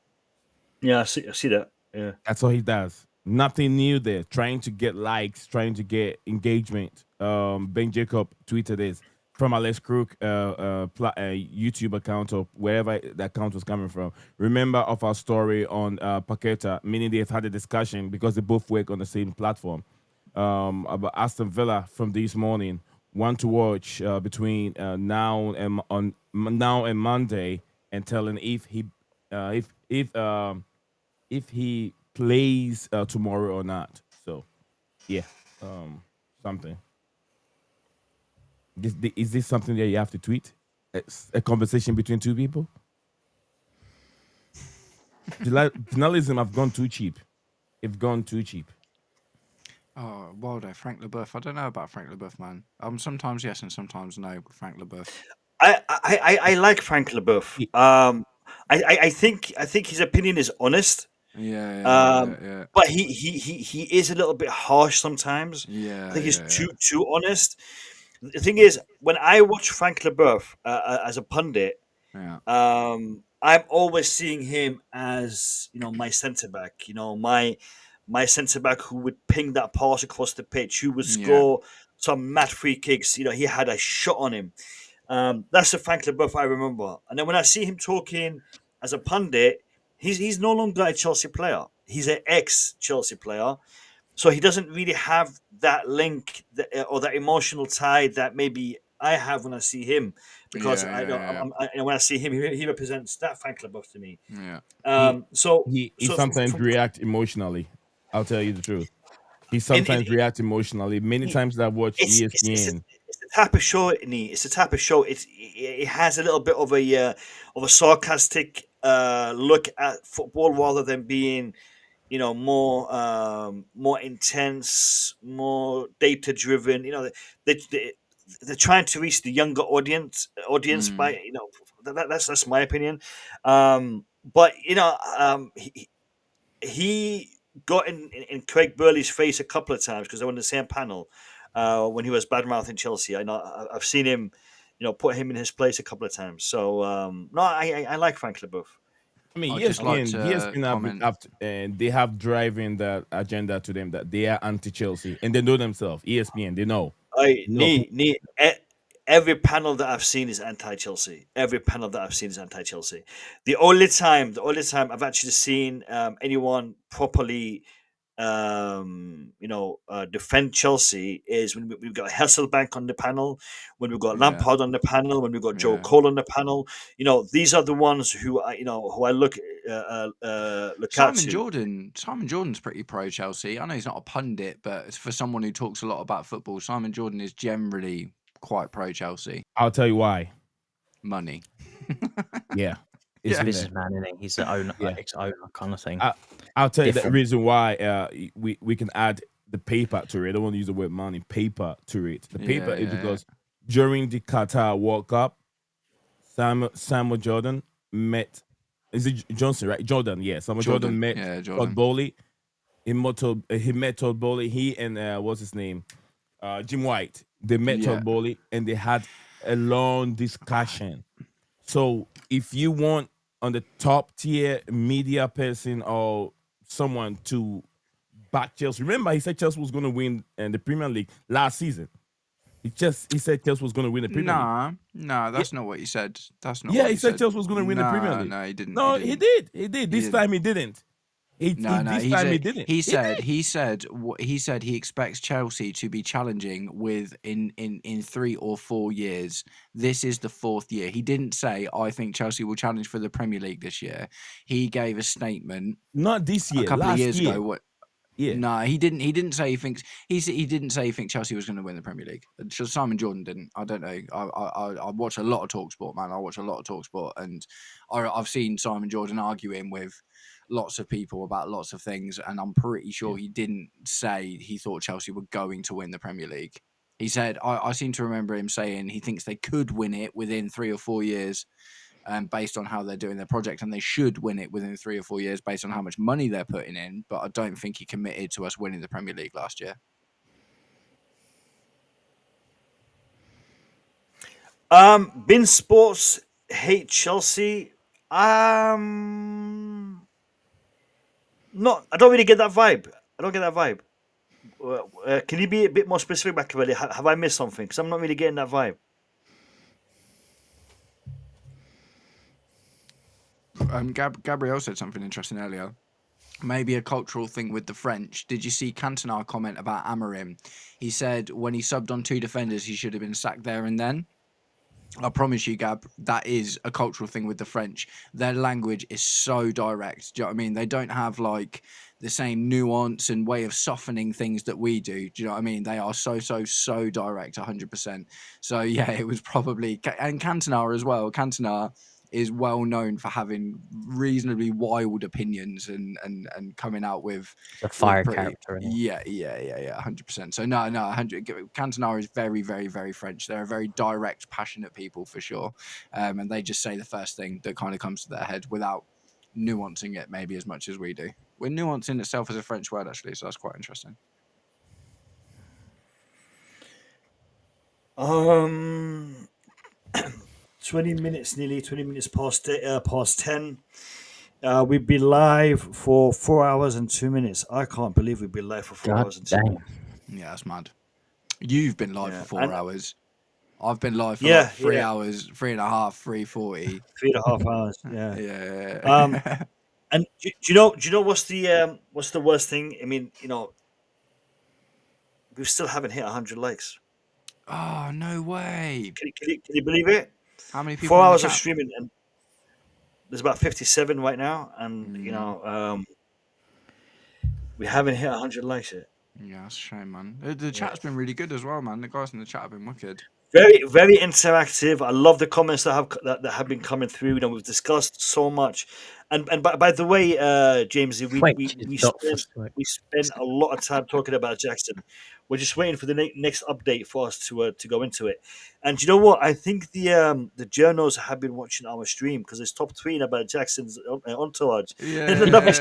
Yeah, I see that. Yeah, that's all he does. Nothing new there. Trying to get likes, trying to get engagement. Ben Jacob tweeted this from Alex Crook YouTube account or wherever that account was coming from. Remember of our story on Paqueta, meaning they've had a discussion because they both work on the same platform about Aston Villa from this morning. Want to watch between now and Monday, and telling if he plays tomorrow or not. So, yeah, something. Is this something that you have to tweet? It's a conversation between two people? Journalism have gone too cheap. It's gone too cheap. Oh, Waldo, Frank Leboeuf. I don't know about Frank Leboeuf, man. Sometimes yes and sometimes no with Frank Leboeuf. I like Frank Leboeuf. I think his opinion is honest. Yeah. But he is a little bit harsh sometimes. Yeah. I think he's too honest. The thing is, when I watch Frank Leboeuf as a pundit, I'm always seeing him as, my centre back. My centre back who would ping that pass across the pitch, who would score some mad free kicks. He had a shot on him. That's the Frank Leboeuf I remember. And then when I see him talking as a pundit, he's no longer a Chelsea player. He's an ex-Chelsea player. So he doesn't really have that link or that emotional tie that maybe I have when I see him. Because when I see him, he represents that Frank Leboeuf to me. Yeah. He sometimes reacts emotionally. I'll tell you the truth. He sometimes reacts emotionally. Many times that I watch ESPN. It's the type of show, It's the type of show. It has a little bit of a sarcastic look at football rather than being, more intense, more data driven. They're trying to reach the younger audience by that's my opinion. But he got in Craig Burley's face a couple of times because they were on the same panel when he was badmouthing Chelsea. I've seen him, put him in his place a couple of times. So I like Frank Leboeuf. I mean, ESPN and they have driving that agenda to them that they are anti-Chelsea, and they know themselves. ESPN, they know Every panel that I've seen is anti-Chelsea. Every panel that I've seen is anti-Chelsea. The only time I've actually seen anyone properly, defend Chelsea is when we've got Hasselbank on the panel, when we've got Lampard on the panel, when we've got Joe Cole on the panel. These are the ones who I look at. Simon Jordan's pretty pro Chelsea. I know he's not a pundit, but for someone who talks a lot about football, Simon Jordan is generally quite pro Chelsea. I'll tell you why. Money. Yeah. He's a businessman, isn't he? He's the owner, ex-owner kind of thing. I'll tell you the reason why we can add the paper to it. I don't want to use the word money, paper to it. The paper is because during the Qatar World Cup, Samuel Jordan met, is it Johnson, right? Jordan, yeah. Samuel Jordan met Todd Bowley. He met Todd Bowley. He and what's his name? Jim White. They met Todd Bowley and they had a long discussion. So if you want on the top tier media person or someone to back Chelsea, remember he said Chelsea was going to win the Premier League last season. He said Chelsea was going to win the Premier League. No, that's not what he said. That's not. Yeah, what he said Chelsea was going to win the Premier League. No, he didn't. No, he did. This time he didn't. He didn't. He said he expects Chelsea to be challenging in 3 or 4 years. This is the 4th year. He didn't say I think Chelsea will challenge for the Premier League this year. He gave a statement. Not this year. A couple of years ago. Yeah. No, he didn't. He didn't say he thinks. He didn't say he thinks Chelsea was going to win the Premier League. Simon Jordan didn't. I don't know. I watch a lot of TalkSport, man. I watch a lot of TalkSport, and I've seen Simon Jordan arguing with lots of people about lots of things, and I'm pretty sure he didn't say he thought Chelsea were going to win the Premier League. He said, I seem to remember him saying he thinks they could win it within 3 or 4 years, based on how they're doing their project, and they should win it within 3 or 4 years based on how much money they're putting in. But I don't think he committed to us winning the Premier League last year. Bin Sports hate Chelsea. No, I don't really get that vibe. Can you be a bit more specific, Machiavelli? Have I missed something? Because I'm not really getting that vibe. Gabriel said something interesting earlier. Maybe a cultural thing with the French. Did you see Cantona comment about Amorim? He said when he subbed on 2 defenders, he should have been sacked there and then. I promise you, Gab, that is a cultural thing with the French. Their language is so direct. Do you know what I mean? They don't have like the same nuance and way of softening things that we do. Do you know what I mean? They are so direct, 100%. So yeah, it was probably, and Cantona as well. Cantona is well known for having reasonably wild opinions and coming out with a fire character. Yeah, 100%. So no, 100. Cantona is very, very, very French. They're a very direct, passionate people for sure, and they just say the first thing that kind of comes to their head without nuancing it maybe as much as we do. We're nuancing itself as a French word actually, so that's quite interesting. 20 minutes past 10. We've been live for 4 hours and 2 minutes. I can't believe we've been live for 4 hours and 2 minutes. Yeah, that's mad. You've been live for 4 hours. I've been live for 3 hours, 3.5, 3:40. 3.5 hours. Yeah. Yeah. And do you know what's the worst thing? I mean, we still haven't hit 100 likes. Oh, no way. Can you believe it? How many people? 4 hours of streaming, and there's about 57 right now, and we haven't hit 100 likes yet. Yeah, that's a shame, man. The chat's been really good as well, man. The guys in the chat have been wicked. Very, very interactive. I love the comments that have been coming through. We've discussed so much, and by the way, James, we spent a lot of time talking about Jackson. We're just waiting for the next update for us to go into it. And you know what? I think the journals have been watching our stream because they stopped tweeting about Jackson's entourage. Yeah. They've gone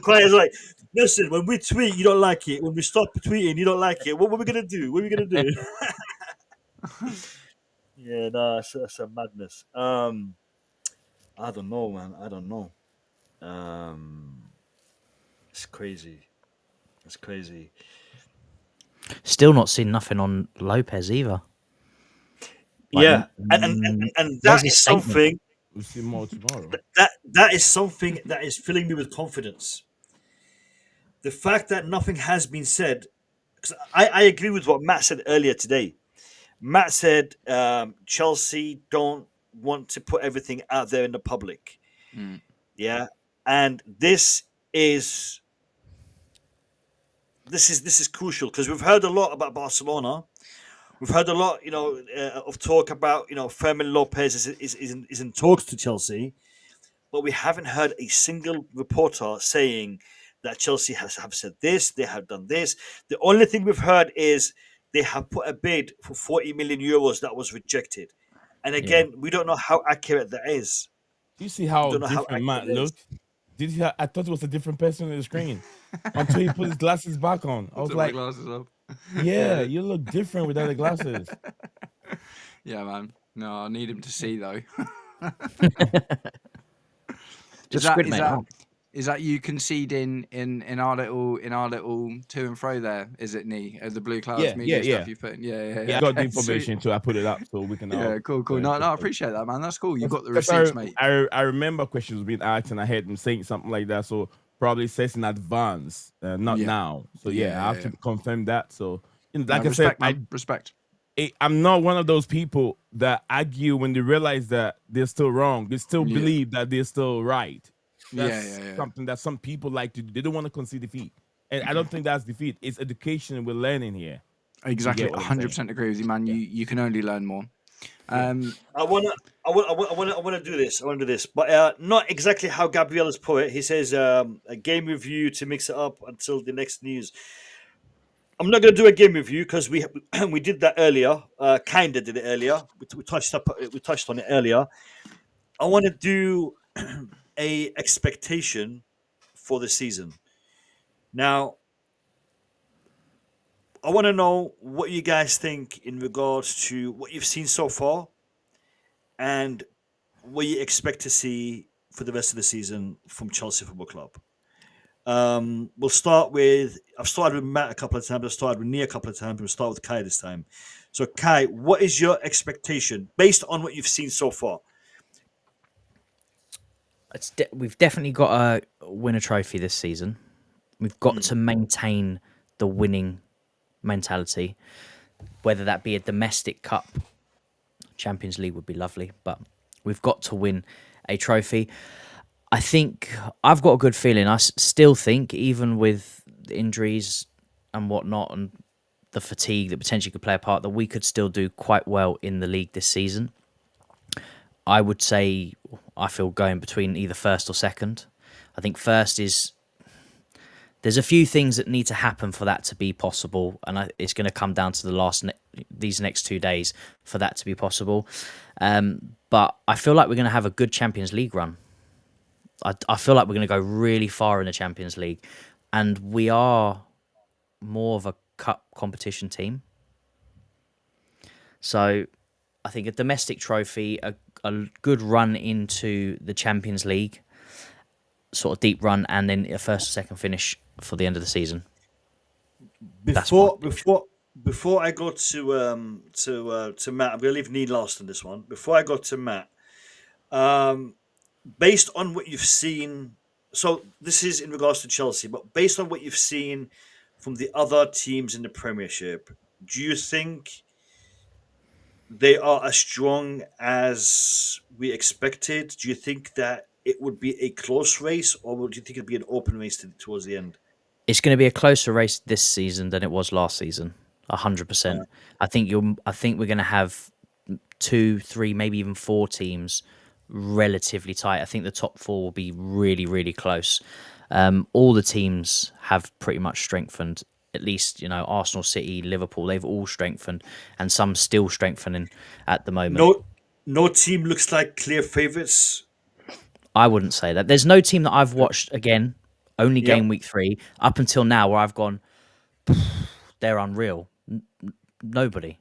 quiet. It's like, listen, when we tweet, you don't like it. When we stop tweeting, you don't like it. What are we gonna do? Yeah, no, it's a madness. I don't know, man. I don't know. It's crazy. Still not seen nothing on Lopez either. Like, Yeah, and where's that his is statement? something We'll see more tomorrow. that is something that is filling me with confidence. The fact that nothing has been said, because I agree with what Matt said earlier today. Matt said Chelsea don't want to put everything out there in the public. Mm. Yeah, and this is crucial because we've heard a lot about Barcelona. We've heard a lot, of talk about, Fermin Lopez is in talks to Chelsea, but we haven't heard a single reporter saying that Chelsea have said this, they have done this. The only thing we've heard is they have put a bid for 40 million euros that was rejected. And again, we don't know how accurate that is. Do you see how don't know how different Matt accurate it is. looked? Did you? I thought it was a different person on the screen until he put his glasses back on. I was Took my like, glasses off. yeah, you look different without the glasses. Yeah, man. No, I need him to see though. Just squid, mate. Is that you conceding in our little to and fro there? Is it Nee? The Blue Clouds media stuff you put in? Yeah. I got the information too. I put it up so we can. Yeah, cool. No, I appreciate that, man. That's cool. You got the Because receipts, mate. I remember questions being asked, and I heard them saying something like that. So probably says in advance, not now. So I have to confirm that. So like I said, respect. I'm not one of those people that argue when they realize that they're still wrong. They still believe that they're still right. That's something that some people like to do. They don't want to concede defeat. And I don't think that's defeat. It's education we're learning here. Exactly. 100% agree with you, man. You can only learn more. I wanna do this. I want to do this, but not exactly how Gabriel has put it. He says a game review to mix it up until the next news. I'm not going to do a game review because we did that earlier. Kinda did it earlier. We touched on it earlier. I want to do a expectation for the season. Now, I want to know what you guys think in regards to what you've seen so far and what you expect to see for the rest of the season from Chelsea Football Club. I've started with Matt a couple of times. I've started with Nia a couple of times. We'll start with Kai this time. So, Kai, what is your expectation based on what you've seen so far? We've definitely got to win a trophy this season. We've got to maintain the winning mentality, whether that be a domestic cup. Champions League would be lovely, but we've got to win a trophy. I think I've got a good feeling. I still think, even with the injuries and whatnot and the fatigue that potentially could play a part, that we could still do quite well in the league this season. I would say I feel going between either first or second. I think first is... There's a few things that need to happen for that to be possible, and it's going to come down to these next 2 days for that to be possible. But I feel like we're going to have a good Champions League run. I feel like we're going to go really far in the Champions League, and we are more of a cup competition team. So I think a domestic trophy, a good run into the Champions League, sort of deep run, and then a first or second finish for the end of the season. Before I go to Matt, I'm going to leave Neil last on this one. Before I go to Matt, based on what you've seen, so this is in regards to Chelsea, but based on what you've seen from the other teams in the Premiership, do you think they are as strong as we expected? Do you think that it would be a close race, or would you think it'd be an open race towards the end? It's going to be a closer race this season than it was last season. 100%. I think we're going to have 2, 3, maybe even 4 teams relatively tight. I think the top 4 will be really, really close. All the teams have pretty much strengthened. At least, Arsenal, City, Liverpool, they've all strengthened, and some still strengthening at the moment. No team looks like clear favourites. I wouldn't say that. There's no team that I've watched, again, only game week 3, up until now, where I've gone, they're unreal. Nobody.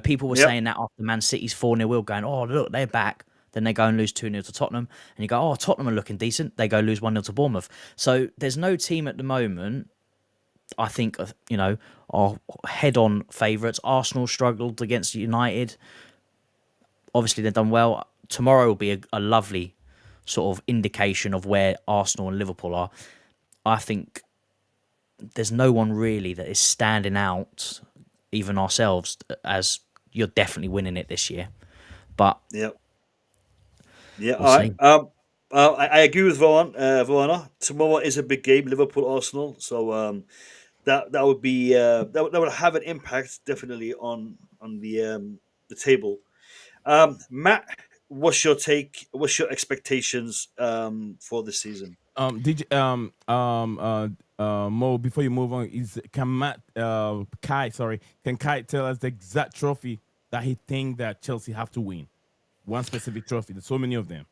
People were saying that after Man City's 4-0 win, going, oh, look, they're back. Then they go and lose 2-0 to Tottenham. And you go, oh, Tottenham are looking decent. They go lose 1-0 to Bournemouth. So there's no team at the moment I think, are head-on favourites. Arsenal struggled against United. Obviously, they've done well. Tomorrow will be a lovely sort of indication of where Arsenal and Liverpool are. I think there's no one really that is standing out, even ourselves, as you're definitely winning it this year. But Yeah. we'll All right. see. I agree with Verona. Tomorrow is a big game, Liverpool Arsenal. So that would be that would have an impact definitely on the table. Matt, what's your take? What's your expectations for this season? Did you, Mo, before you move on, can Kai tell us the exact trophy that he think that Chelsea have to win? One specific trophy. There's so many of them.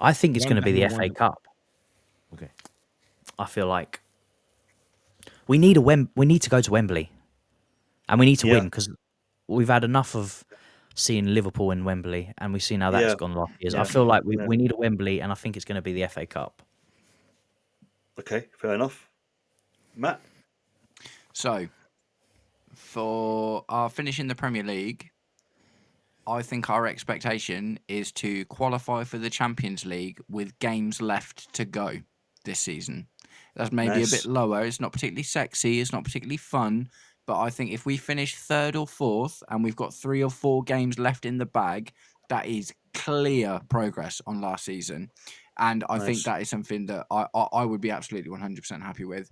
I think it's One going to that be he the FA won. Cup. Okay. I feel like we need we need to go to Wembley, and we need to Yeah. win because we've had enough of seeing Liverpool in Wembley, and we've seen how that's Yeah. gone the last years. I Yeah. feel like we Yeah. need a Wembley, and I think it's going to be the FA Cup. Okay, fair enough. Matt? So, for our finish in the Premier League, I think our expectation is to qualify for the Champions League with games left to go this season. That's maybe Nice. a bit lower. It's not particularly sexy. It's not particularly fun. But I think if we finish third or fourth and we've got 3 or 4 games left in the bag, that is clear progress on last season. And I think Nice. that is something that I would be absolutely 100% happy with.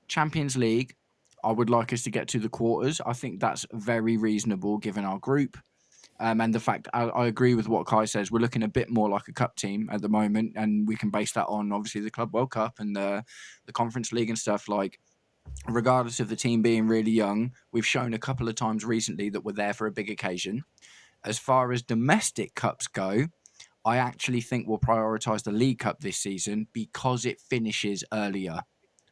Champions League, I would like us to get to the quarters. I think that's very reasonable given our group. And the fact, I agree with what Kai says. We're looking a bit more like a cup team at the moment, and we can base that on obviously the Club World Cup and the Conference League and stuff. Like, regardless of the team being really young, we've shown a couple of times recently that we're there for a big occasion. As far as domestic cups go, I actually think we'll prioritise the League Cup this season because it finishes earlier,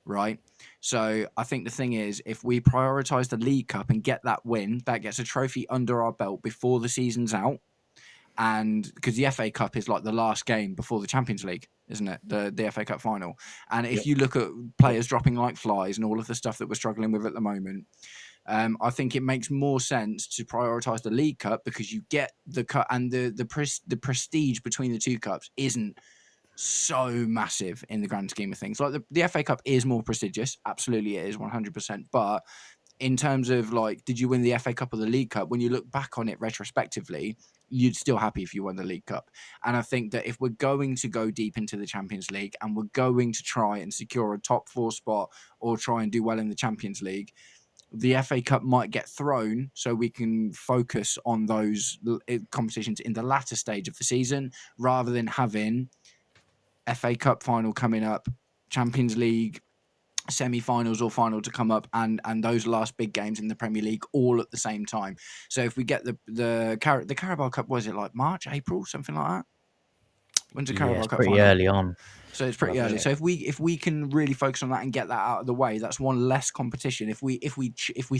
right? So I think the thing is, if we prioritise the League Cup and get that win, that gets a trophy under our belt before the season's out. And because the FA Cup is like the last game before the Champions League, isn't it? The FA Cup final. And if you look at players dropping like flies and all of the stuff that we're struggling with at the moment, I think it makes more sense to prioritise the League Cup because you get the cup, and the prestige between the two cups isn't so massive in the grand scheme of things. Like the FA Cup is more prestigious, absolutely it is 100%. But in terms of like, did you win the FA Cup or the League Cup? When you look back on it retrospectively, you'd still happy if you won the League Cup. And I think that if we're going to go deep into the Champions League and we're going to try and secure a top 4 spot or try and do well in the Champions League, the FA Cup might get thrown so we can focus on those competitions in the latter stage of the season rather than having FA Cup final coming up, Champions League semi-finals or final to come up, and those last big games in the Premier League all at the same time. So if we get the Carabao Cup, was it like March, April, something like that? When's the Carabao Cup pretty final? early on. So it's pretty early. So if we can really focus on that and get that out of the way, that's one less competition. If we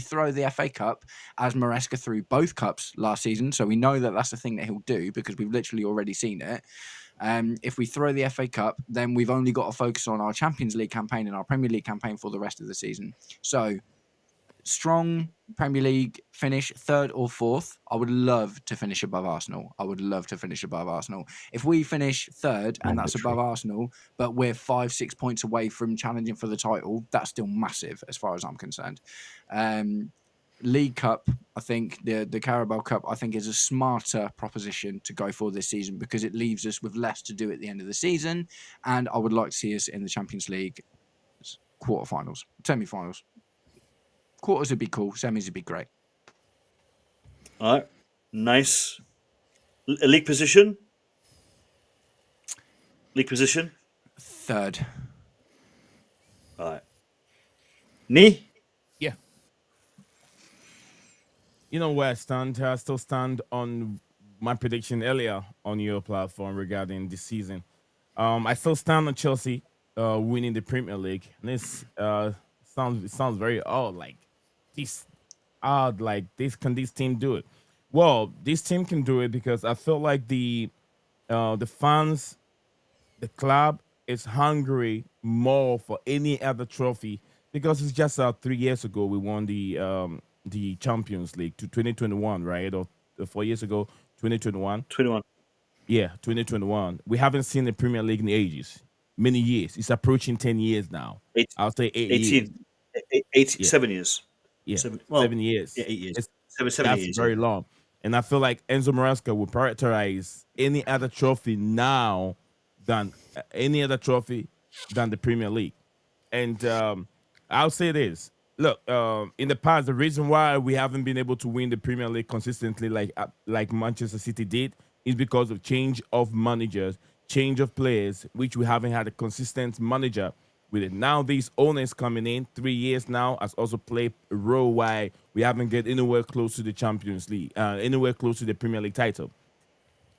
throw the FA Cup, as Maresca threw both cups last season, so we know that that's the thing that he'll do because we've literally already seen it. If we throw the FA Cup, then we've only got to focus on our Champions League campaign and our Premier League campaign for the rest of the season. So, strong Premier League finish, 3rd or 4th. I would love to finish above Arsenal. If we finish 3rd and that's above Arsenal, but we're 5-6 points away from challenging for the title, that's still massive as far as I'm concerned. League Cup, I think the Carabao Cup, I think is a smarter proposition to go for this season because it leaves us with less to do at the end of the season, and I would like to see us in the Champions League quarterfinals, semi-finals. Quarters would be cool, semis would be great. All right, nice. League position? 3rd. All right. Knee? Yeah. You know where I stand? I still stand on my prediction earlier on your platform regarding this season. I still stand on Chelsea winning the Premier League. And this sounds very odd. Like this can this team do it? Well, this team can do it because I feel like the fans, the club is hungry more for any other trophy Because it's just 3 years ago we won the Champions League to 2021, right? Or 4 years ago, 2021. 21. Yeah, 2021. We haven't seen the Premier League in ages, many years. It's approaching 10 years now. Eight, I'll say 8 years. 18. Eight, Yeah, 7 years. yeah, Well, 7 years. yeah, 8 years. It's Seven That's years. very Yeah. long. And I feel like Enzo Maresca will prioritize any other trophy now than any other trophy than the Premier League. And I'll say this. Look, in the past, the reason why we haven't been able to win the Premier League consistently like Manchester City did is because of change of managers, change of players, which we haven't had a consistent manager with it. Now these owners coming in 3 years now has also played a role why we haven't get anywhere close to the Champions League, anywhere close to the Premier League title.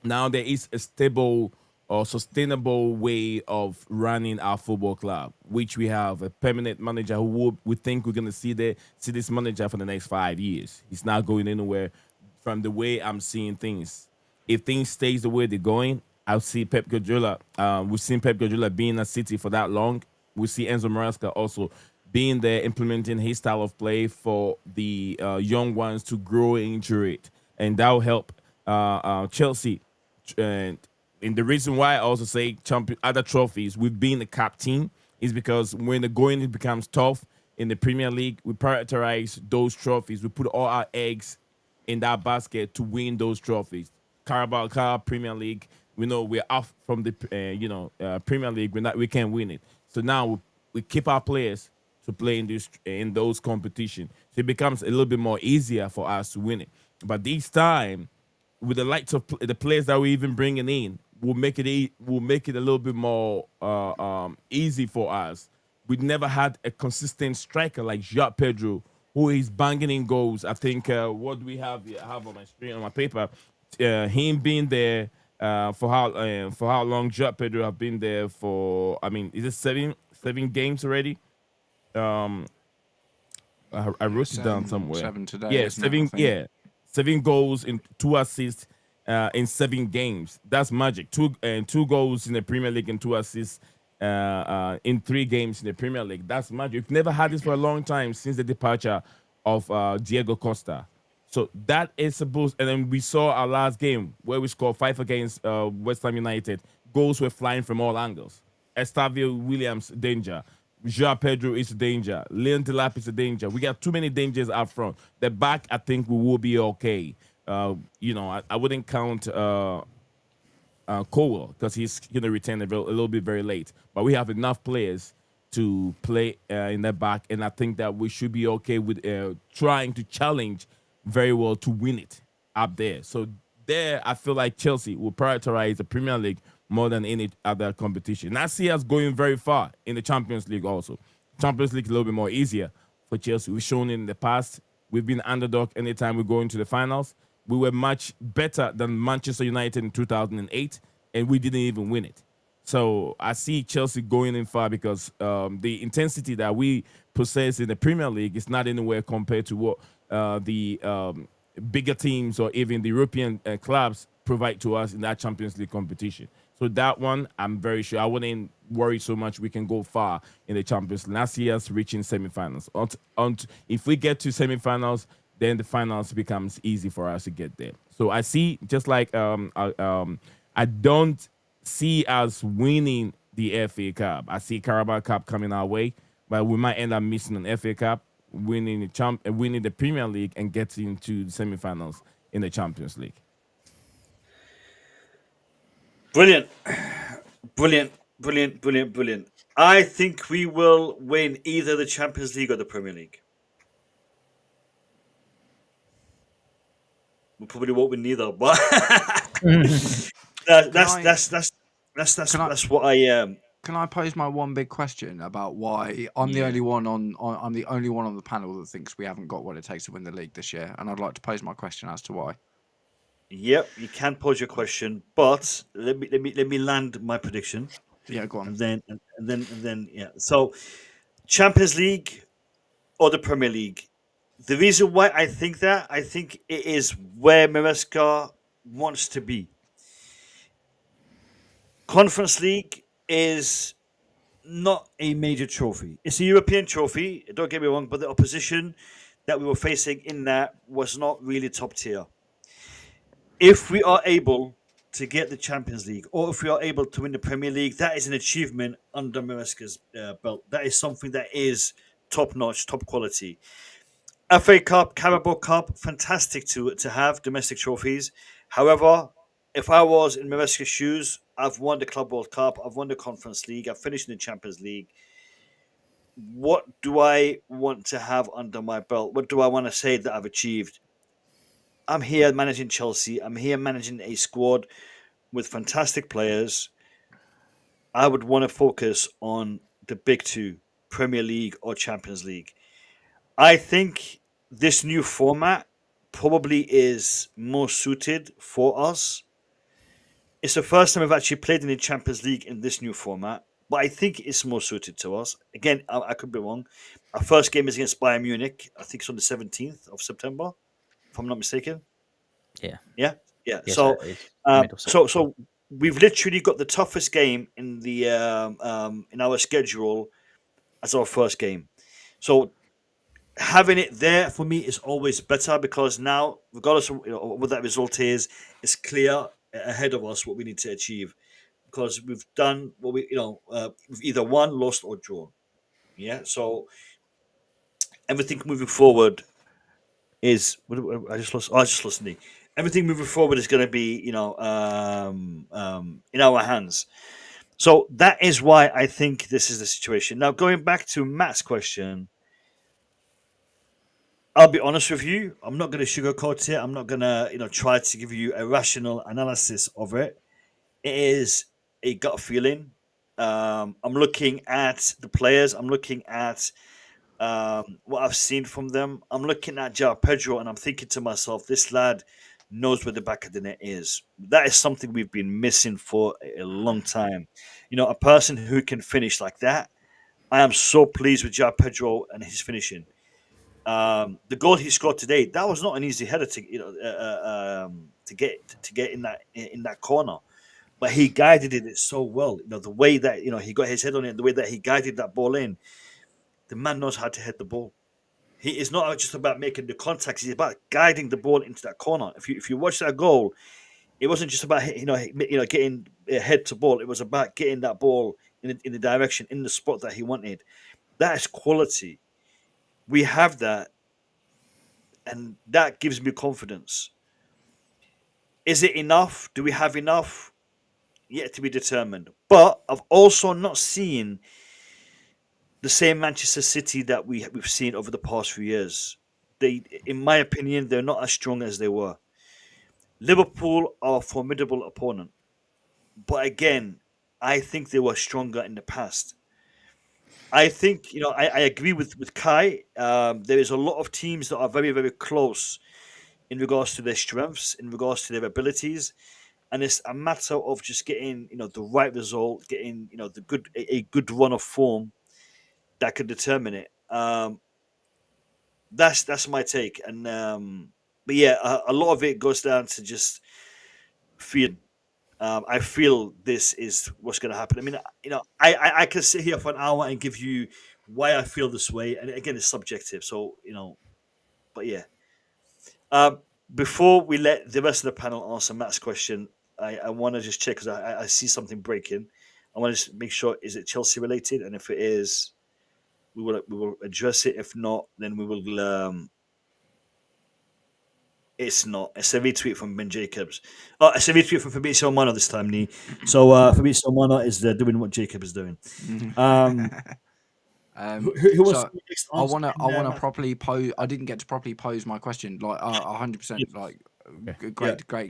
Now there is a stable or sustainable way of running our football club, which we have a permanent manager who we think we're going to see this manager for the next 5 years. He's not going anywhere from the way I'm seeing things. If things stays the way they're going, I'll see Pep Guardiola. We've seen Pep Guardiola being at City for that long. We see Enzo Maresca also being there, implementing his style of play for the young ones to grow into it. And that will help Chelsea. And the reason why I also say other trophies, we've been a cup team, is because when the going becomes tough in the Premier League, we prioritize those trophies. We put all our eggs in that basket to win those trophies. Carabao Cup, Premier League, we know we're off from the Premier League. We can't win it. So now we keep our players to play in those competitions. So it becomes a little bit more easier for us to win it. But this time, with the likes of the players that we're even bringing in, we'll make it a little bit more easy for us. We've never had a consistent striker like João Pedro, who is banging in goals. I think what do we have here? I have on my screen, on my paper, him being there for how long João Pedro have been there for? I mean, is it seven games already? I wrote it down somewhere. 7 today. Yeah, isn't it, I seven. think? Yeah, 7 goals in 2 assists in 7 games. That's magic. Two goals in the Premier League and 2 assists in 3 games in the Premier League. That's magic. We've never had this for a long time since the departure of Diego Costa. So that is supposed. And then we saw our last game where we scored 5 against West Ham United. Goals were flying from all angles. Estavio Williams, danger. João Pedro is a danger. Leon Delap is a danger. We got too many dangers up front. The back, I think we will be okay. I wouldn't count Cowell because he's going to return a little bit very late. But we have enough players to play in the back, and I think that we should be okay with trying to challenge very well to win it up there. So there, I feel like Chelsea will prioritize the Premier League more than any other competition. And I see us going very far in the Champions League also. Champions League is a little bit more easier for Chelsea. We've shown in the past. We've been underdog anytime we go into the finals. We were much better than Manchester United in 2008, and we didn't even win it. So I see Chelsea going in far because the intensity that we possess in the Premier League is not anywhere compared to what the bigger teams or even the European clubs provide to us in that Champions League competition. So that one, I'm very sure I wouldn't worry so much. We can go far in the Champions League. Last year's reaching semifinals. If we get to semifinals, then the finals becomes easy for us to get there. So I see, just like I don't see us winning the FA Cup. I see Carabao Cup coming our way, but we might end up missing an FA Cup, winning the Premier League, and getting to the semifinals in the Champions League. Brilliant. I think we will win either the Champions League or the Premier League. We probably won't win neither, but that's what I am. Can I pose my one big question about why I'm the only one on the panel that thinks we haven't got what it takes to win the league this year, and I'd like to pose my question as to why. Yep, you can pose your question, but let me land my prediction. Yeah, go on. And then yeah. So, Champions League or the Premier League. The reason why I think it is where Maresca wants to be. Conference League is not a major trophy. It's a European trophy. Don't get me wrong, but the opposition that we were facing in that was not really top tier. If we are able to get the Champions League, or if we are able to win the Premier League, that is an achievement under Maresca's belt. That is something that is top notch, top quality. FA Cup, Carabao Cup, fantastic to have domestic trophies. However, if I was in Maresca's shoes, I've won the Club World Cup, I've won the Conference League, I've finished in the Champions League. What do I want to have under my belt? What do I want to say that I've achieved? I'm here managing Chelsea. I'm here managing a squad with fantastic players. I would want to focus on the big two, Premier League or Champions League. I think this new format probably is more suited for us. It's the first time we've actually played in the Champions League in this new format, but I think it's more suited to us. Again, I could be wrong. Our first game is against Bayern Munich. I think it's on the 17th of September, if I'm not mistaken. Yeah. Yeah, yeah. Yes, So, it's um, middle so, so we've literally got the toughest game in the in our schedule as our first game. So having it there for me is always better because now, regardless of what that result is, it's clear ahead of us what we need to achieve because we've done what we've either won, lost, or drawn. Yeah. So everything moving forward is I just lost. I just lost me. Everything moving forward is going to be, in our hands. So that is why I think this is the situation. Now, going back to Matt's question, I'll be honest with you. I'm not going to sugarcoat it. I'm not going to, try to give you a rational analysis of it. It is a gut feeling. I'm looking at the players. I'm looking at what I've seen from them. I'm looking at João Pedro and I'm thinking to myself, this lad knows where the back of the net is. That is something we've been missing for a long time. A person who can finish like that. I am so pleased with João Pedro and his finishing. The goal he scored today, that was not an easy header to get in that corner, but he guided it so well. The way that he got his head on it, the way that he guided that ball in. The man knows how to head the ball. He is not just about making the contacts; he's about guiding the ball into that corner. If you watch that goal, it wasn't just about getting head to ball. It was about getting that ball in the direction, in the spot that he wanted. That is quality. We have that, and that gives me confidence. Is it enough? Do we have enough? Yet to be determined. But I've also not seen the same Manchester City that we've seen over the past few years. They, in my opinion, they're not as strong as they were. Liverpool are a formidable opponent, but again, I think they were stronger in the past. I think I agree with Kai. There is a lot of teams that are very very close in regards to their strengths, in regards to their abilities, and it's a matter of just getting the right result, getting the a good run of form that could determine it. That's my take, and but yeah, a lot of it goes down to just feel. I feel this is what's going to happen. I mean, I can sit here for an hour and give you why I feel this way, and again, it's subjective. So but yeah. Before we let the rest of the panel answer Matt's question, I want to just check because I see something breaking. I want to just make sure, is it Chelsea related, and if it is, we will address it. If not, then we will. It's not. It's a retweet from Ben Jacobs. Oh, it's a retweet from Fabrizio Romano this time, Nee. So Fabrizio Romano is doing what Jacob is doing. Who was So I want to properly pose. I didn't get to properly pose my question. Like 100%. Like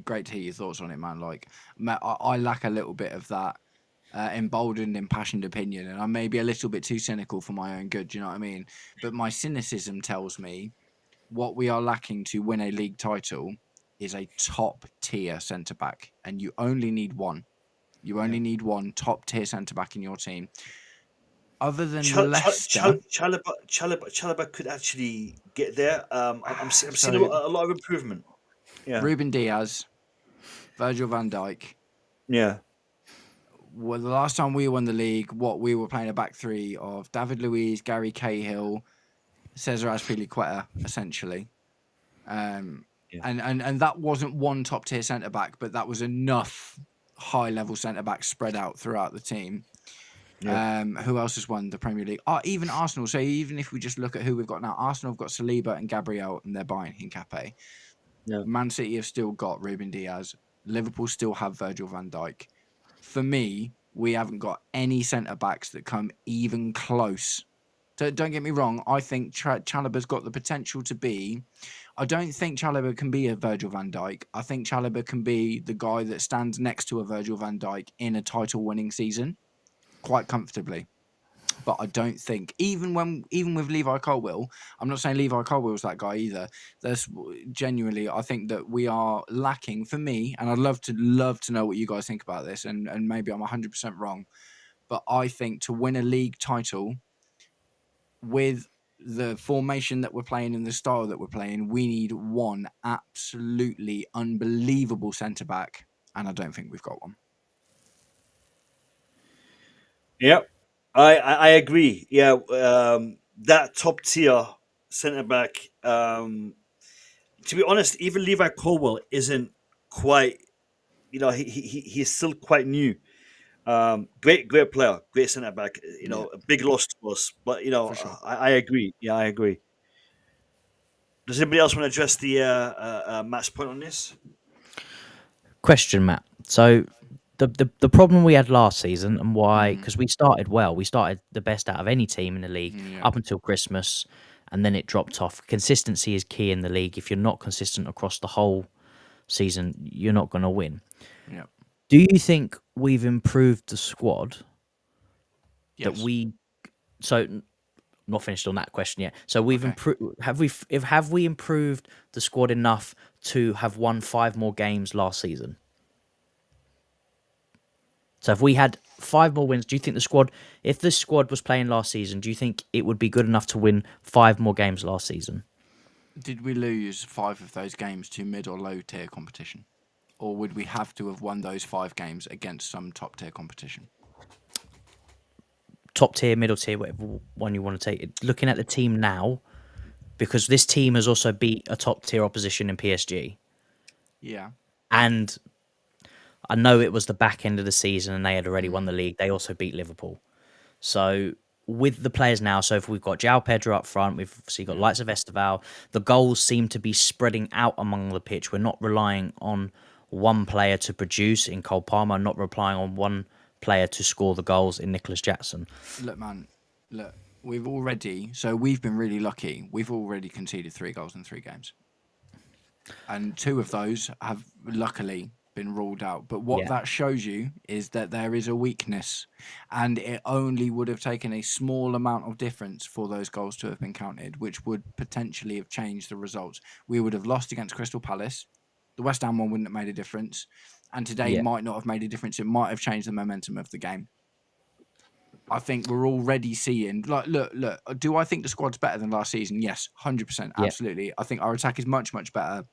great to hear your thoughts on it, man. Like I lack a little bit of that emboldened, impassioned opinion, and I may be a little bit too cynical for my own good. Do you know what I mean? But my cynicism tells me what we are lacking to win a league title is a top tier centre back, and you only need one. You only need one top tier centre back in your team. Other than Leicester, Chalobah could actually get there. I'm seeing a lot of improvement. Yeah, Ruben Diaz, Virgil van Dijk. Yeah. well, the last time we won the league, what we were playing a back three of David Luiz, Gary Cahill, César Azpilicueta, essentially. And that wasn't one top tier centre back, but that was enough high level centre backs spread out throughout the team. Yeah. Who else has won the Premier League? Even Arsenal. So even if we just look at who we've got now, Arsenal have got Saliba and Gabriel, and they're buying Hincapié. Yeah. Man City have still got Ruben Diaz. Liverpool still have Virgil van Dijk. For me, we haven't got any centre backs that come even close. So don't get me wrong. I think Chalobah's got the potential to be. I don't think Chalobah can be a Virgil van Dijk. I think Chalobah can be the guy that stands next to a Virgil van Dijk in a title-winning season, quite comfortably. But I don't think, even with Levi Colwill, I'm not saying Levi Colwill's that guy either. There's genuinely, I think that we are lacking, for me, and I'd love to know what you guys think about this, and maybe I'm 100% wrong, but I think to win a league title with the formation that we're playing and the style that we're playing, we need one absolutely unbelievable centre-back, and I don't think we've got one. Yep. I agree. Yeah, that top tier centre back. To be honest, even Levi Colwill isn't quite. He's still quite new. Great player, great centre back. A big loss to us, but sure. I agree. Yeah, I agree. Does anybody else want to address the Matt's point on this? Question, Matt. So. The problem we had last season and why, because we started well, we started the best out of any team in the league up until Christmas, and then it dropped off. Consistency is key in the league. If you're not consistent across the whole season, you're not going to win. Yeah. Do you think we've improved the squad? Yes. Not finished on that question yet. So we've improved. Have we improved the squad enough to have won 5 more games last season? So if we had 5 more wins, do you think if the squad was playing last season, do you think it would be good enough to win 5 more games last season? Did we lose 5 of those games to mid or low tier competition? Or would we have to have won those 5 games against some top tier competition? Top tier, middle tier, whatever one you want to take. Looking at the team now, because this team has also beat a top tier opposition in PSG. Yeah. And I know it was the back end of the season and they had already won the league. They also beat Liverpool. So with the players now, so if we've got João Pedro up front, we've obviously got lights of Esteval, the goals seem to be spreading out among the pitch. We're not relying on one player to produce in Cole Palmer, not relying on one player to score the goals in Nicolas Jackson. Look, man, we've been really lucky. We've already conceded 3 goals in 3 games. And 2 of those have luckily been ruled out. But what that shows you is that there is a weakness, and it only would have taken a small amount of difference for those goals to have been counted, which would potentially have changed the results. We would have lost against Crystal Palace. The West Ham one wouldn't have made a difference, and today might not have made a difference. It might have changed the momentum of the game. I think we're already seeing, look, do I think the squad's better than last season? Yes, 100%, absolutely. I think our attack is much, much better.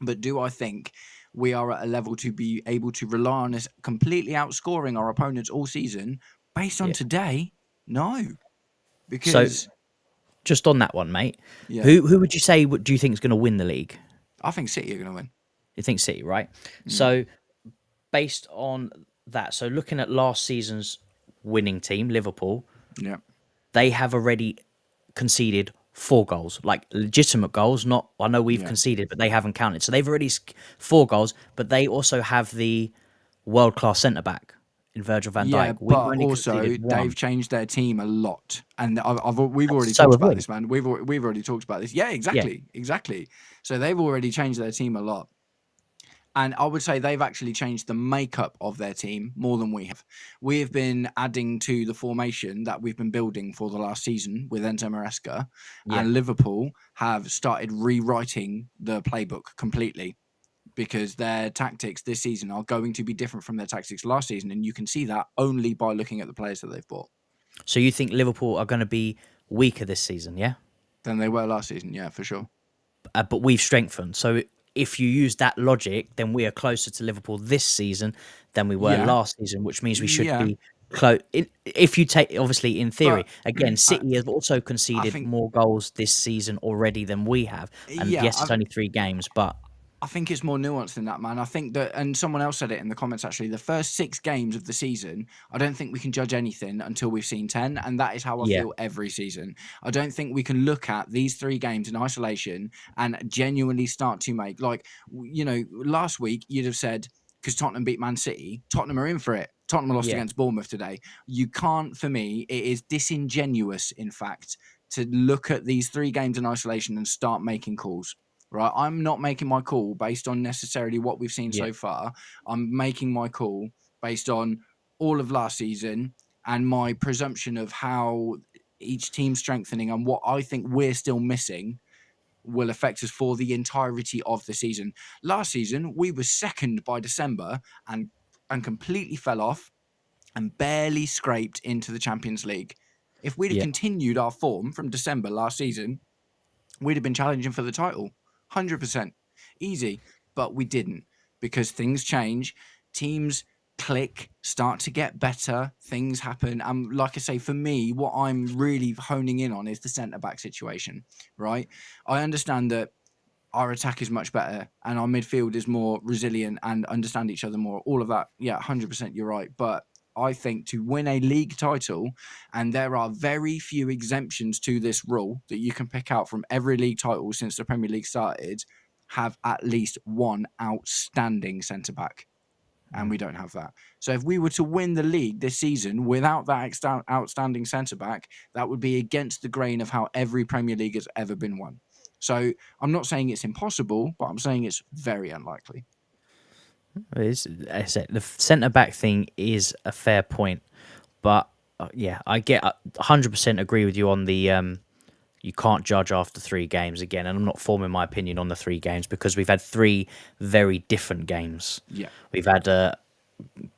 But do I think we are at a level to be able to rely on us completely outscoring our opponents all season based on today? No. Because... So, just on that one, mate, who would you say, do you think is going to win the league? I think City are going to win. You think City, right? So, based on that, so looking at last season's winning team, Liverpool, they have already conceded 4 goals, like legitimate goals. Not, I know we've conceded, but they haven't counted. So they've already 4 goals, but they also have the world-class centre-back in Virgil van Dijk. Yeah, but also they've changed their team a lot, and we've already talked about this, man. We've already talked about this. Yeah, exactly. So they've already changed their team a lot. And I would say they've actually changed the makeup of their team more than we have. We have been adding to the formation that we've been building for the last season with Enzo Maresca. And Liverpool have started rewriting the playbook completely, because their tactics this season are going to be different from their tactics last season. And you can see that only by looking at the players that they've bought. So you think Liverpool are going to be weaker this season, yeah? Than they were last season, yeah, for sure. But we've strengthened. So if you use that logic, then we are closer to Liverpool this season than we were Yeah. last season, which means we should Yeah. be close. If you take, obviously, in theory, But again, City have also conceded think- more goals this season already than we have. And Yeah, yes, it's only 3 games, but I think it's more nuanced than that, man. I think that, and someone else said it in the comments actually, the first 6 games of the season, I don't think we can judge anything until we've seen 10, and that is how I Yeah. feel every season. I don't think we can look at these 3 games in isolation and genuinely start to make, like, you know, last week you'd have said, because Tottenham beat Man City, Tottenham are in for it. Tottenham lost Yeah. against Bournemouth today. You can't, for me, it is disingenuous, in fact, to look at these 3 games in isolation and start making calls. Right, I'm not making my call based on necessarily what we've seen so far. I'm making my call based on all of last season and my presumption of how each team's strengthening and what I think we're still missing will affect us for the entirety of the season. Last season, we were second by December and completely fell off and barely scraped into the Champions League. If we'd have continued our form from December last season, we'd have been challenging for the title. 100% easy, but we didn't because things change, teams click, start to get better, things happen. And like I say, for me, what I'm really honing in on is the centre-back situation, right? I understand that our attack is much better and our midfield is more resilient and understand each other more. All of that, yeah, 100% you're right. But I think to win a league title, and there are very few exemptions to this rule that you can pick out from every league title since the Premier League started, have at least one outstanding centre-back. And we don't have that. So if we were to win the league this season without that outstanding centre-back, that would be against the grain of how every Premier League has ever been won. So I'm not saying it's impossible, but I'm saying it's very unlikely. as I said, the centre-back thing is a fair point. But, I get 100% agree with you on the you can't judge after 3 games again. And I'm not forming my opinion on the 3 games because we've had 3 very different games. Yeah. We've had a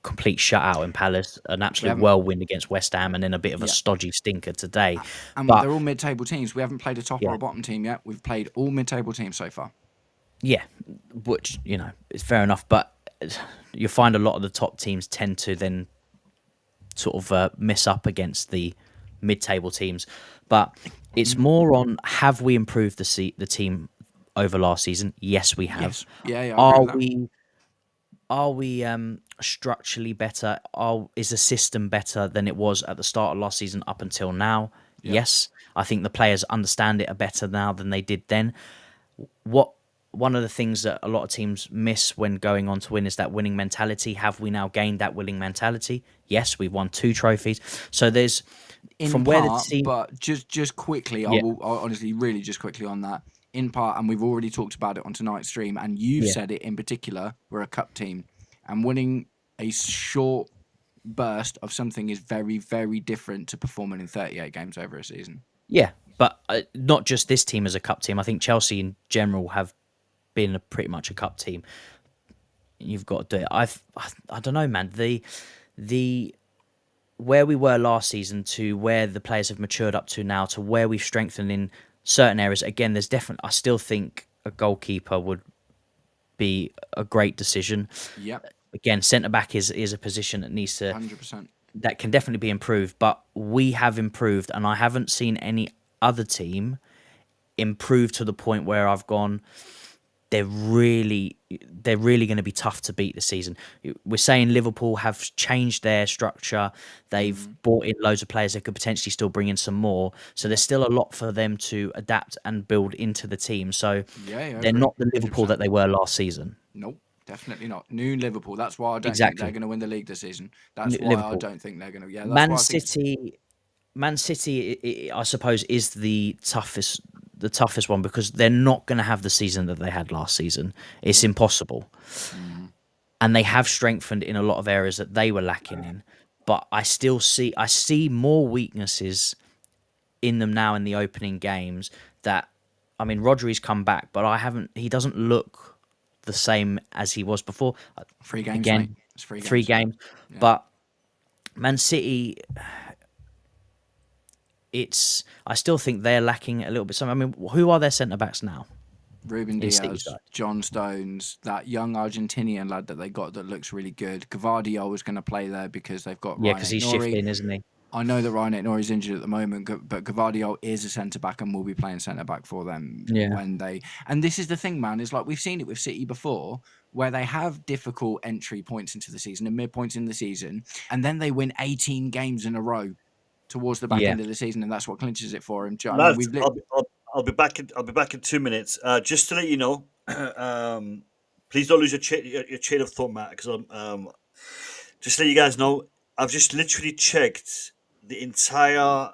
complete shutout in Palace, an absolute whirlwind against West Ham, and then a bit of a stodgy stinker today. And but they're all mid-table teams. We haven't played a top or a bottom team yet. We've played all mid-table teams so far. Yeah, which, is fair enough. But you find a lot of the top teams tend to then sort of miss up against the mid-table teams. But it's more on, have we improved the team over last season? Yes, we have. Yes. Are we structurally better? Is the system better than it was at the start of last season up until now? Yeah. Yes. I think the players understand it better now than they did then. One of the things that a lot of teams miss when going on to win is that winning mentality. Have we now gained that winning mentality? Yes, we've won 2 trophies. So there's but just quickly, I'll honestly really just quickly on that. In part, and we've already talked about it on tonight's stream, and you've said it in particular, we're a cup team. And winning a short burst of something is very, very different to performing in 38 games over a season. Yeah, but not just this team as a cup team. I think Chelsea in general have been pretty much a cup team. You've got to do it. I don't know, man. The where we were last season to where the players have matured up to now to where we've strengthened in certain areas. Again, there's definitely. I still think a goalkeeper would be a great decision. Yep. Again, centre back is a position that needs to 100%. That can definitely be improved. But we have improved, and I haven't seen any other team improve to the point where I've gone, they're really going to be tough to beat this season. We're saying Liverpool have changed their structure. They've brought in loads of players. They could potentially still bring in some more. So there's still a lot for them to adapt and build into the team. So they're not the Liverpool 100%. that they were last season. Nope, definitely not. New Liverpool. That's why I don't think Exactly. they're going to win the league this season. That's why Liverpool. I don't think they're going to. Yeah, that's Man why I think City, I suppose, is the toughest one because they're not going to have the season that they had last season. It's impossible. And they have strengthened in a lot of areas that they were lacking in. But I see more weaknesses in them now in the opening games that, I mean, Rodri's come back, but he doesn't look the same as he was before. 3 games, Again, mate. It's 3 games. 3 games. Yeah. But Man City, I still think they're lacking a little bit. I mean, who are their centre-backs now? Ruben He's City Diaz, side. John Stones, that young Argentinian lad that they got that looks really good. Gavardio was going to play there because they've got Yeah, Ryan because he's Aït-Nouri. shifting, isn't he? I know that Ryan Aït-Nouri is injured at the moment, but Gavardio is a centre-back and will be playing centre-back for them when they... And this is the thing, man, is like we've seen it with City before, where they have difficult entry points into the season and midpoints in the season, and then they win 18 games in a row towards the back end of the season, and that's what clinches it for him. Do you know what I mean? Lads, I'll be back in 2 minutes. Just to let you know, please don't lose your chain of thought, Matt, because just to let you guys know, I've just literally checked the entire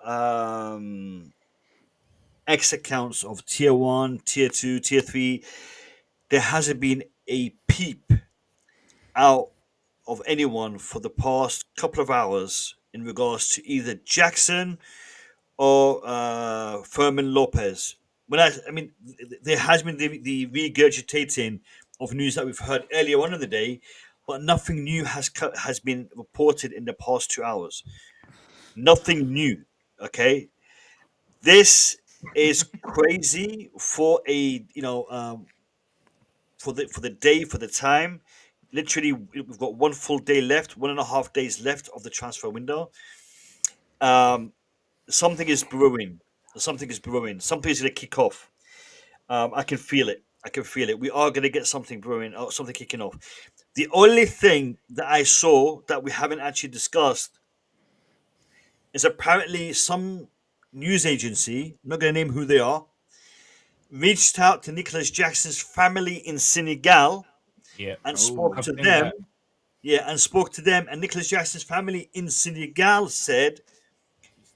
X accounts of Tier 1, Tier 2, Tier 3. There hasn't been a peep out of anyone for the past couple of hours in regards to either Jackson or Fermin Lopez. I mean, there has been the regurgitating of news that we've heard earlier on in the day, but nothing new has been reported in the past 2 hours. Nothing new. Okay, this is crazy for for the time. Literally, we've got 1 full day left, 1.5 days left of the transfer window. Something is brewing. Something is brewing. Something is going to kick off. I can feel it. We are going to get something brewing, or something kicking off. The only thing that I saw that we haven't actually discussed is apparently some news agency, I'm not going to name who they are, reached out to Nicolas Jackson's family in Senegal and spoke to them. And Nicolas Jackson's family in Senegal said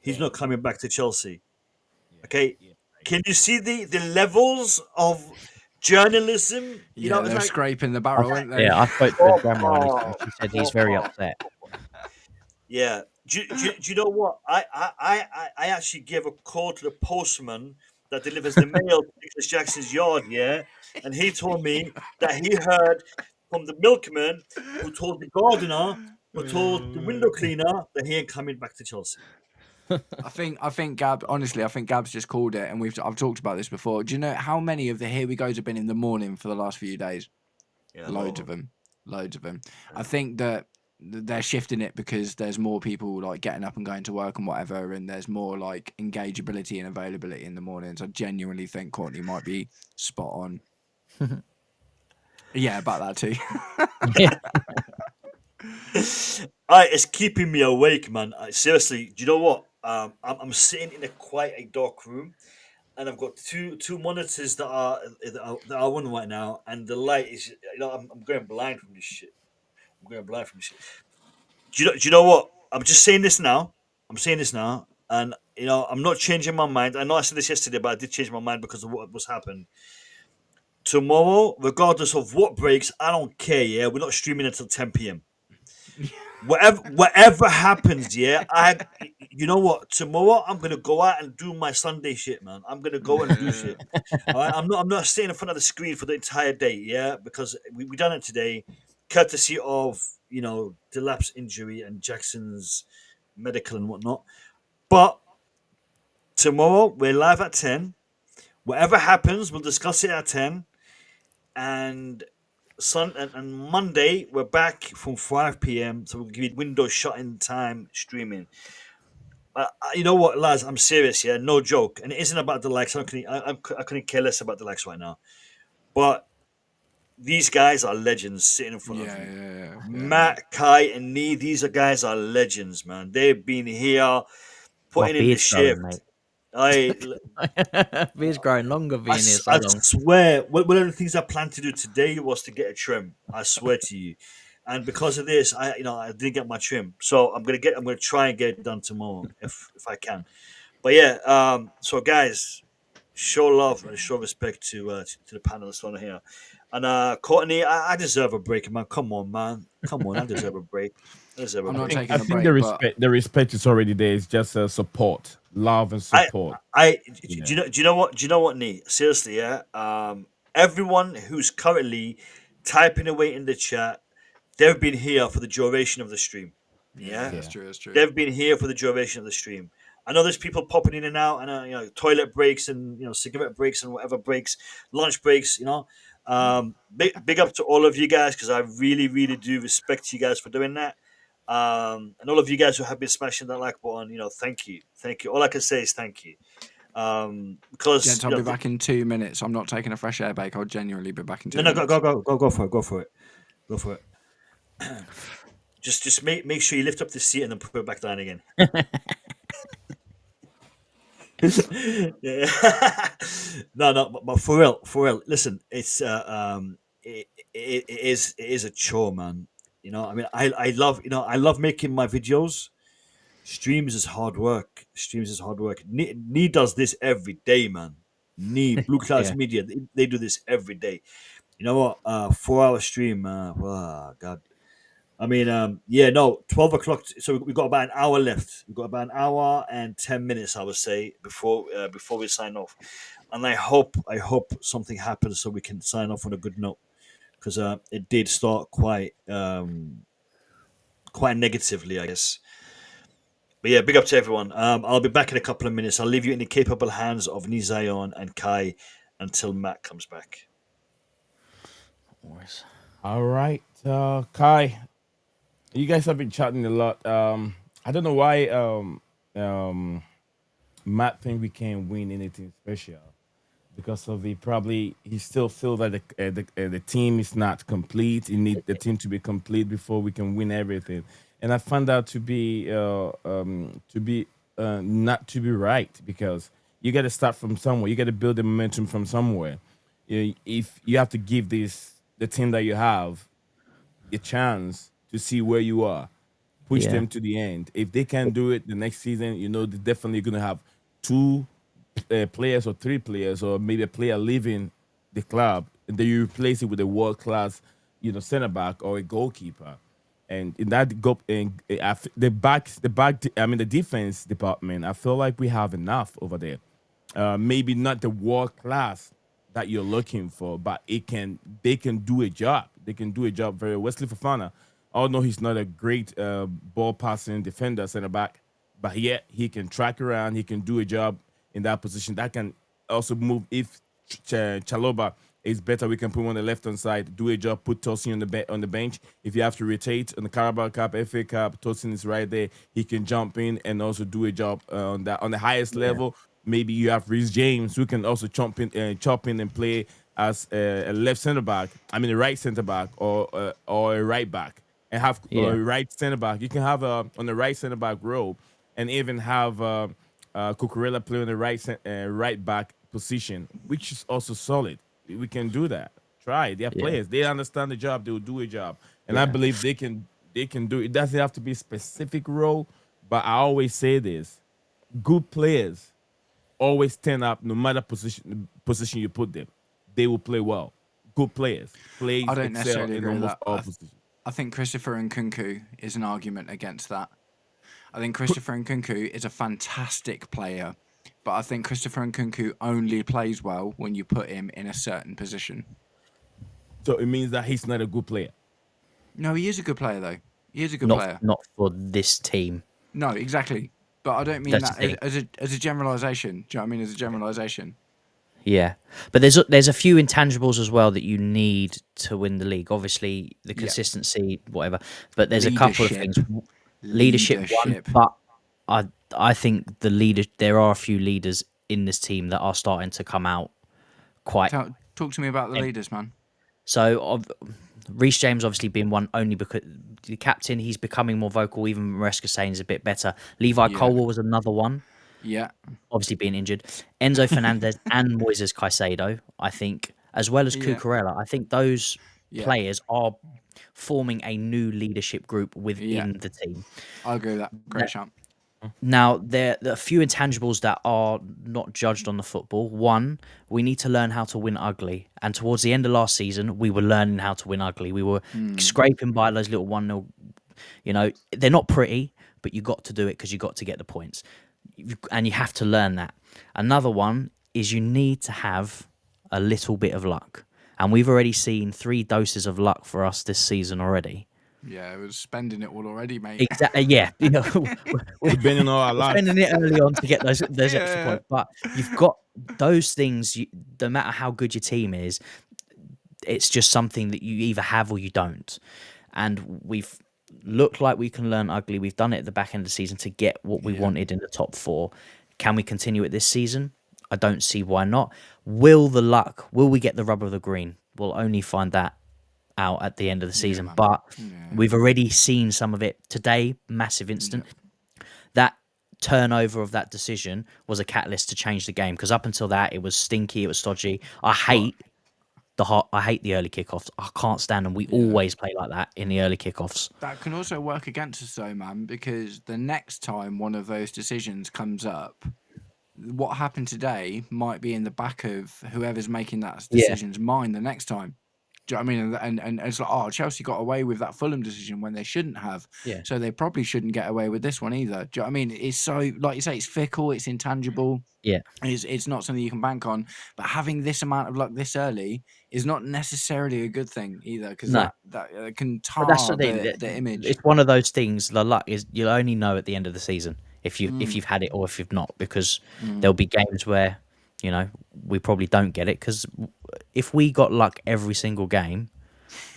he's not coming back to Chelsea. Okay, can you see the levels of journalism? They're scraping the barrel, aren't they? Yeah, I spoke to his grandma and she said he's very upset. Yeah. Do you know what? I actually gave a call to the postman that delivers the mail to Nicolas Jackson's yard, and he told me that he heard from the milkman who told the gardener, who told the window cleaner that he ain't coming back to Chelsea. I think Gab, honestly, I think Gab's just called it, and I've talked about this before. Do you know how many of the Here We Goes have been in the morning for the last few days? Yeah, Loads of them. I think that they're shifting it because there's more people like getting up and going to work and whatever, and there's more like engageability and availability in the mornings. I genuinely think Courtney might be spot on. Yeah, about that too. It's keeping me awake, man. Seriously, do you know what? I'm sitting in a dark room, and I've got two monitors that are on right now, and the light is, I'm going blind from this shit. Do you know what? I'm just saying this now. And I'm not changing my mind. I know I said this yesterday, but I did change my mind because of what's happened. Tomorrow, regardless of what breaks, I don't care. Yeah, we're not streaming until 10 p.m. Whatever happens, you know what? Tomorrow I'm gonna go out and do my Sunday shit, man. I'm gonna go and do shit. All right? I'm not sitting in front of the screen for the entire day, because we done it today, courtesy of Delap's injury and Jackson's medical and whatnot. But tomorrow we're live at 10. Whatever happens, we'll discuss it at 10, and and Monday we're back from 5 p.m. So we'll give you window shut-in time streaming. You know what, lads? I'm serious, no joke, and it isn't about the likes. I couldn't care less about the likes right now. But these guys are legends sitting in front of me. Matt, Kai, and Nee. These guys are legends, man. They've been here putting in the shift. Beard's growing longer being here so long. I swear, one of the things I planned to do today was to get a trim. I swear to you, and because of this, I didn't get my trim. So I'm gonna try and get it done tomorrow if I can. But so guys, show love and show respect to the panelists on here. And Courtney, I deserve a break, man. Come on, man. I deserve a break. I think the respect is already there. It's just support, love, and support. Do you know what, Nee? Seriously, everyone who's currently typing away in the chat, they've been here for the duration of the stream. Yeah, that's true. They've been here for the duration of the stream. I know there's people popping in and out, and you know, toilet breaks and cigarette breaks and whatever breaks, lunch breaks. Big up to all of you guys, because I really, really do respect you guys for doing that. And all of you guys who have been smashing that like button, thank you. All I can say is thank you. Because Gents, I'll be back in 2 minutes. I'm not taking a fresh air break. I'll genuinely be back in 2 no, minutes. Go for it. Just make sure you lift up the seat and then put it back down again. Yeah. No, but for real. Listen, it's it is a chore, man. I mean, I love making my videos. Streams is hard work. Nee does this every day, man. Blue Clouds Yeah. Media, they do this every day. You know what? 4-hour stream. Oh, God. I mean, 12 o'clock. So we've got about an hour left. We've got about an hour and 10 minutes, I would say, before we sign off. And I hope something happens so we can sign off on a good note, because it did start quite negatively, I guess. But yeah, big up to everyone. I'll be back in a couple of minutes. I'll leave you in the capable hands of Nizayon and Kai until Matt comes back. All right, Kai. You guys have been chatting a lot. I don't know why Matt think we can't win anything special, because of he still feels that the team is not complete. You need the team to be complete before we can win everything. And I found out to be not to be right, because you got to start from somewhere. You got to build the momentum from somewhere. If you have to give the team that you have a chance to see where you are, push them to the end. If they can't do it the next season, they're definitely going to have 2 players or 3 players, or maybe a player leaving the club, and then you replace it with a world-class, center back or a goalkeeper. And in that the defense department, I feel like we have enough over there. Maybe not the world class that you're looking for, but they can do a job. They can do a job very well. Wesley Fofana, although he's not a great ball passing defender center back, but yet he can track around. He can do a job in that position. That can also move. If Chalobah is better, we can put him on the left-hand side, do a job, put Tosin on the bench. If you have to rotate on the Carabao Cup, FA Cup, Tosin is right there. He can jump in and also do a job on the highest level. Maybe you have Reece James, who can also chop in and play as a left centre-back. I mean, a right centre-back or a right back. And have a right centre-back. You can have on the right centre-back role, and even have Cucurella play on the right back position, which is also solid. We can do that. Try it. They are players. They understand the job. They will do a job, and I believe they can do it. It doesn't have to be a specific role, but I always say this: good players always stand up, no matter position you put them. They will play well. Good players play. I don't necessarily agree with that. All positions. I think Christopher Nkunku is an argument against that. I think Christopher Nkunku is a fantastic player, but I think Christopher Nkunku only plays well when you put him in a certain position. So it means that he's not a good player. No, he is a good player, though. He is a good player. Not for this team. No, exactly. But I don't mean That's that as a generalisation. Do you know what I mean? As a generalisation. Yeah, but there's a few intangibles as well that you need to win the league. Obviously, the consistency, whatever. But there's a couple of things. Leadership. One, but I think there are a few leaders in this team that are starting to come out quite. Talk to me about the leaders, man. So Reece James obviously being one only because the captain, he's becoming more vocal. Even Maresca saying is a bit better. Levi Colwell was another one. Yeah. Obviously being injured. Enzo Fernandez and Moises Caicedo, I think, as well as Cucurella. I think those players are forming a new leadership group within the team. I agree with that. Great shout. Now, there are a few intangibles that are not judged on the football. One, we need to learn how to win ugly. And towards the end of last season, we were learning how to win ugly. We were scraping by those little 1-0. They're not pretty, but you got to do it because you got to get the points. And you have to learn that. Another one is you need to have a little bit of luck. And we've already seen 3 doses of luck for us this season already. Yeah, we're spending it all already, mate. Exactly. Yeah. We've been in all our We're life. spending it early on to get those extra Yeah. points. But you've got those things. No matter how good your team is, it's just something that you either have or you don't. And we've looked like we can learn ugly. We've done it at the back end of the season to get what we wanted in the top 4. Can we continue it this season? I don't see why not. Will we get the rub of the green? We'll only find that out at the end of the season. man. But we've already seen some of it today. Massive instant. That turnover of that decision was a catalyst to change the game, because up until that it was stinky, it was stodgy. I hate the early kickoffs. I can't stand them. We always play like that in the early kickoffs. That can also work against us though, man, because the next time one of those decisions comes up, what happened today might be in the back of whoever's making that decision's mind the next time. Do you know what I mean? And it's like, oh, Chelsea got away with that Fulham decision when they shouldn't have. Yeah. So they probably shouldn't get away with this one either. Do you know what I mean? It's so, like you say, it's fickle, it's intangible. Yeah. It's not something you can bank on. But having this amount of luck this early is not necessarily a good thing either, because that can tar the image. It's one of those things. The luck is, you'll only know at the end of the season if you've had it or if you've not, because there'll be games where, we probably don't get it, because if we got luck every single game,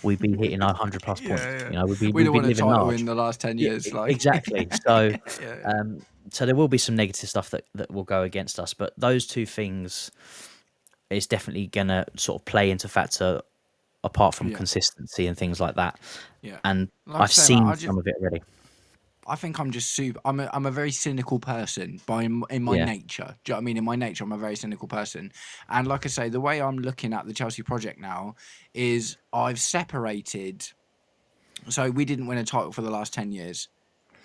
we'd be hitting 100+ points. We'd be won a living title large in the last 10 years. Exactly. So, so there will be some negative stuff that will go against us, but those two things is definitely gonna sort of play into factor, apart from consistency and things like that. Yeah. And Like I've seen some of it already. I think I'm just I'm a very cynical person in my nature. Do you know what I mean? In my nature, I'm a very cynical person. And like I say, the way I'm looking at the Chelsea project now is I've separated. So we didn't win a title for the last 10 years.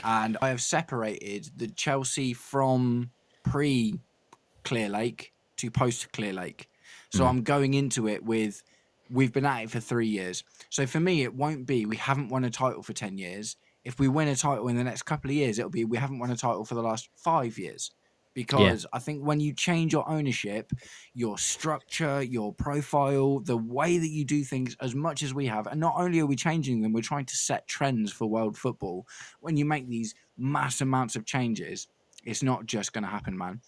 And I have separated the Chelsea from pre-Clear Lake to post-Clear Lake. So I'm going into it with, we've been at it for 3 years. So for me, it won't be, we haven't won a title for 10 years. If we win a title in the next couple of years, it'll be, we haven't won a title for the last 5 years. Because I think when you change your ownership, your structure, your profile, the way that you do things, as much as we have, and not only are we changing them, we're trying to set trends for world football. When you make these mass amounts of changes, it's not just going to happen, man.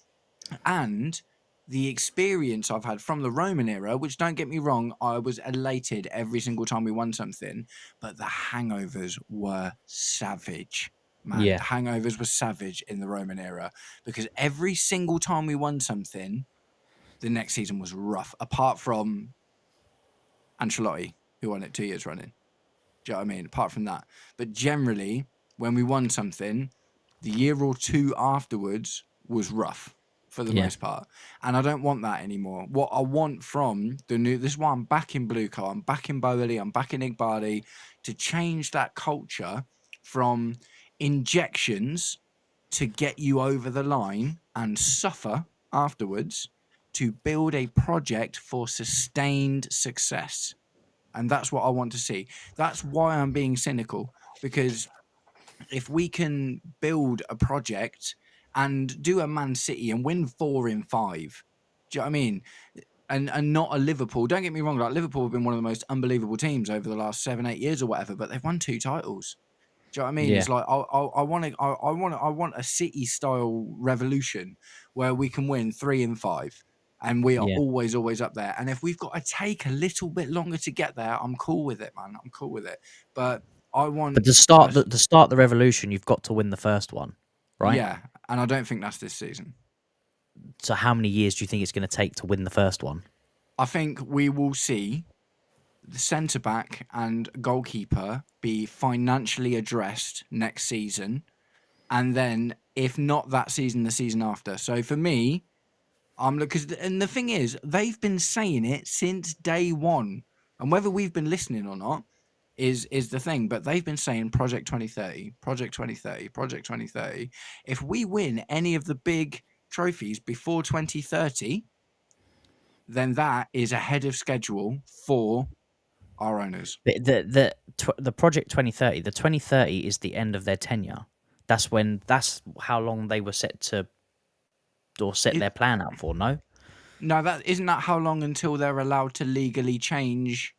And the experience I've had from the Roman era, which, don't get me wrong, I was elated every single time we won something, but the hangovers were savage. Man, the hangovers were savage in the Roman era, because every single time we won something, the next season was rough, apart from Ancelotti, who won it 2 years running. Do you know what I mean? Apart from that. But generally, when we won something, the year or two afterwards was rough for the most part. And I don't want that anymore. What I want from the new, this is why I'm back in Blue Car, I'm back in Boehly, I'm back in Igbali, to change that culture from injections to get you over the line and suffer afterwards, to build a project for sustained success. And that's what I want to see. That's why I'm being cynical, because if we can build a project and do a Man City and win 4 in 5, do you know what I mean? And not a Liverpool. Don't get me wrong, like, Liverpool have been one of the most unbelievable teams over the last 7-8 years or whatever, but they've won 2 titles. Do you know what I mean? It's like I want a City style revolution where we can win 3 in 5, and we are always up there. And if we've got to take a little bit longer to get there, I'm cool with it, man. I'm cool with it. But I want. But to start the revolution, you've got to win the first one, right? Yeah, and I don't think that's this season. So how many years do you think it's going to take to win the first one? I think we will see the centre-back and goalkeeper be financially addressed next season. And then, if not that season, the season after. So for me, I'm looking, and the thing is, they've been saying it since day one. And whether we've been listening or not is the thing. But they've been saying Project 2030, Project 2030, Project 2030. If we win any of the big trophies before 2030, then that is ahead of schedule for our owners. The Project 2030, the 2030 is the end of their tenure. That's how long they were set their plan out for. No, that isn't that how long until they're allowed to legally change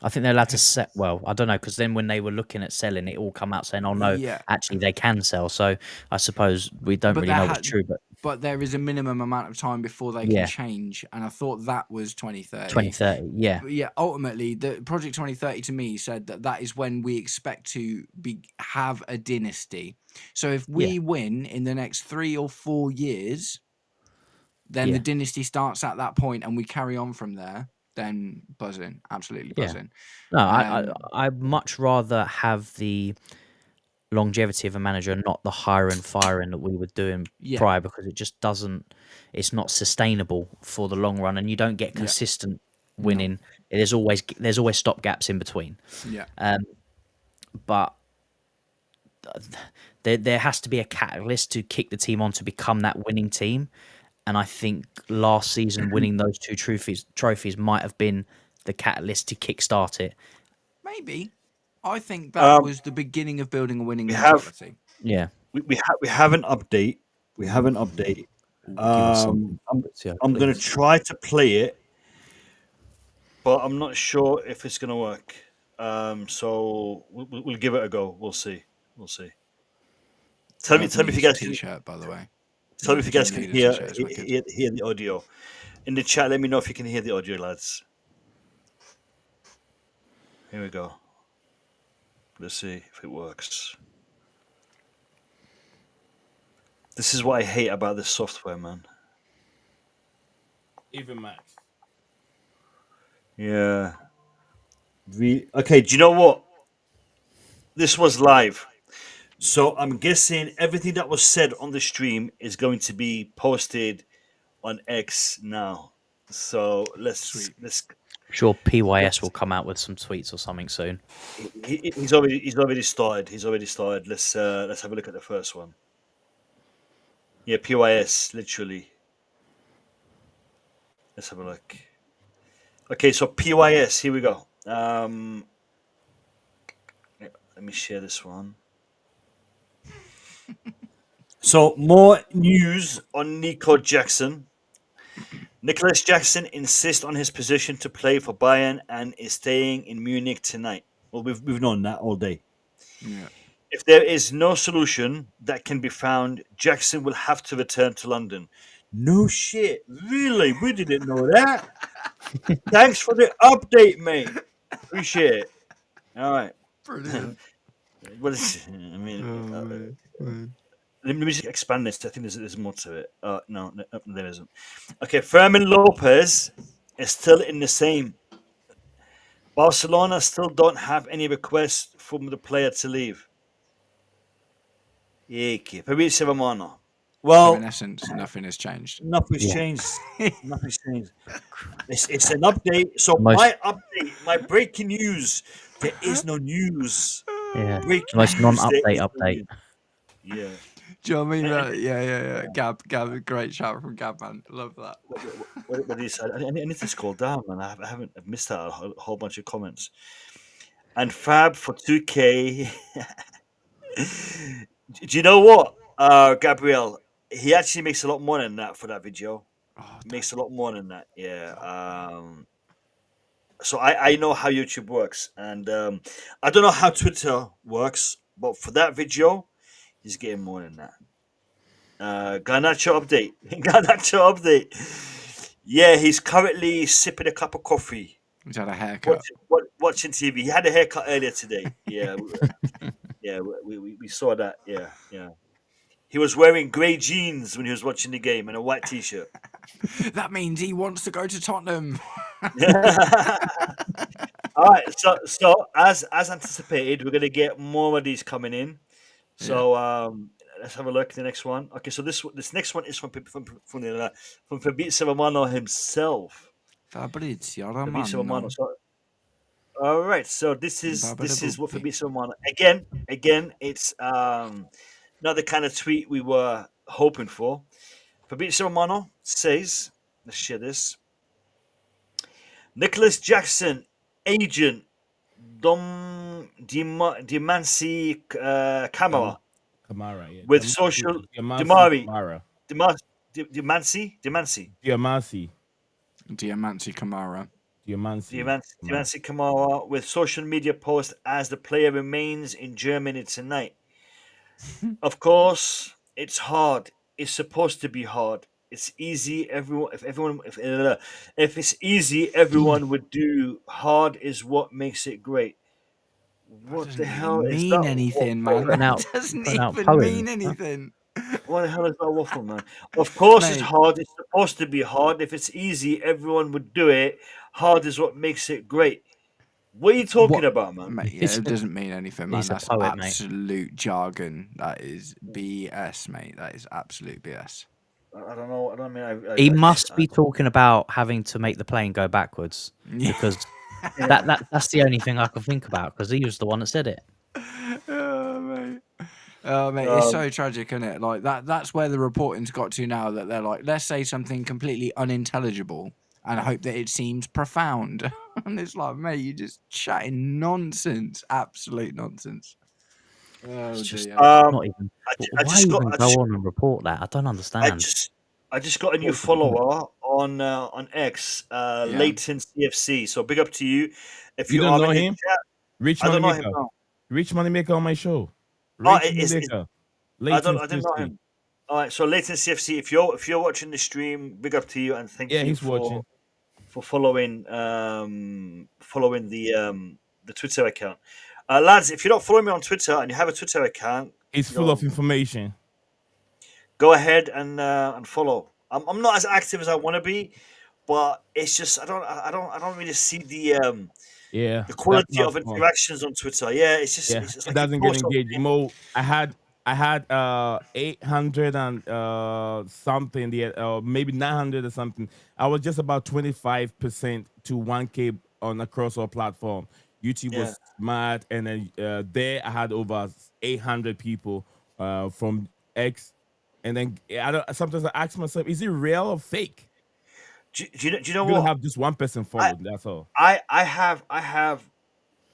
I think they're allowed to sell. Well, I don't know, because then when they were looking at selling, it all come out saying, "Oh no, Yeah. actually they can sell." So I suppose we don't But really know what's true, but there is a minimum amount of time before they Yeah. can change, and I thought that was 2030. 2030, yeah. But yeah, ultimately, the Project 2030 to me said that is when we expect to have a dynasty. So if we win in the next 3 or 4 years, then the dynasty starts at that point, and we carry on from there. Then buzzing, absolutely buzzing. No, I'd much rather have the longevity of a manager, not the hire and firing that we were doing prior, because it just doesn't. It's not sustainable for the long run, and you don't get consistent winning. There's always stop gaps in between. Yeah. But there has to be a catalyst to kick the team on to become that winning team. And I think last season winning those 2 trophies might have been the catalyst to kickstart it. Maybe. I think that was the beginning of building a winning mentality. We have an update. We have an update. I'm going to try to play it, but I'm not sure if it's going to work. So we'll give it a go. We'll see. Tell me if you guys can. T-shirt, by the way. Tell me if you guys can hear the audio. In the chat, let me know if you can hear the audio, lads. Here we go. Let's see if it works. This is what I hate about this software, man. Even Max. Yeah. Okay, do you know what? This was live. So I'm guessing everything that was said on the stream is going to be posted on X now. So let's sure PYS will come out with some tweets or something soon. He's already started. Let's have a look at the first one. Yeah, PYS, literally. Let's have a look. Okay, so PYS, here we go. Let me share this one. So, more news on Nico Jackson. Nicolas Jackson insists on his position to play for Bayern and is staying in Munich tonight. Well, we've known that all day. Yeah. If there is no solution that can be found, Jackson will have to return to London. No shit. Really? We didn't know that. Thanks for the update, mate. Appreciate it. All right. Brilliant. What is it? I mean, let me just expand this. I think there's more to it. No, there isn't. Okay, Fermin Lopez is still in the same. Barcelona still don't have any requests from the player to leave. Fabrizio Romano. Well, so in essence, nothing has changed. Nothing's changed. Nothing's changed. It's an update. So my breaking news. There is no news. Yeah. Most non-update update. Yeah. Do you know what I mean? Yeah. Gab, great shout from Gab, man. Love that. What did he say? I need to scroll down, man. I've missed out a whole bunch of comments. And Fab for 2K. Do you know what, Gabriel? He actually makes a lot more than that for that video. Makes a lot more than that. Yeah. So I know how YouTube works, and I don't know how Twitter works, but for that video, he's getting more than that. Garnacho update. Yeah, he's currently sipping a cup of coffee. He's had a haircut. Watching TV. He had a haircut earlier today. Yeah. We saw that. Yeah. He was wearing grey jeans when he was watching the game and a white t-shirt. That means he wants to go to Tottenham. All right. So as anticipated, we're gonna get more of these coming in. So let's have a look at the next one. Okay, so this next one is from Fabrizio Romano himself. Fabrizio Romano. So, all right, so this is what Fabrizio Romano. Again, it's not the kind of tweet we were hoping for. Fabrizio Romano says, let's share this. Nicolas Jackson, agent, Dimansi Camara. Kamara, yeah. With social Dimansi Dimansi Diamanti Kamara. Diamansi Kamara with social media post as the player remains in Germany tonight. Of course, it's hard. It's supposed to be hard. It's easy. If it's easy, everyone would do. Hard is what makes it great. What the hell is mean that? anything, man? Putting out- That doesn't putting out even poems, mean huh? anything. What the hell is that waffle, man? Of course, it's Mate. hard. It's supposed to be hard. If it's easy, everyone would do it. Hard is what makes it great. What are you talking about, man? Mate, yeah, it doesn't mean anything, man. He's a That's poet, mate. absolute jargon. That is BS, mate. That is absolute BS. I don't know. I don't mean. He must be talking about having to make the plane go backwards because that's the only thing I can think about because he was the one that said it. Oh, mate. Oh, mate, it's so tragic, isn't it? Like that's where the reporting's got to now, that they're like, let's say something completely unintelligible and hope that it seems profound. And it's like, mate, you're just chatting nonsense. Absolute nonsense. Oh, It's just, dear. Not even. I just got. Go on and report that? I don't understand. I just got a new follower on X, Leighton CFC. So big up to you. If You you don't are know in the him? chat, Rich I don't know him. Moneymaker. No. Rich Moneymaker on my show. Oh, Rich it's- Moneymaker. I didn't know Leighton him. All right, so Leighton CFC. If you're watching the stream, big up to you and thank Yeah, you he's watching. for following the Twitter account. Lads, if you're not following me on Twitter and you have a Twitter account, It's full of information. go ahead and follow. I'm not as active as I want to be, but it's just I don't really see the Yeah. quality that's not of fun. interactions on Twitter. Yeah, it's just Yeah, it's just it like you doesn't get post something- engaged. Mo, I had 800 and something, maybe 900 or something. I was just about 25% to 1K on across our platform. YouTube was mad, and then there I had over 800 people from X, and then sometimes I ask myself, is it real or fake? Do you know You what? have just one person followed. That's all. I have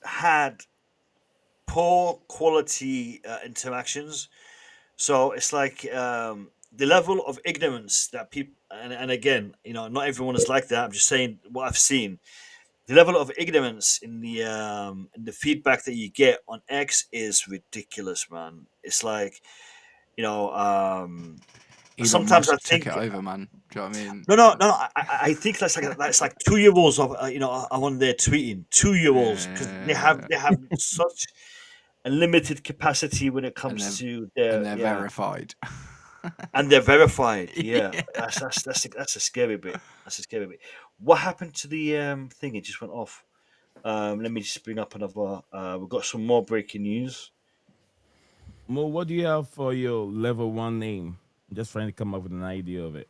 had poor quality interactions, so it's like the level of ignorance that people and again, not everyone is like that. I'm just saying what I've seen. The level of ignorance in the feedback that you get on X is ridiculous, man. It's like, Elon sometimes Musk I think took it over, man. Do you know what I mean? No. I think that's like 2-year-olds of are on there tweeting 2-year-olds because they have such a limited capacity when it comes to their And they're verified. and they're verified. Yeah, that's a scary bit. That's a scary bit. What happened to the thing? It just went off. Let me just bring up another. We've got some more breaking news. Mo, what do you have for your level 1 name? I'm just trying to come up with an idea of it.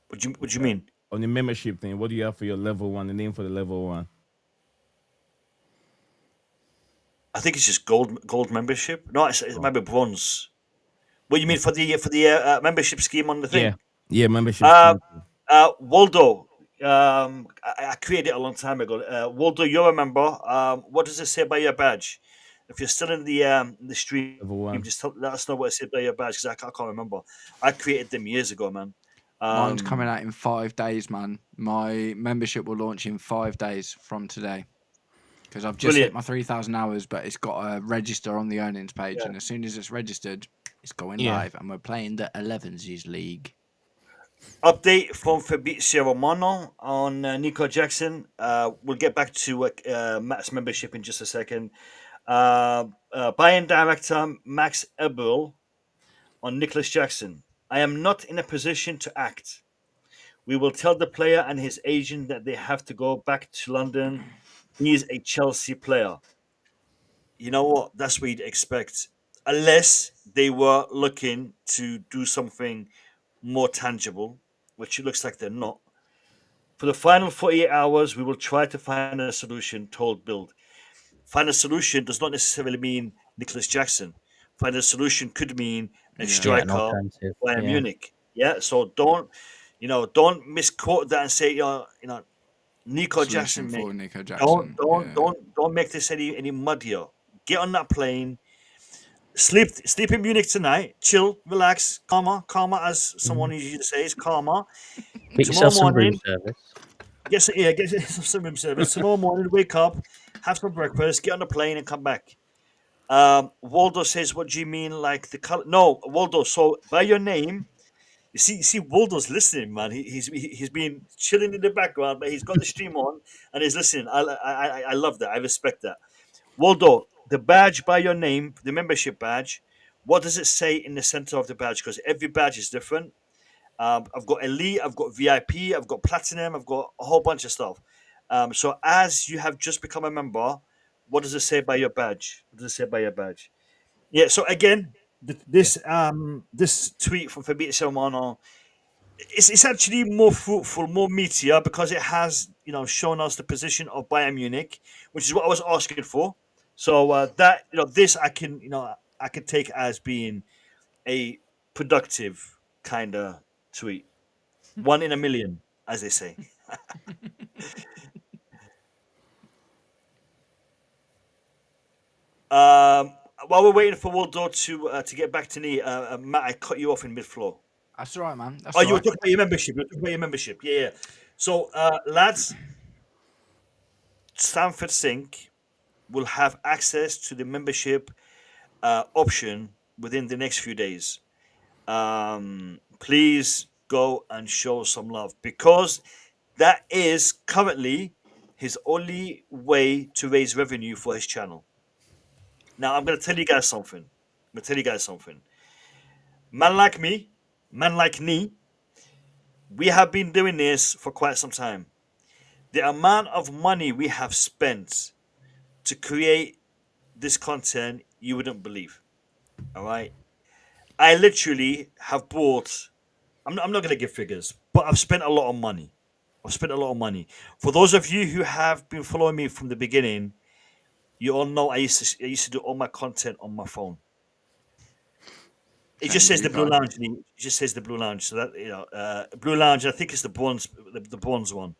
What do you mean? On the membership thing, what do you have for your level 1? The name for the level 1? I think it's just gold membership. No, it might be bronze. What do you mean for the membership scheme on the thing? Yeah, membership. Waldo. I created it a long time ago. Waldo, you're a member. What does it say by your badge? If you're still in the stream, Level 1. just let us know what it said by your badge because I can't remember. I created them years ago, man. Mine's coming out in 5 days, man. My membership will launch in 5 days from today. Because I've just hit my 3,000 hours, but it's got to register on the earnings page. And as soon as it's registered, it's going live. And we're playing the 11s League. Update from Fabrizio Romano on Nico Jackson. We'll get back to Matt's membership in just a second. Bayern director Max Eberl on Nicolas Jackson. I am not in a position to act. We will tell the player and his agent that they have to go back to London. He is a Chelsea player. You know what? That's what you'd expect. Unless they were looking to do something more tangible, which it looks like they're not. For the final 48 hours, we will try to find a solution, told Bild. Find a solution does not necessarily mean Nicolas Jackson. Find a solution could mean a striker Bayern Munich. Yeah, so don't misquote that and say Nico Jackson. Nico Jackson. Don't make this any muddier. Get on that plane. Sleep in Munich tonight. Chill, relax, calmer as someone usually says, calmer. Get yourself some room service. get some room service tomorrow morning. Wake up, have some breakfast, get on the plane, and come back. Waldo says, "What do you mean, like the color?" No, Waldo. So by your name, you see, Waldo's listening, man. He's been chilling in the background, but he's got the stream on and he's listening. I love that. I respect that. Waldo, the badge by your name, the membership badge. What does it say in the center of the badge? Because every badge is different. I've got elite, I've got VIP, I've got platinum, I've got a whole bunch of stuff. So as you have just become a member, what does it say by your badge? What does it say by your badge? Yeah. So again, this tweet from Fabio Silmano, it's actually more fruitful, more meatier because it has shown us the position of Bayern Munich, which is what I was asking for. So that this I can take as being a productive kind of tweet. One in a million, as they say. While we're waiting for Waldo to get back to me, Matt, I cut you off in mid-floor. That's all right, man. That's Oh, all you were right. talking about your membership. You were talking about your membership. Yeah. So, lads, Stamford Sync will have access to the membership option within the next few days. Please go and show some love because that is currently his only way to raise revenue for his channel. Now, I'm going to tell you guys something. Man like me, man like me, we have been doing this for quite some time. The amount of money we have spent to create this content, you wouldn't believe. All right. I literally have bought, I'm not going to give figures, but I've spent a lot of money. For those of you who have been following me from the beginning, you all know I used to do all my content on my phone. It just says the Blue Lounge. It just says the Blue Lounge. So that Blue Lounge. I think it's the bronze one.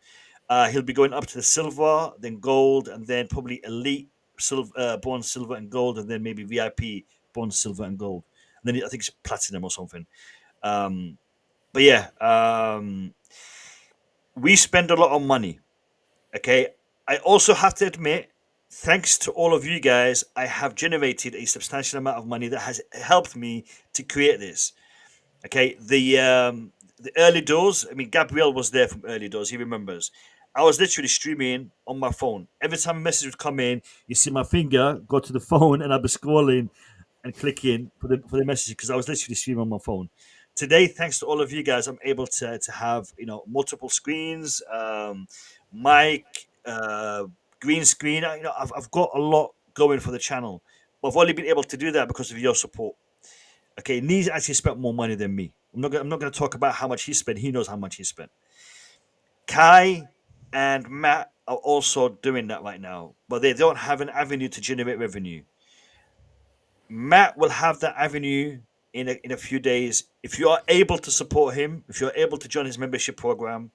He'll be going up to the silver, then gold, and then probably elite silver, bronze, silver, and gold, and then maybe VIP bronze, silver, and gold. And then I think it's platinum or something. But yeah, we spend a lot of money. Okay, I also have to admit, thanks to all of you guys, I have generated a substantial amount of money that has helped me to create this. Okay, the early doors. I mean, Gabriel was there from early doors. He remembers. I was literally streaming on my phone. Every time a message would come in, you see my finger go to the phone, and I'd be scrolling and clicking for the message because I was literally streaming on my phone. Today, thanks to all of you guys, I'm able to have multiple screens, mic, green screen. I've got a lot going for the channel, but I've only been able to do that because of your support. Okay, Nees actually spent more money than me. I'm not going to talk about how much he spent. He knows how much he spent. Kai and Matt are also doing that right now, but they don't have an avenue to generate revenue. Matt will have that avenue in a few days. If you are able to support him, if you're able to join his membership program,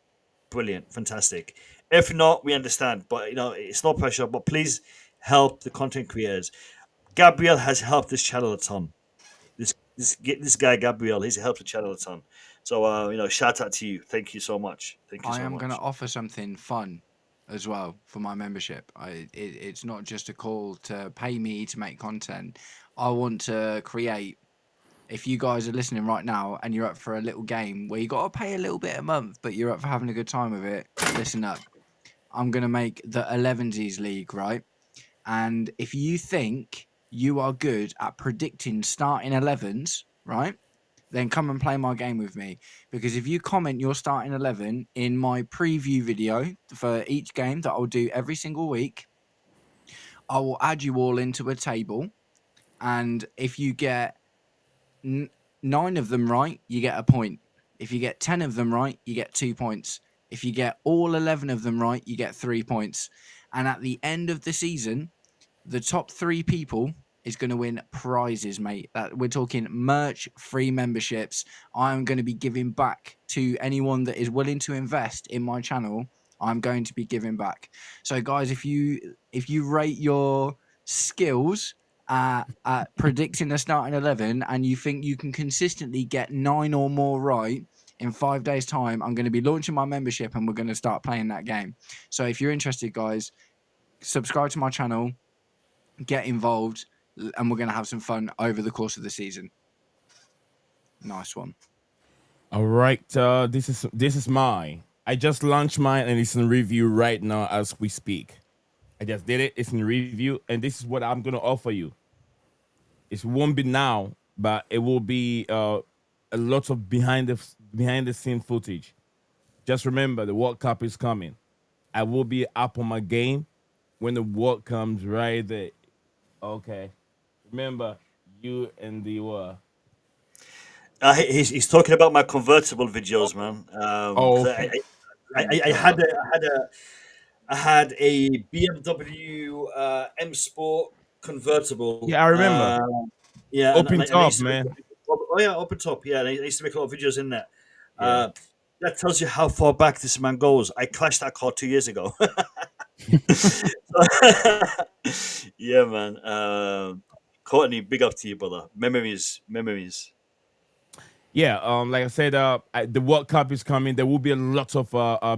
brilliant, fantastic. If not, we understand, but it's no pressure. But please help the content creators. Gabriel has helped this channel a ton. This guy Gabriel, he's helped the channel a ton. So shout out to you. Thank you so much. I am going to offer something fun as well for my membership. It's not just a call to pay me to make content. I want to create. If you guys are listening right now and you're up for a little game where you got to pay a little bit a month, but you're up for having a good time with it, listen up. I'm going to make the 11s league, right? And if you think you are good at predicting starting 11s, right, then come and play my game with me. Because if you comment your starting 11 in my preview video for each game that I'll do every single week, I will add you all into a table. And if you get 9 of them right, you get a point. If you get 10 of them right, you get 2 points. If you get all 11 of them right, you get 3 points. And at the end of the season, the top 3 people is going to win prizes, mate. We're talking merch, free memberships. I'm going to be giving back to anyone that is willing to invest in my channel. I'm going to be giving back. So, guys, if you rate your skills at predicting the starting 11 and you think you can consistently get 9 or more right, In 5 days' time, I'm going to be launching my membership and we're going to start playing that game. So if you're interested, guys, subscribe to my channel, get involved, and we're going to have some fun over the course of the season. Nice one. All right, this is mine. I just launched mine and it's in review right now as we speak. I just did it. It's in review, and this is what I'm gonna offer you. It won't be now, but it will be a lot of behind the scene footage. Just remember, the World Cup is coming. I will be up on my game when the World comes right there. Okay, remember you and the He's talking about my convertible videos, man. okay. I had a BMW M Sport convertible. Yeah, I remember. Yeah, Open I top, used to man. open top. Yeah, and I used to make a lot of videos in that. Yeah. That tells you how far back this man goes. I crashed that car 2 years ago. Yeah, man. Courtney, big up to you, brother. Memories. Yeah, like I said, the World Cup is coming. There will be a lot of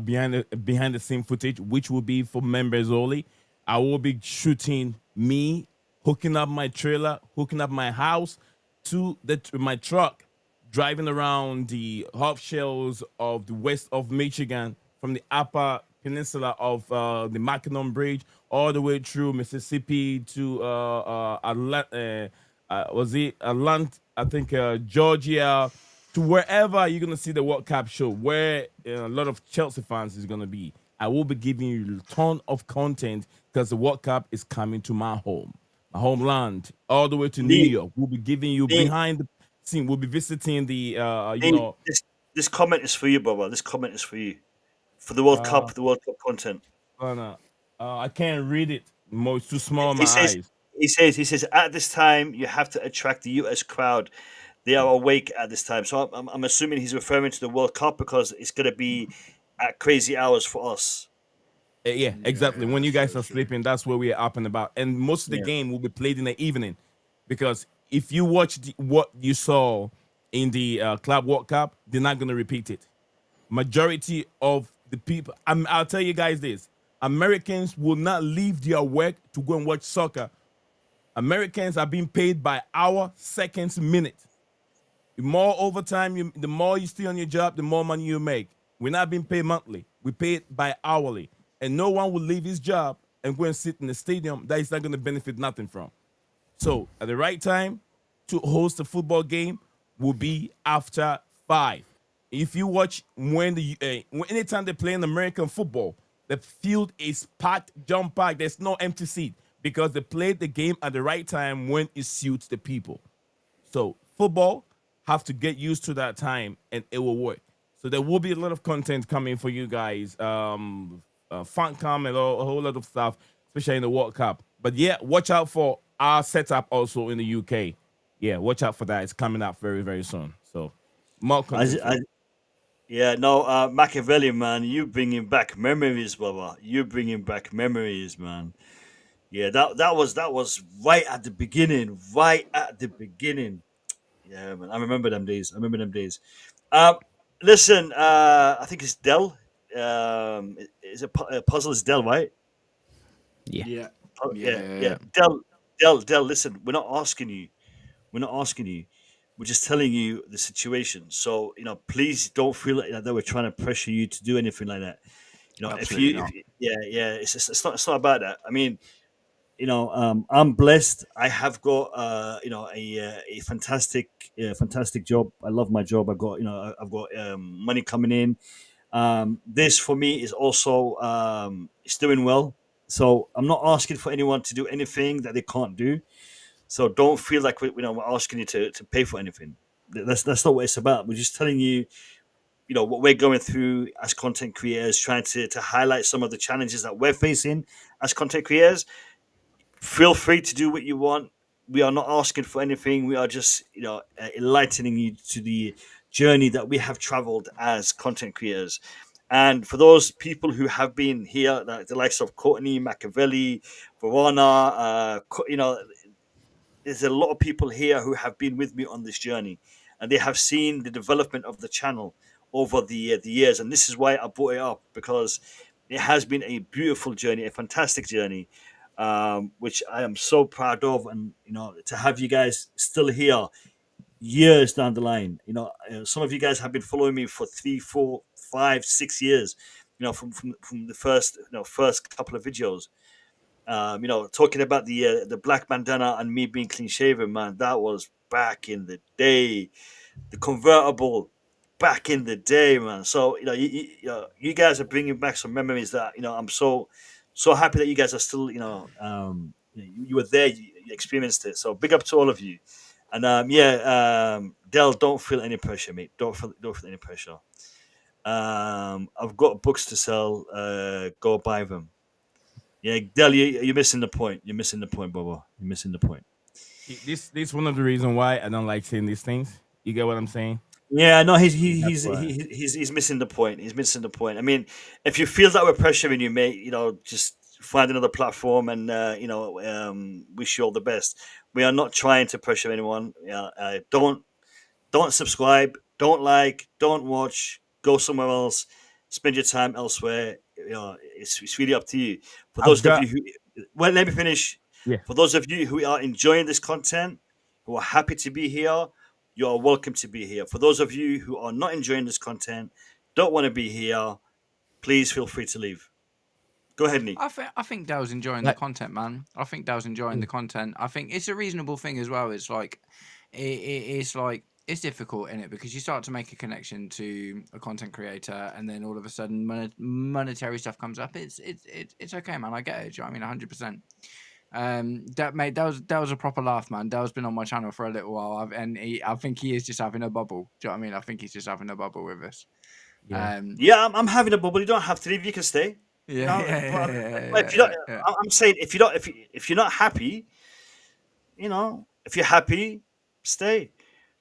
behind the scene footage, which will be for members only. I will be shooting me hooking up my trailer, hooking up my house to my truck, driving around the half shells of the west of Michigan, from the upper peninsula of the Mackinac Bridge all the way through Mississippi to Atlanta. I think Georgia, to wherever you're gonna see the World Cup show, where a lot of Chelsea fans is gonna be. I will be giving you a ton of content because the World Cup is coming to my homeland, all the way to New York. We'll be giving you behind the scene. We'll be visiting the This comment is for you, brother. This comment is for you. For the World Cup content. I can't read it. It's too small on my eyes. He says, at this time, you have to attract the US crowd. They are awake at this time. So I'm assuming he's referring to the World Cup because it's going to be at crazy hours for us. Yeah, exactly. When you guys are sleeping, that's where we are up and about. And most of the game will be played in the evening, because if you watch what you saw in the Club World Cup, they're not going to repeat it. Majority of the people, I'll tell you guys this, Americans will not leave their work to go and watch soccer. Americans are being paid by hour, seconds, minute. The more overtime, the more you stay on your job, the more money you make. We're not being paid monthly. We pay it by hourly. And no one will leave his job and go and sit in the stadium that he's not going to benefit nothing from. So at the right time to host a football game will be after 5. If you watch anytime they play in American football, the field is packed, jump packed. There's no empty seat because they played the game at the right time when it suits the people. So football have to get used to that time and it will work. So there will be a lot of content coming for you guys. Fun cam and a whole lot of stuff, especially in the World Cup. But yeah, watch out for our setup also in the UK. Yeah, watch out for that. It's coming up very, very soon. So more content. Machiavelli, man, you bringing back memories, brother. You bringing back memories, man. Yeah, that was right at the beginning. Yeah, man, I remember them days. Listen, I think it's Dell. Is it Puzzle is Dell, right? Yeah. Yeah. Dell, listen, we're not asking you. We're just telling you the situation. So, please don't feel like that we're trying to pressure you to do anything like that. It's not about that. I mean, I'm blessed. I have got a fantastic job. I love my job. I've got money coming in. This for me is also it's doing well. So I'm not asking for anyone to do anything that they can't do. So don't feel like we're asking you to pay for anything. That's not what it's about. We're just telling you, what we're going through as content creators, trying to highlight some of the challenges that we're facing as content creators. Feel free to do what you want. We are not asking for anything. We are just, enlightening you to the journey that we have traveled as content creators. And for those people who have been here, the likes of Courtney, Machiavelli, Verona, there's a lot of people here who have been with me on this journey, and they have seen the development of the channel over the years, and this is why I brought it up, because it has been a beautiful journey, a fantastic journey, which I am so proud of, and to have you guys still here years down the line. Some of you guys have been following me for 3, 4, 5, 6 years. From the first couple of videos. Talking about the black bandana and me being clean shaven, man, that was back in the day. The convertible, back in the day, man. So you guys are bringing back some memories that I'm so happy that you guys are still you were there, you experienced it. So big up to all of you. And Del, don't feel any pressure, mate. Don't feel any pressure. I've got books to sell. Go buy them. Yeah, Del, you're missing the point. You're missing the point, Bobo. You're missing the point. This one of the reasons why I don't like saying these things. You get what I'm saying? Yeah, no, he's why. missing the point. He's missing the point. I mean, if you feel that we're pressuring you, mate, just find another platform, and wish you all the best. We are not trying to pressure anyone. Don't subscribe, don't like, don't watch. Go somewhere else. Spend your time elsewhere. It's really up to you. For those of you who, well, let me finish. Yeah. For those of you who are enjoying this content, who are happy to be here, you are welcome to be here. For those of you who are not enjoying this content, don't want to be here, please feel free to leave. Go ahead, Nick. I think Dale's enjoying the content, man. I think Dale's enjoying the content. I think it's a reasonable thing as well. It's like it's like it's difficult in it because you start to make a connection to a content creator, and then all of a sudden monetary stuff comes up. It's okay, man. I get it. Do you know what I mean? 100%. That was a proper laugh, man. Dale's been on my channel for a little while, I think he is just having a bubble. Do you know what I mean? I think he's just having a bubble with us. Yeah, I'm having a bubble. You don't have to leave. You can stay. I'm saying if you're not happy, if you're happy, stay.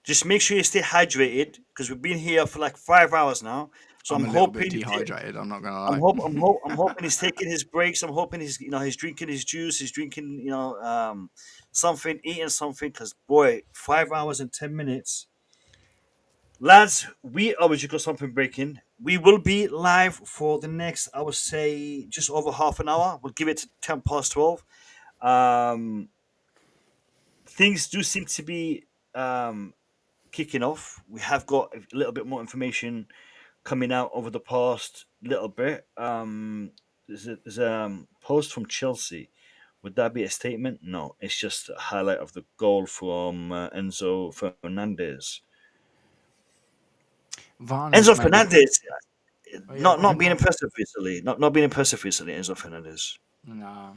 Just make sure you stay hydrated, because we've been here for like 5 hours now. So I'm hoping dehydrated. I'm not gonna lie. I'm hoping he's taking his breaks. I'm hoping he's drinking his juice. He's drinking something, eating something. Because boy, 5 hours and 10 minutes, lads. We always got something breaking. We will be live for the next, I would say, just over half an hour. We'll give it to 12. Things do seem to be kicking off. We have got a little bit more information coming out over the past little bit. There's a post from Chelsea. Would that be a statement? No, it's just a highlight of the goal from Enzo Fernandez. Enzo Fernandez, not being impressive recently. Not being impressive recently. Enzo Fernandez. No.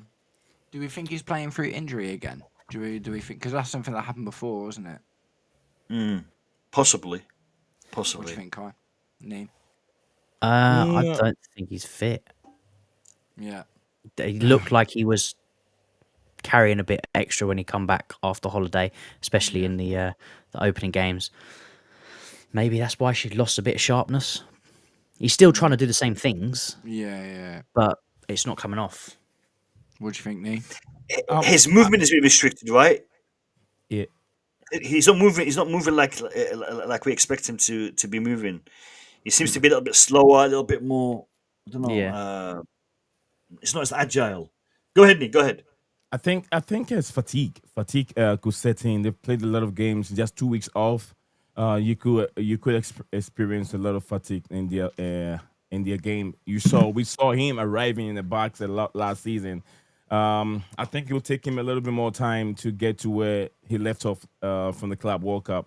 Do we think he's playing through injury again? Do we think, because that's something that happened before, wasn't it? Possibly. What do you think, Kai? Name? I don't think he's fit. Yeah. He looked like he was carrying a bit extra when he come back after holiday, especially in the opening games. Maybe that's why she lost a bit of sharpness. He's still trying to do the same things. Yeah. But it's not coming off. What do you think, Nee? His movement is being restricted, right? Yeah. He's not moving. He's not moving like we expect him to be moving. He seems to be a little bit slower, a little bit more. I don't know. Yeah. It's not as agile. Go ahead, Nick. Go ahead. I think it's fatigue. Fatigue could set in. They've played a lot of games. Just 2 weeks off. You could experience a lot of fatigue in their game. We saw him arriving in the box a lot last season. I think it will take him a little bit more time to get to where he left off from the Club World Cup.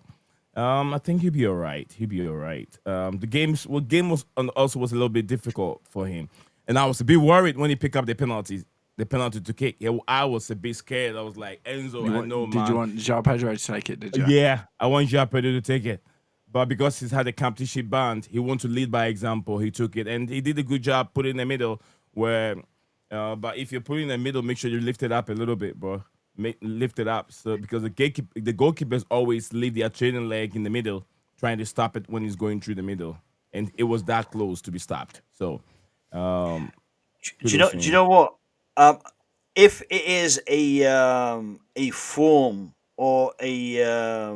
I think he'll be all right. The game was also a little bit difficult for him, and I was a bit worried when he picked up the penalty to kick. I was a bit scared. I was like, Enzo, Did you want João Pedro to take it? Did you? Yeah, I want João Pedro to take it. But because he's had a competition band, he wanted to lead by example. He took it, and he did a good job putting in the middle. But if you're putting in the middle, make sure you lift it up a little bit, bro. Lift it up, so because the goalkeepers always leave their trailing leg in the middle, trying to stop it when he's going through the middle, and it was that close to be stopped. So, do you know what? If it is a form or a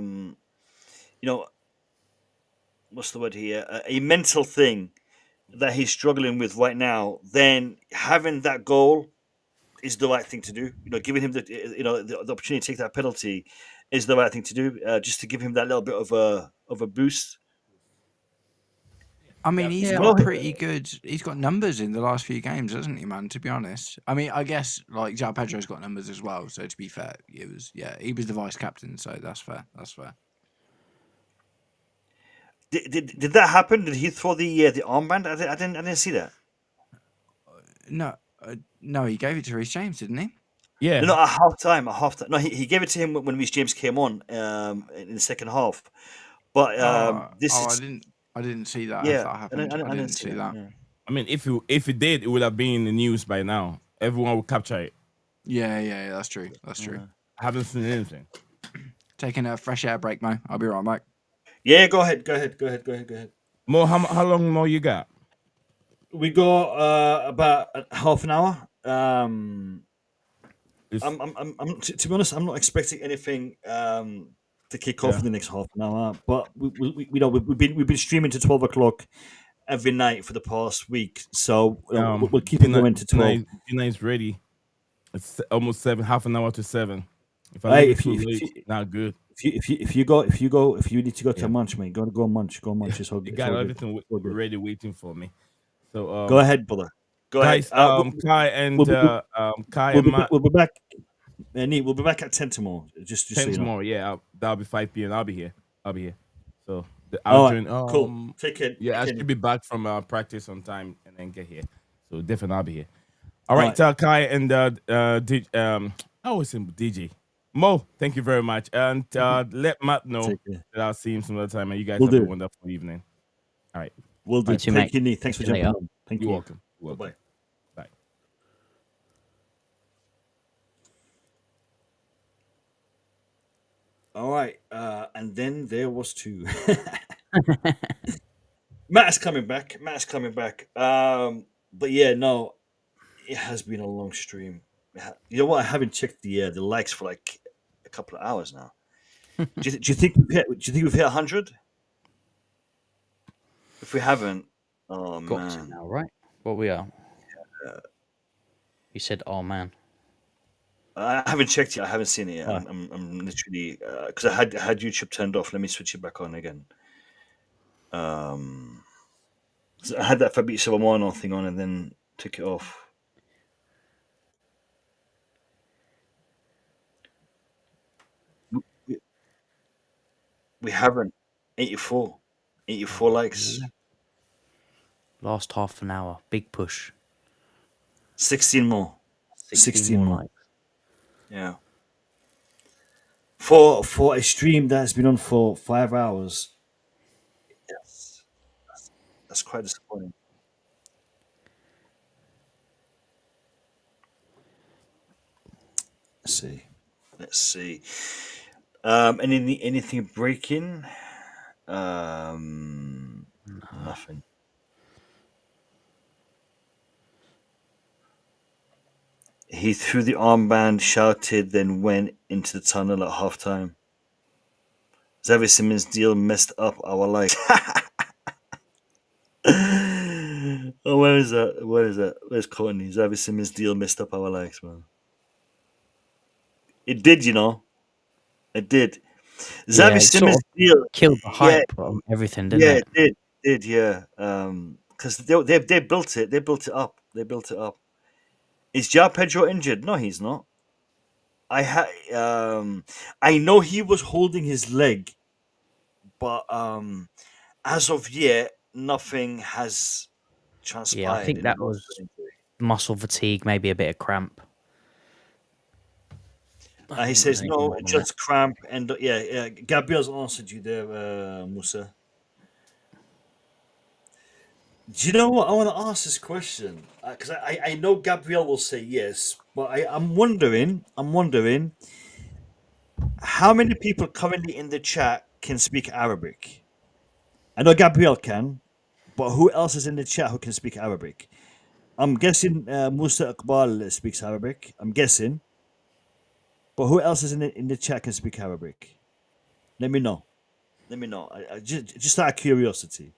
what's the word here? A mental thing that he's struggling with right now, then having that goal is the right thing to do. Giving him the opportunity to take that penalty is the right thing to do, just to give him that little bit of a boost. I mean, he's Yeah. got pretty good. He's got numbers in the last few games, hasn't he, man? To be honest, I mean, I guess like João Pedro's got numbers as well. So to be fair, he was the vice captain, so that's fair. That's fair. Did that happen? Did he throw the armband? I didn't see that. No, he gave it to Reece James, didn't he? Yeah. No, at half time. No, he gave it to him when Reece James came on in the second half. But I didn't see that. Yeah, If that happened, I didn't see that. Yeah. I mean, if it did, it would have been in the news by now. Everyone would capture it. Yeah, that's true. That's true. I haven't seen anything. Taking a fresh air break, Mo. I'll be right back. Yeah, go ahead. Mo, how long more you got? We got about half an hour. To be honest, I'm not expecting anything to kick off in the next half an hour. But we've been streaming to 12 o'clock every night for the past week, so we'll keep it going to 12. Tonight's ready. It's almost 7, half an hour to 7. If not good. If you need to go to munch, mate, go munch. It's all good. You got everything ready waiting for me. So go ahead, brother. Go guys, ahead. Kai and Kai and Matt. We'll be back. We'll be back at 10 tomorrow. Just 10 so you know. tomorrow. Yeah, that'll be 5 p.m. I'll be here. So All I'll right, join. cool. Take care. Yeah, I should be back from practice on time and then get here. So definitely I'll be here. All right, Kai and I always say DJ. Mo, thank you very much. And let Matt know that I'll see him some other time. And you guys have a wonderful evening. All right. We'll do. Thank you, Nick. Thanks for jumping on. Thank you. You're welcome. Bye. Bye. All right. And then there was two. Matt's coming back. But yeah, no, it has been a long stream. You know what? I haven't checked the likes for like a couple of hours now. do you think we've hit 100? If we haven't, Got to now, right? What we are? You said, "Oh man." I haven't checked yet. I haven't seen it yet. I'm literally because I had YouTube turned off. Let me switch it back on again. I had that Fabrizio Romano thing on and then took it off. We haven't. 84 likes. Last half an hour, big push. 16 more. 16 more. Likes. Yeah. For a stream that has been on for 5 hours. Yes. That's quite disappointing. Let's see. Anything breaking? Nothing. He threw the armband, shouted, then went into the tunnel at halftime. Xavi Simons' deal messed up our life. Oh, where is that? Where's Courtney? Xavi Simons' deal messed up our lives, man. It did, you know. It did. Xavi Simons' deal killed the hype on everything, didn't it? Yeah, it did, yeah. Because they built it. They built it up. Is João Pedro injured? No, he's not. I know he was holding his leg, but as of yet, nothing has transpired. Yeah, I think that was muscle fatigue, maybe a bit of cramp. He says no, just cramp, and yeah. Gabriel's answered you there, Musa. Do you know what? I want to ask this question because I know Gabriel will say yes, but I'm wondering how many people currently in the chat can speak Arabic. I know Gabriel can, but who else is in the chat who can speak Arabic? I'm guessing Musa Iqbal speaks Arabic. I'm guessing, but who else is in the chat can speak Arabic? Let me know. Let me know. Just out of curiosity.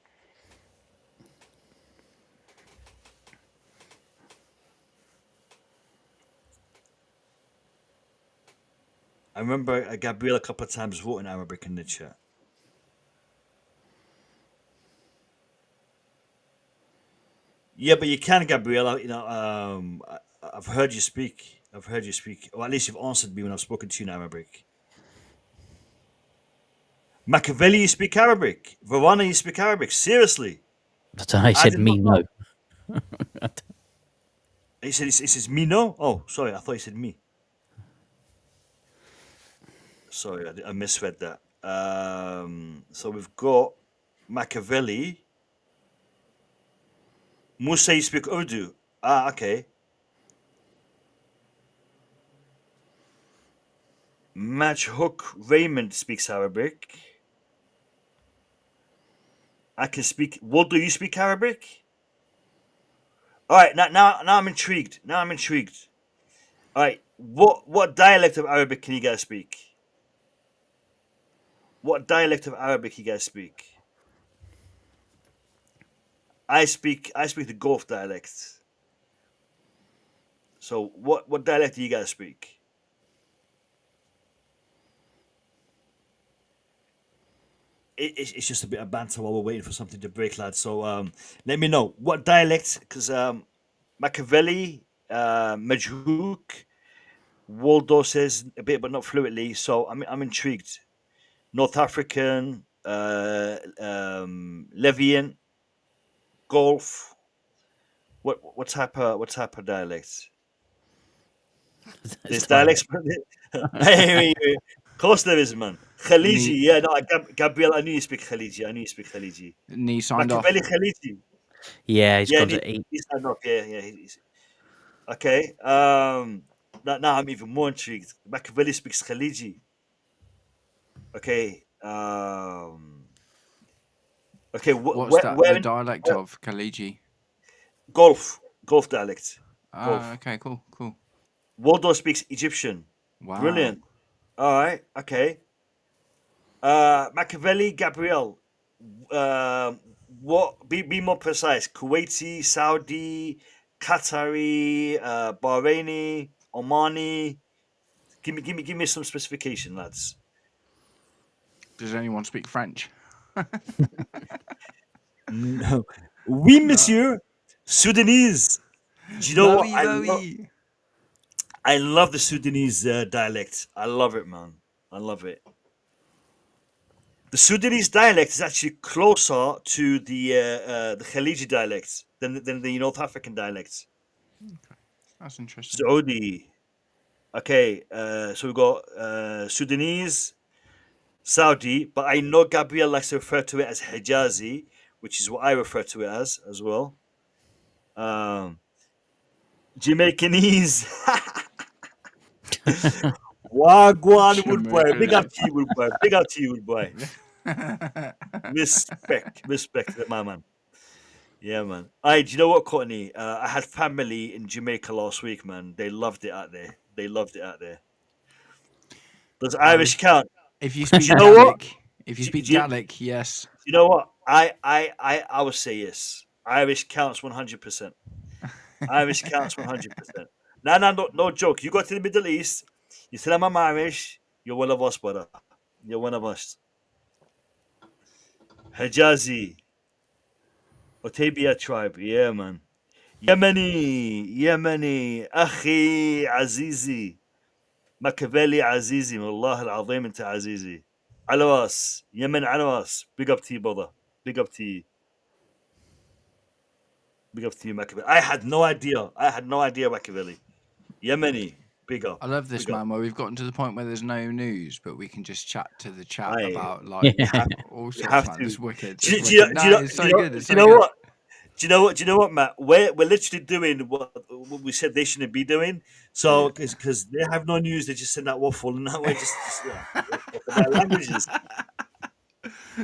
I remember Gabriel a couple of times voting Arabic in the chat. Yeah, but you can, Gabriel. You know, I've heard you speak. Or at least you've answered me when I've spoken to you in Arabic. Machiavelli, you speak Arabic. Verona, you speak Arabic. Seriously. I don't know. He said did me not no. know. He says me no? Oh, sorry. I thought he said me. Sorry, I misread that. So we've got Machiavelli. Musa, you speak Urdu. Ah, okay. Match Hook Raymond speaks Arabic. I can speak. Waldo, you speak Arabic? All right, now I'm intrigued. All right, what dialect of Arabic can you guys speak? What dialect of Arabic you guys speak? I speak the Gulf dialect. So what dialect do you guys speak? It's just a bit of banter while we're waiting for something to break, lads. So let me know what dialect, because Machiavelli, Majhouk, Waldo says a bit but not fluently. So I'm intrigued. North African, Levian, Gulf. What type of dialects? There's dialects. Hey, of course there is, man. Khaliji, yeah, no, Gabriel, I knew you speak Khaliji. Knee signed off. Machiavelli Khaliji. Yeah, he's got to eat. He's signed off. Yeah. Okay. Now I'm even more intrigued. Machiavelli speaks Khaliji. Okay. Okay. What's the dialect of Khaliji? Gulf dialect. Okay, cool. Waldo speaks Egyptian. Wow. Brilliant. All right. Okay. Machiavelli, Gabriel. What? Be more precise. Kuwaiti, Saudi, Qatari, Bahraini, Omani. Give me some specification, lads. Does anyone speak French? No. Oui, monsieur. Sudanese. Do you know what? I love the Sudanese dialect. I love it, man. I love it. The Sudanese dialect is actually closer to the Khaliji dialect than the North African dialects. Okay. That's interesting. Saudi. Okay, so we've got Sudanese, Saudi, but I know Gabriel likes to refer to it as Hijazi, which is what I refer to it as well. Jamaicanese. Wagwan, wood boy. Big up to you, wood boy. Respect, my man. Yeah, man. Do you know what, Courtney? I had family in Jamaica last week, man. They loved it out there. Does Irish count? If you speak Gaelic, yes. You know what? I would say yes. Irish counts 100%. Irish counts 100%. No joke. You go to the Middle East, you tell them I'm Irish, you're one of us, brother. You're one of us. Hijazi. Otabia tribe. Yeah, man. Yemeni. Akhi Azizi. Machiavelli Azizi. Wallah al-Azim into Azizi. Alawas. Yemen Alawas. Big up to you, brother. Big up to you, Machiavelli. I had no idea, Machiavelli. Yemeni. Big up. I love this, man, where we've gotten to the point where there's no news, but we can just chat to the chat about all sorts, man. It's wicked. It's so good. Do you know what? Do you know what, Matt? We're literally doing what we said they shouldn't be doing. So because they have no news, they just send that waffle, and now we're just languages.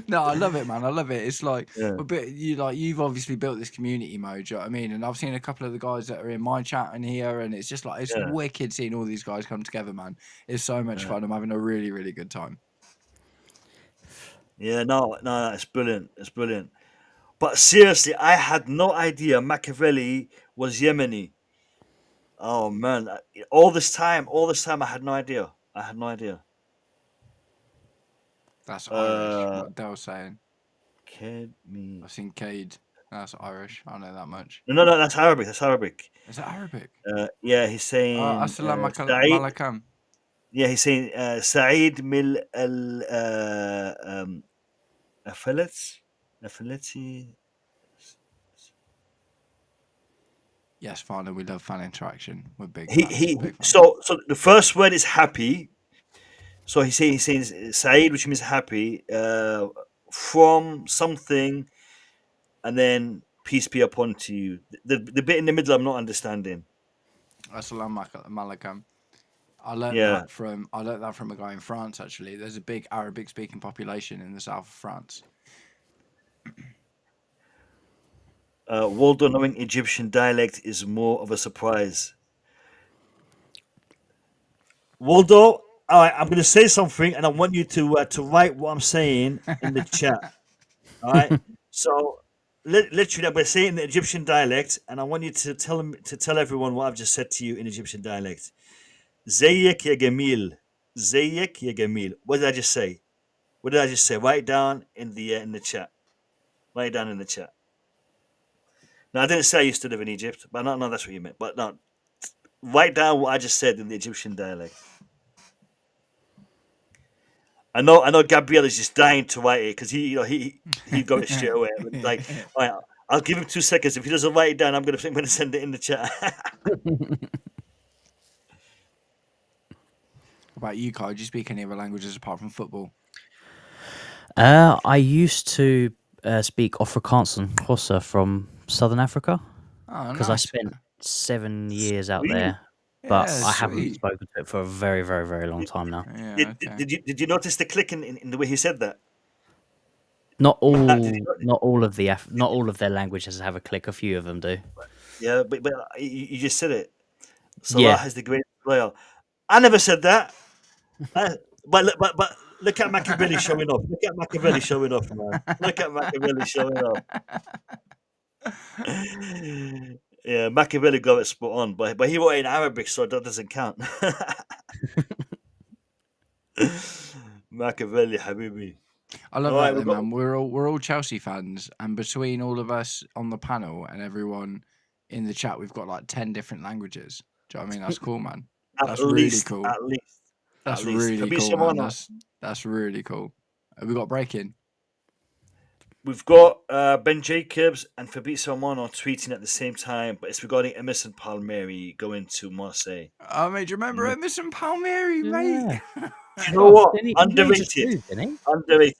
No, I love it, man. I love it. It's like a bit you've obviously built this community mode, do you know what I mean? And I've seen a couple of the guys that are in my chat in here, and it's just like it's wicked seeing all these guys come together, man. It's so much fun. I'm having a really, really good time. Yeah, no, it's brilliant. It's brilliant. But seriously, I had no idea Machiavelli was Yemeni. Oh man, all this time, I had no idea. I had no idea. That's Irish. Uh, What Dell's saying. Kid me. I've seen Cade. That's Irish. I know that much. No, that's Arabic. That's Arabic. Is that Arabic? Yeah, he's saying Assalamu Saeed. alaikum. Yeah, he's saying Saeed Mil Affiliati. Yes, finally, we love fan interaction. We're big. He big fans. so the first word is happy. So he's saying Saeed, which means happy, from something, and then peace be upon to you. The bit in the middle, I'm not understanding. Assalamu alaikum. I learned that from a guy in France. Actually, there's a big Arabic-speaking population in the south of France. Waldo knowing Egyptian dialect is more of a surprise. Waldo, all right, I'm going to say something, and I want you to write what I'm saying in the chat. All right. So literally, I'm going to say it in the Egyptian dialect, and I want you to tell everyone what I've just said to you in Egyptian dialect. Zayek ya Gamil. Zayek ya Gamil. What did I just say? What did I just say? Write it down in the chat. Write it down in the chat. No, I didn't say I used to live in Egypt, but no, that's what you meant. But no, write down what I just said in the Egyptian dialect. I know Gabriel is just dying to write it because he got it straight away. Like, all right, I'll give him 2 seconds. If he doesn't write it down, I'm gonna send it in the chat. What about you, Kai? Do you speak any other languages apart from football? I used to speak Afrikaans and Xhosa from Southern Africa because I spent 7 years out there, but I haven't spoken to it for a very, very, very long time now. Yeah, Did you notice the click in the way he said that? Not all of their languages have a click. A few of them do. Yeah, but you just said it. Salah is the greatest player. I never said that. But look at Machiavelli showing off. Look at Machiavelli showing off, man. Look at Machiavelli showing off. Yeah, Machiavelli got it spot on, but he wrote it in Arabic, so that doesn't count. Machiavelli, Habibi. I love that, though, man. We're all Chelsea fans, and between all of us on the panel and everyone in the chat, we've got like 10 different languages. Do you know what I mean? That's cool, man. That's really cool. At least. That's really cool, man. That's really cool. Have we got breaking? We've got Ben Jacobs and Fabrizio Romano tweeting at the same time, but it's regarding Emerson Palmieri going to Marseille. Oh, mate, do you remember Emerson Palmieri, mate? You know what? Underrated. Underrated.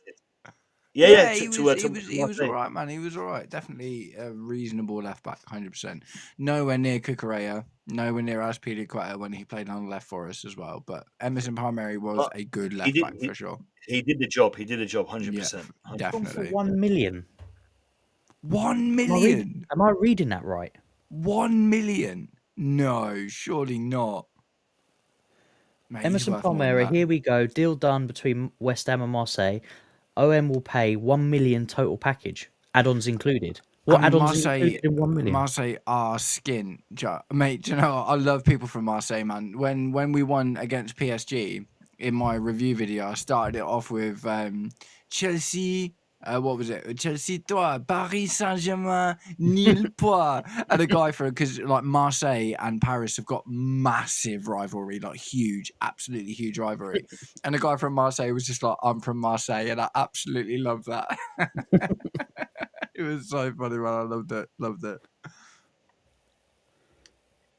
Yeah. He was all right, man. He was all right. Definitely a reasonable left back, 100%. Nowhere near Cucurella, nowhere near Azpilicueta when he played on the left for us as well. But Emerson Palmieri was a good left back for sure. He did the job. 100%. Yeah, definitely. 1 million. 1 million. Am I reading that right? 1 million? No, surely not. Mate, Emerson Palmieri, here we go. Deal done between West Ham and Marseille. OM will pay 1 million total package, add-ons included. What add-ons included in 1 million? Marseille are skin, mate. Do you know what? I love people from Marseille, man. When we won against PSG in my review video, I started it off with Chelsea. What was it? Chelsea, toi, Paris Saint-Germain, nil point. And a guy because like Marseille and Paris have got massive rivalry, like huge, absolutely huge rivalry. And a guy from Marseille was just like, I'm from Marseille, and I absolutely love that. It was so funny, man. I loved it.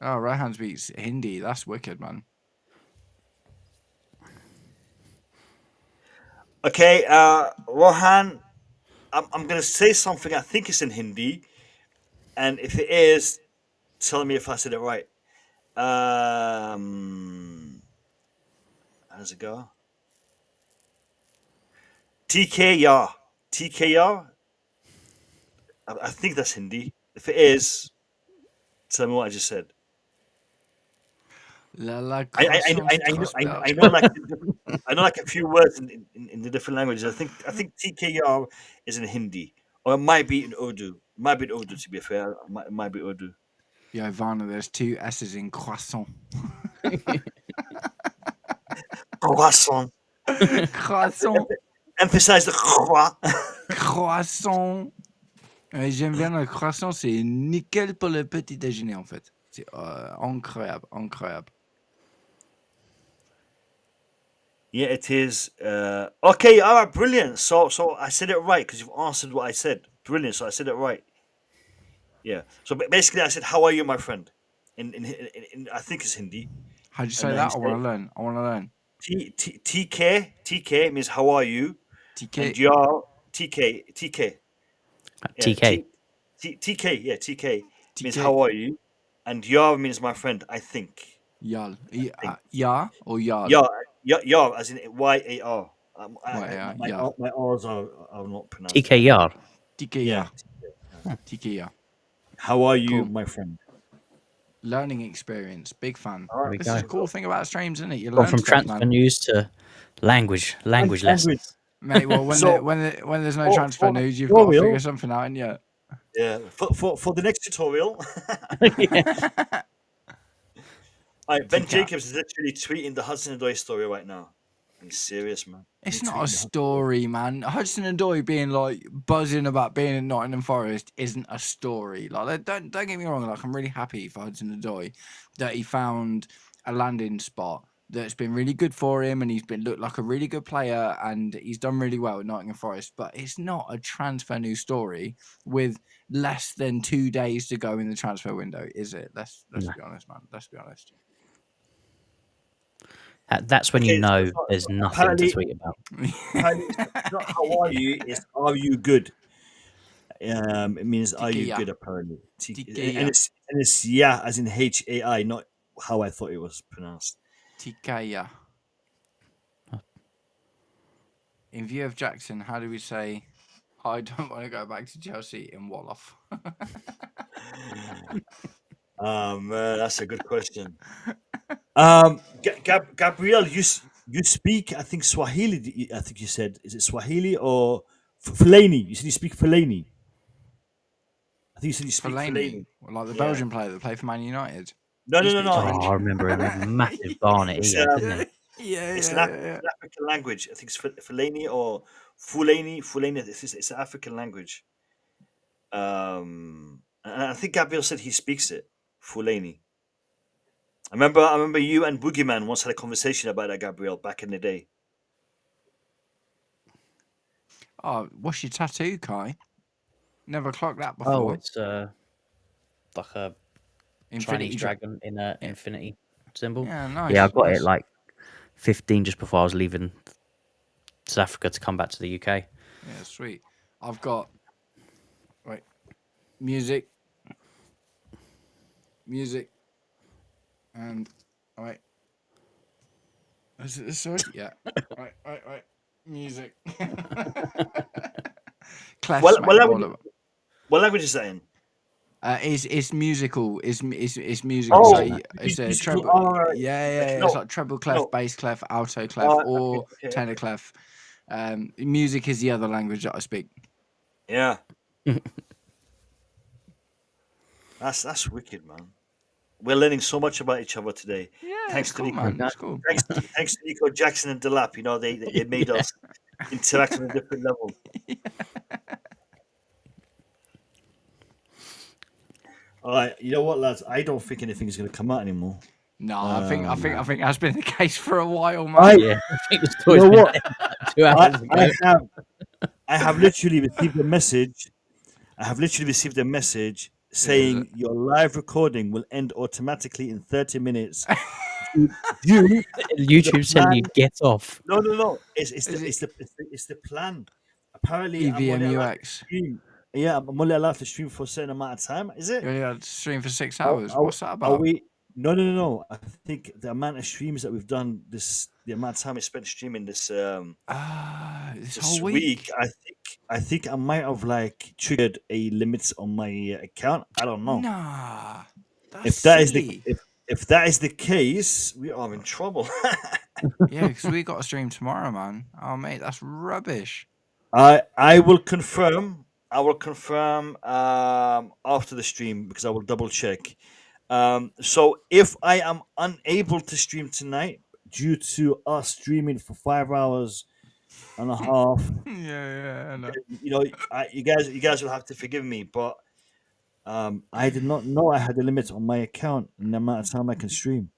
Oh, Rehan speaks Hindi. That's wicked, man. Okay, Rohan, I'm going to say something. I think it's in Hindi, and if it is, tell me if I said it right. How does it go? TKR. I think that's Hindi. If it is, tell me what I just said. La I know like a few words in the different languages. I think TKR is in Hindi, or it might be in Urdu. To be fair. It might be Urdu. Yo, Varner, there's 2 S's in croissant. Croissant. Croissant. Emphasize the croix. Croissant. J'aime bien le croissant, c'est nickel pour le petit déjeuner en fait. C'est incroyable. Yeah, it is. Okay, all right, brilliant. So I said it right because you've answered what I said. Brilliant. So I said it right. Yeah. So basically, I said, "How are you, my friend?" In I think it's Hindi. How'd you say that? I want to learn. TK means how are you? TK. And your TK. TK. TK means how are you? And your means my friend, I think. Yal. Ya or yal? Yar, as in YAR. My R's are not pronounced. TK Yar. TK ya. TK ya. How are you, Cool. my friend? Learning experience. Big fan. Right, This is a cool thing about streams, isn't it? You Gone learn from stuff, transfer man. news to language lessons. Mate, well, when there's no transfer news, you've got to figure something out, and yeah. Yeah, for the next tutorial. All right, Ben Jacobs is literally tweeting the Hudson-Odoi story right now. I'm serious, man. It's not a story, man. Hudson-Odoi being like buzzing about being in Nottingham Forest isn't a story. Like, don't get me wrong. Like, I'm really happy for Hudson-Odoi that he found a landing spot that's been really good for him, and he's been looked like a really good player, and he's done really well at Nottingham Forest. But it's not a transfer news story with less than 2 days to go in the transfer window, is it? Let's be honest, man. Let's be honest. That's when you know there's nothing to tweet about. It's not how are you, it's are you good. It means are you good, apparently. And it's yeah, as in HAI, not how I thought it was pronounced. Tikaya. In view of Jackson, how do we say, I don't want to go back to Chelsea in Wolof? Man, that's a good question. Gabriel, you speak, I think, Swahili. I think you said, is it Swahili or Fellaini? You said you speak Fellaini. I think you said you speak Fellaini. Well, like the Belgian player that played for Man United. No. Oh, I remember him. A massive barnet, didn't he? It's an African language. I think it's Fellaini or Fulani. It's an African language. And I think Gabriel said he speaks it. Fulani. I remember you and Boogeyman once had a conversation about that, Gabriel, back in the day. Oh, what's your tattoo, Kai? Never clocked that before. Oh, it's like a Infinity Chinese dragon in an infinity symbol. Yeah, nice. Yeah, I got nice. it like 15 just before I was leaving South Africa to come back to the UK. Yeah, sweet. I've got music, and is it this one? Yeah. right. Music. Clefs, What language is that in? It's musical. It's musical. Oh, so it's a treble. Right. Yeah. No. It's like treble clef, bass clef, alto clef, or tenor clef. Music is the other language that I speak. Yeah. That's wicked, man. We're learning so much about each other today. Yeah, thanks to Nico. man. That's cool. Thanks to Nico Jackson and Delap. You know, they made us interact on a different level. Yeah. All right, you know what, lads? I don't think anything's going to come out anymore. No, I think that's been the case for a while, man. Yeah, I think the story's been 2 hours ago. I have literally received a message. Saying your live recording will end automatically in 30 minutes. YouTube said you get off. No. It's the plan. Apparently, EVMUX. I'm only allowed to stream for a certain amount of time. Is it? You're allowed to stream for 6 hours. What's that about? No. I think the amount of streams that we've done the amount of time we spent streaming this whole week. I think I might have like triggered a limit on my account. I don't know. Nah, that's If that silly. if that is the case, we are in trouble. Yeah, because we got a stream tomorrow, man. Oh, mate, that's rubbish. I will confirm. I will confirm after the stream because I will double check. So if I am unable to stream tonight due to us streaming for 5 hours and a half, Yeah, I know. you guys will have to forgive me. But I did not know I had a limit on my account and the amount of time I can stream.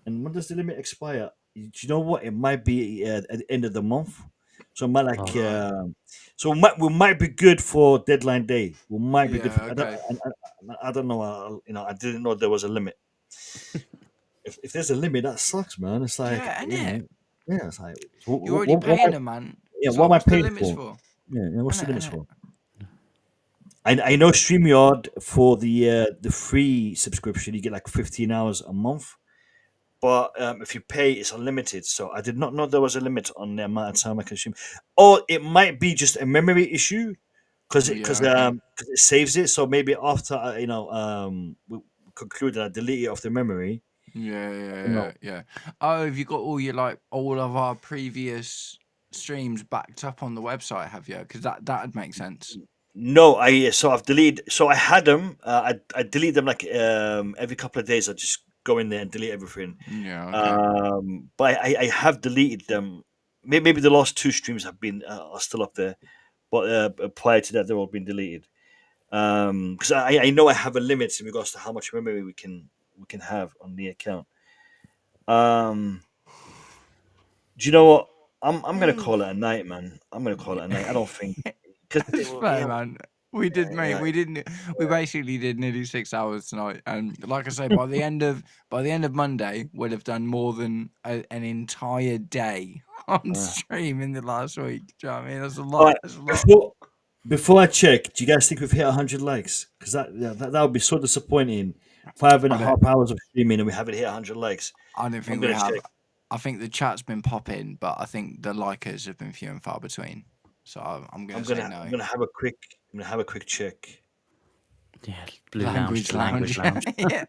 And when does the limit expire? Do you know what? It might be at the end of the month. So it might like, so we might be good for deadline day. We might be good. Yeah, For, okay. I don't know. I didn't know there was a limit. If there's a limit, that sucks, man. It's like, Yeah, you know, innit? yeah, it's like, You're already paying them, man. yeah, It's what am like, I what's the paying limits for? for? Yeah, what's the Innit, limits innit? for? I know StreamYard for the free subscription, you get like 15 hours a month. But if you pay, it's unlimited. So I did not know there was a limit on the amount of time I can stream. Or it might be just a memory issue because Yeah, okay. it saves it. So maybe after we conclude and I delete it off the memory. Yeah. Oh, have you got all of our previous streams backed up on the website? Have you? Because that'd make sense. No, I've deleted. So I had them. I delete them like every couple of days. I just go in there and delete everything. Yeah, okay. But I have deleted them. Maybe the last two streams have been are still up there, but prior to that, they've all been deleted. Because I know I have a limit in regards to how much memory we can have on the account. Do you know what? I'm gonna call it a night, man. I'm gonna call it a night. I don't think because It's fair, man. We did, mate. We basically did nearly 6 hours tonight, and like I say, by the end of Monday, we'd have done more than an entire day on stream in the last week. Do you know what I mean? That's a lot. Alright, That's a lot. before I check, do you guys think we've hit 100 likes? Because that would be so disappointing. 5.5 hours of streaming and we haven't hit 100 likes. I don't think I'm we gonna have. check. I think the chat's been popping, but I think the likers have been few and far between. So I'm gonna say no. I'm gonna have a quick check. Yeah, Blue Lounge to Language Lounge. Yeah.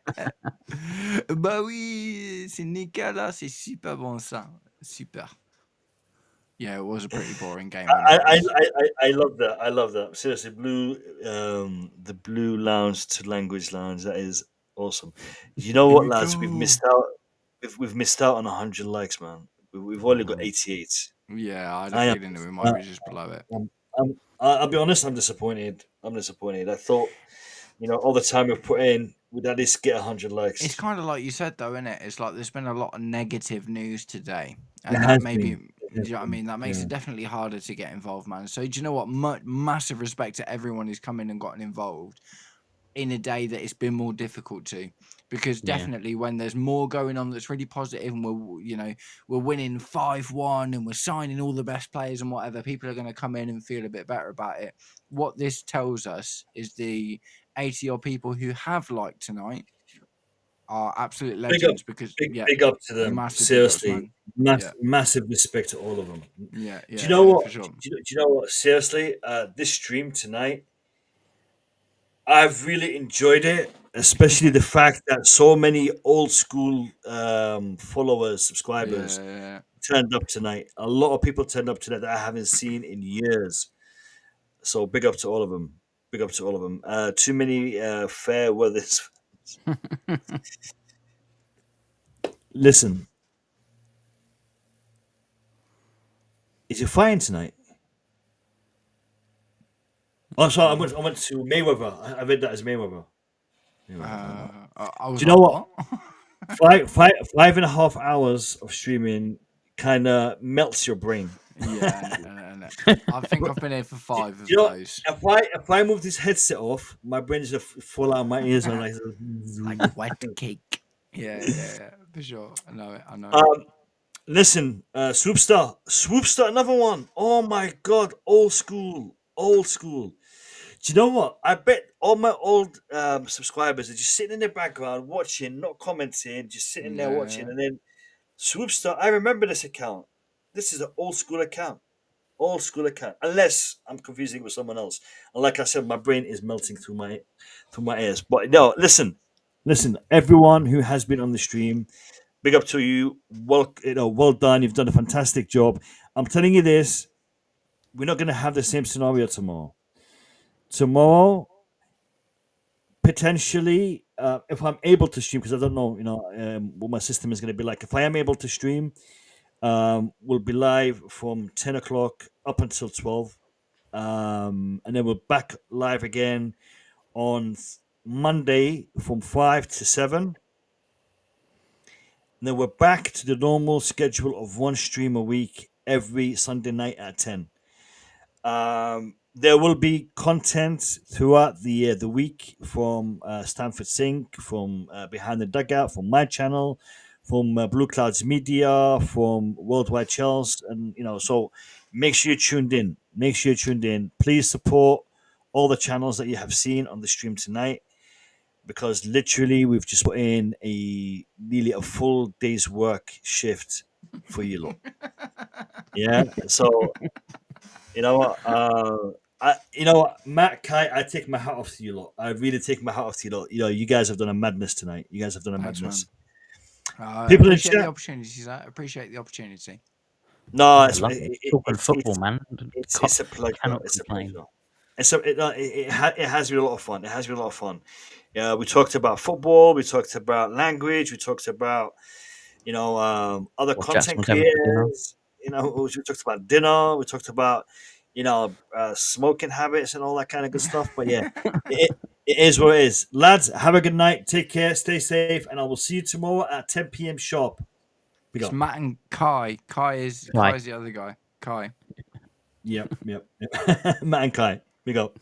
Bah oui, c'est Nicolas, c'est super bon ça. Super. Yeah, it was a pretty boring game. I love that. I love that. Seriously, the Blue Lounge to Language Lounge. That is awesome. You know what, lads? We've missed out. We've missed out on 100 likes, man. We've only got 88. Yeah, I had I a am- feeling that we might be just below it. I'll be honest. I'm disappointed. I thought, all the time we've put in, we'd at least get 100 likes. It's kind of like you said, though, isn't it? It's like there's been a lot of negative news today, and There that has maybe, been. do you know what I mean? That makes it definitely harder to get involved, man. So do you know what? Massive respect to everyone who's come in and gotten involved in a day that it's been more difficult to, because definitely when there's more going on that's really positive and we're winning 5-1 and we're signing all the best players and whatever, people are going to come in and feel a bit better about it. What this tells us is the 80 odd people who have liked tonight are absolute legends, because big up to them. massive Seriously, big ups, man. massive respect to all of them. Yeah. Do you know what? For sure. Do you know what? Seriously, this stream tonight, I've really enjoyed it, especially the fact that so many old school followers, subscribers Yeah. turned up tonight. A lot of people turned up tonight that I haven't seen in years. So big up to all of them. Big up to all of them. Too many fair weathers. Listen, is it fine tonight? Oh, sorry, I went to Mayweather. I read that as Mayweather. Do you know what? 5.5 hours of streaming kind of melts your brain. Yeah, I think I've been here for 5 of You know, those. if I move this headset off, my brain's just fall out of my ears and Like wet cake. Yeah, for sure. I know it. Listen, Swoopstar, another one. Oh my god, old school. Do you know what? I bet all my old subscribers are just sitting in the background watching, not commenting, just sitting there watching. And then Swoopstar, I remember this account. This is an old school account. Unless I'm confusing it with someone else. And like I said, my brain is melting through my ears. But no, listen. listen, everyone who has been on the stream, big up to you. Well done. You've done a fantastic job. I'm telling you this: we're not going to have the same scenario tomorrow. Tomorrow, potentially, if I'm able to stream, because I don't know, what my system is going to be like. If I am able to stream, we'll be live from 10 o'clock up until 12, and then we're back live again on Monday from 5 to 7. And then we're back to the normal schedule of one stream a week every Sunday night at 10. There will be content throughout the week from Stanford Sync, from Behind the Dugout, from my channel, from Blue Clouds Media, from Worldwide Chelsea, and so make sure you're tuned in. Make sure you're tuned in. Please support all the channels that you have seen on the stream tonight, because literally we've just put in nearly a full day's work shift for you lot. Yeah, so you know what, Matt, Kai, I take my hat off to you lot. I really take my hat off to you lot. You guys have done a madness tonight. You guys have done a madness. People appreciate the opportunities. I appreciate the opportunity. No, it's football, man. It's a pleasure. It's a pleasure. And so it has been a lot of fun. It has been a lot of fun. We talked about football. We talked about language. We talked about other content creators. We talked about dinner. We talked about smoking habits and all that kind of good stuff. But yeah, it is what it is. Lads, have a good night. Take care. Stay safe, and I will see you tomorrow at 10 p.m. sharp. It's Matt and Kai. Kai is the other guy. Kai. Yep. Matt and Kai. We go.